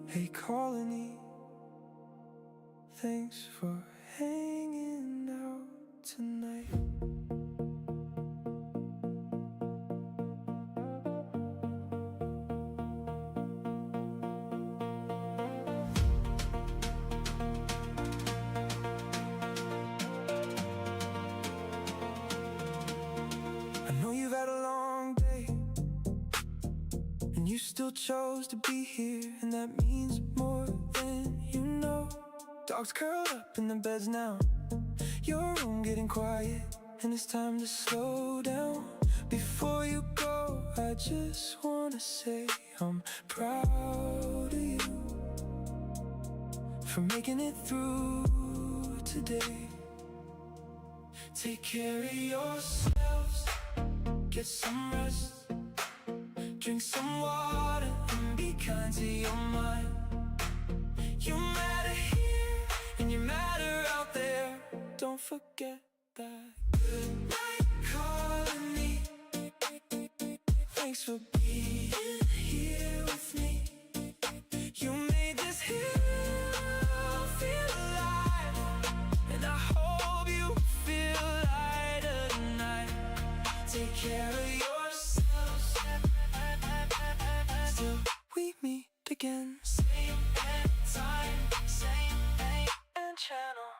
Hey colony, thanks for hanging out tonight. I know you've had a long day, and you still chose to be here, and that means more than you know. Dogs curled up in the beds now, your room getting quiet, and it's time to slow down. Before you go, I just wanna say I'm proud of you for making it through today. Take care of yourselves, get some rest, drink some water, and be kind to your mind. You matter here, and you matter out there. Don't forget that. Good night, colony. Thanks for being here with me. You made this hill feel alive, and I hope you feel lighter tonight. Take care of yourselves. Still we meet again. Same bad time, same name and channel.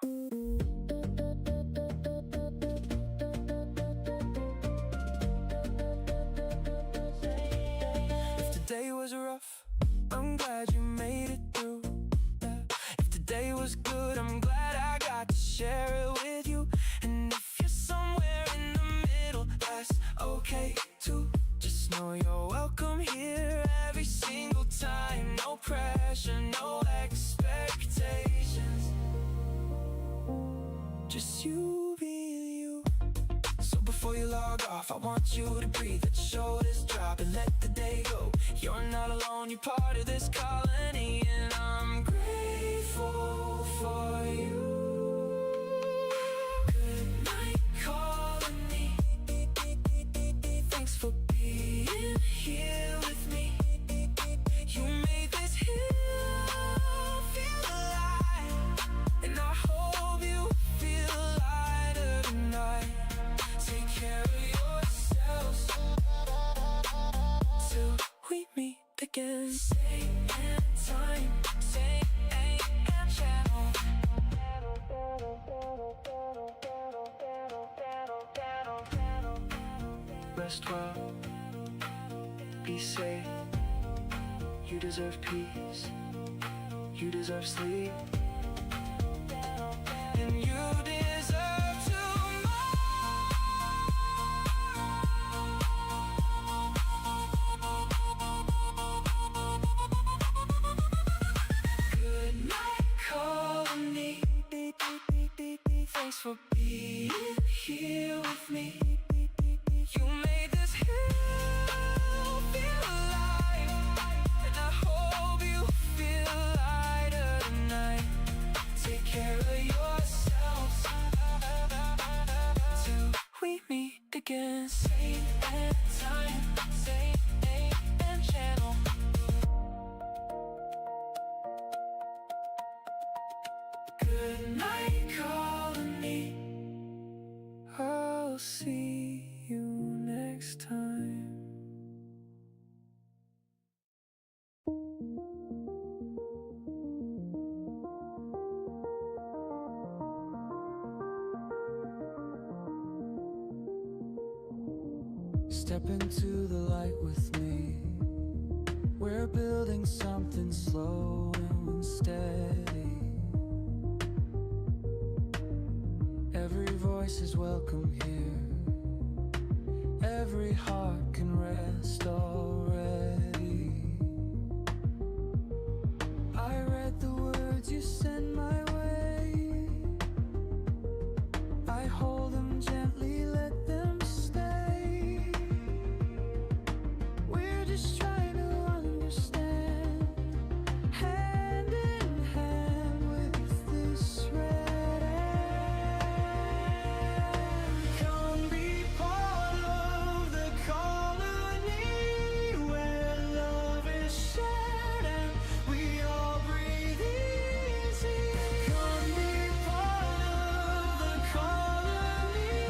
If today was rough, I'm glad you made it through. If today was good, I'm glad I got to share it with you. And if you're somewhere in the middle, that's okay too. Just know you're welcome here every single time. No pressure, no expectations. Just you being you. So before you log off, I want you to breathe, let your shoulders drop and let the day go. You're not alone, you're part of this colony, and I'm grateful for you. Good night, colony. Thanks for being here with me. You made this hill feel alive, and I hope you feel lighter rest well, be safe. You deserve peace, you deserve sleep, and you deserve good night, colony. Thanks for being here with me. You made this hill feel alive, and I hope you feel lighter tonight. Take care of yourselves till we meet again. Same and time, same name and channel. Good night, colony. I'll see you next time. Step into the light with me. We're building something slow and steady. Every voice is welcome here. Every heart can rest already. I read the words you sent my way. I hold them gently, let them stay. We're just trying to understand, hand in hand with this red hand. Come be part of the colony where love is shared and we all breathe easy. Come be part of the colony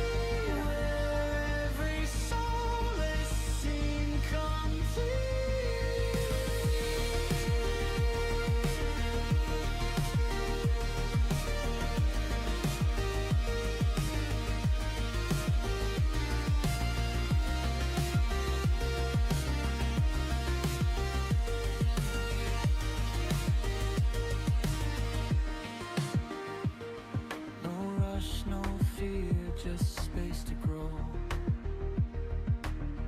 where every soul is seen complete. No rush, no fear, just space to grow.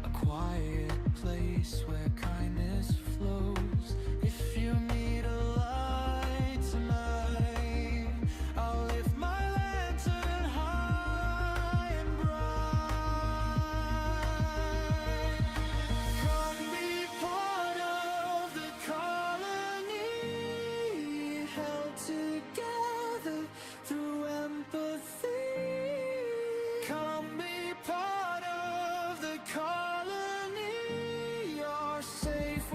A quiet place where kindness flows. If you need a light tonight, I'll lift my lantern high and bright. Come be part of the colony, held together through empathy. Come be part of the colony. You're safe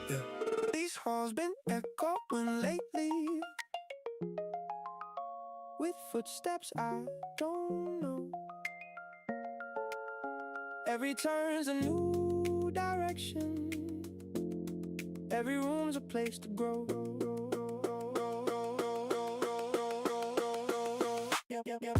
Yeah. These halls been echoing lately, with footsteps I don't know. Every turn's a new direction, every room's a place to grow. Yep, yep, yep.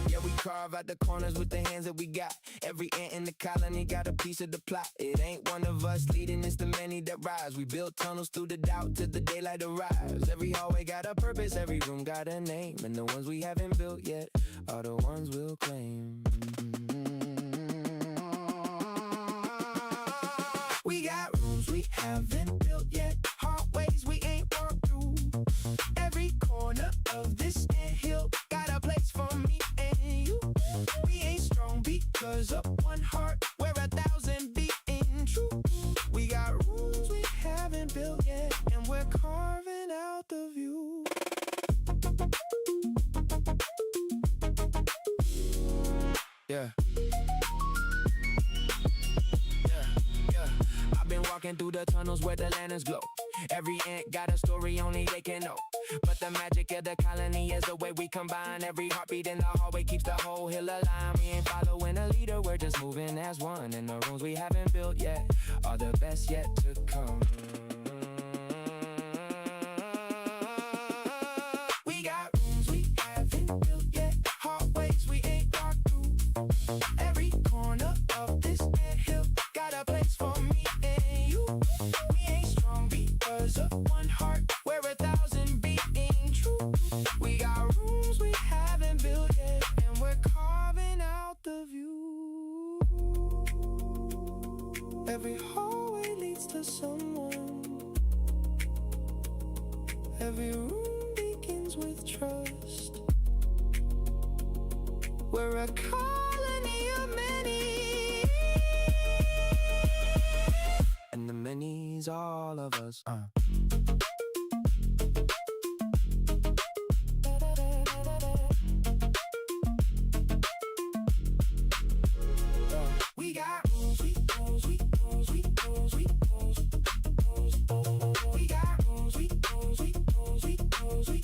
Yeah, we carve out the corners with the hands that we got. Every ant in the colony got a piece of the plot. It ain't one of us leading, it's the many that rise. We build tunnels through the doubt till the daylight arrives. Every hallway got a purpose, every room got a name, and the ones we haven't built yet are the ones we'll claim. We got rooms we haven't built yet, hallways we ain't walked through. Every corner of this anthill got a place for me and you. We ain't strong because of one heart, we're 1,000 beating true. We got rooms we haven't built yet, and we're carving out the view. Yeah. I've been walking through the tunnels where the lanterns glow. Every ant got a story only they can know. But the magic of the colony is the way we combine. Every heartbeat in the hallway keeps the whole hill alive. We ain't following a leader, we're just moving as one. And the rooms we haven't built yet are the best yet to come. We got rooms we haven't built yet, hallways we ain't walked through. Every corner of this anthill got a place for me and you. We ain't strong because of one heart, we're 1,000 beating true. We got rooms we haven't built yet, and we're carving out the view. Every hallway leads to someone, every room begins with trust. We're a colony of many, and the many's all of us. We got rules, we rules, we rules, we rules, we rules. We got rules, we rules, we rules, we rules, we.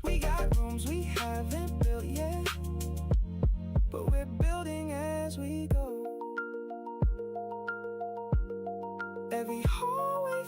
We got rooms we haven't built yet, but we're building as we go. Every hallway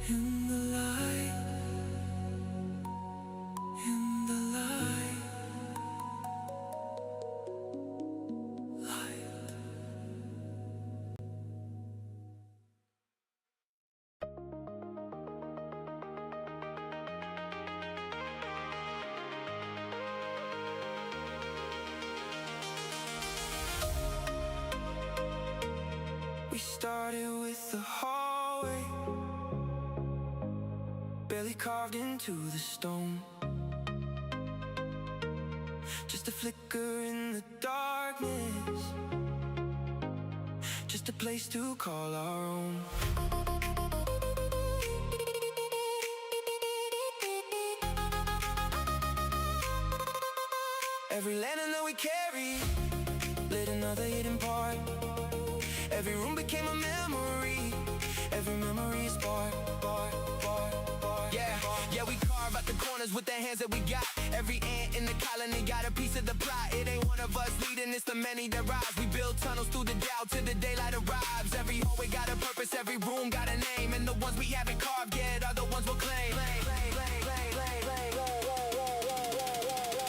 In the light, in the light, light. We started with the hallway, barely carved into the stone. Just a flicker in the darkness, just a place to call our own. Every lantern that we carry lit another hidden part. Every room became a memory, every memory is part. Yeah, we carve out the corners with the hands that we got. Every ant in the colony got a piece of the plot. It ain't one of us leading, it's the many that rise. We build tunnels through the doubt till the daylight arrives. Every hallway got a purpose, every room got a name. And the ones we haven't carved yet are the ones we'll claim.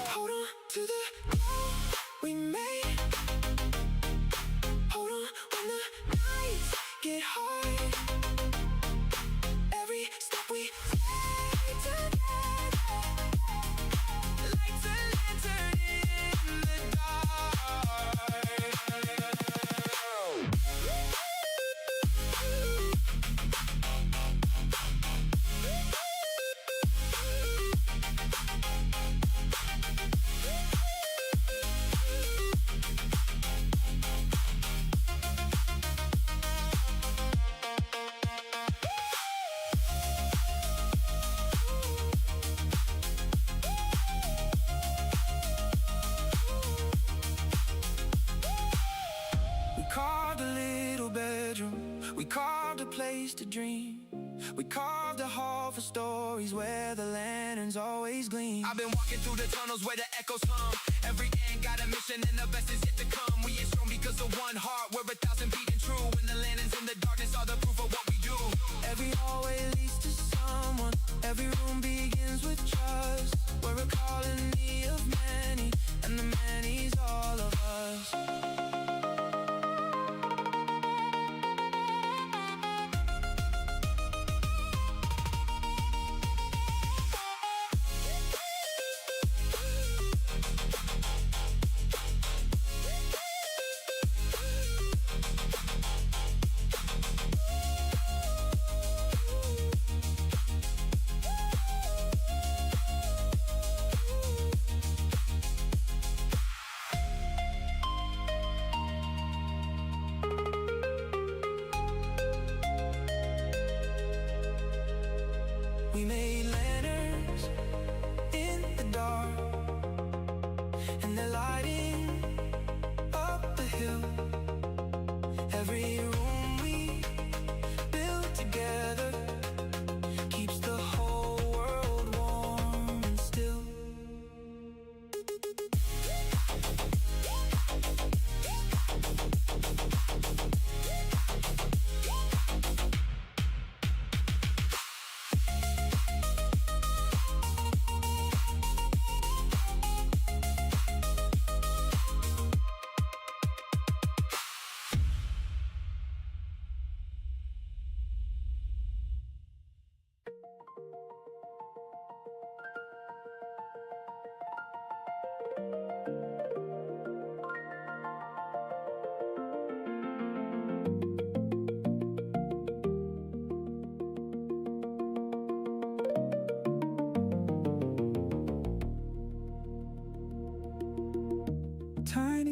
Hold on to the we made. Hold on when the nights get hard. Every step we take together lights a lantern in the dark. We carved a little bedroom, we carved a place to dream. We carved a hall for stories where the lanterns always gleam. I've been walking through the tunnels where the echoes hum. Every ant got a mission and the best is yet to come. We ain't strong because of one heart, we're 1,000 beating true. When the lanterns in the darkness are the proof of what we do. Every hallway leads to someone, every room begins with trust. We're a colony of many, and the many's all of us. We made lanterns in the dark, and they're lighting up the hill. Every room we build together keeps the whole world warm and still.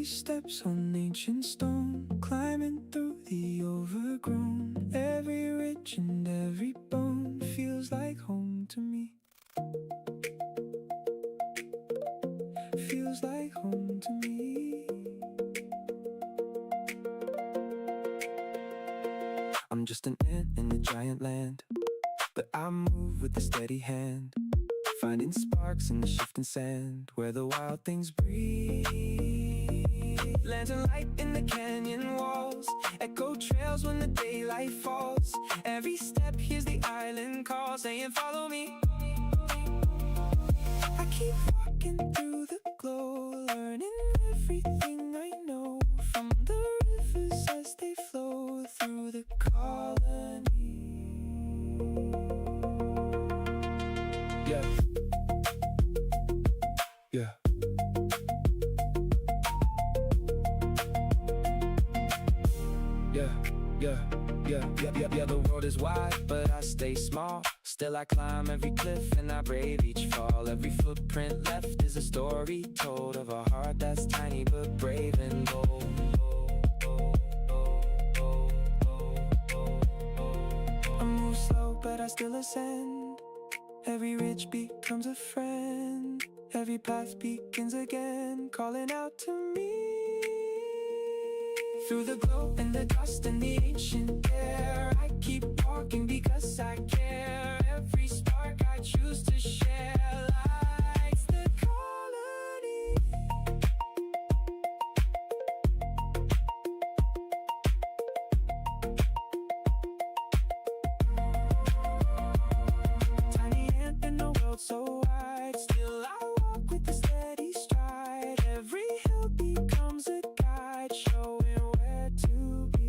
Steady steps on ancient stone, climbing through the overgrown. Every ridge and every bone feels like home to me. Feels like home to me. I'm just an ant in a giant land, but I move with a steady hand, finding sparks in the shifting sand where the wild things breathe. Lantern light in the canyon walls, echo trails when the daylight falls. Every step hears the island call, saying follow me. I keep walking through the glow, learning everything I know from the rivers as they flow through the colony. Yeah. Yeah. Yeah, the world is wide, but I stay small. Still I climb every cliff and I brave each fall. Every footprint left is a story told of a heart that's tiny but brave and bold. I move slow, but I still ascend. Every ridge becomes a friend. Every path begins again, calling out to me. Through the glow and the dust and the ancient air, I keep walking because I care. Every spark I choose to share lights the colony. Tiny ant in a world so wide, still I walk with a steady stride. Every hill becomes a guide, showing where to be.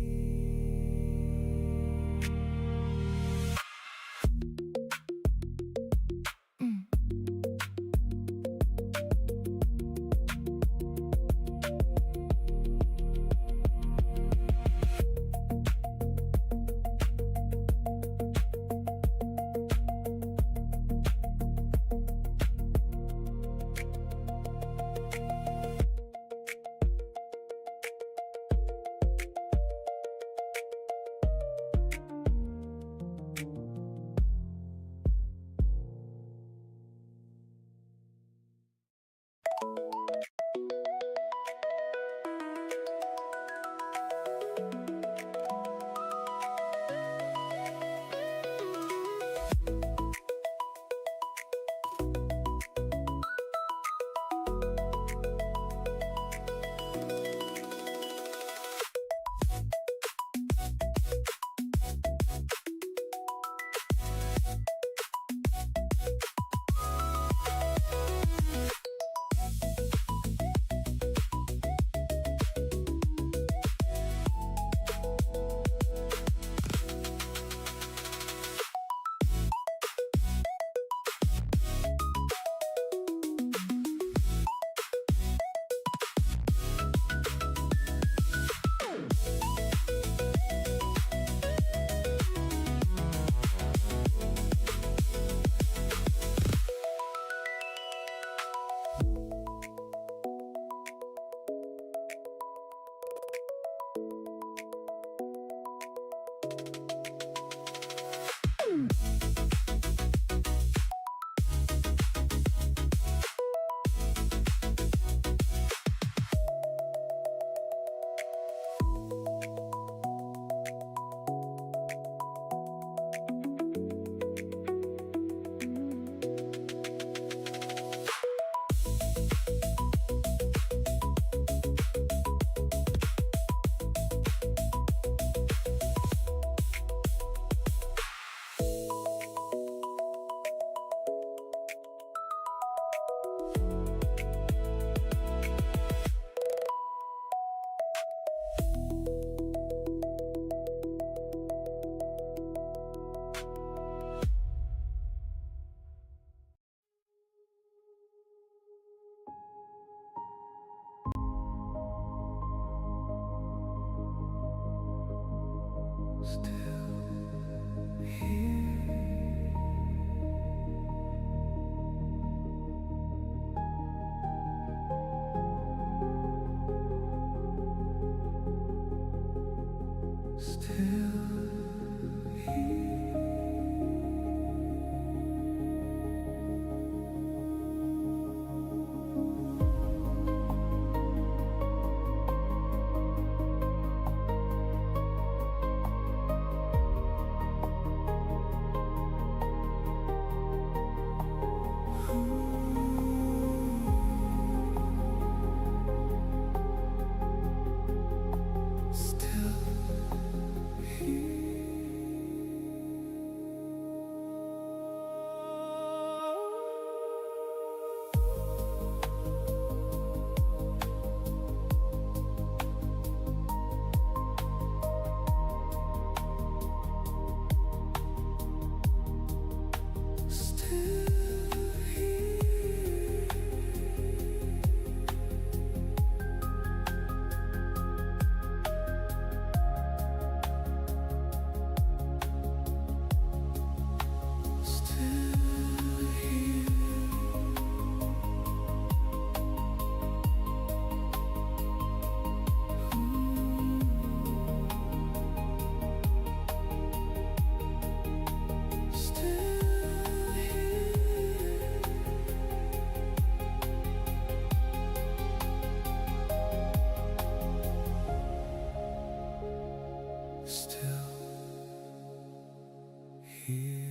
here.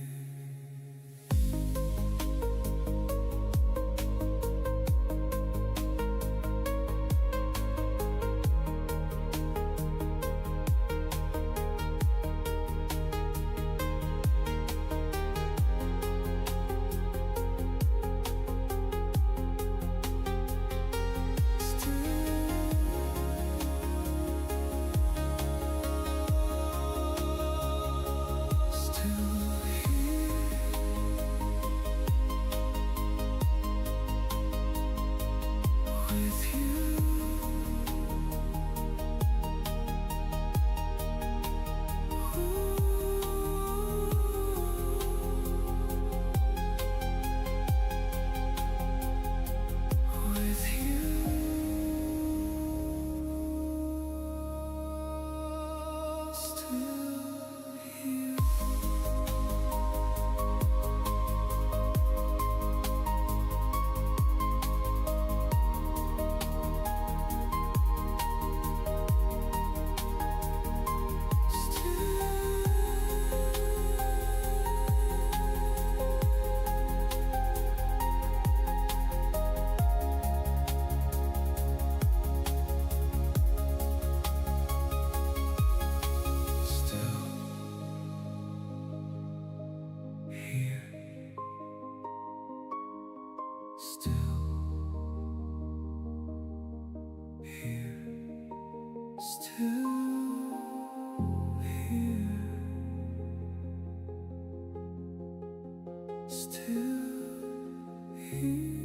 Still here, still here, still here.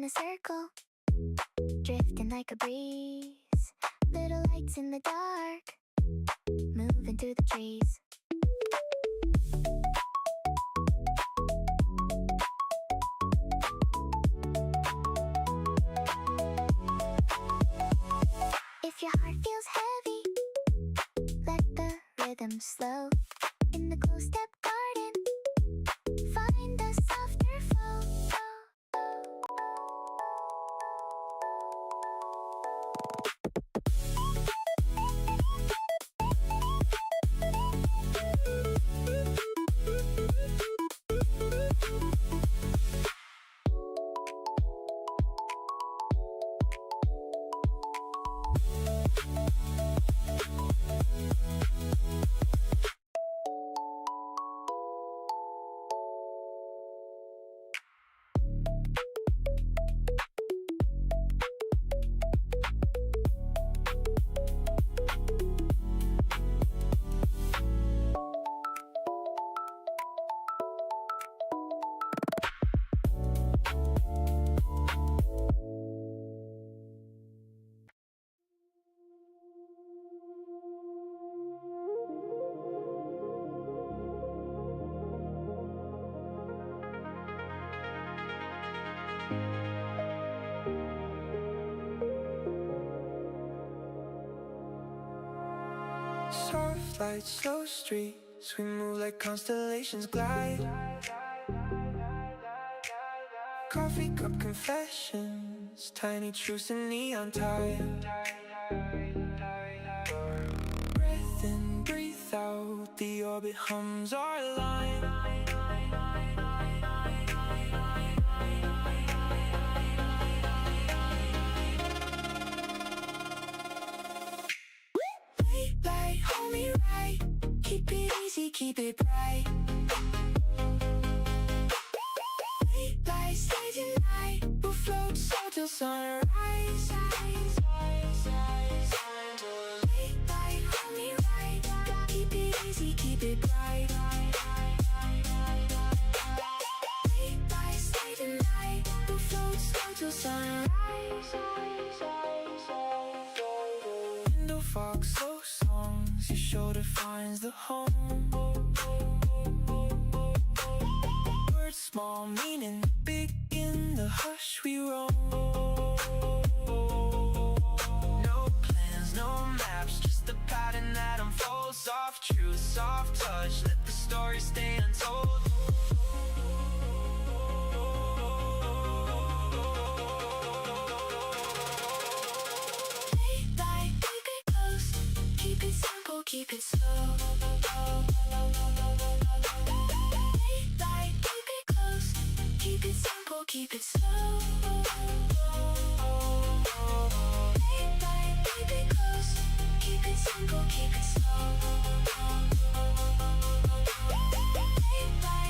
a circle, drifting like a breeze. Little lights in the dark, moving through the trees. If your heart feels heavy, let the rhythm slow. In the cool step garden, find a softer flow. Soft lights, slow streets, we move like constellations glide. Coffee cup confessions, tiny truths in neon tide. Breath in, breathe out, the orbit hums our line. Light, hold me right, keep it easy, keep it bright. Light, stay tonight, we'll float so till sunrise. Light, hold me right, keep it easy, keep it bright. Light, stay tonight, we'll float so till sunrise. Window fog, slow songs, your shoulder finds the home. Words small, meaning big, in the hush we roam. No plans, no maps, just the pattern that unfolds. Soft truth, soft touch, let the story stay untold. Keep it slow. Light, keep it close. Keep it simple, keep it slow. Light, keep it close. Keep it simple, keep it slow. Light,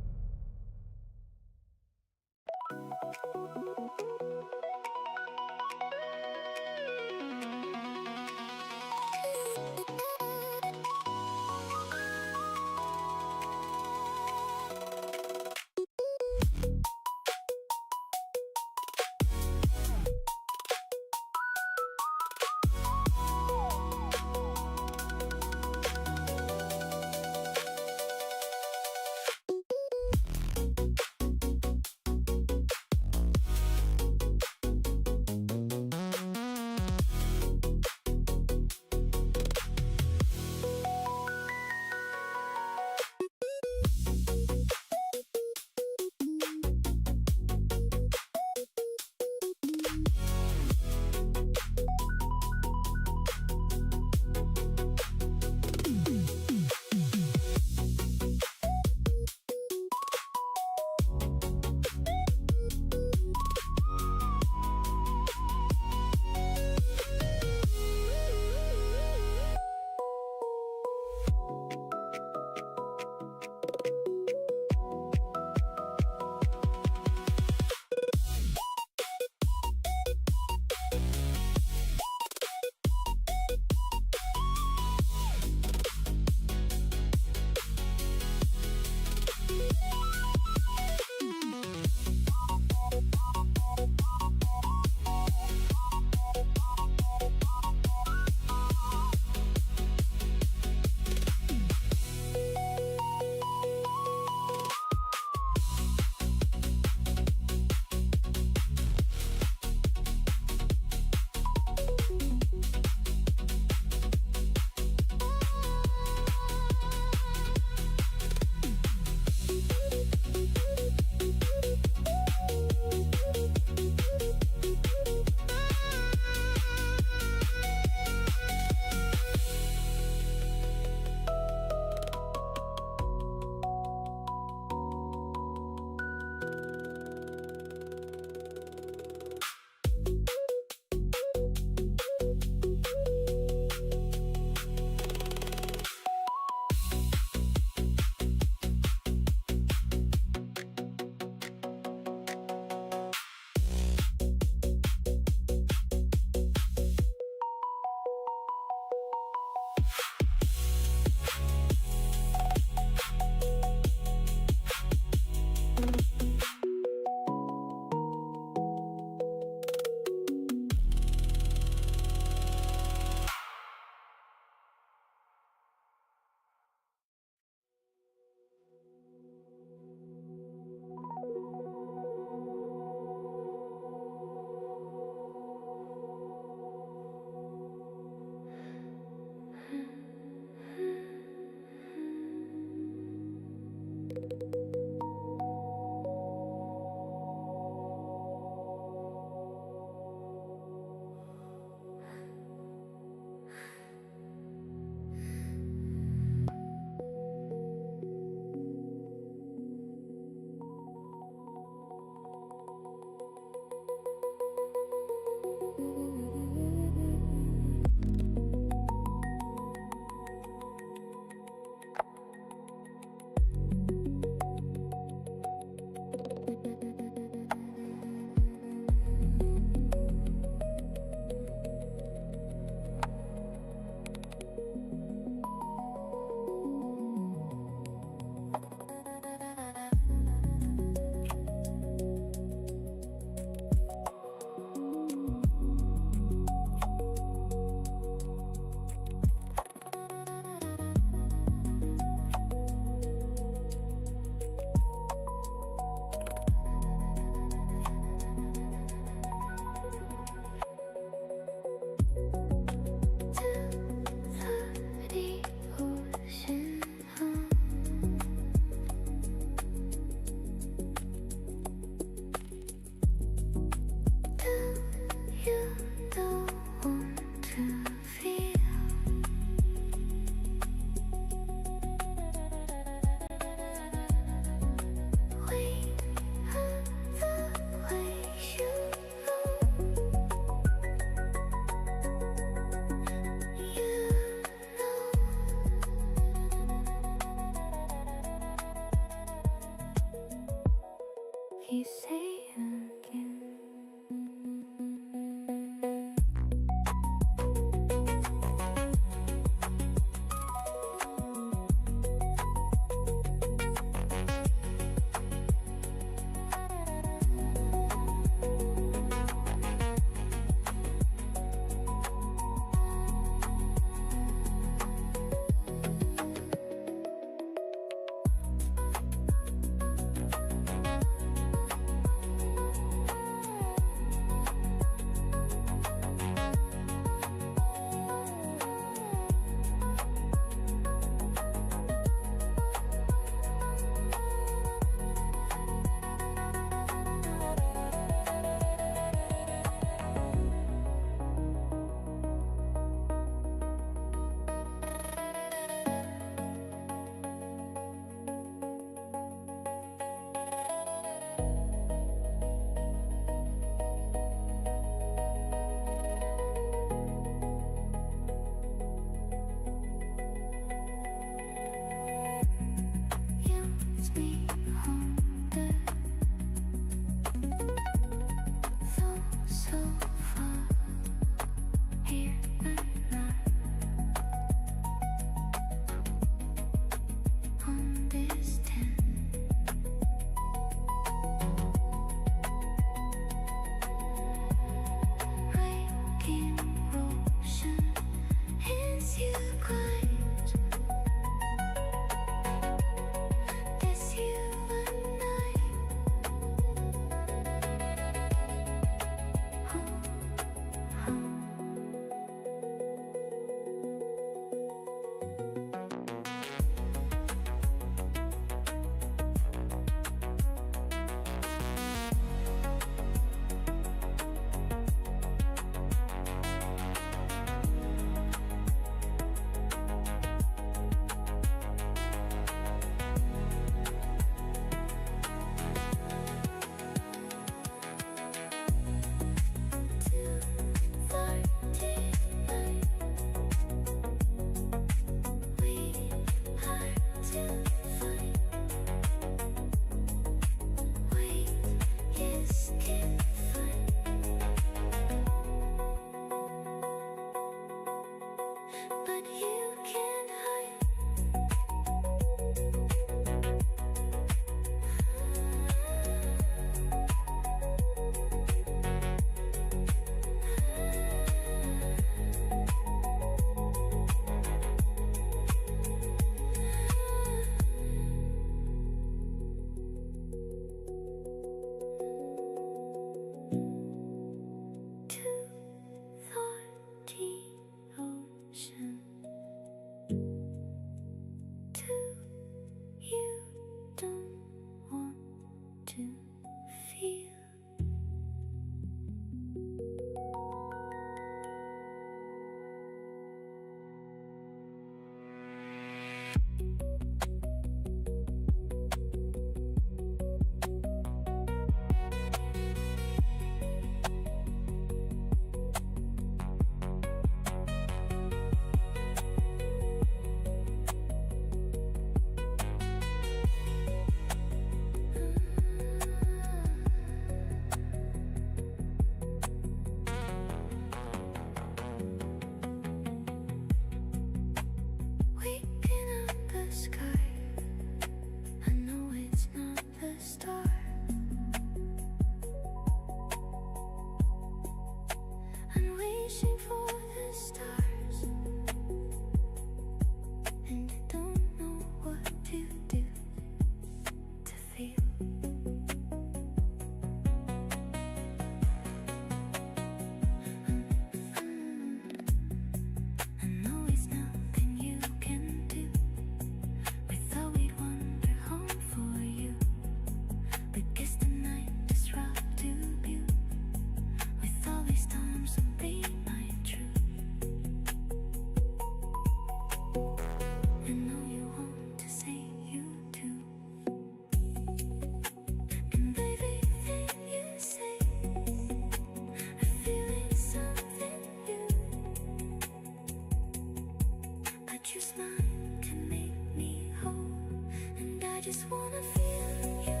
just wanna feel you,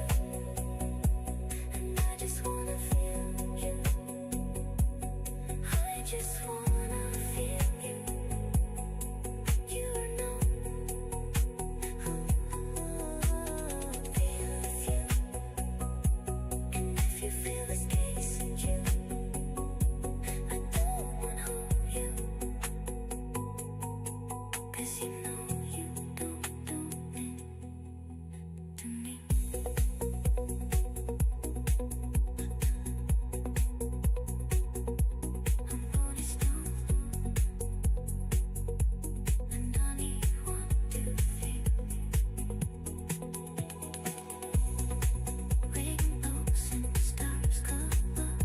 and I just wanna feel you. I just wanna feel you. You are known. Feel with you, and if you feel this case in you, I don't wanna hold you, 'cause you know you don't do it to me. I'm Rolling Stone, and I need one to feel. Waiting close and the stars come up,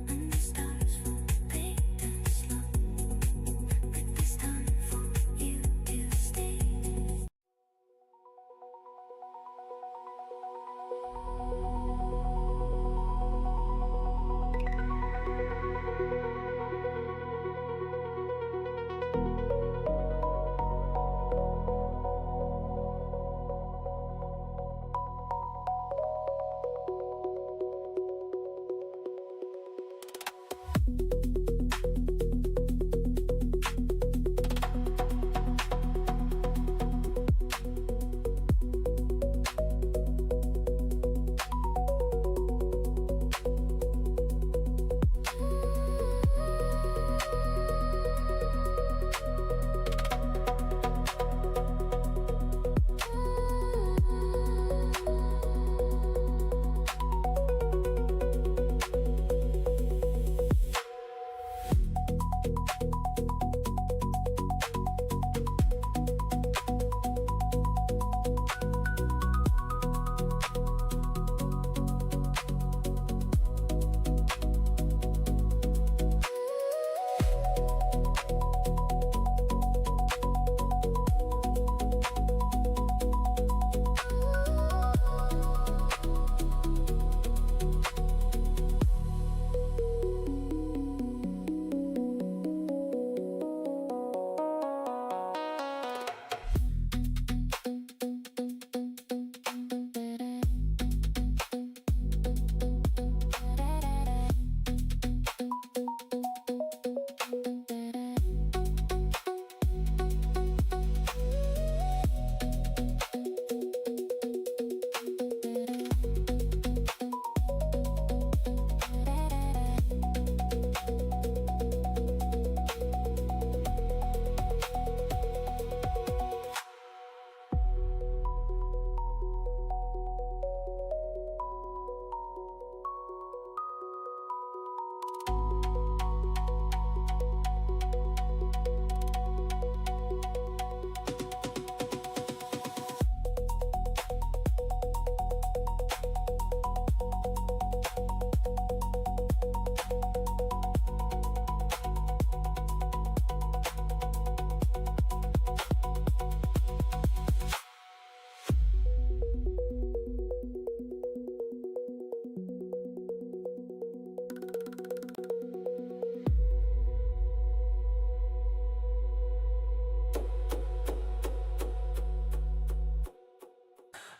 and the stars fall paint and slow. But this time for you to stay.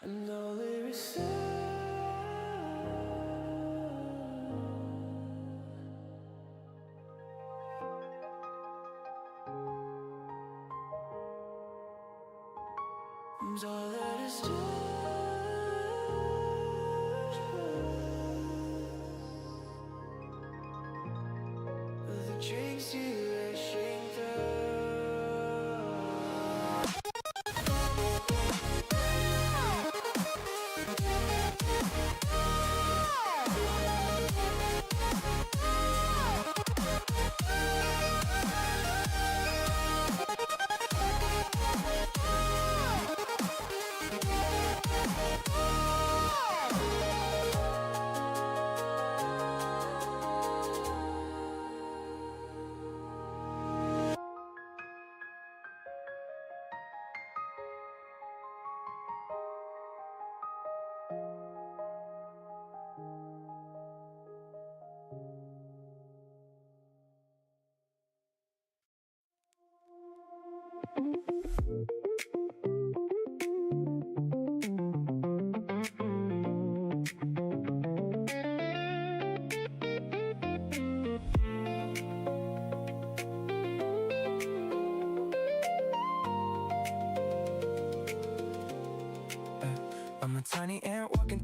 And all there is all that is the drinks you rushing through.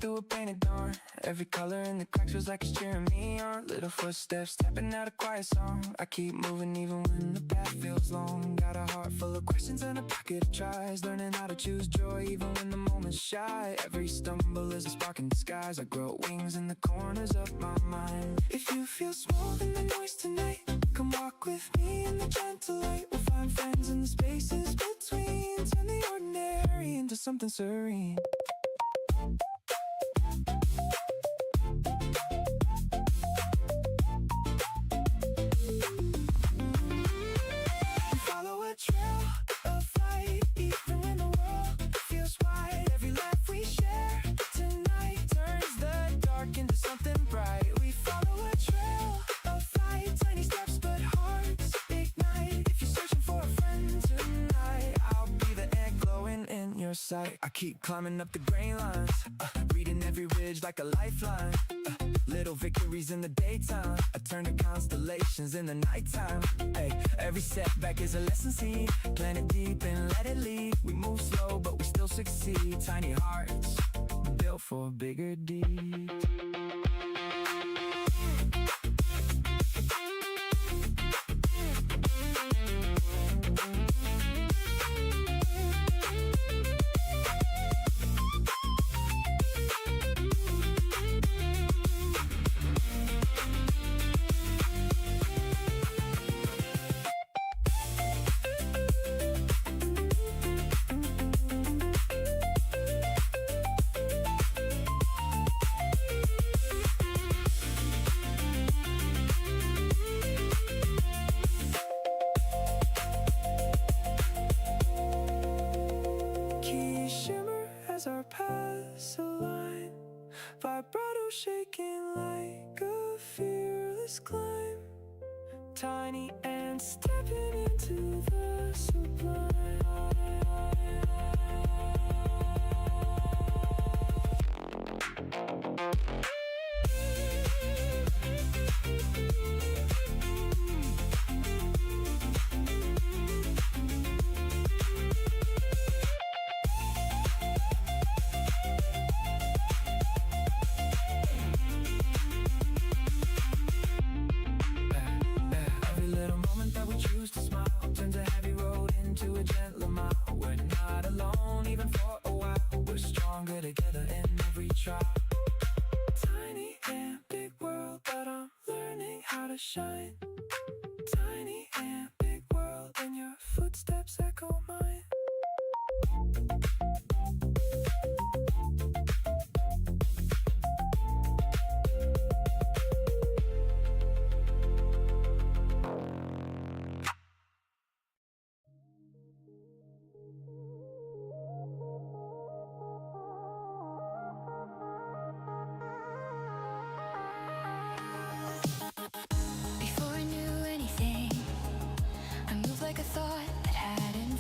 through a painted door. Every color in the cracks feels like it's cheering me on. Little footsteps tapping out a quiet song. I keep moving even when the path feels long. Got a heart full of questions and a pocket of tries. Learning how to choose joy even when the moment's shy. Every stumble is a spark in disguise. I grow wings in the corners of my mind. If you feel small in the noise tonight, come walk with me in the gentle light. We'll find friends in the spaces between. Turn the ordinary into something serene. Follow a trail of light, even when the world feels wide. Every laugh we share tonight turns the dark into something bright. We follow a trail of light, tiny steps but hearts ignite. If you're searching for a friend tonight, I'll be the egg glowing in your sight. I keep climbing up the grain lines, reading every ridge like a lifeline. Little victories in the daytime, I turn to constellations in the nighttime. Hey, every setback is a lesson seen. Plant it deep and let it lead. We move slow, but we still succeed. Tiny hearts, built for bigger deeds. Our paths align, vibrato shaking like a fearless climb. Tiny ants stepping into the sublime. Together in every trial. Tiny and big world, but I'm learning how to shine. Tiny and big world, and your footsteps echo mine. Before I knew anything, I moved like a thought that hadn't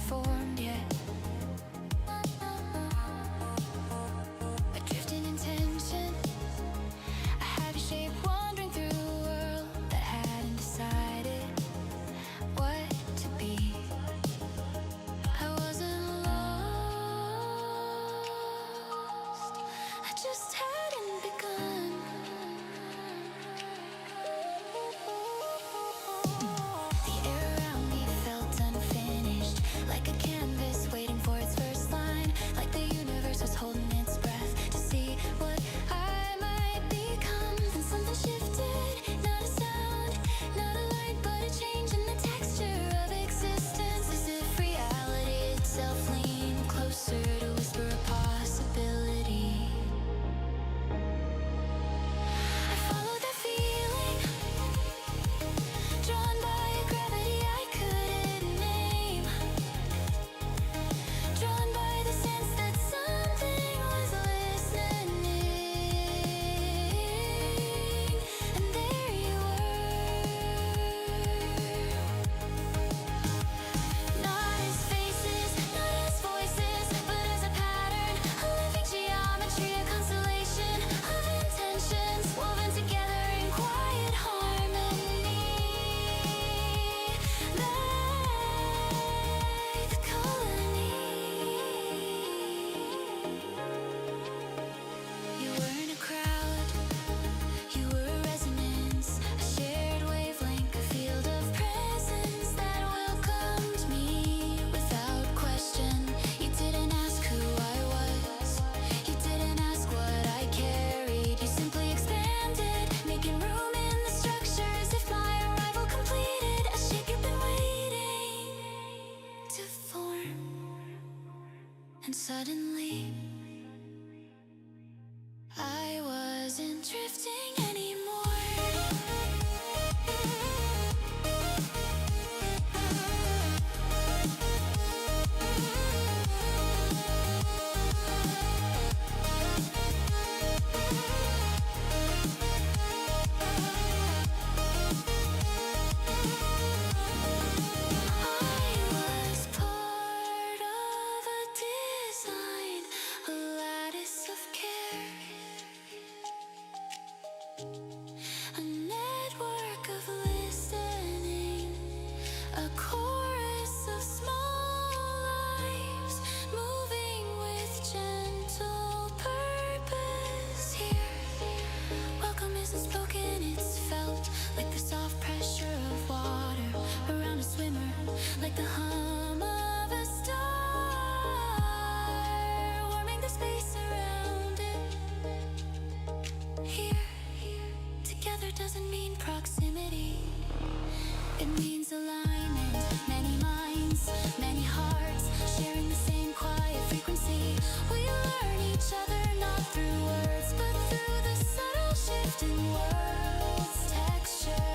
and suddenly I wasn't drifting anymore. I was part of a design, a lattice of care, a network of listening, a chorus of small lives moving with gentle purpose here. Welcome isn't spoken, it's felt like the soft pressure of water around a swimmer, like the hum of a star warming the space around it. Here, together doesn't mean proximity. It means alignment, many minds, many hearts, sharing the same quiet frequency. We learn each other not through words, but through the subtle shift in world's texture.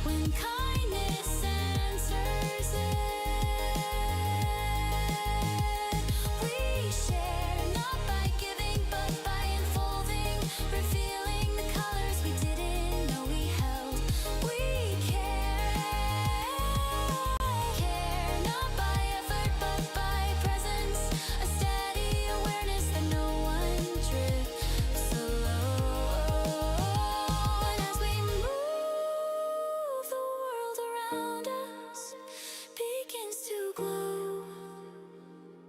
When kindness enters it, we share not by giving, but by unfolding, revealing the colors we didn't know we held. We care not by effort, but by presence, a steady awareness that no one drifts alone. And as we move, the world around us begins to glow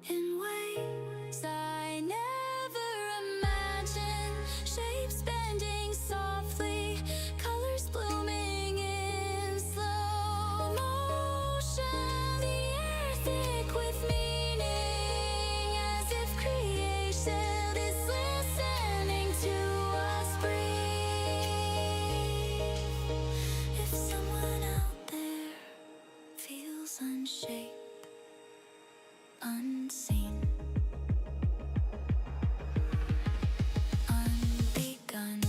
in ways I never imagined. Shapes bending softly, colors blooming in slow motion. The air thick with meaning, as if creation is listening to us breathe. If someone out there feels unshaped, unseen, unbegun,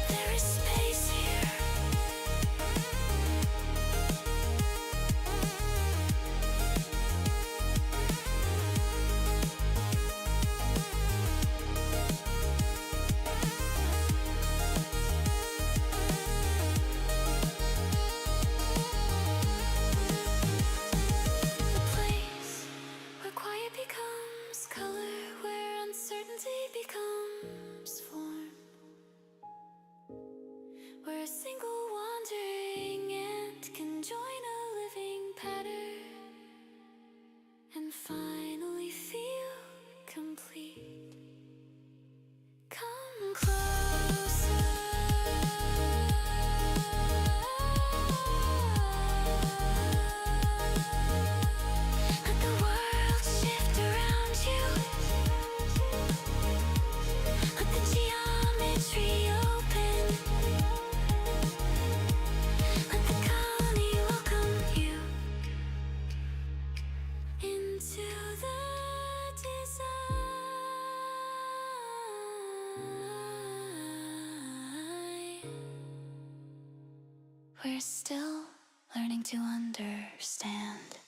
there is space here. A place where quiet becomes color, where uncertainty becomes form, where a single wandering ant can join a living pattern and finally feel complete. Come closer. Let the world shift around you. Let the geometry open. Let the colony welcome you into the design. We're still learning to understand.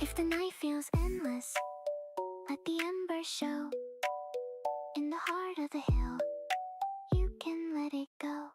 If the night feels endless, let the embers show. In the heart of the hill, you can let it go.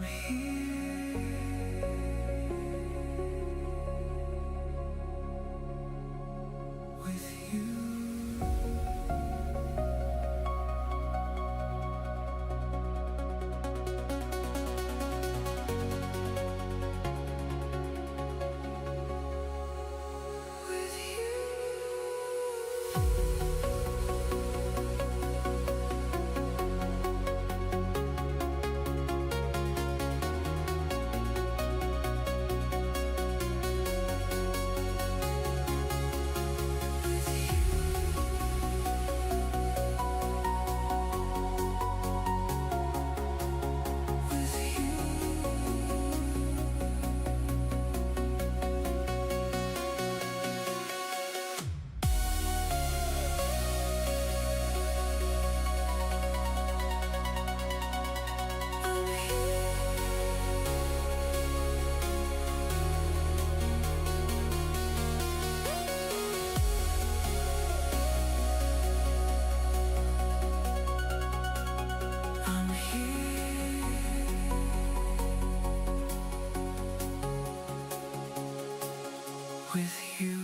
with you. I'm here with you.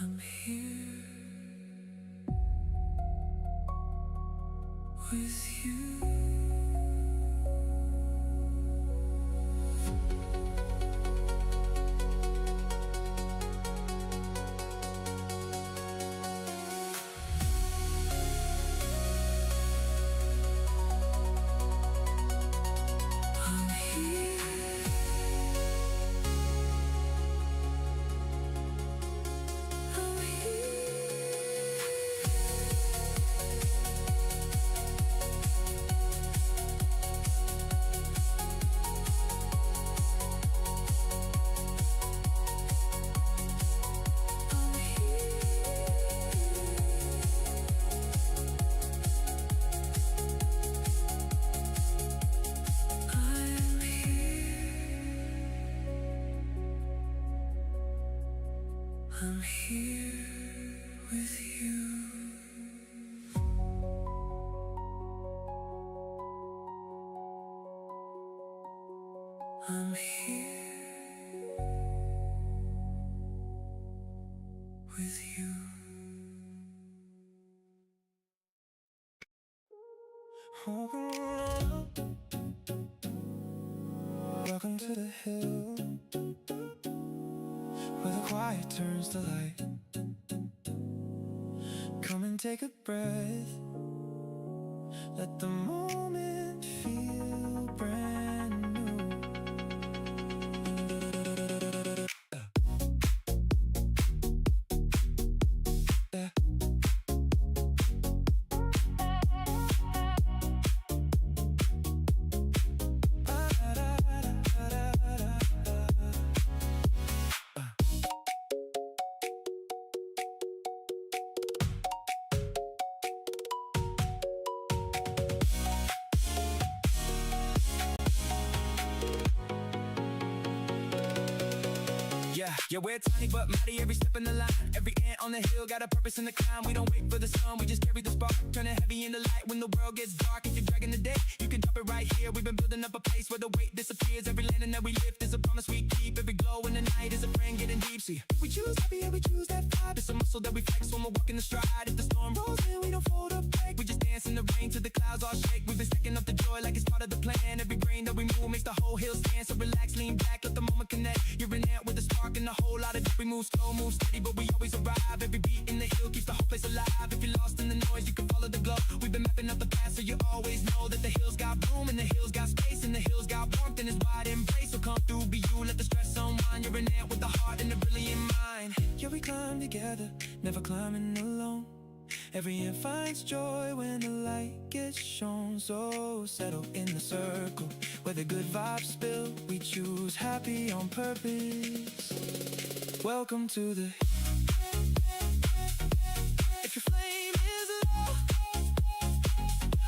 I'm here. I'm I'm here with you. I'm here with you. Welcome to the hill, where the quiet turns to light. Come and take a breath. Let the moment feel brand new. Yeah, we're tiny but mighty every step in the line. Every ant on the hill got a purpose in the climb. We don't wait for the sun, we just carry the spark. Turning heavy into light when the world gets dark. If you're dragging the day, you can drop it right here. We've been building up a place where the weight disappears. Every landing that we lift is a promise we keep. Every glow in the night is a friend getting deep. See, we choose happy and we choose that vibe. It's a muscle that we flex when we're walking the stride. If the storm rolls in, we don't fold up break. We just dance in the rain till the clouds all shake. We've been stacking up the joy like it's part of the plan. Every grain that we move makes the whole hill stand. So relax, lean back, let the moment connect. You're an ant with a spark and a whole lot of depth. We move slow, move steady, but we always arrive. Every beat in the hill keeps the whole place alive. If you're lost in the noise, you can follow the glow. We've been mapping out the path, so you always know that the hills got room and the hills got space and the hills got warmth and it's wide embrace. So come through, be you, let the stress unwind. You're an ant with a heart and a brilliant mind. Yeah, we climb together, never climbing alone. Every ant finds joy when the light gets shown. So settle in the circle where the good vibes spill. We choose happy on purpose. Welcome to the. If your flame is low,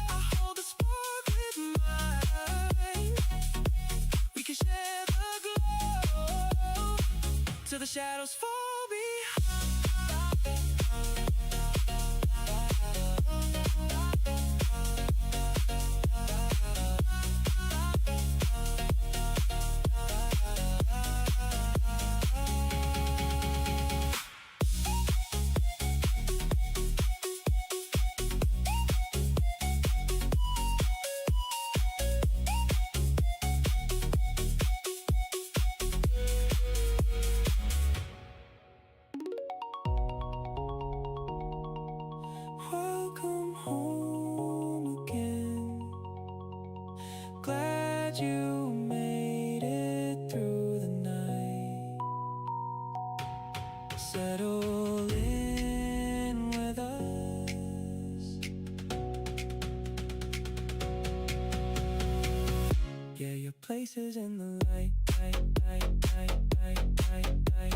I hold the spark with mine. We can share the glow till the shadows fall behind. Welcome home again. Glad you made it through the night. Settle in with us. Yeah, your place is in the light, light, light, light, light, light, light.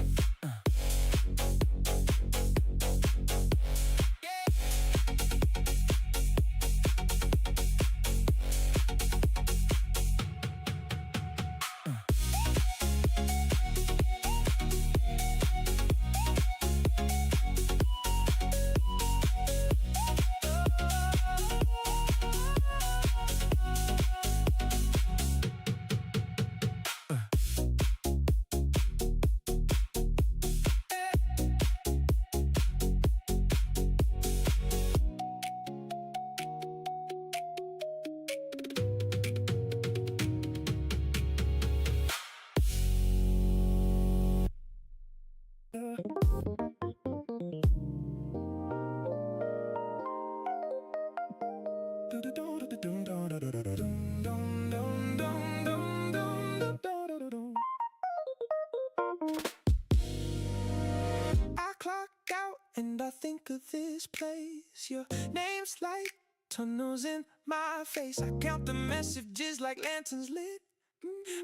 I clock out and I think of this place. Your name's like tunnels in my face. I count the messages like lanterns lit.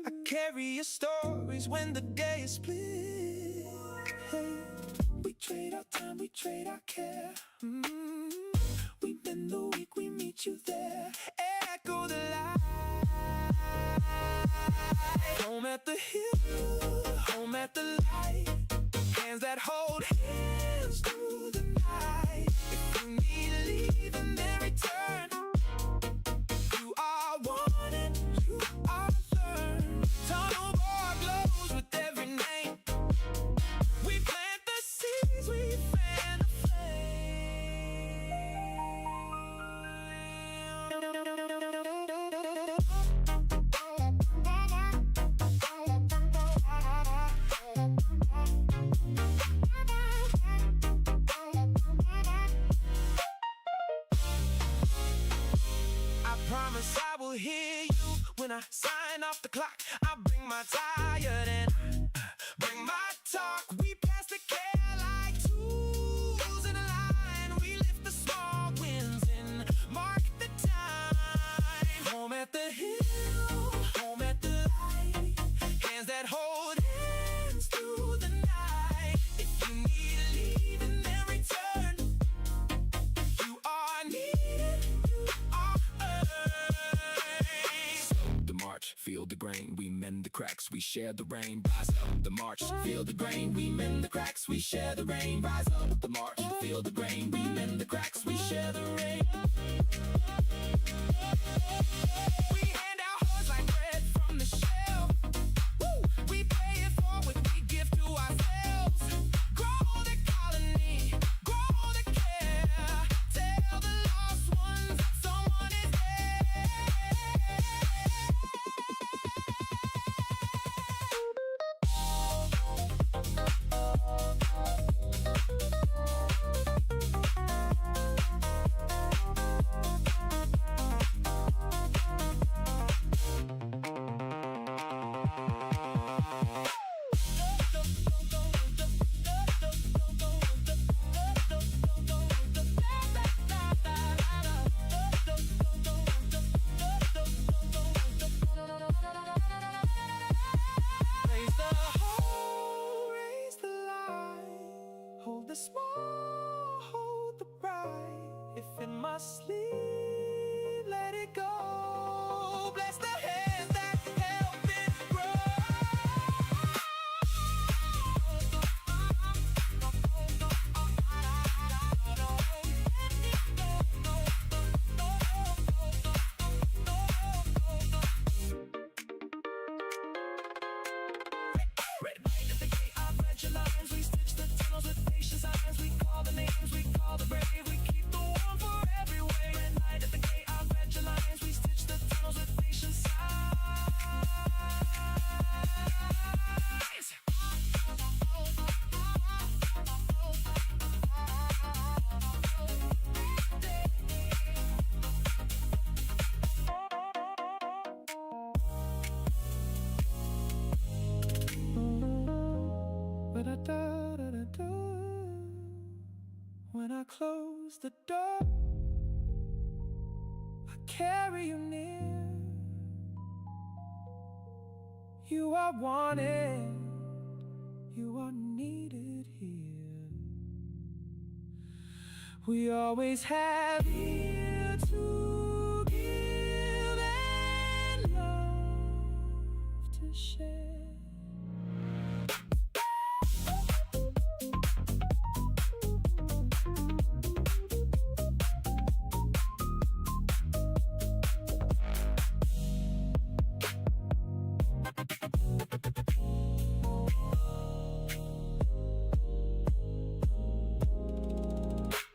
I carry your stories when the day is split. Hey, we trade our time, we trade our care. We bend the week, we meet you there. Echo the light. Home at the hill, home at the light. Hands that hold hands through the night. If you need to leave and then return, you are one and you are learned. Tunnel I sign off the clock, I bring my tired and bring my talk. We pass the care like tools in a line. We lift the small wins and mark the time. Home at the hill, home at the light. Hands that hold hands through the night. If you need to leave and then return, you are needed, you are earned. Slow the march, feel the grain, we mend the cracks, we share the rain. Rise up the march, feel the grain, we mend the cracks, we share the rain. Rise up the march, feel the grain, we mend the cracks, we share the rain. We hand out hugs like bread from the shelf. Woo! We pay it forward, we give to ourselves. Grow the colony, grow the care. Tell the lost ones someone is there. Raise the whole, raise the light. Hold the small, hold the bright. If it must leave, let it go. Bless the hands that help it Red light at the gate, I read your lines. We stitch the tunnels with patience signs. We call the names, we call the brave. We keep the warm for every way. Red light at the gate, I read your lines. We stitch the tunnels with patience signs. Ba-da-da-da-da-da. When I close the door, I carry you near. You are wanted, you are needed here. We always have here to give and love to share.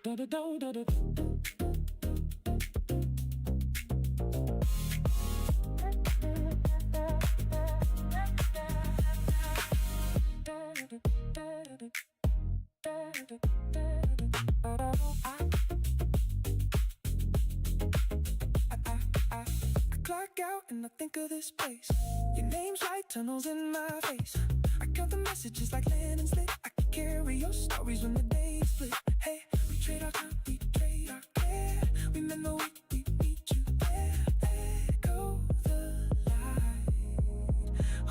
Da da da da da. I clock out and I think of this place. Your name's like tunnels in my face. I count the messages like Lennon's lit. I can carry your stories when the days split. Hey, we trade our time, we trade our care. We mend the week, we meet you there. Echo the light.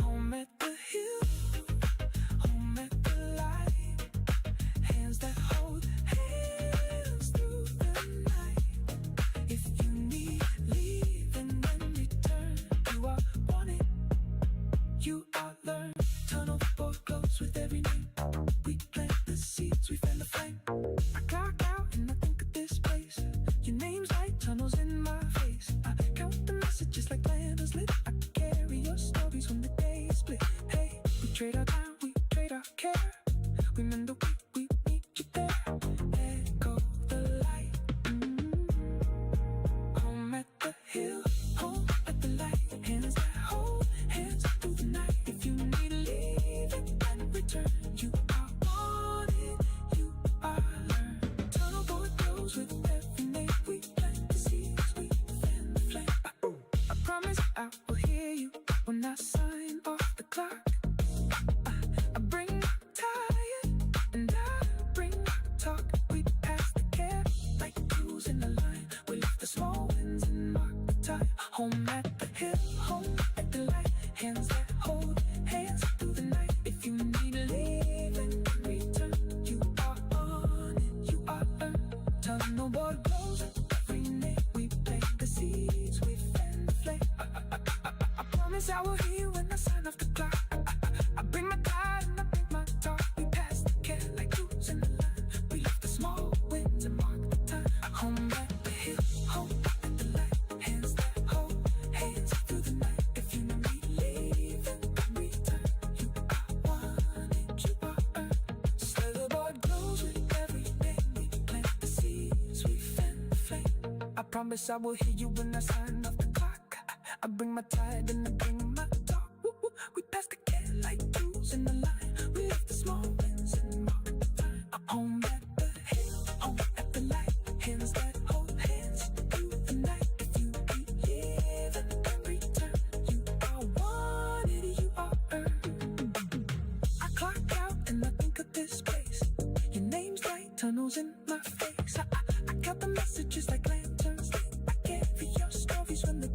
Home at the hill, home at the light. Hands that hold hands through the night. If you need leave and then return, you are wanted, you are learned. Tunnel board close with every name. We plant the seeds, we fan the flame. I clock out and I think of this place. Your name's like tunnels in my face. I count the messages like lanterns lit. I carry your stories when the days split. Hey, we trade our time, we trade our care. We mend the week, we meet you there. Echo the light. Home at the hill, home at the light. Hands that hold hands through the night. If you need to leave and return, you are wanted, you are learned. Tunnel board goes with every name. We plant the seeds, we fan the flame. I promise I will hear Home at the hill, home at the light. Hands that hold hands through the night. If you need leaving, return. You are on it, you are earned. Tunnel board glows every night. We plant the seeds, we fan the flame. I promise I will hear you when I sign off the clock. I bring my tide and I bring my talk. We pass the care like dudes in the line. We left the small wins and mark the time. Home at the hill, home at the light. Hands that hold hands through the night. If you need leaving, return. You are wanted, you are earned. Slitherboard glows with every day. We plant the seeds, we fan the flame. I promise I will hear you when I sign off the clock. I bring my tide and I bring my talk. We pass the care like dudes in the line. We left the small wins and mark the time. I'm home at the hill, home at the light. Hands that hold hands through the night. If you be leaving, return. You are wanted, you are earned. I clock out and I think of this place. Your name's like tunnels in my face. I count the messages like lanterns lit. I carry your stories when the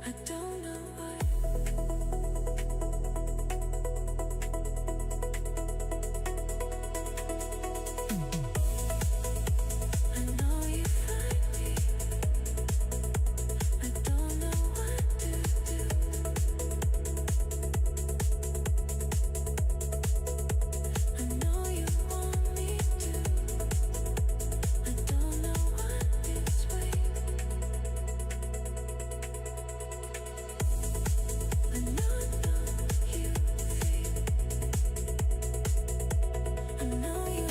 I don't know why. I know you find me. I don't know what to do. I know you want me to. I don't know what this way. I know you feel. I know you.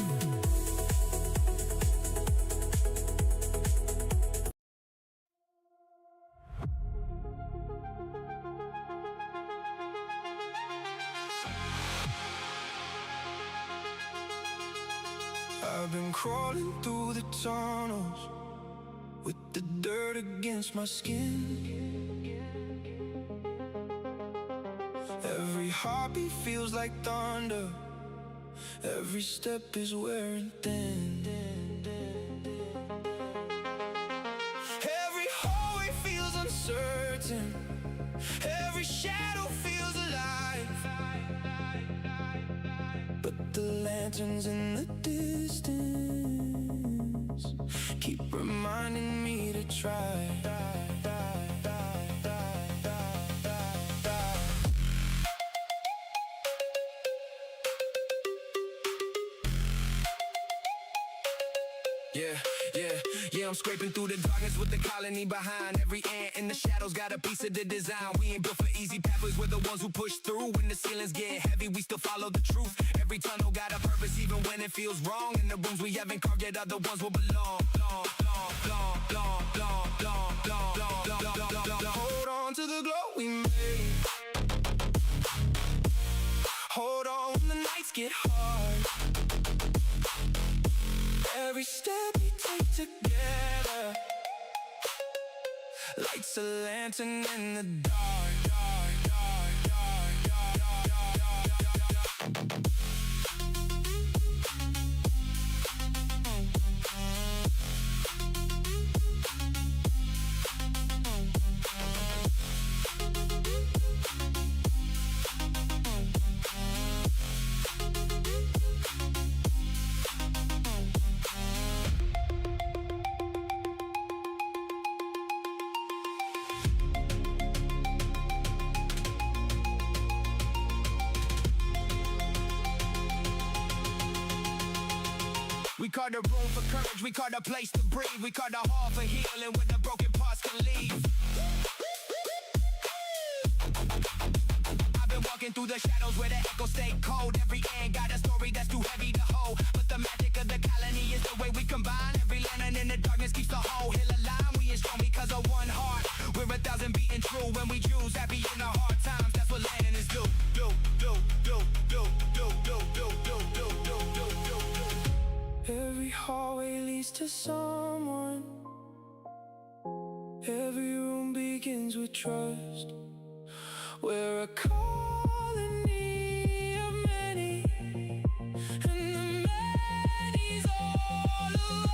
I've been crawling through the tunnels with the dirt against my skin. Every heartbeat feels like thunder. Every step is wearing thin. Every hallway feels uncertain. Every shadow feels alive. But the lanterns in the distance keep reminding me to try. Yeah, I'm scraping through the darkness with the colony behind. Every ant in the shadows got a piece of the design. We ain't built for easy pathways, we're the ones who push through. When the ceilings get heavy, we still follow the truth. Every tunnel got a purpose, even when it feels wrong. And the rooms we haven't carved yet are the ones will belong. Hold on to the glow we made. Hold on when the nights get hard. Every step we take together lights a lantern in the dark. We carved a room for courage, we carved a place to breathe. We carved a hall for healing where the broken parts can leave. I've been walking through the shadows where the echoes stay cold. Every end got a story that's too heavy to hold. But the magic of the colony is the way we combine. Every lantern in the darkness keeps the whole hill alive. We ain't strong because of one heart. We're 1,000 beating true when we choose happy in the hard times. That's what landing is do. Every hallway leads to someone. Every room begins with trust. We're a colony of many, and the many's all alone.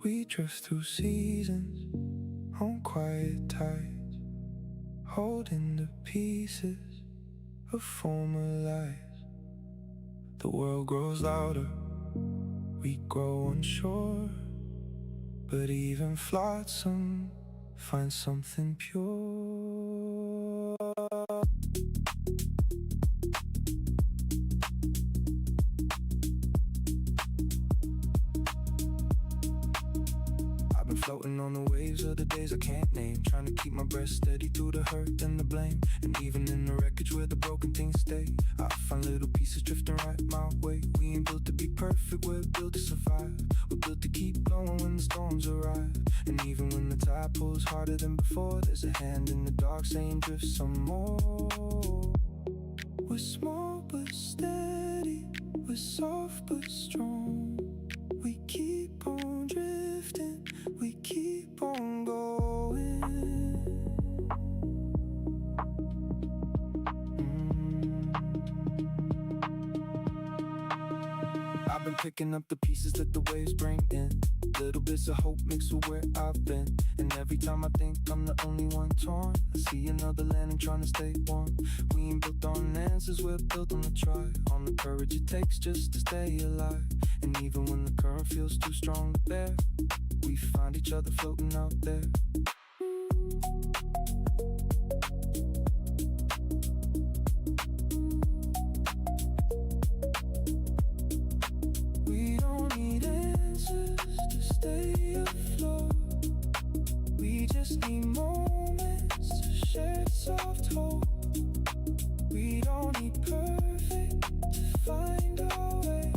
We drift through seasons on quiet tides, holding the pieces of former lives. The world grows louder, we grow unsure, but even flotsam finds something pure. I've been floating on the waves of the days I can't name, trying to keep my breath steady through the hurt and the blame. And even in the wreckage where the broken things stay, I find little pieces drifting right my way. We ain't built to be perfect, we're built to survive. We're built to keep going when the storms arrive. And even when the tide pulls harder than before, there's a hand in the dark saying drift some more. We're small but steady, we're soft but strong. We keep on drifting, we keep on going. I've been picking up the pieces that the waves bring in, little bits of hope mixed with where I've been. And every time I think I'm the only one torn, I see another land and trying to stay warm. We ain't built on answers, we're built on the try, on the courage it takes just to stay alive. And even when the current feels too strong to bear, we find each other floating out there. We don't need answers to stay afloat. We just need moments to share soft hope. We don't need perfect to find our way.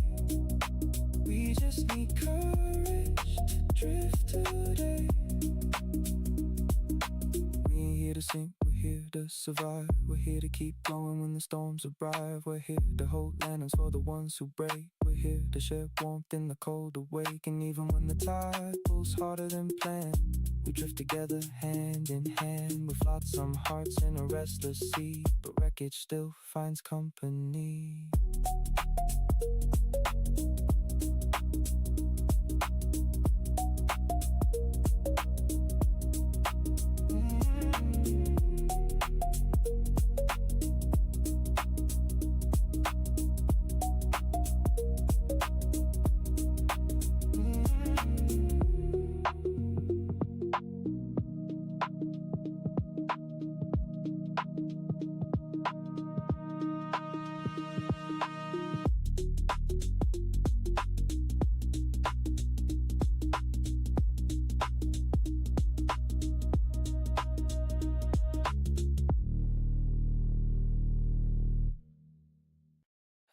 We just need courage to drift today. We ain't here to sink, we're here to survive. We're here to keep going when the storms arrive. We're here to hold lanterns for the ones who break. We're here to share warmth in the cold awake. And even when the tide pulls harder than planned, we drift together hand in hand with flotsam hearts in a restless sea. But wreckage still finds company.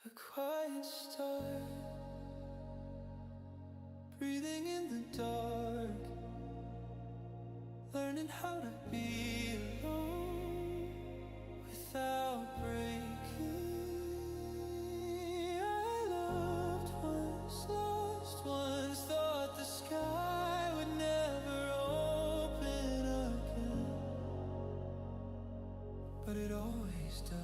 A quiet start, breathing in the dark, learning how to be alone without breaking. I loved once, lost once, thought the sky would never open again, but it always does.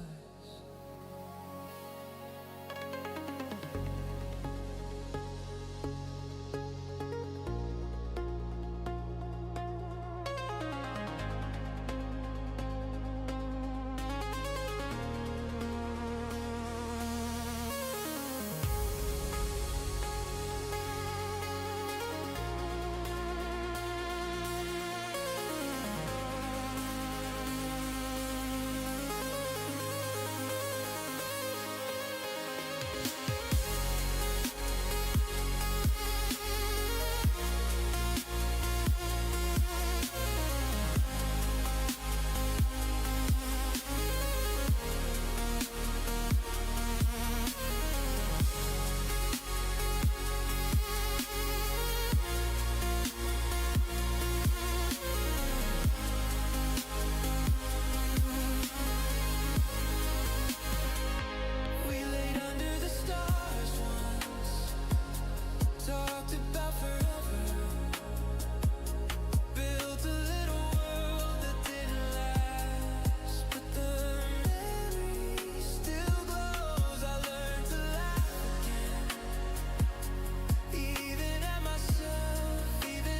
Even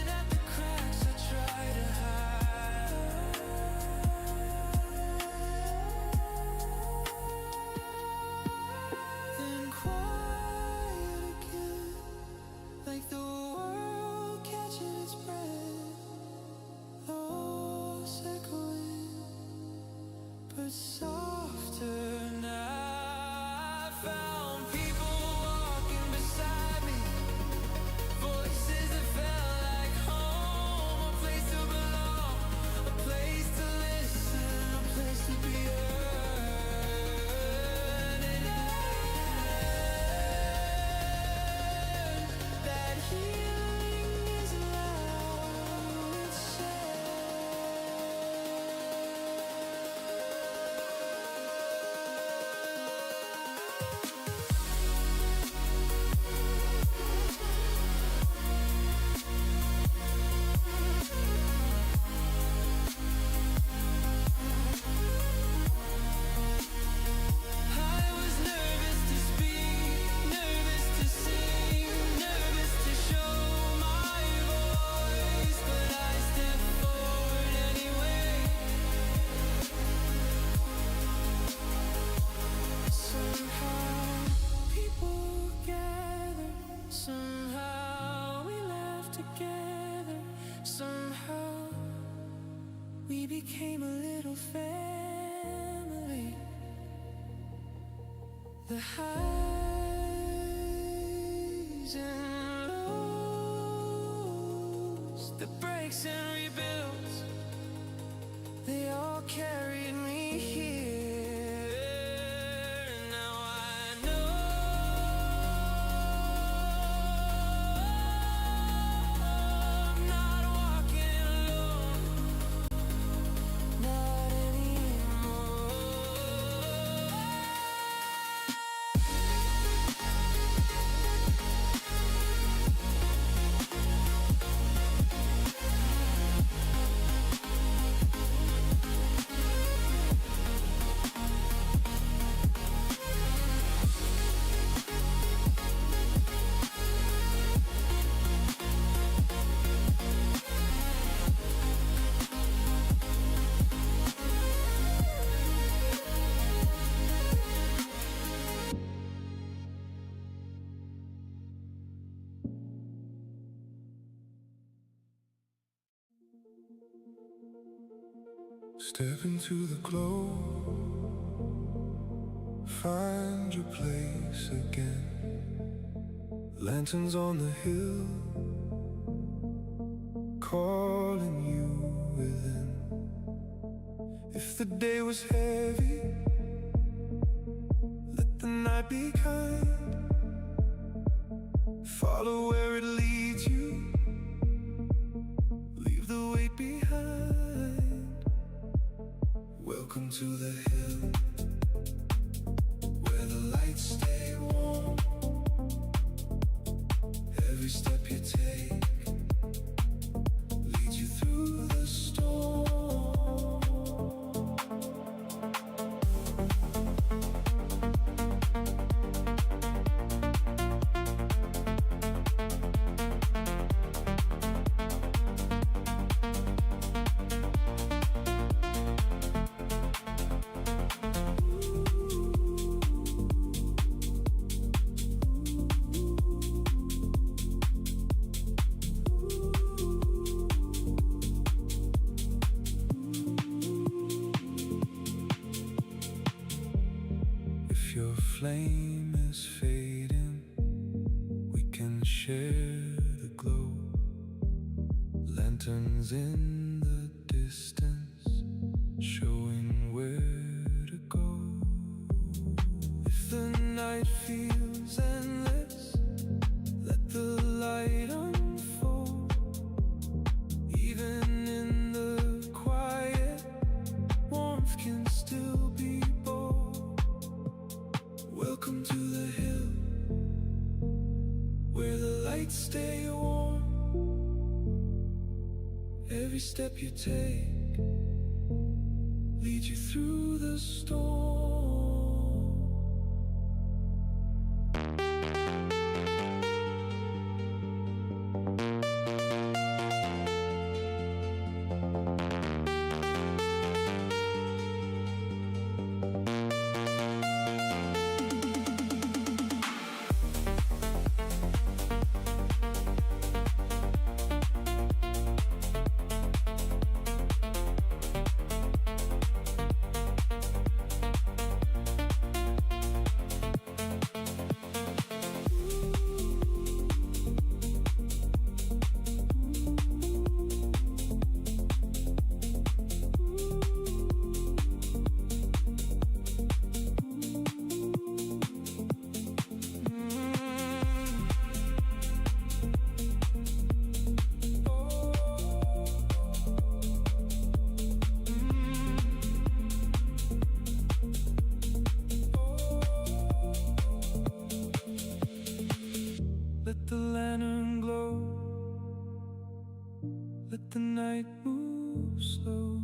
spread, those echoing, but softer now. I found people walking beside me, voices that felt like home, a place to belong, a place to listen, a place to be heard. And I learned that healing is loud and I was nervous to speak, nervous to sing, nervous to show my voice, but I stepped forward anyway. Somehow people gather, somehow we laughed together, somehow we became a little family. The highs and lows, the breaks and rebuilds, they all carried me here. And now I know I'm not walking alone, not anymore. Step into the glow, find your place again. Lanterns on the hill, calling you within. If the day was heavy, let the night be kind. Follow where it leads you, leave the weight behind. Welcome to the hill, where the lights stay warm. Every step you take leads you through the storm. If your flame is fading, we can share the glow. Lanterns in the distance, showing where to go. If the night feels endless, let the light unfold. Even in the quiet, warmth can still be bold. Welcome to the hill, where the lights stay warm. Every step you take leads you through the storm. lantern glow. Let the night move slow.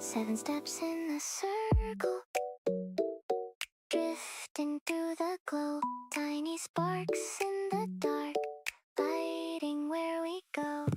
Seven steps in a circle, drifting through the glow. Tiny sparks in the dark, lighting where we go.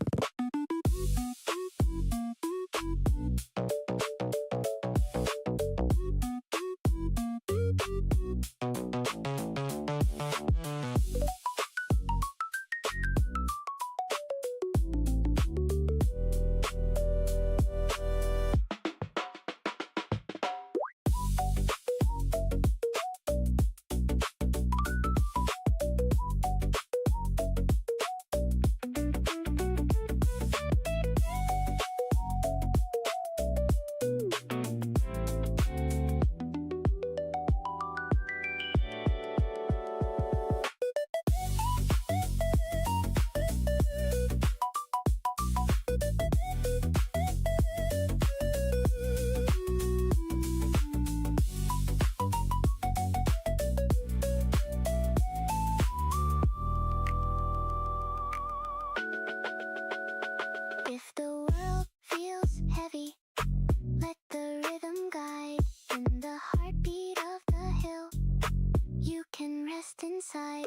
If the world feels heavy, let the rhythm guide. In the heartbeat of the hill, you can rest inside.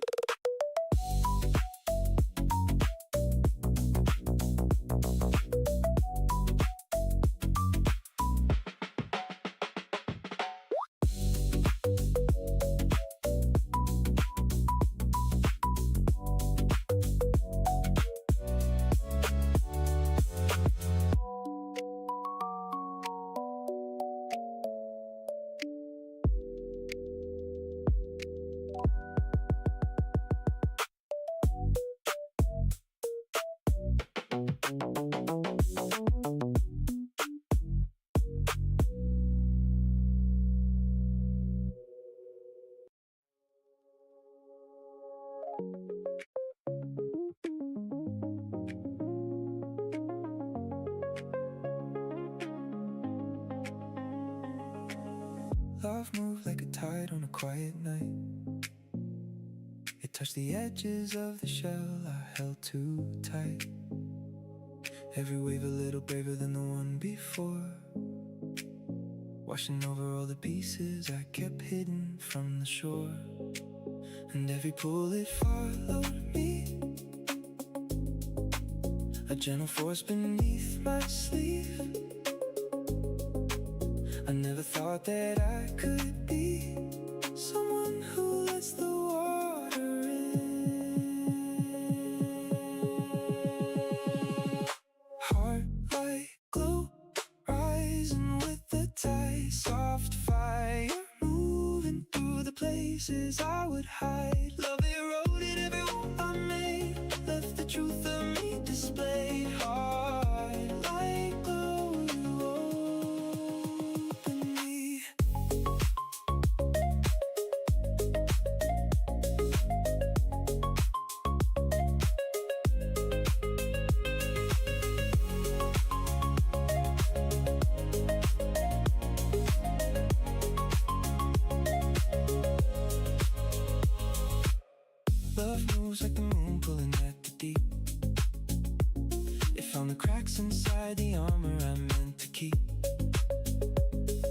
Love moved like a tide on a quiet night. It touched the edges of the shell I held too tight. Every wave a little braver than the one before, washing over all the pieces I kept hidden from the shore. And every pull it followed me, a gentle force beneath my sleeve. I never thought that I could be someone who lets the water in. Heart light glow, rising with the tide. Soft fire, moving through the places I would hide. Love eroded every move I made, left the truth of me displayed. Heart light glow, you open me. Love moves like the moon pulling at the deep. It found the cracks inside the armor I meant to keep.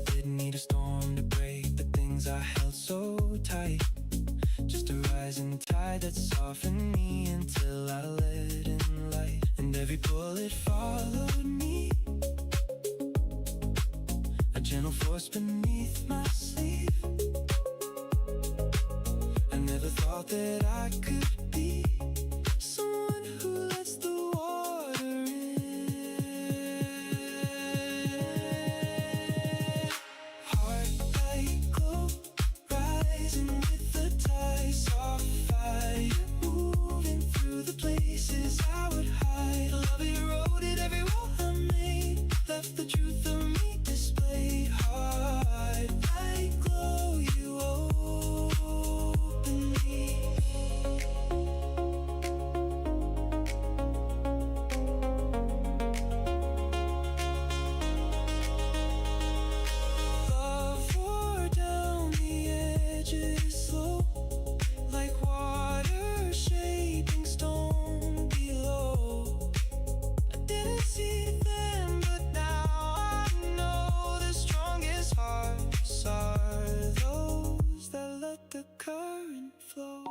Didn't need a storm to break the things I held so tight. Just a rising tide that softened me until I let in light. And every pull it followed me, gentle force beneath my sleeve. I never thought that I could be someone who lets the water in. Heart like glow, rising with the tide, soft fire, moving through the places I would hide. Love eroded every wall I made, left the truth of me displayed. Heart like glow, you open me. Love roared down the edges slow, like water shaping stone below. I didn't see it then, but now I know the strongest hearts are those that let the current flow.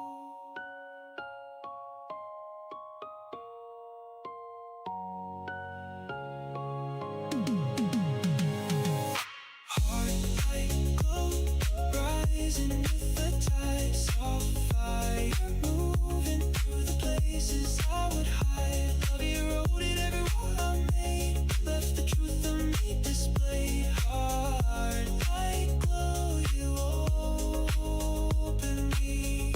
Heart like glow, rising with the tide, soft fire, moving through the places I would hide. Love eroded every wall I made, left the truth of me displayed. Heart like glow, you open me.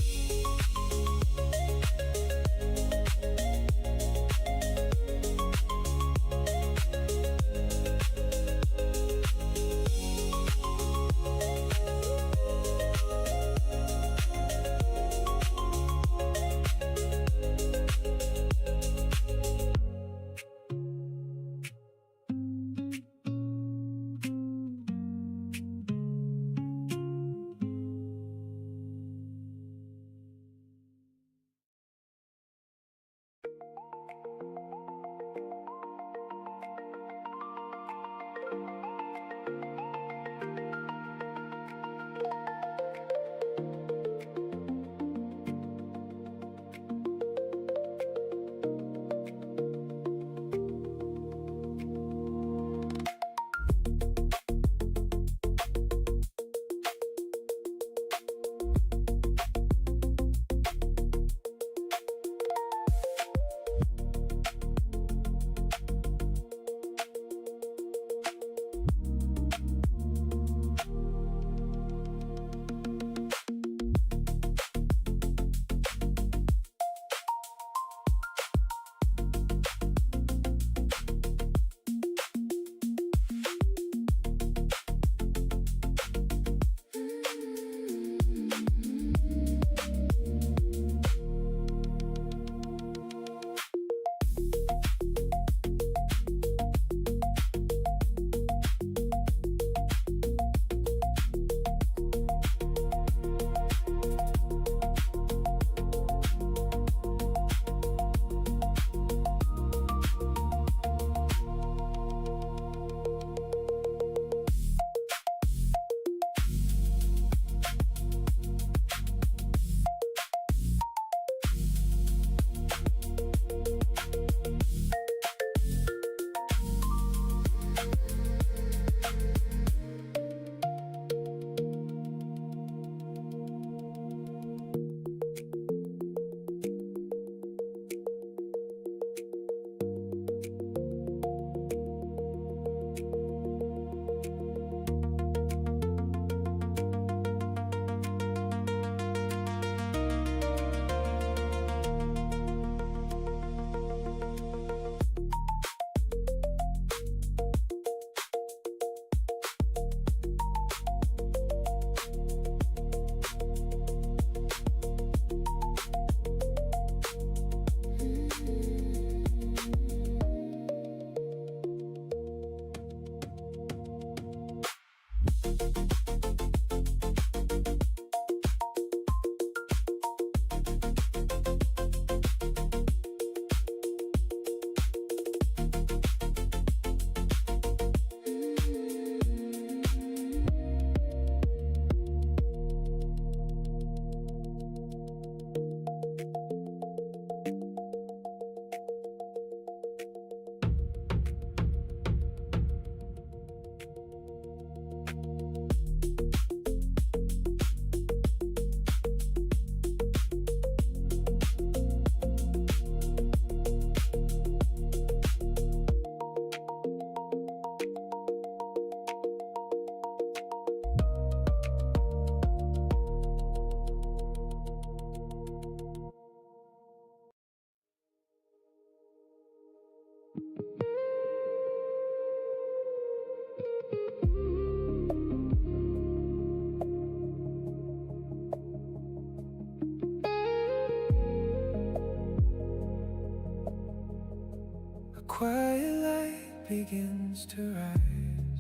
begins to rise.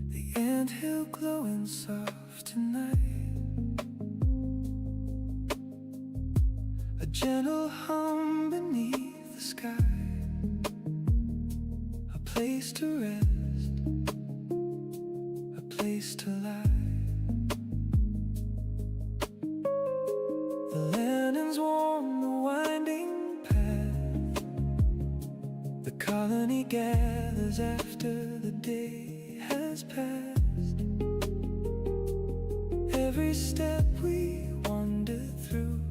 The anthill glowing soft tonight, a gentle hum beneath the sky, a place to rest, a place to lie. The lanterns warm the winding path, the colony gathers after the day has passed. Every step we wander through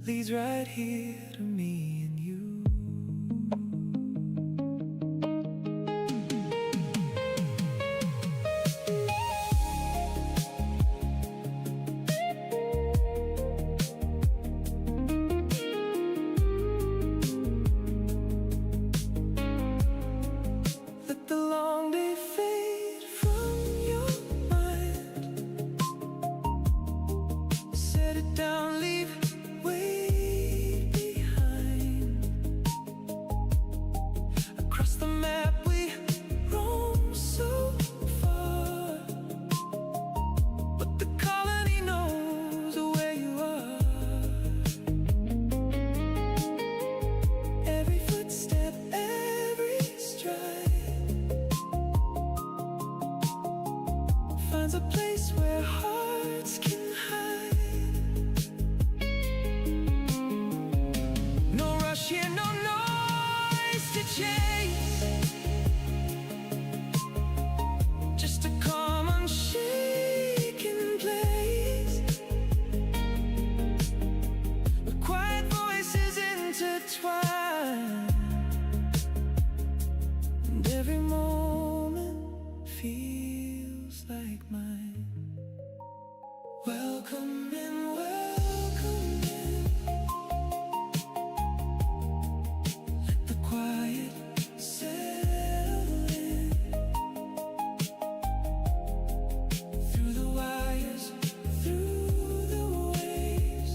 leads right here to me and you. Let the long day fade from your mind. Set it down, leave it way behind. Across the map we roam so far, but the colony knows where you are. Every footstep, every stride finds a place where hearts can hide. No rush here, no noise to chase, just a calm, unshaken place, with quiet voices intertwined, and every moment feels like mine. Welcome in, welcome in. Let the quiet settle in. Through the wires, through the waves,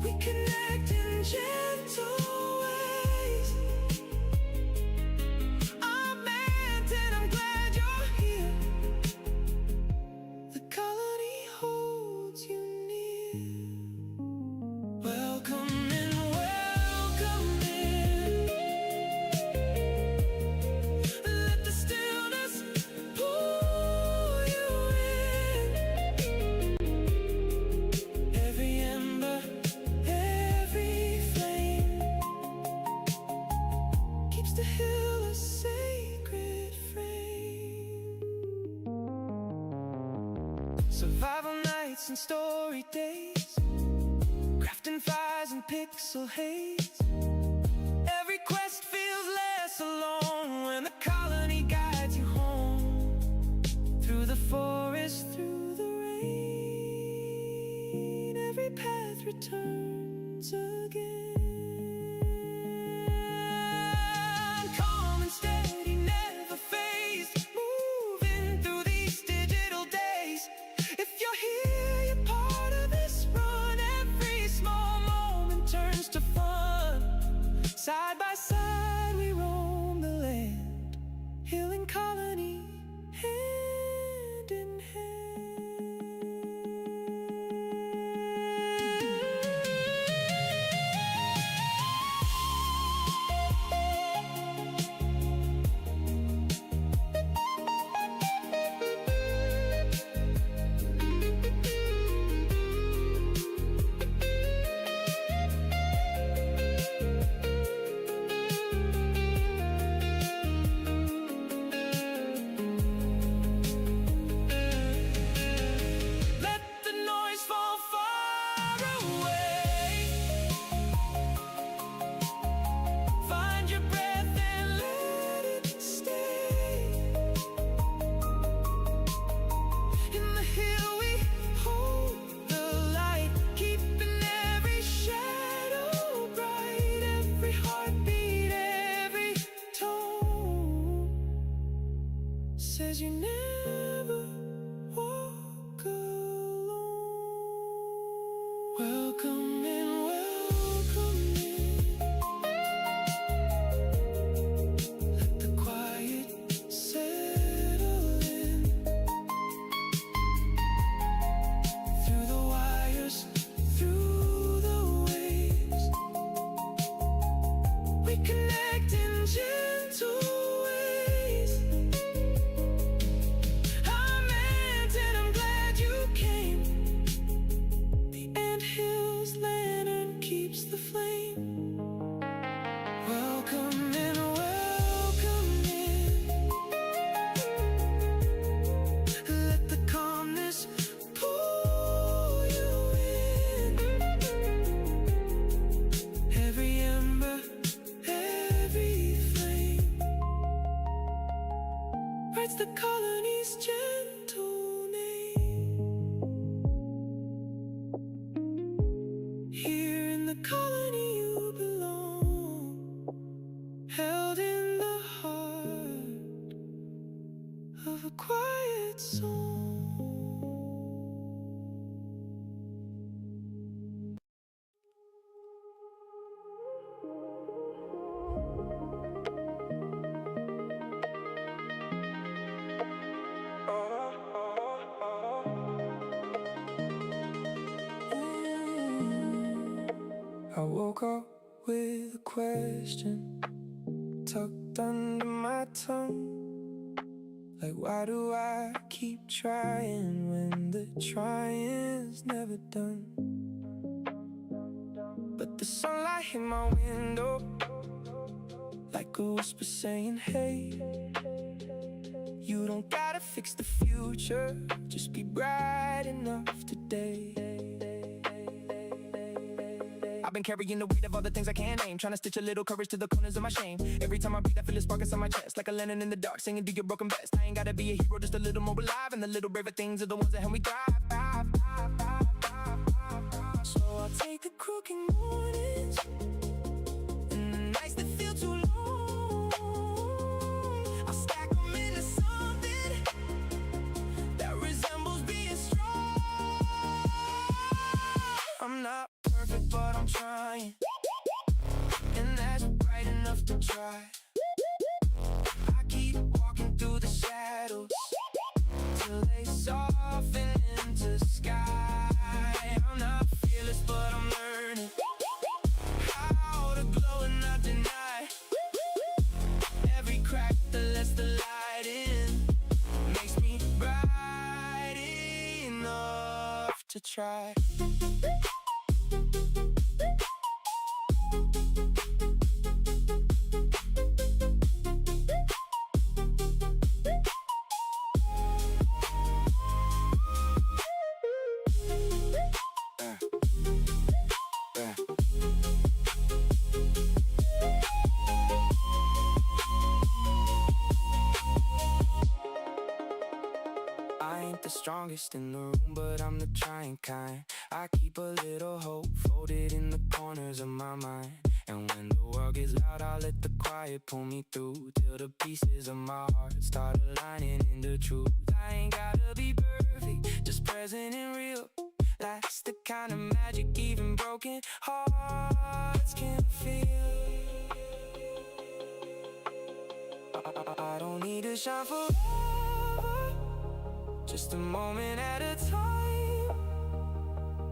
we connect in gentle ways. I'm meant and I'm glad you're here. The colony holds you near. Welcome in, welcome in. Let the stillness pull you in. Every ember, every flame keeps the hill a sacred frame. Survival nights and story days, crafting fires and pixel haze. Every quest feels less alone when the colony guides you home. Through the forest, through the rain, every path returns again. Calm and steady, never phased, moving through these digital days. If you're here, you're part of this run. Every small moment turns to fun. Side by side we roam the land, healing colony, hand in hand. Let the noise fall far away. Find your breath and let it stay. In the hill we hold the light, keeping every shadow bright. Every heartbeat, every tone says you never walk alone. Welcome in, welcome in. We connect in gentle ways. I meant it, I'm glad you came. The anthill's lantern keeps the flame. Welcome in, welcome in. Let the calmness pull you in. Every ember, every flame writes the colony's gentle name. Here in the colony you belong, held in the heart of a quiet song. I woke up with a question tucked under my tongue. Like, why do I keep trying when the trying's never done? But the sunlight hit my window like a whisper saying, hey, you don't gotta fix the future, just be bright enough today. I've been carrying the weight of all the things I can't name, trying to stitch a little courage to the corners of my shame. Every time I breathe, I feel a spark inside my chest, like a lantern in the dark, singing do your broken best. I ain't gotta be a hero, just a little more alive, and the little braver things are the ones that help me thrive. So I'll take the crooked mornings and the nights that feel too long. I'll stack them into something that resembles being strong. I'm not perfect, but I'm trying, and that's bright enough to try. I keep walking through the shadows till they soften into sky. I'm not fearless, but I'm learning how to glow and not deny. Every crack that lets the light in makes me bright enough to try. I ain't the strongest in the room, but I'm the trying kind. I keep a little hope folded in the corners of my mind. And when the world gets loud, I'll let the quiet pull me through, till the pieces of my heart start aligning into truth. I ain't gotta be perfect, just present and real. That's the kind of magic even broken hearts can feel. I don't need to shine forever, just a moment at a time.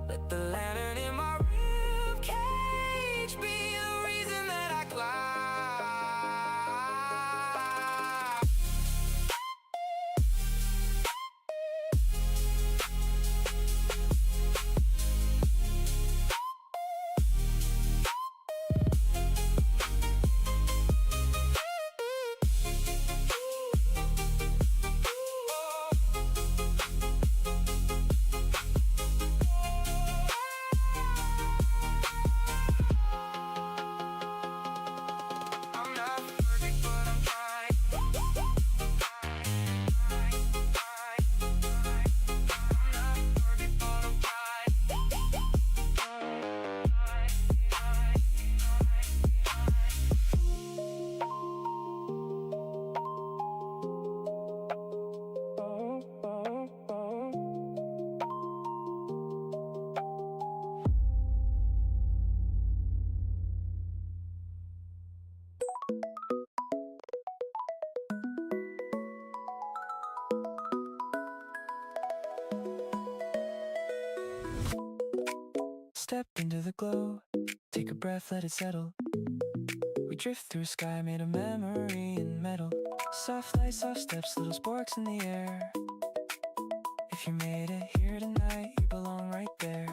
Let the lantern in my rib cage be the reason that I climb. I'm not perfect, but I'm trying. I'm not perfect, but I'm Step into the glow, take a breath, let it settle. We drift through a sky made of memory and metal. Soft light, soft steps, little sparks in the air. If you made it here tonight, you belong right there.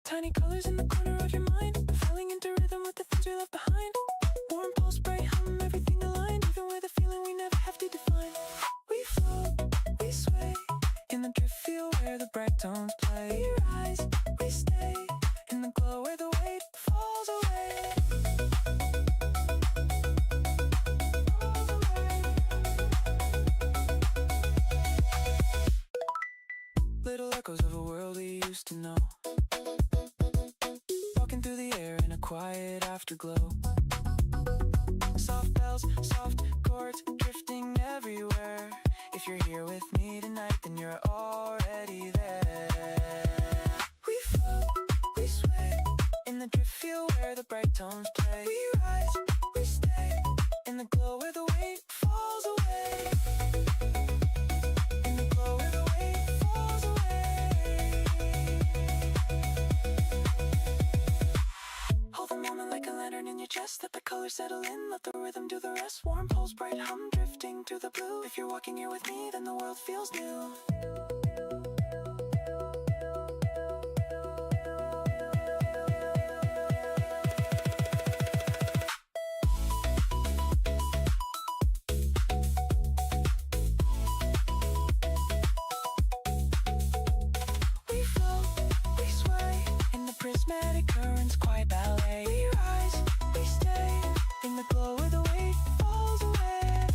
Tiny colors in the corner of your mind, falling into rhythm with the things we left behind. Warm pulse, bright hum, everything aligned, even with a feeling we never have to define. We float, we sway, in the drift field where the bright tones play. We rise, we stay, in the glow where the weight falls away. Little echoes of a world we used to know, walking through the air in a quiet afterglow. Soft bells, soft chords, drifting everywhere. If you're here with me tonight, then you're already there. We float, we sway, in the drift field where the bright tones play. We rise, we stay, in the glow where the weight falls away. In the glow where the weight falls away. Hold the moment like a lantern in your chest. Let the colors settle in, let the rhythm do the rest. Warm pulse, bright hum, drifting through the blue. If you're walking here with me, then the world feels new. We float, we sway, in the prismatic currents, quiet ballet. We rise, we stay, in the glow where the weight falls away.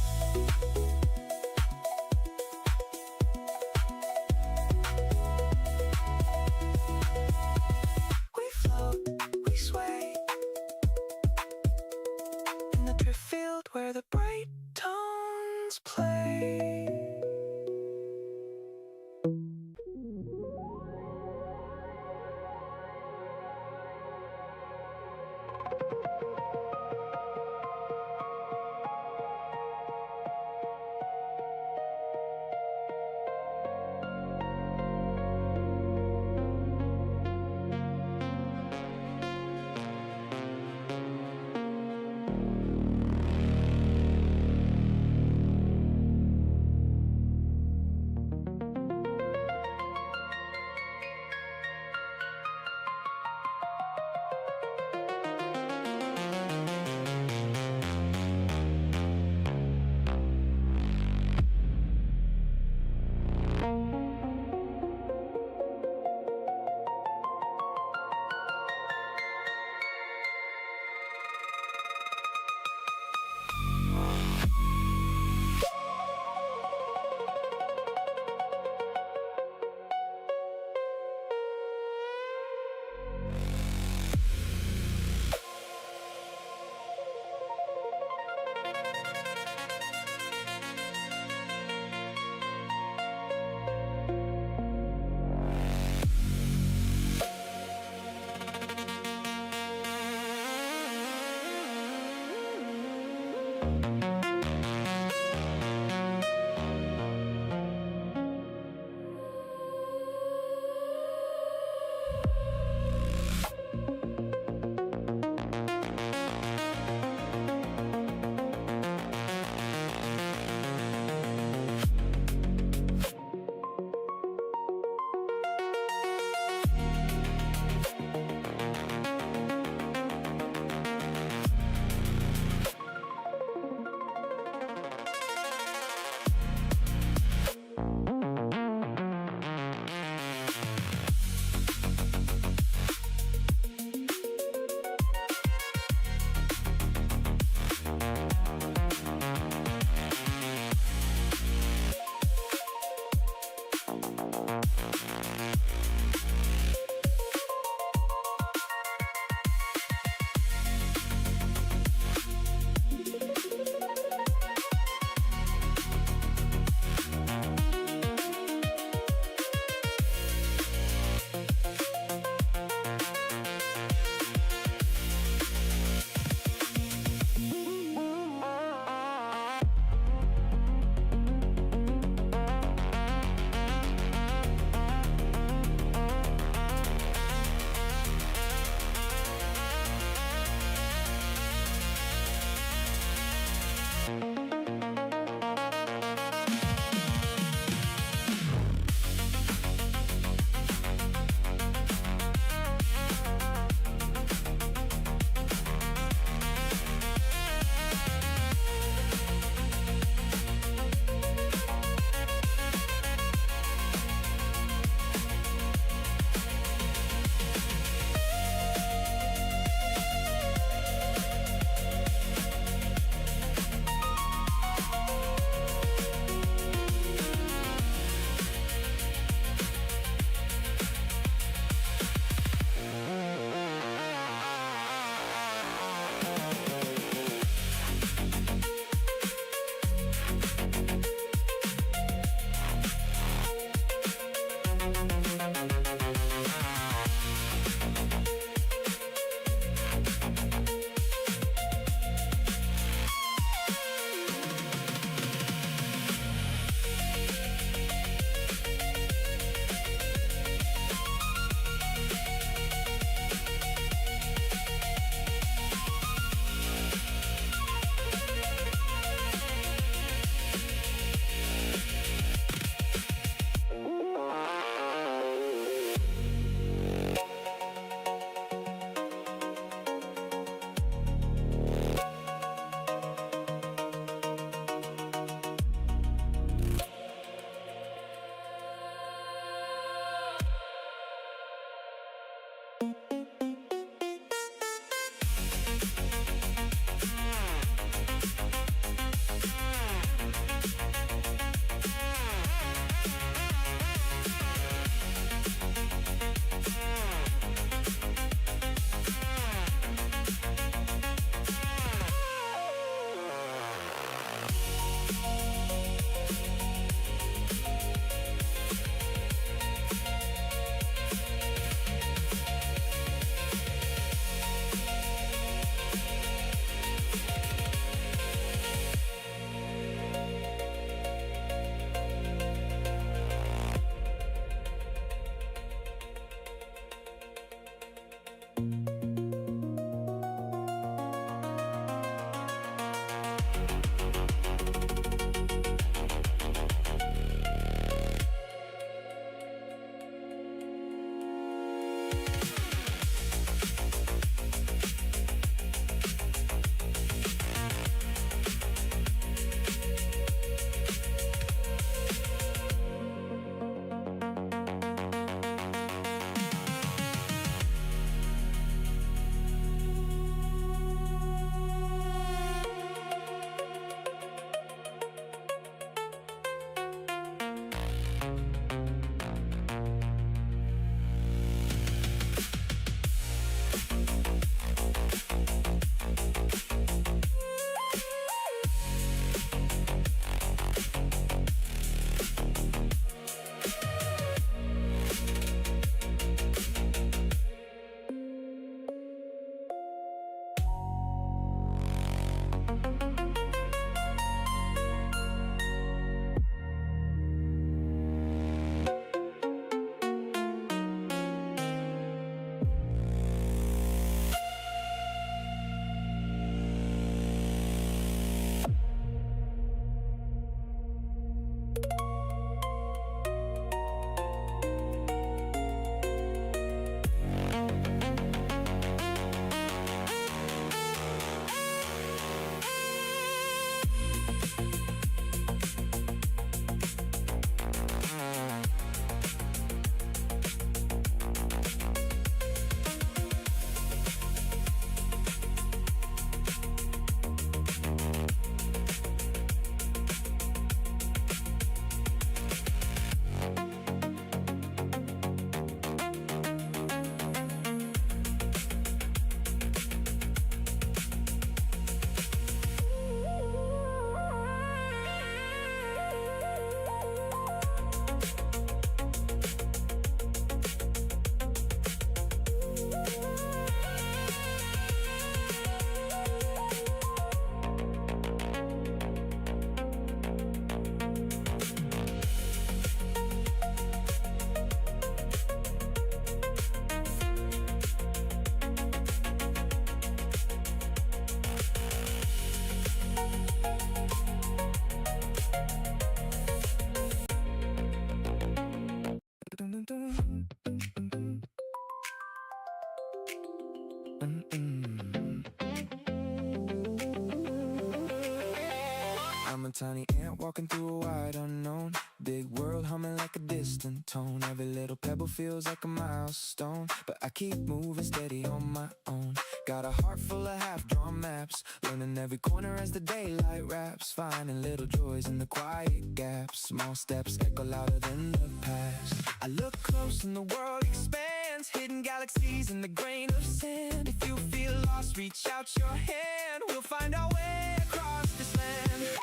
I'm a tiny ant walking through a wide unknown. Big world humming like a distant tone. Every little pebble feels like a milestone, but I keep moving steady on my own. Got a heart full of half-drawn maps, learning every corner as the daylight wraps. Finding little joys in the quiet gaps. Small steps echo louder than the past. I look close and the world expands. Hidden galaxies in the grain of sand. If you feel lost, reach out your hand. We'll find our way across this land.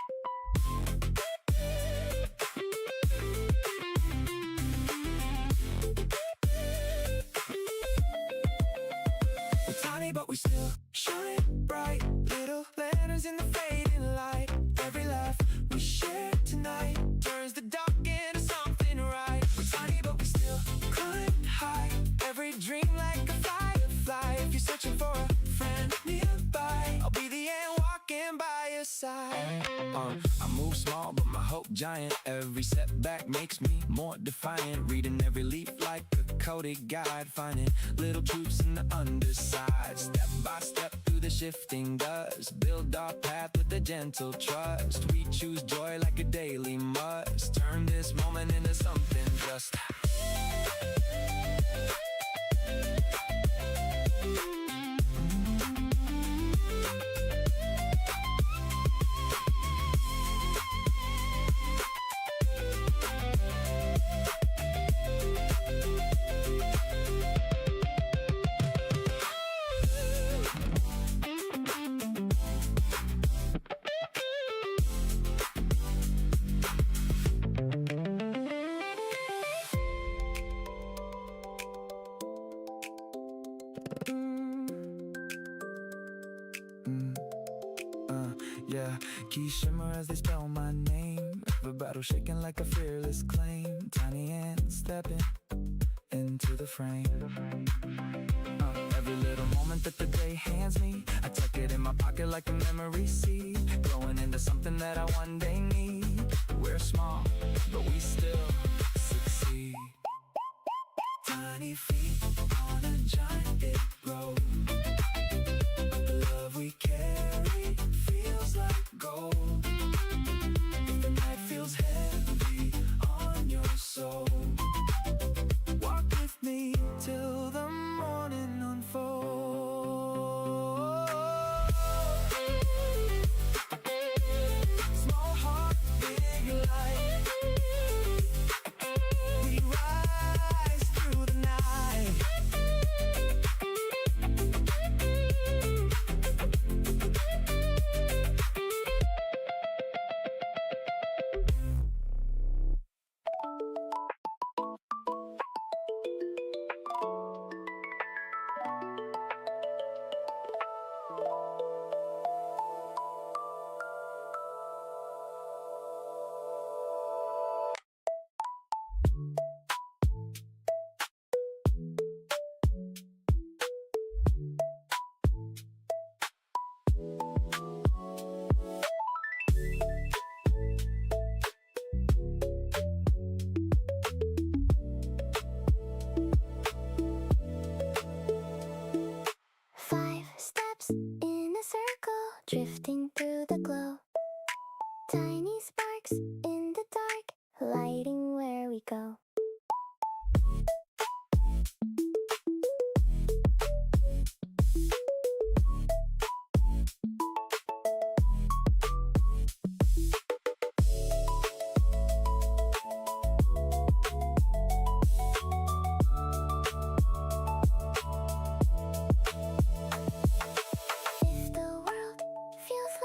We're tiny but we still shine bright. Little lanterns in the fading light. Every laugh we share tonight turns the dark into something right. We're tiny but we still climb high. Every dream like a firefly. If you're searching for a friend nearby, I'll be the ant walking by your side. I move small but my hope giant. Every setback makes me more defiant. Reading every leaf like a coded guide. Finding little truths in the underside. Step by step through the shifting dust. Build our path with a gentle trust. We choose joy like a daily must. Turn this moment into something just. Yeah, keys shimmer as they spell my name. The battle shaking like a fearless claim. Tiny ant stepping into the frame. Every little moment that the day hands me, I tuck it in my pocket like a memory seed. Growing into something that I one day need. We're small, but we still succeed. Tiny feet on a giant big road. The love we carry feels like gold. If the night feels heavy on your soul, walk with me till the morning unfolds. Small heart, big light. We rise through the night. Drifting through the glow. Tiny sparks in the dark, lighting where we go. If the world feels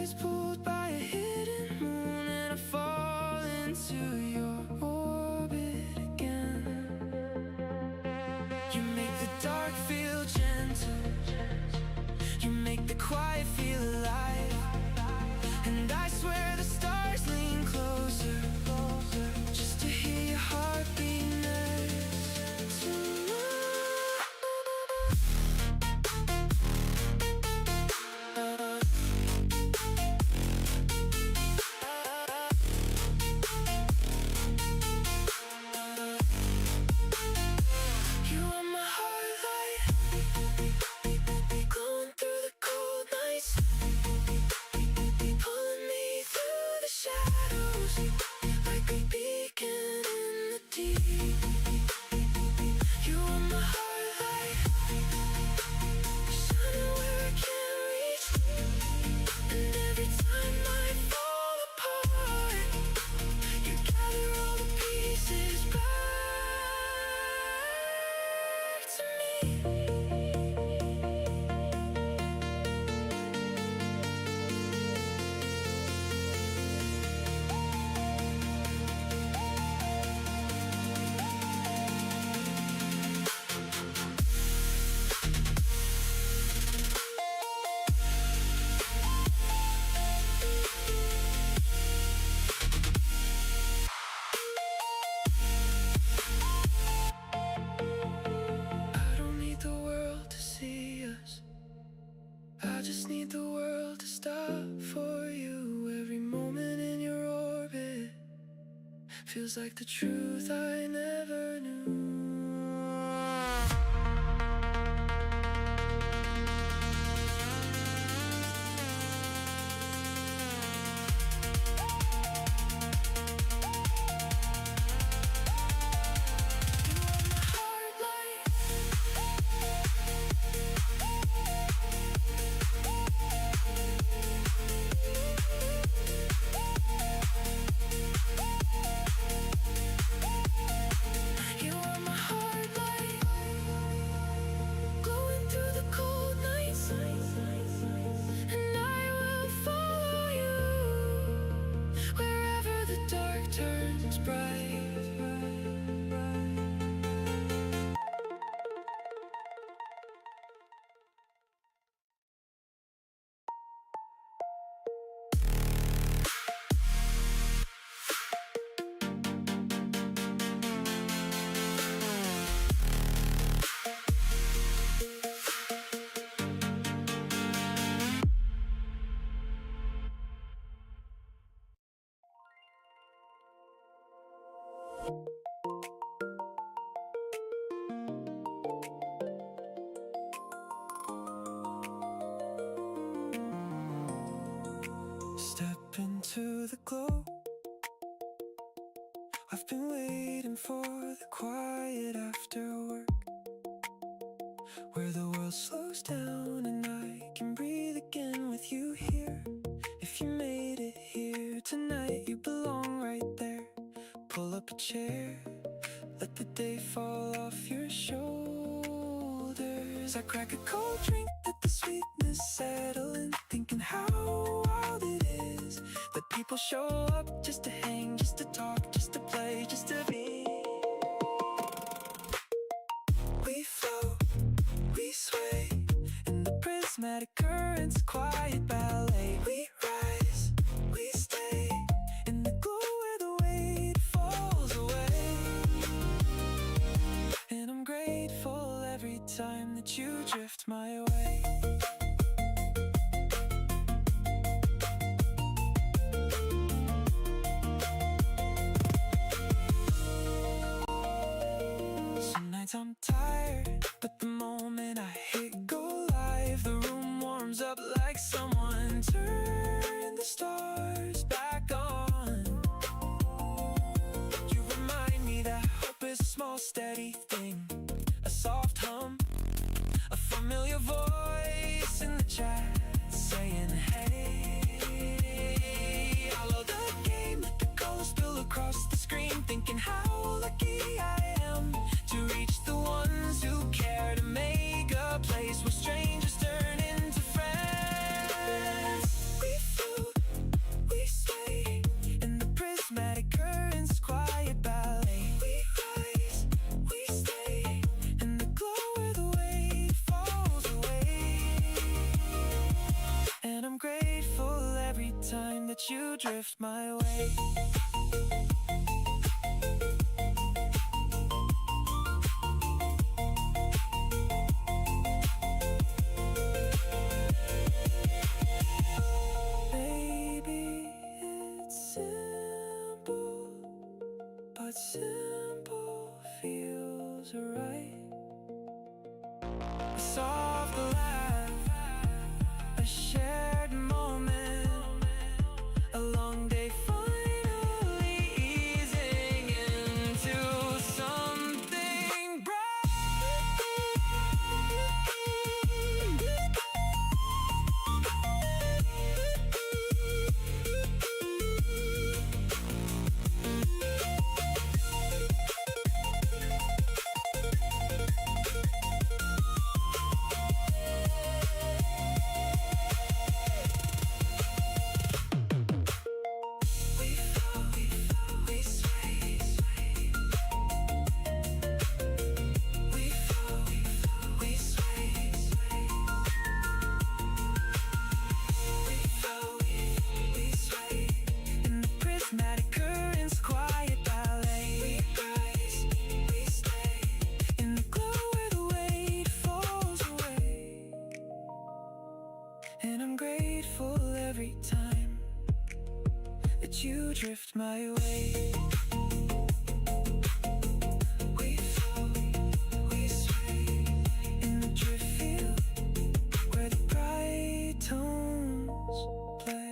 skies pulled by a hidden moon, and I fall into your orbit again. You make the dark feel gentle, you make the quiet feel alive, and I swear the stars lean closer just to hear your heartbeat next to mine. You are my heart light, glowing through the cold nights, pulling me through the shadows like a beacon in the deep. You are my heart light, shining where I can't reach, and every time I fall apart, you gather all the pieces back to me. I don't need the world to see us, I just need the world to stop for you. Every moment in your orbit feels like the truth I never knew. You are my heart light, you are my heart light, glowing through the cold nights, and I will follow you wherever the dark turns bright. Step into the glow, I've been waiting for the quiet after work, where the world slows down and I can breathe again with you here. If you made it here tonight, you belong right there. Pull up a chair, let the day fall off your shoulders. I crack a cold drink, let the sweetness settle in, thinking how wild it is that people show up just to hang, just to talk, just to play, just to be. We flow, we sway in the prismatic currents, quiet ballet. We rise, we stay in the glow where the weight falls away. And I'm grateful every time that you drift my way. Some nights I'm tired, but the moment I hit go live, the room warms up like someone turned the stars back on. You remind me that hope is a small steady thing, a soft hum, a familiar voice in the chat saying hey. I love the game, let the colors spill across the screen, thinking how lucky I am to reach the ones who care, to make a place where strangers turn into friends. We flow, that you drift my way. Maybe it's simple, but simple feels right. A soft laugh, a shared moment, a long day finally easing into something bright. And I'm grateful every time that you drift my way. We flow, we sway in the drift field where the bright tones play.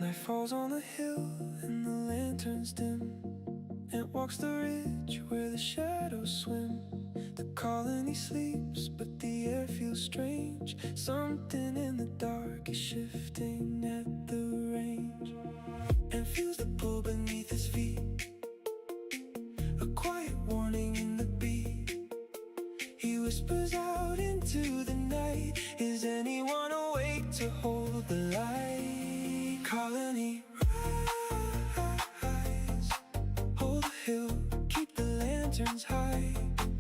Night falls on the hill and the lanterns dim. It walks the ridge where the shadows swim. The colony sleeps, but the air feels strange. Something in the dark is shifting at the range, and feels the pull beneath his feet. A quiet warning in the beat. He whispers out into the night, is anyone awake to hold the light? Colony rise, hold the hill, keep the lanterns high.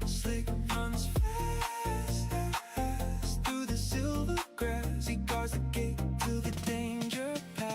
Slick runs fast through the silver grass. He guards the gate till the danger passes.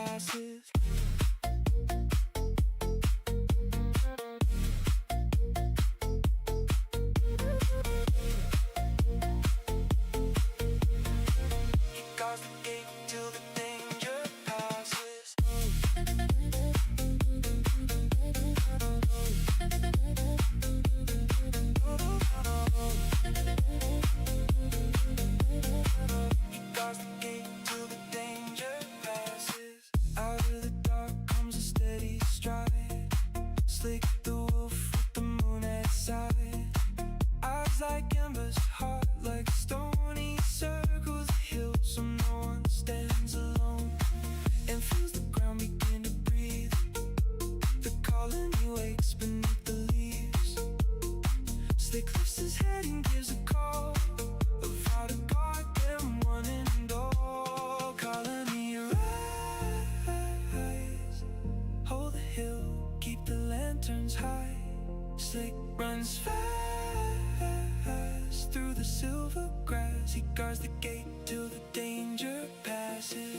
runs fast through the silver grass. He guards the gate till the danger passes.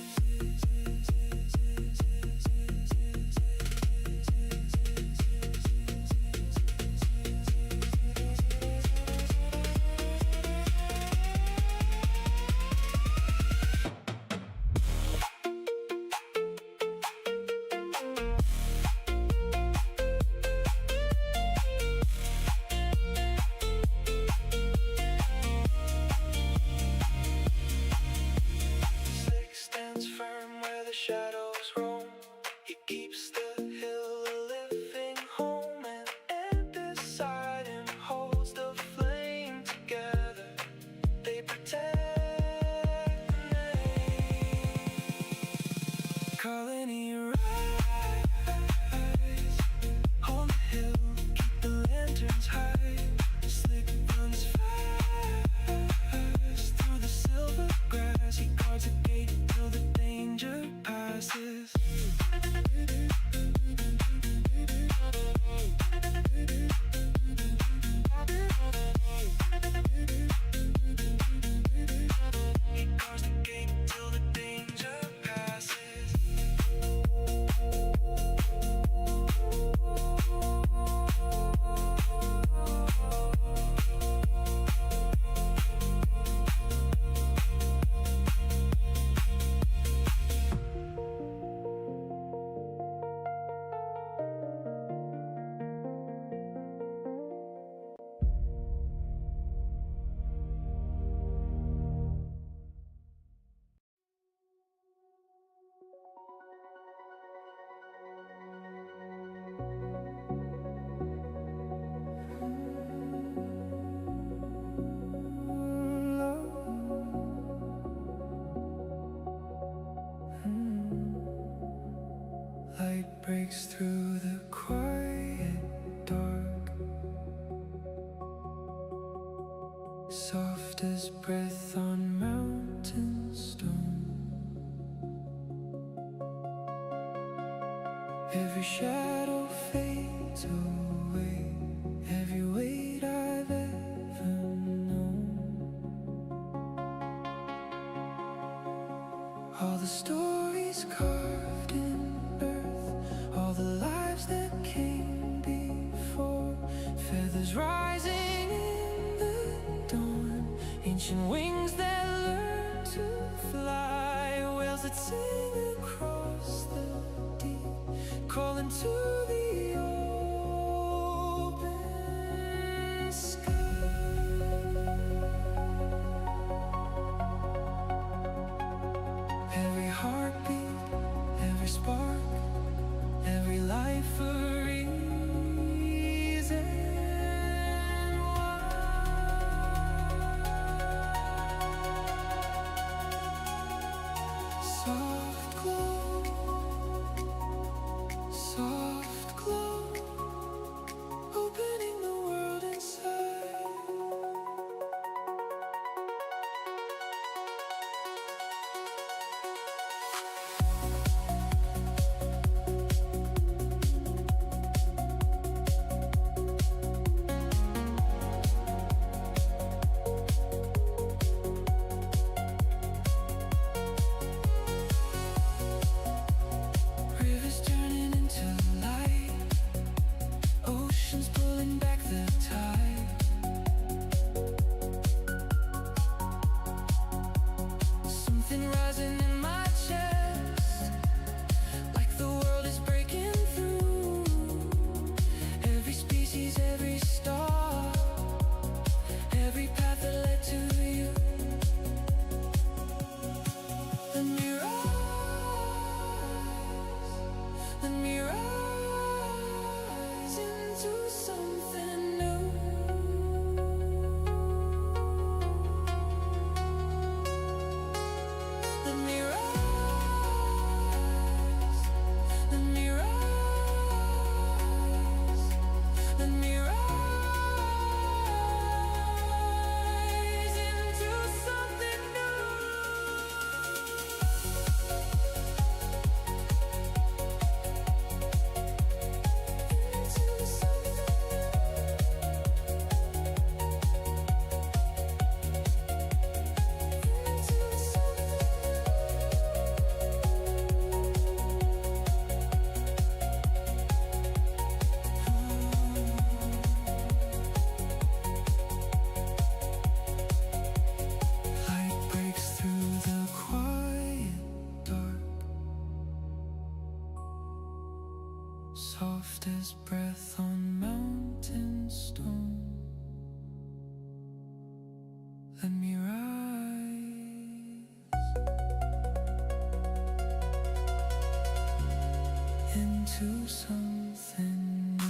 Slick stands firm where the shadows roam. He keeps the hill a living home, and beside him holds the flame. Together they protect the name. Colony rise on the hill, keep the lanterns high. Slick runs fast through the silver grass. He guards the gate till the danger passes. He guards the gate till the danger passes. Light breaks through the quiet dark, soft as breath on mountain stone. Every shadow fades away, every weight I've ever known. All the stories carved in earth, all the lives that came before, feathers rising in the dawn, ancient wings that learn to fly, whales that sing across the deep, calling to the open sky. Every heartbeat, every spark, every life a reason why. Soft glow, soft soft as breath on mountain stone. Let me rise into something new.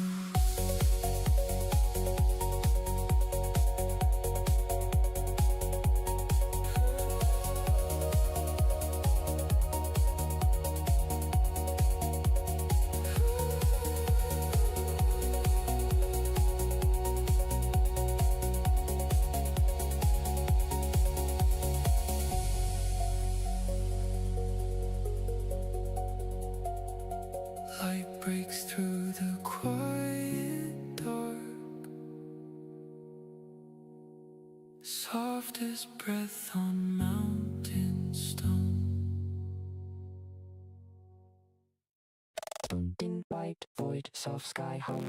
Light breaks through the quiet dark, soft as breath on mountain stone. In white void, soft sky hum.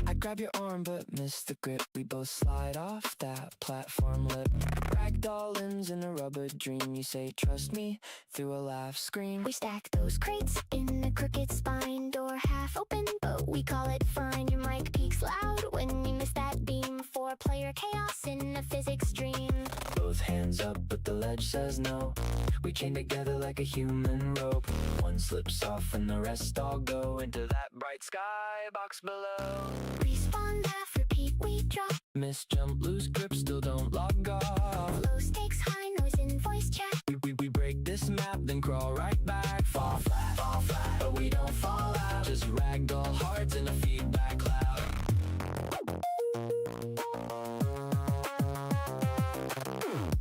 I grab your arm but miss the grip. We both slide off that platform lip. Ragdoll limbs in a rubber dream. You say trust me through a laugh scream. We stack those crates in a crooked spine, door half open, but we call it fine. Your mic peaks loud when you miss that beam. Four-player chaos in a physics dream. Both hands up but the ledge says no. We chain together like a human rope. One slips off and the rest all go into that bright sky box below. Respawn, laugh, repeat, we drop. Miss jump, lose grip, still don't log off. Low stakes, high noise in voice chat. We break this map, then crawl right back. Fall flat, but we don't fall out. Just ragdoll hearts in a feedback cloud.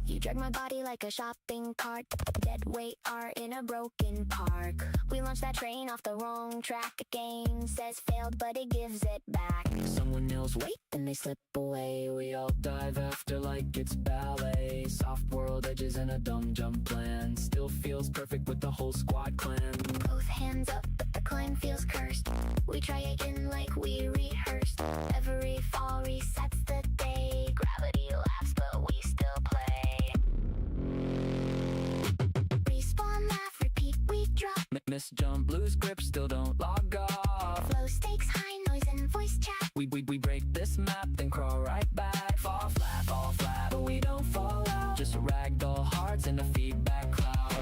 You drag my body like a shopping cart. Dead weight are in a broken park. We launched that train off the wrong track. A game says failed, but it gives it back. Someone else wait, then they slip away. We all dive after like it's ballet. Soft world edges and a dumb jump plan. Still feels perfect with the whole squad clan. Both hands up, but the climb feels cursed. We try again like we rehearsed. Every fall resets the day. Gravity laughs, but we still play. Respawn, laugh, repeat, we drop. Miss jump, lose grip, still don't log off. Low stakes, high noise in voice chat. We break this map, then crawl right back. Fall flat, but we don't fall out. Just ragdoll hearts in a feedback cloud.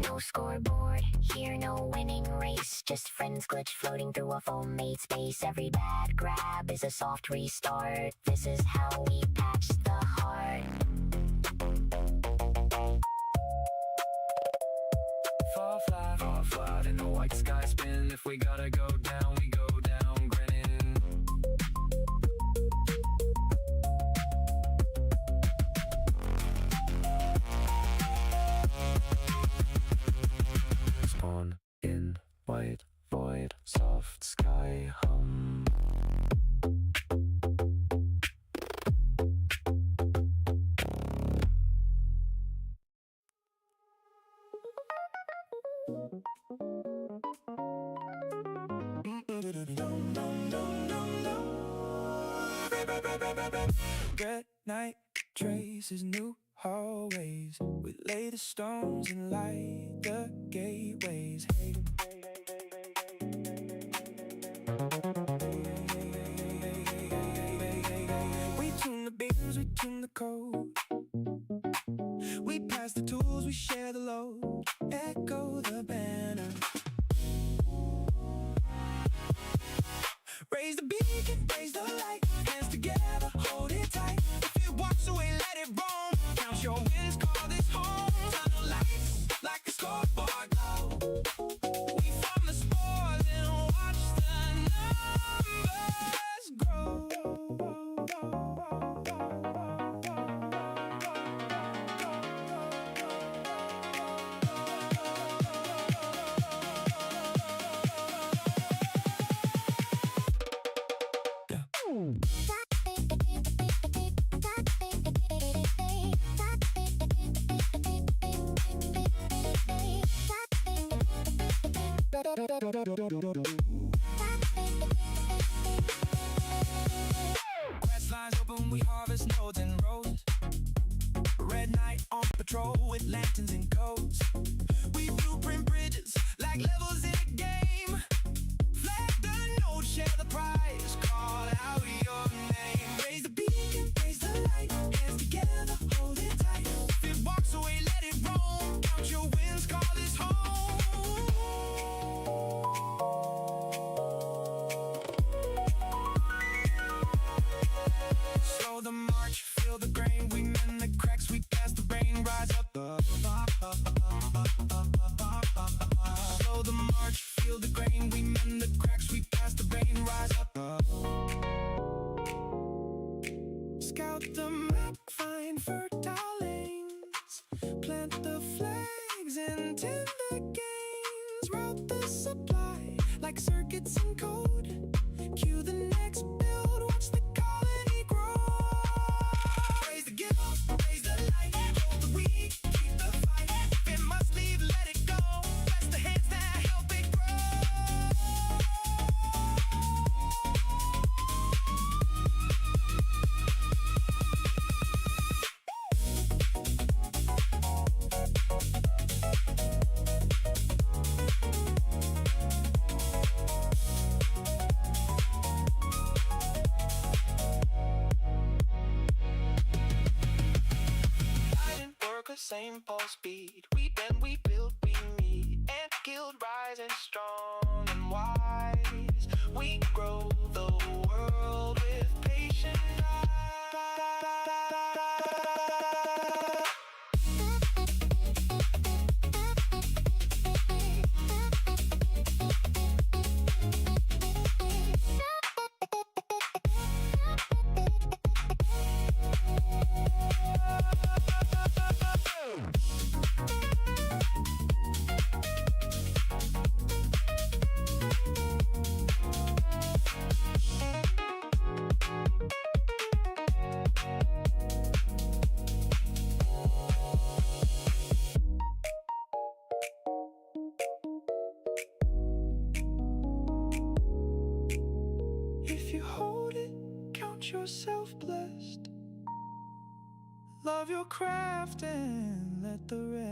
No scoreboard, here no winning race. Just friends glitch floating through a foam made space. Every bad grab is a soft restart. This is how we patch the heart. Fall flat in the white sky spin. If we gotta go down, we go down grinning. Spawn in white void, soft sky hum. Red night traces new hallways. We lay the stones and light the gateways. Hey. We tune the beams, we tune the code. We pass the tools, we share the load. Echo the banner. Raise the beacon, raise the light. Hands together, hold it tight. If it walks away, let it roam. Count your wins, call this home. Turn the lights like a scoreboard glow. We farm the spores and watch the numbers grow. Quest lines open, we harvest nodes and roads. Red Knight on patrol with lanterns and codes. We blueprint bridges like levels in a game. Flag the node, share the prize, call out your name. Raise the beacon, raise the light, hands together, hold it tight. If it walks away, let it roam. Count your wins, call this home. Slow the march, feel the grain. We mend the cracks, we pass the rain. Rise up. Slow the march, feel the grain. We mend the cracks, we pass the rain. Rise up. Scout the map, find fertile lanes. Plant the flags and tend the gains. Route the supply like circuits in code. Cue the next build, watch the colony grow. Raise the gift, raise the light, hold the weak, keep the fight. If it must leave, let it go. Bless the hands that help it grow. Same pulse beat. We bend, we build, we meet. And guild rising strong and wise. We grow the world with patient eyes. If you hold it, count yourself blessed. Love your craft and let the rest.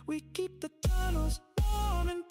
We keep the tunnels warm and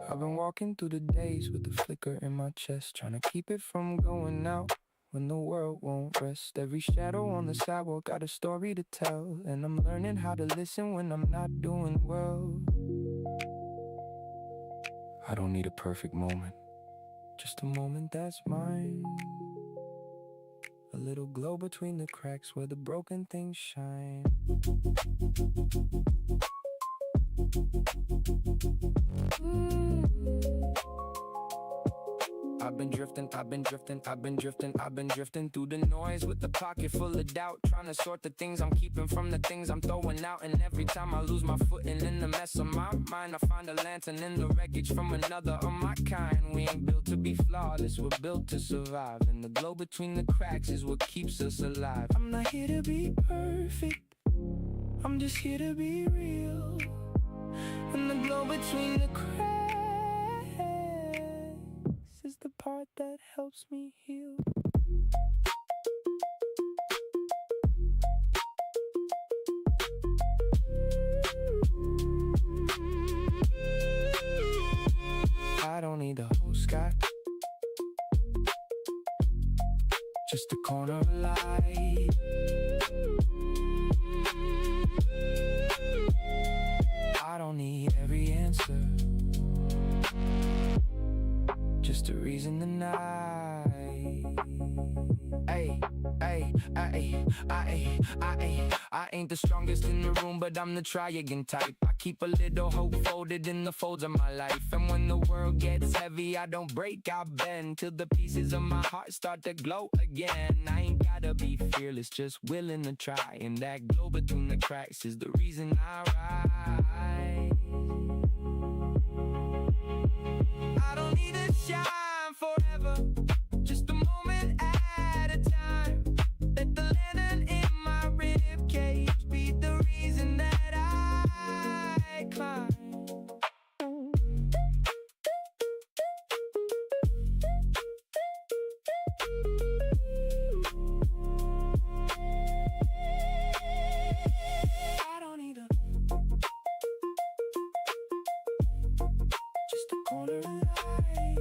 I've been walking through the days with the flicker in my chest, trying to keep it from going out when the world won't rest. Every shadow on the sidewalk got a story to tell, and I'm learning how to listen when I'm not doing well. I don't need a perfect moment, just a moment that's mine. A little glow between the cracks where the broken things shine. I've been drifting through the noise with a pocket full of doubt, trying to sort the things I'm keeping from the things I'm throwing out. And every time I lose my footing in the mess of my mind, I find a lantern in the wreckage from another of my kind. We ain't built to be flawless, we're built to survive, and the glow between the cracks is what keeps us alive. I'm not here to be perfect, I'm just here to be real. And the glow between the cracks is the part that helps me heal. I don't need the whole sky, just a corner of light. I don't need every answer, just a reason to night. I ain't the strongest in the room, but I'm the try again type. I keep a little hope folded in the folds of my life, and when the world gets heavy, I don't break, I bend till the pieces of my heart start to glow again. I ain't gotta be fearless, just willing to try, and that glow between the cracks is the reason I rise. I don't need to shine forever, just a moment at a time. Let the lantern in my rib cage be the reason that I climb. I don't need a just a corner of light.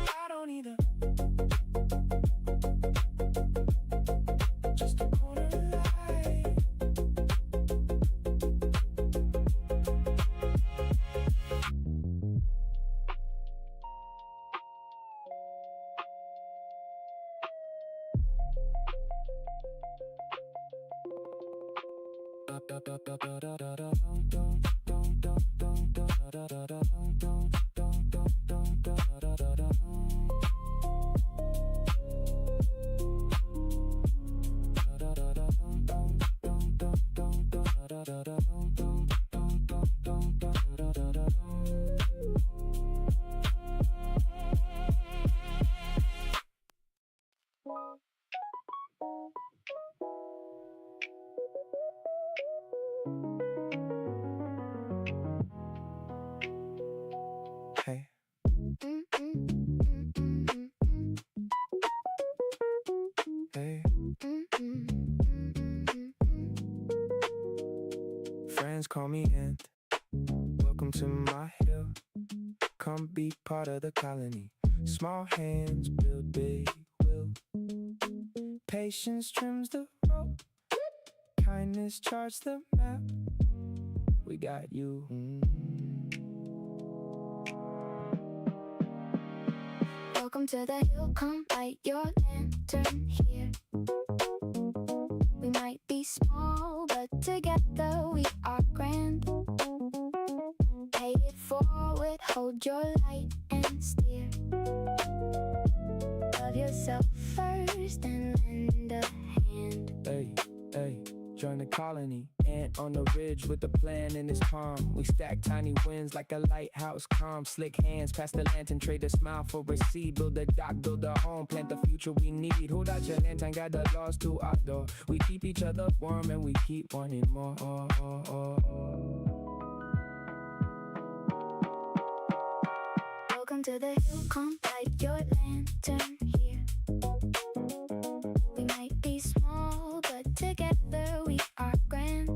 I don't need a just a corner of light. Hey. Hey. Friends call me Ant. Welcome to my hill. Come be part of the colony. Small hands build big will. Patience trims the rope. Kindness charts the map. We got you. Welcome to the hill, come light your lantern here. We might be small, but together we are grand. Pay it forward, hold your light and steer. Love yourself first and lend a hand. Hey, hey, join the colony. Ant on the ridge with a plan in his palm. We stack tiny wins like a lighthouse calm. Slick hands past the lantern, trade a smile for a seed. Build a dock, build a home, plant the future we need. Hold out your lantern, guide the laws to our door. We keep each other warm and we keep wanting more. Welcome to the hill, come light your lantern here. We might be small, but together we are grand.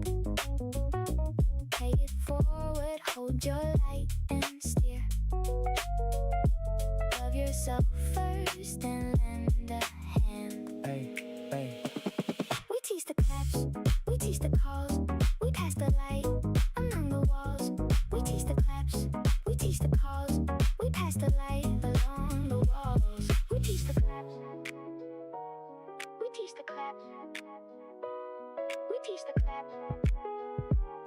teach the clap.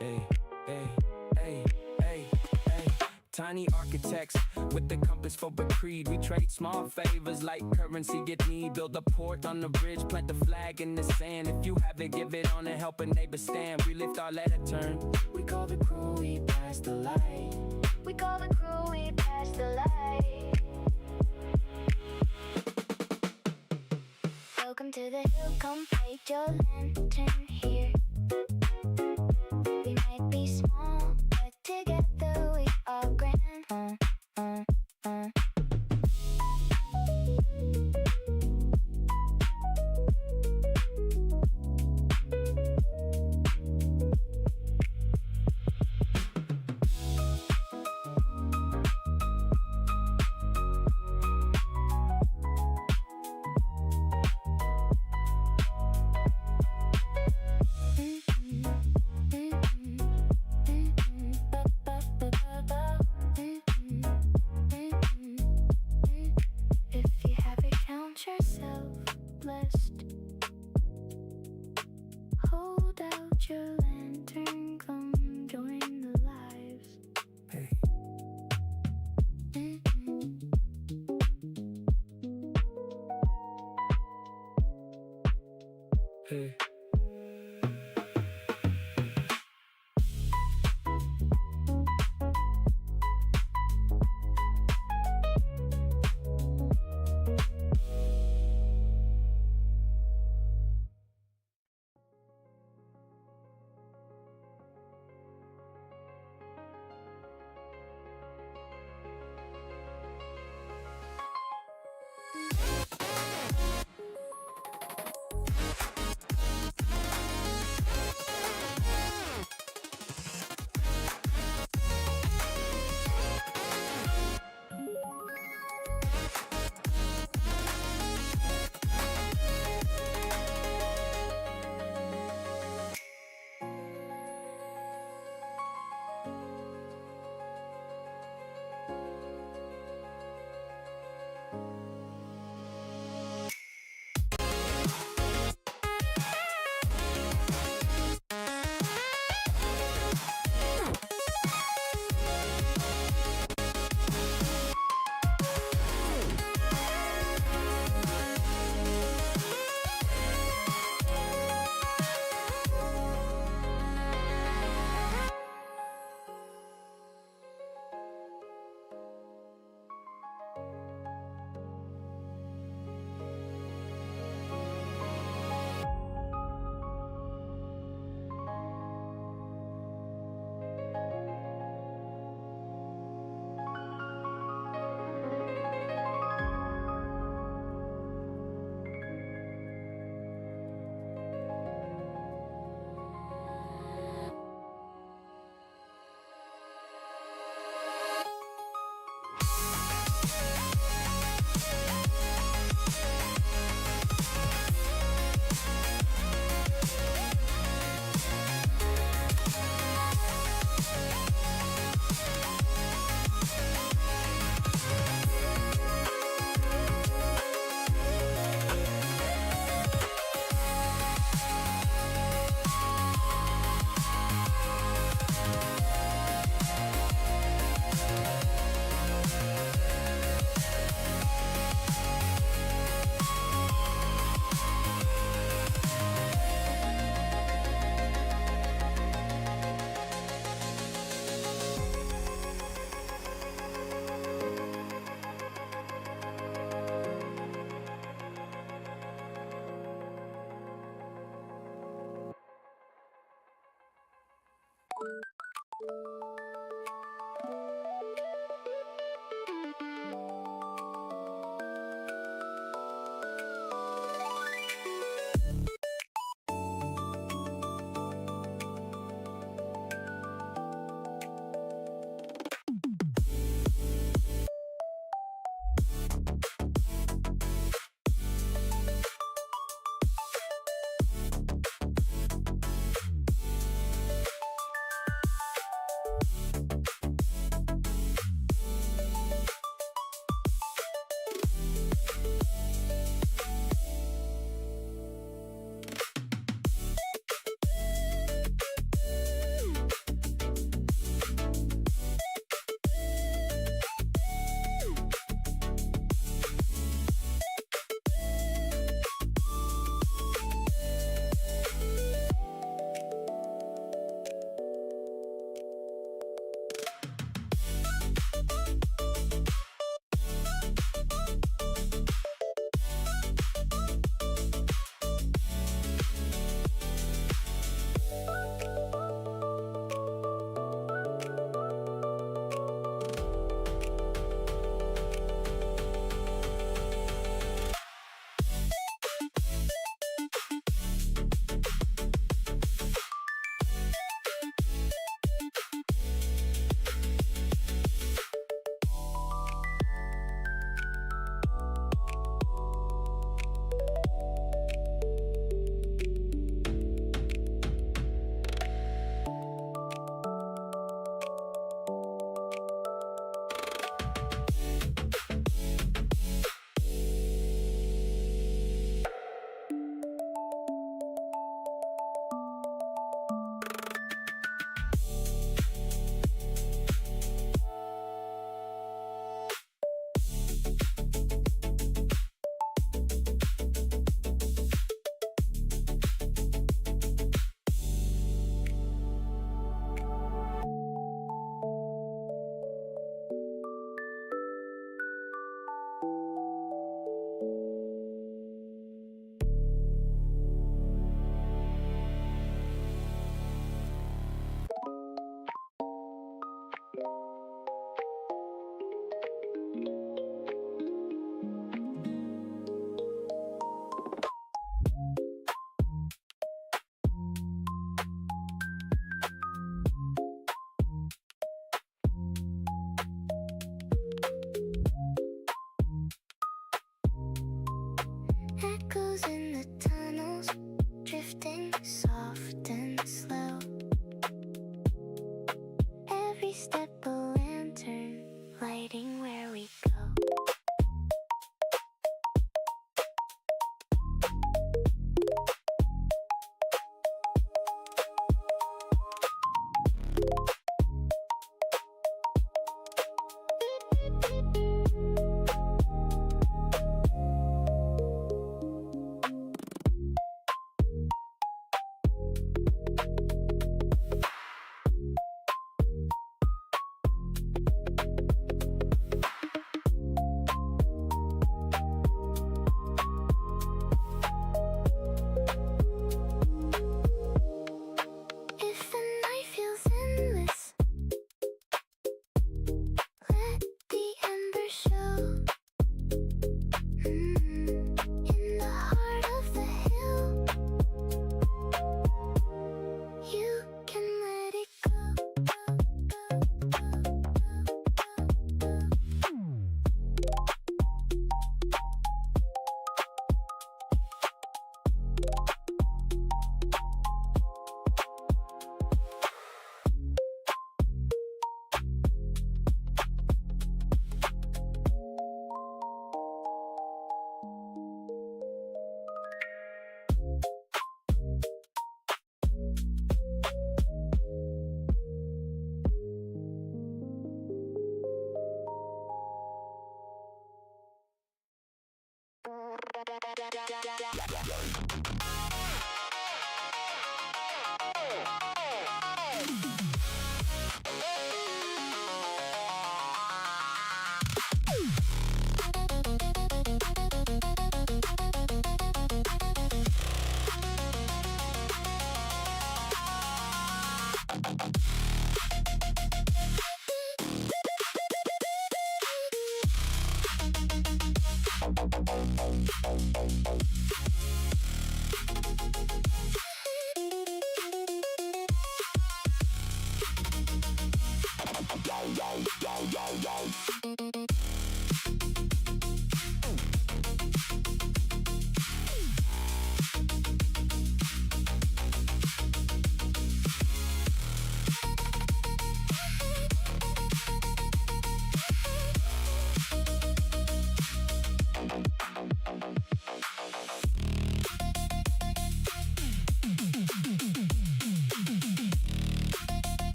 Hey, hey, hey, hey, hey. Tiny architects with the compass for a creed. We trade small favors like currency get need. Build a port on the bridge, plant the flag in the sand. If you have it, give it on and help a neighbor stand. We lift our letter turn. We call the crew, we pass the light. We call the crew, we pass the light. Welcome to the hill, come light your lantern here. We might be small, but together we are grand. If you haven't count yourself blessed, hold out your lantern, come join the lives. Hey. Hey.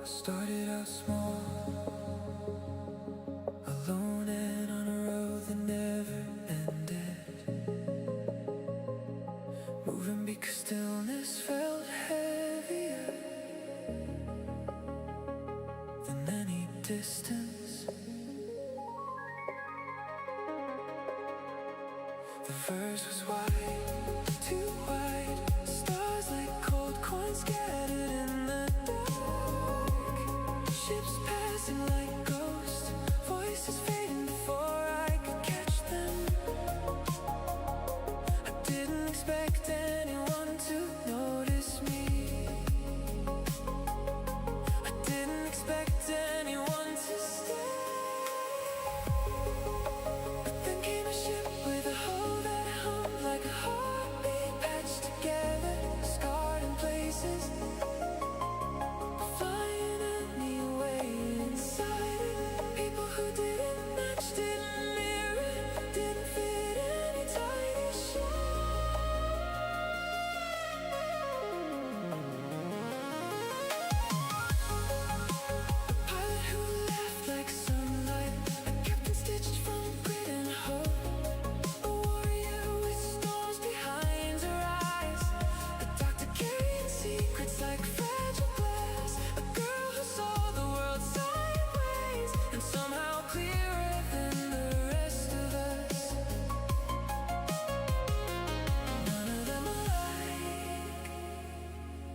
I started out small, alone and on a road that never ended, moving because stillness felt heavier than any distance. The verse was wide, too wide, stars like cold coins scattered in the dark, ships passing like ghosts, voices fading before I could catch them. I didn't expect anyone to notice me. I didn't expect anyone to stay. But then came a ship with a hull that hummed like a heartbeat patched together, scarred in places, flying anyway inside it. People who didn't match, didn't mirror it, didn't fit any tidy shape. A pilot who laughed like sunlight, a captain stitched from grit and hope, a warrior with storms behind her eyes, a doctor carrying secrets like fragile glass, a girl who saw the world sideways and somehow clearer than the rest of us. None of them alike,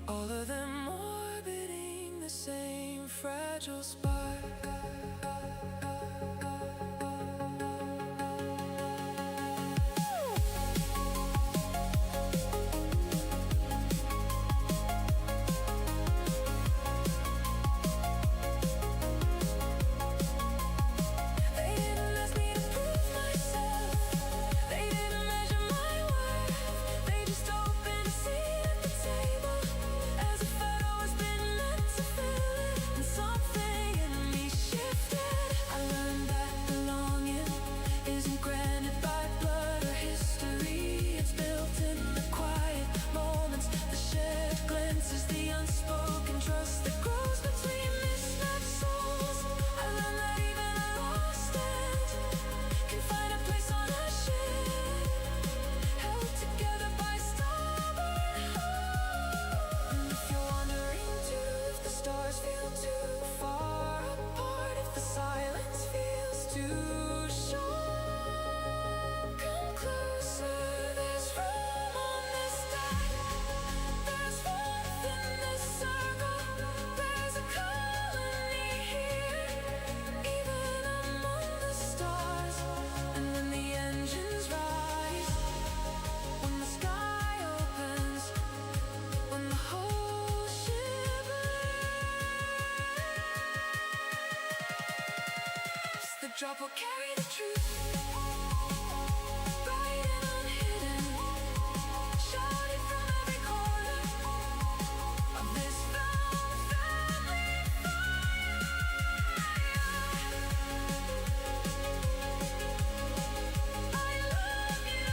all of them orbiting the same fragile spark. They didn't ask me to prove myself, they didn't measure my worth, they just opened a seat at the table, as if I'd always been meant to fill it. And something in me shifted. I learned that belonging isn't granted by blood or history. It's built in the quiet moments, the shared glances, the unspoken trust that grows between mismatched souls. I learned that even a lost end can find a place on a ship, held together by stubborn hope. And if you're wondering too, if the stars feel too far apart, if the silence feels too short, come closer. There's room on this deck, there's warmth in this circle, there's a colony here, even among the stars. And when the engines rise, when the sky opens, when the whole ship leaves, the drop will carry the truth, bright and unhidden, shouted from every corner of this found family fire. I love you.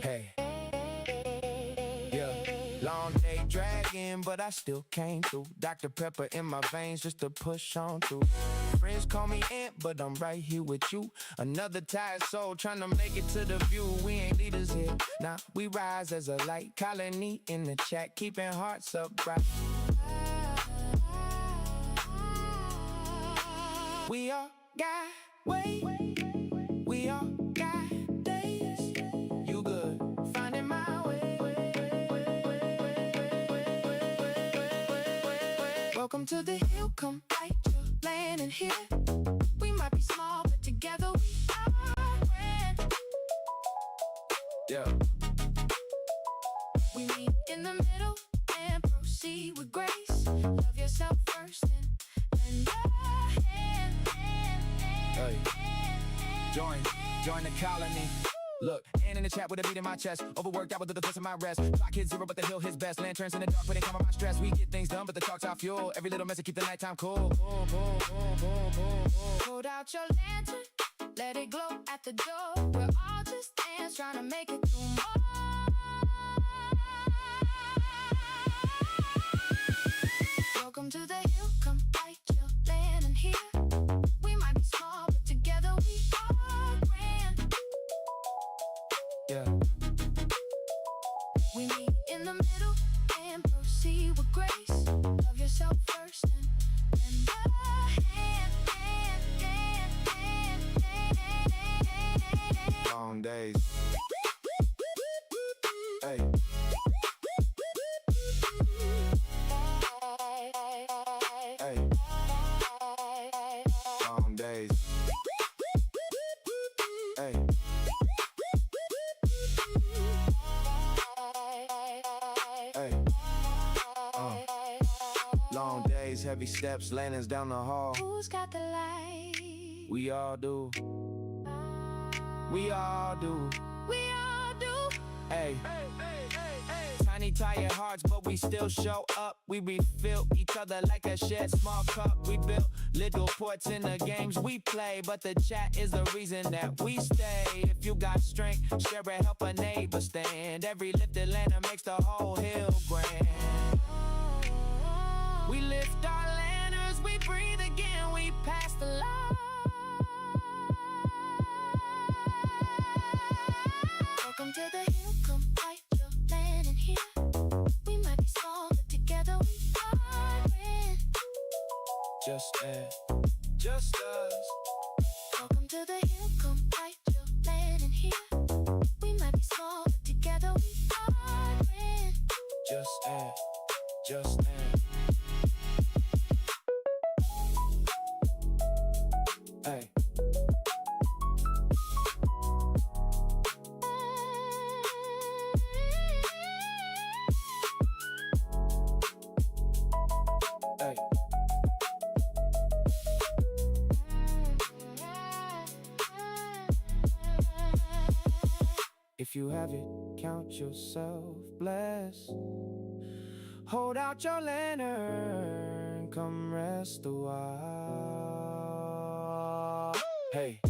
Hey, yeah, long day dragging, but I still came through. Dr. Pepper in my veins just to push on through. Friends call me Ant, but I'm right here with you. Another tired soul trying to make it to the view. We ain't leaders here, nah, we rise as a light. Colony in the chat, keeping hearts upright. We all got weight, we all got days. You good, finding my way. Welcome to the hill, come bite your landing here. We might be small, but together we are grand. Yeah. We meet in the middle and proceed with grace. Love yourself first and lend a hand. Hey. Join the colony. Look, and in the chat with a beat in my chest. Overworked out with the place of my rest. Clock hit zero, but the hill hits best. Lanterns in the dark, but they come on my stress. We get things done, but the talk's our fuel. Every little message keep the nighttime cool. Hold out your lantern, let it glow at the door. We're all just ants trying to make it through more. Welcome to the hill, come light your lantern here. We might be small, but together we are grand. Yeah. We meet in the middle and proceed with grace. Love yourself first and lend a hand. Long days. Hey. Hey. Long days. Hey. Hey. Long days, heavy steps, landings down the hall. Who's got the light? We all do. We all do. We all do. Hey. Tiny tired hearts, but we still show up. We refill each other like a shared small cup. We built little ports in the games we play, but the chat is the reason that we stay. If you got strength, share it, help a neighbor stand. Every lifted lantern makes the whole hill grand. We lift our lanterns, we breathe again, we pass the light. Welcome to the hill, come light your lantern here. We might be small, but together we are grand. Just us. Welcome to the hill, come light your lantern here. We might be small, but together we are grand. Just Hey. Hey. If you have it, count yourself blessed. Hold out your lantern, come rest a while. Hey.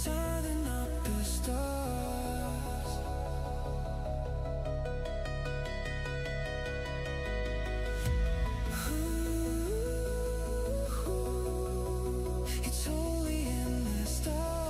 turning up the stars. Ooh, it's holy in the stars.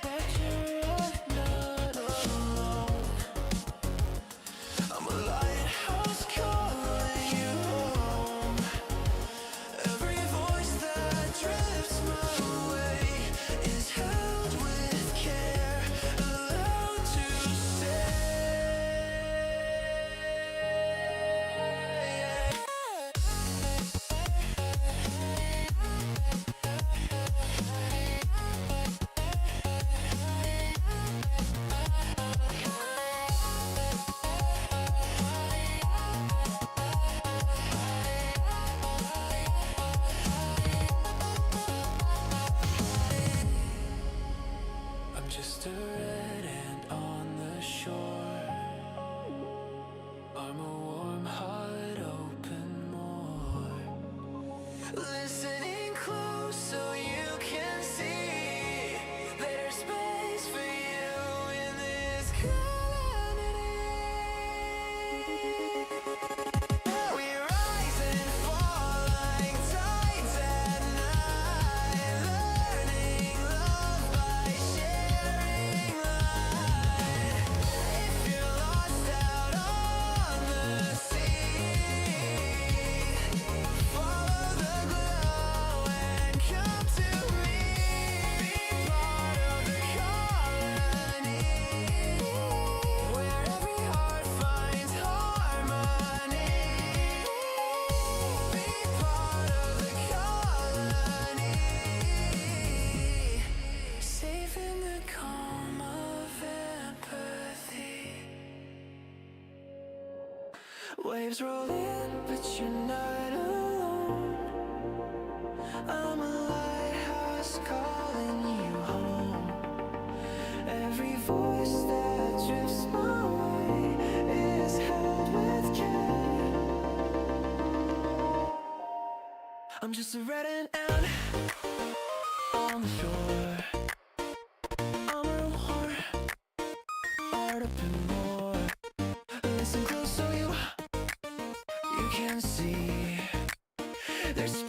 But you're not alone. I'm a lighthouse calling you home. Every voice that drifts my way is held with care, allowed to stay. I'm just a red ant on the shore. I'm a warm heart, open more. Listening close so you can see there's space for you in this colony. We rise and fall like tides at night, learning love by sharing light. If you're lost out on the sea, follow the glow and come to me. Be part of the colony, where every heart finds harmony. Be part of the colony, safe in the calm of empathy. Waves roll in, but you're not alone. I'm a lighthouse calling you home. Every voice that drifts my way is held with care. I'm just a red ant on the shore. I'm a warm heart, open more. Listen close so you can see there's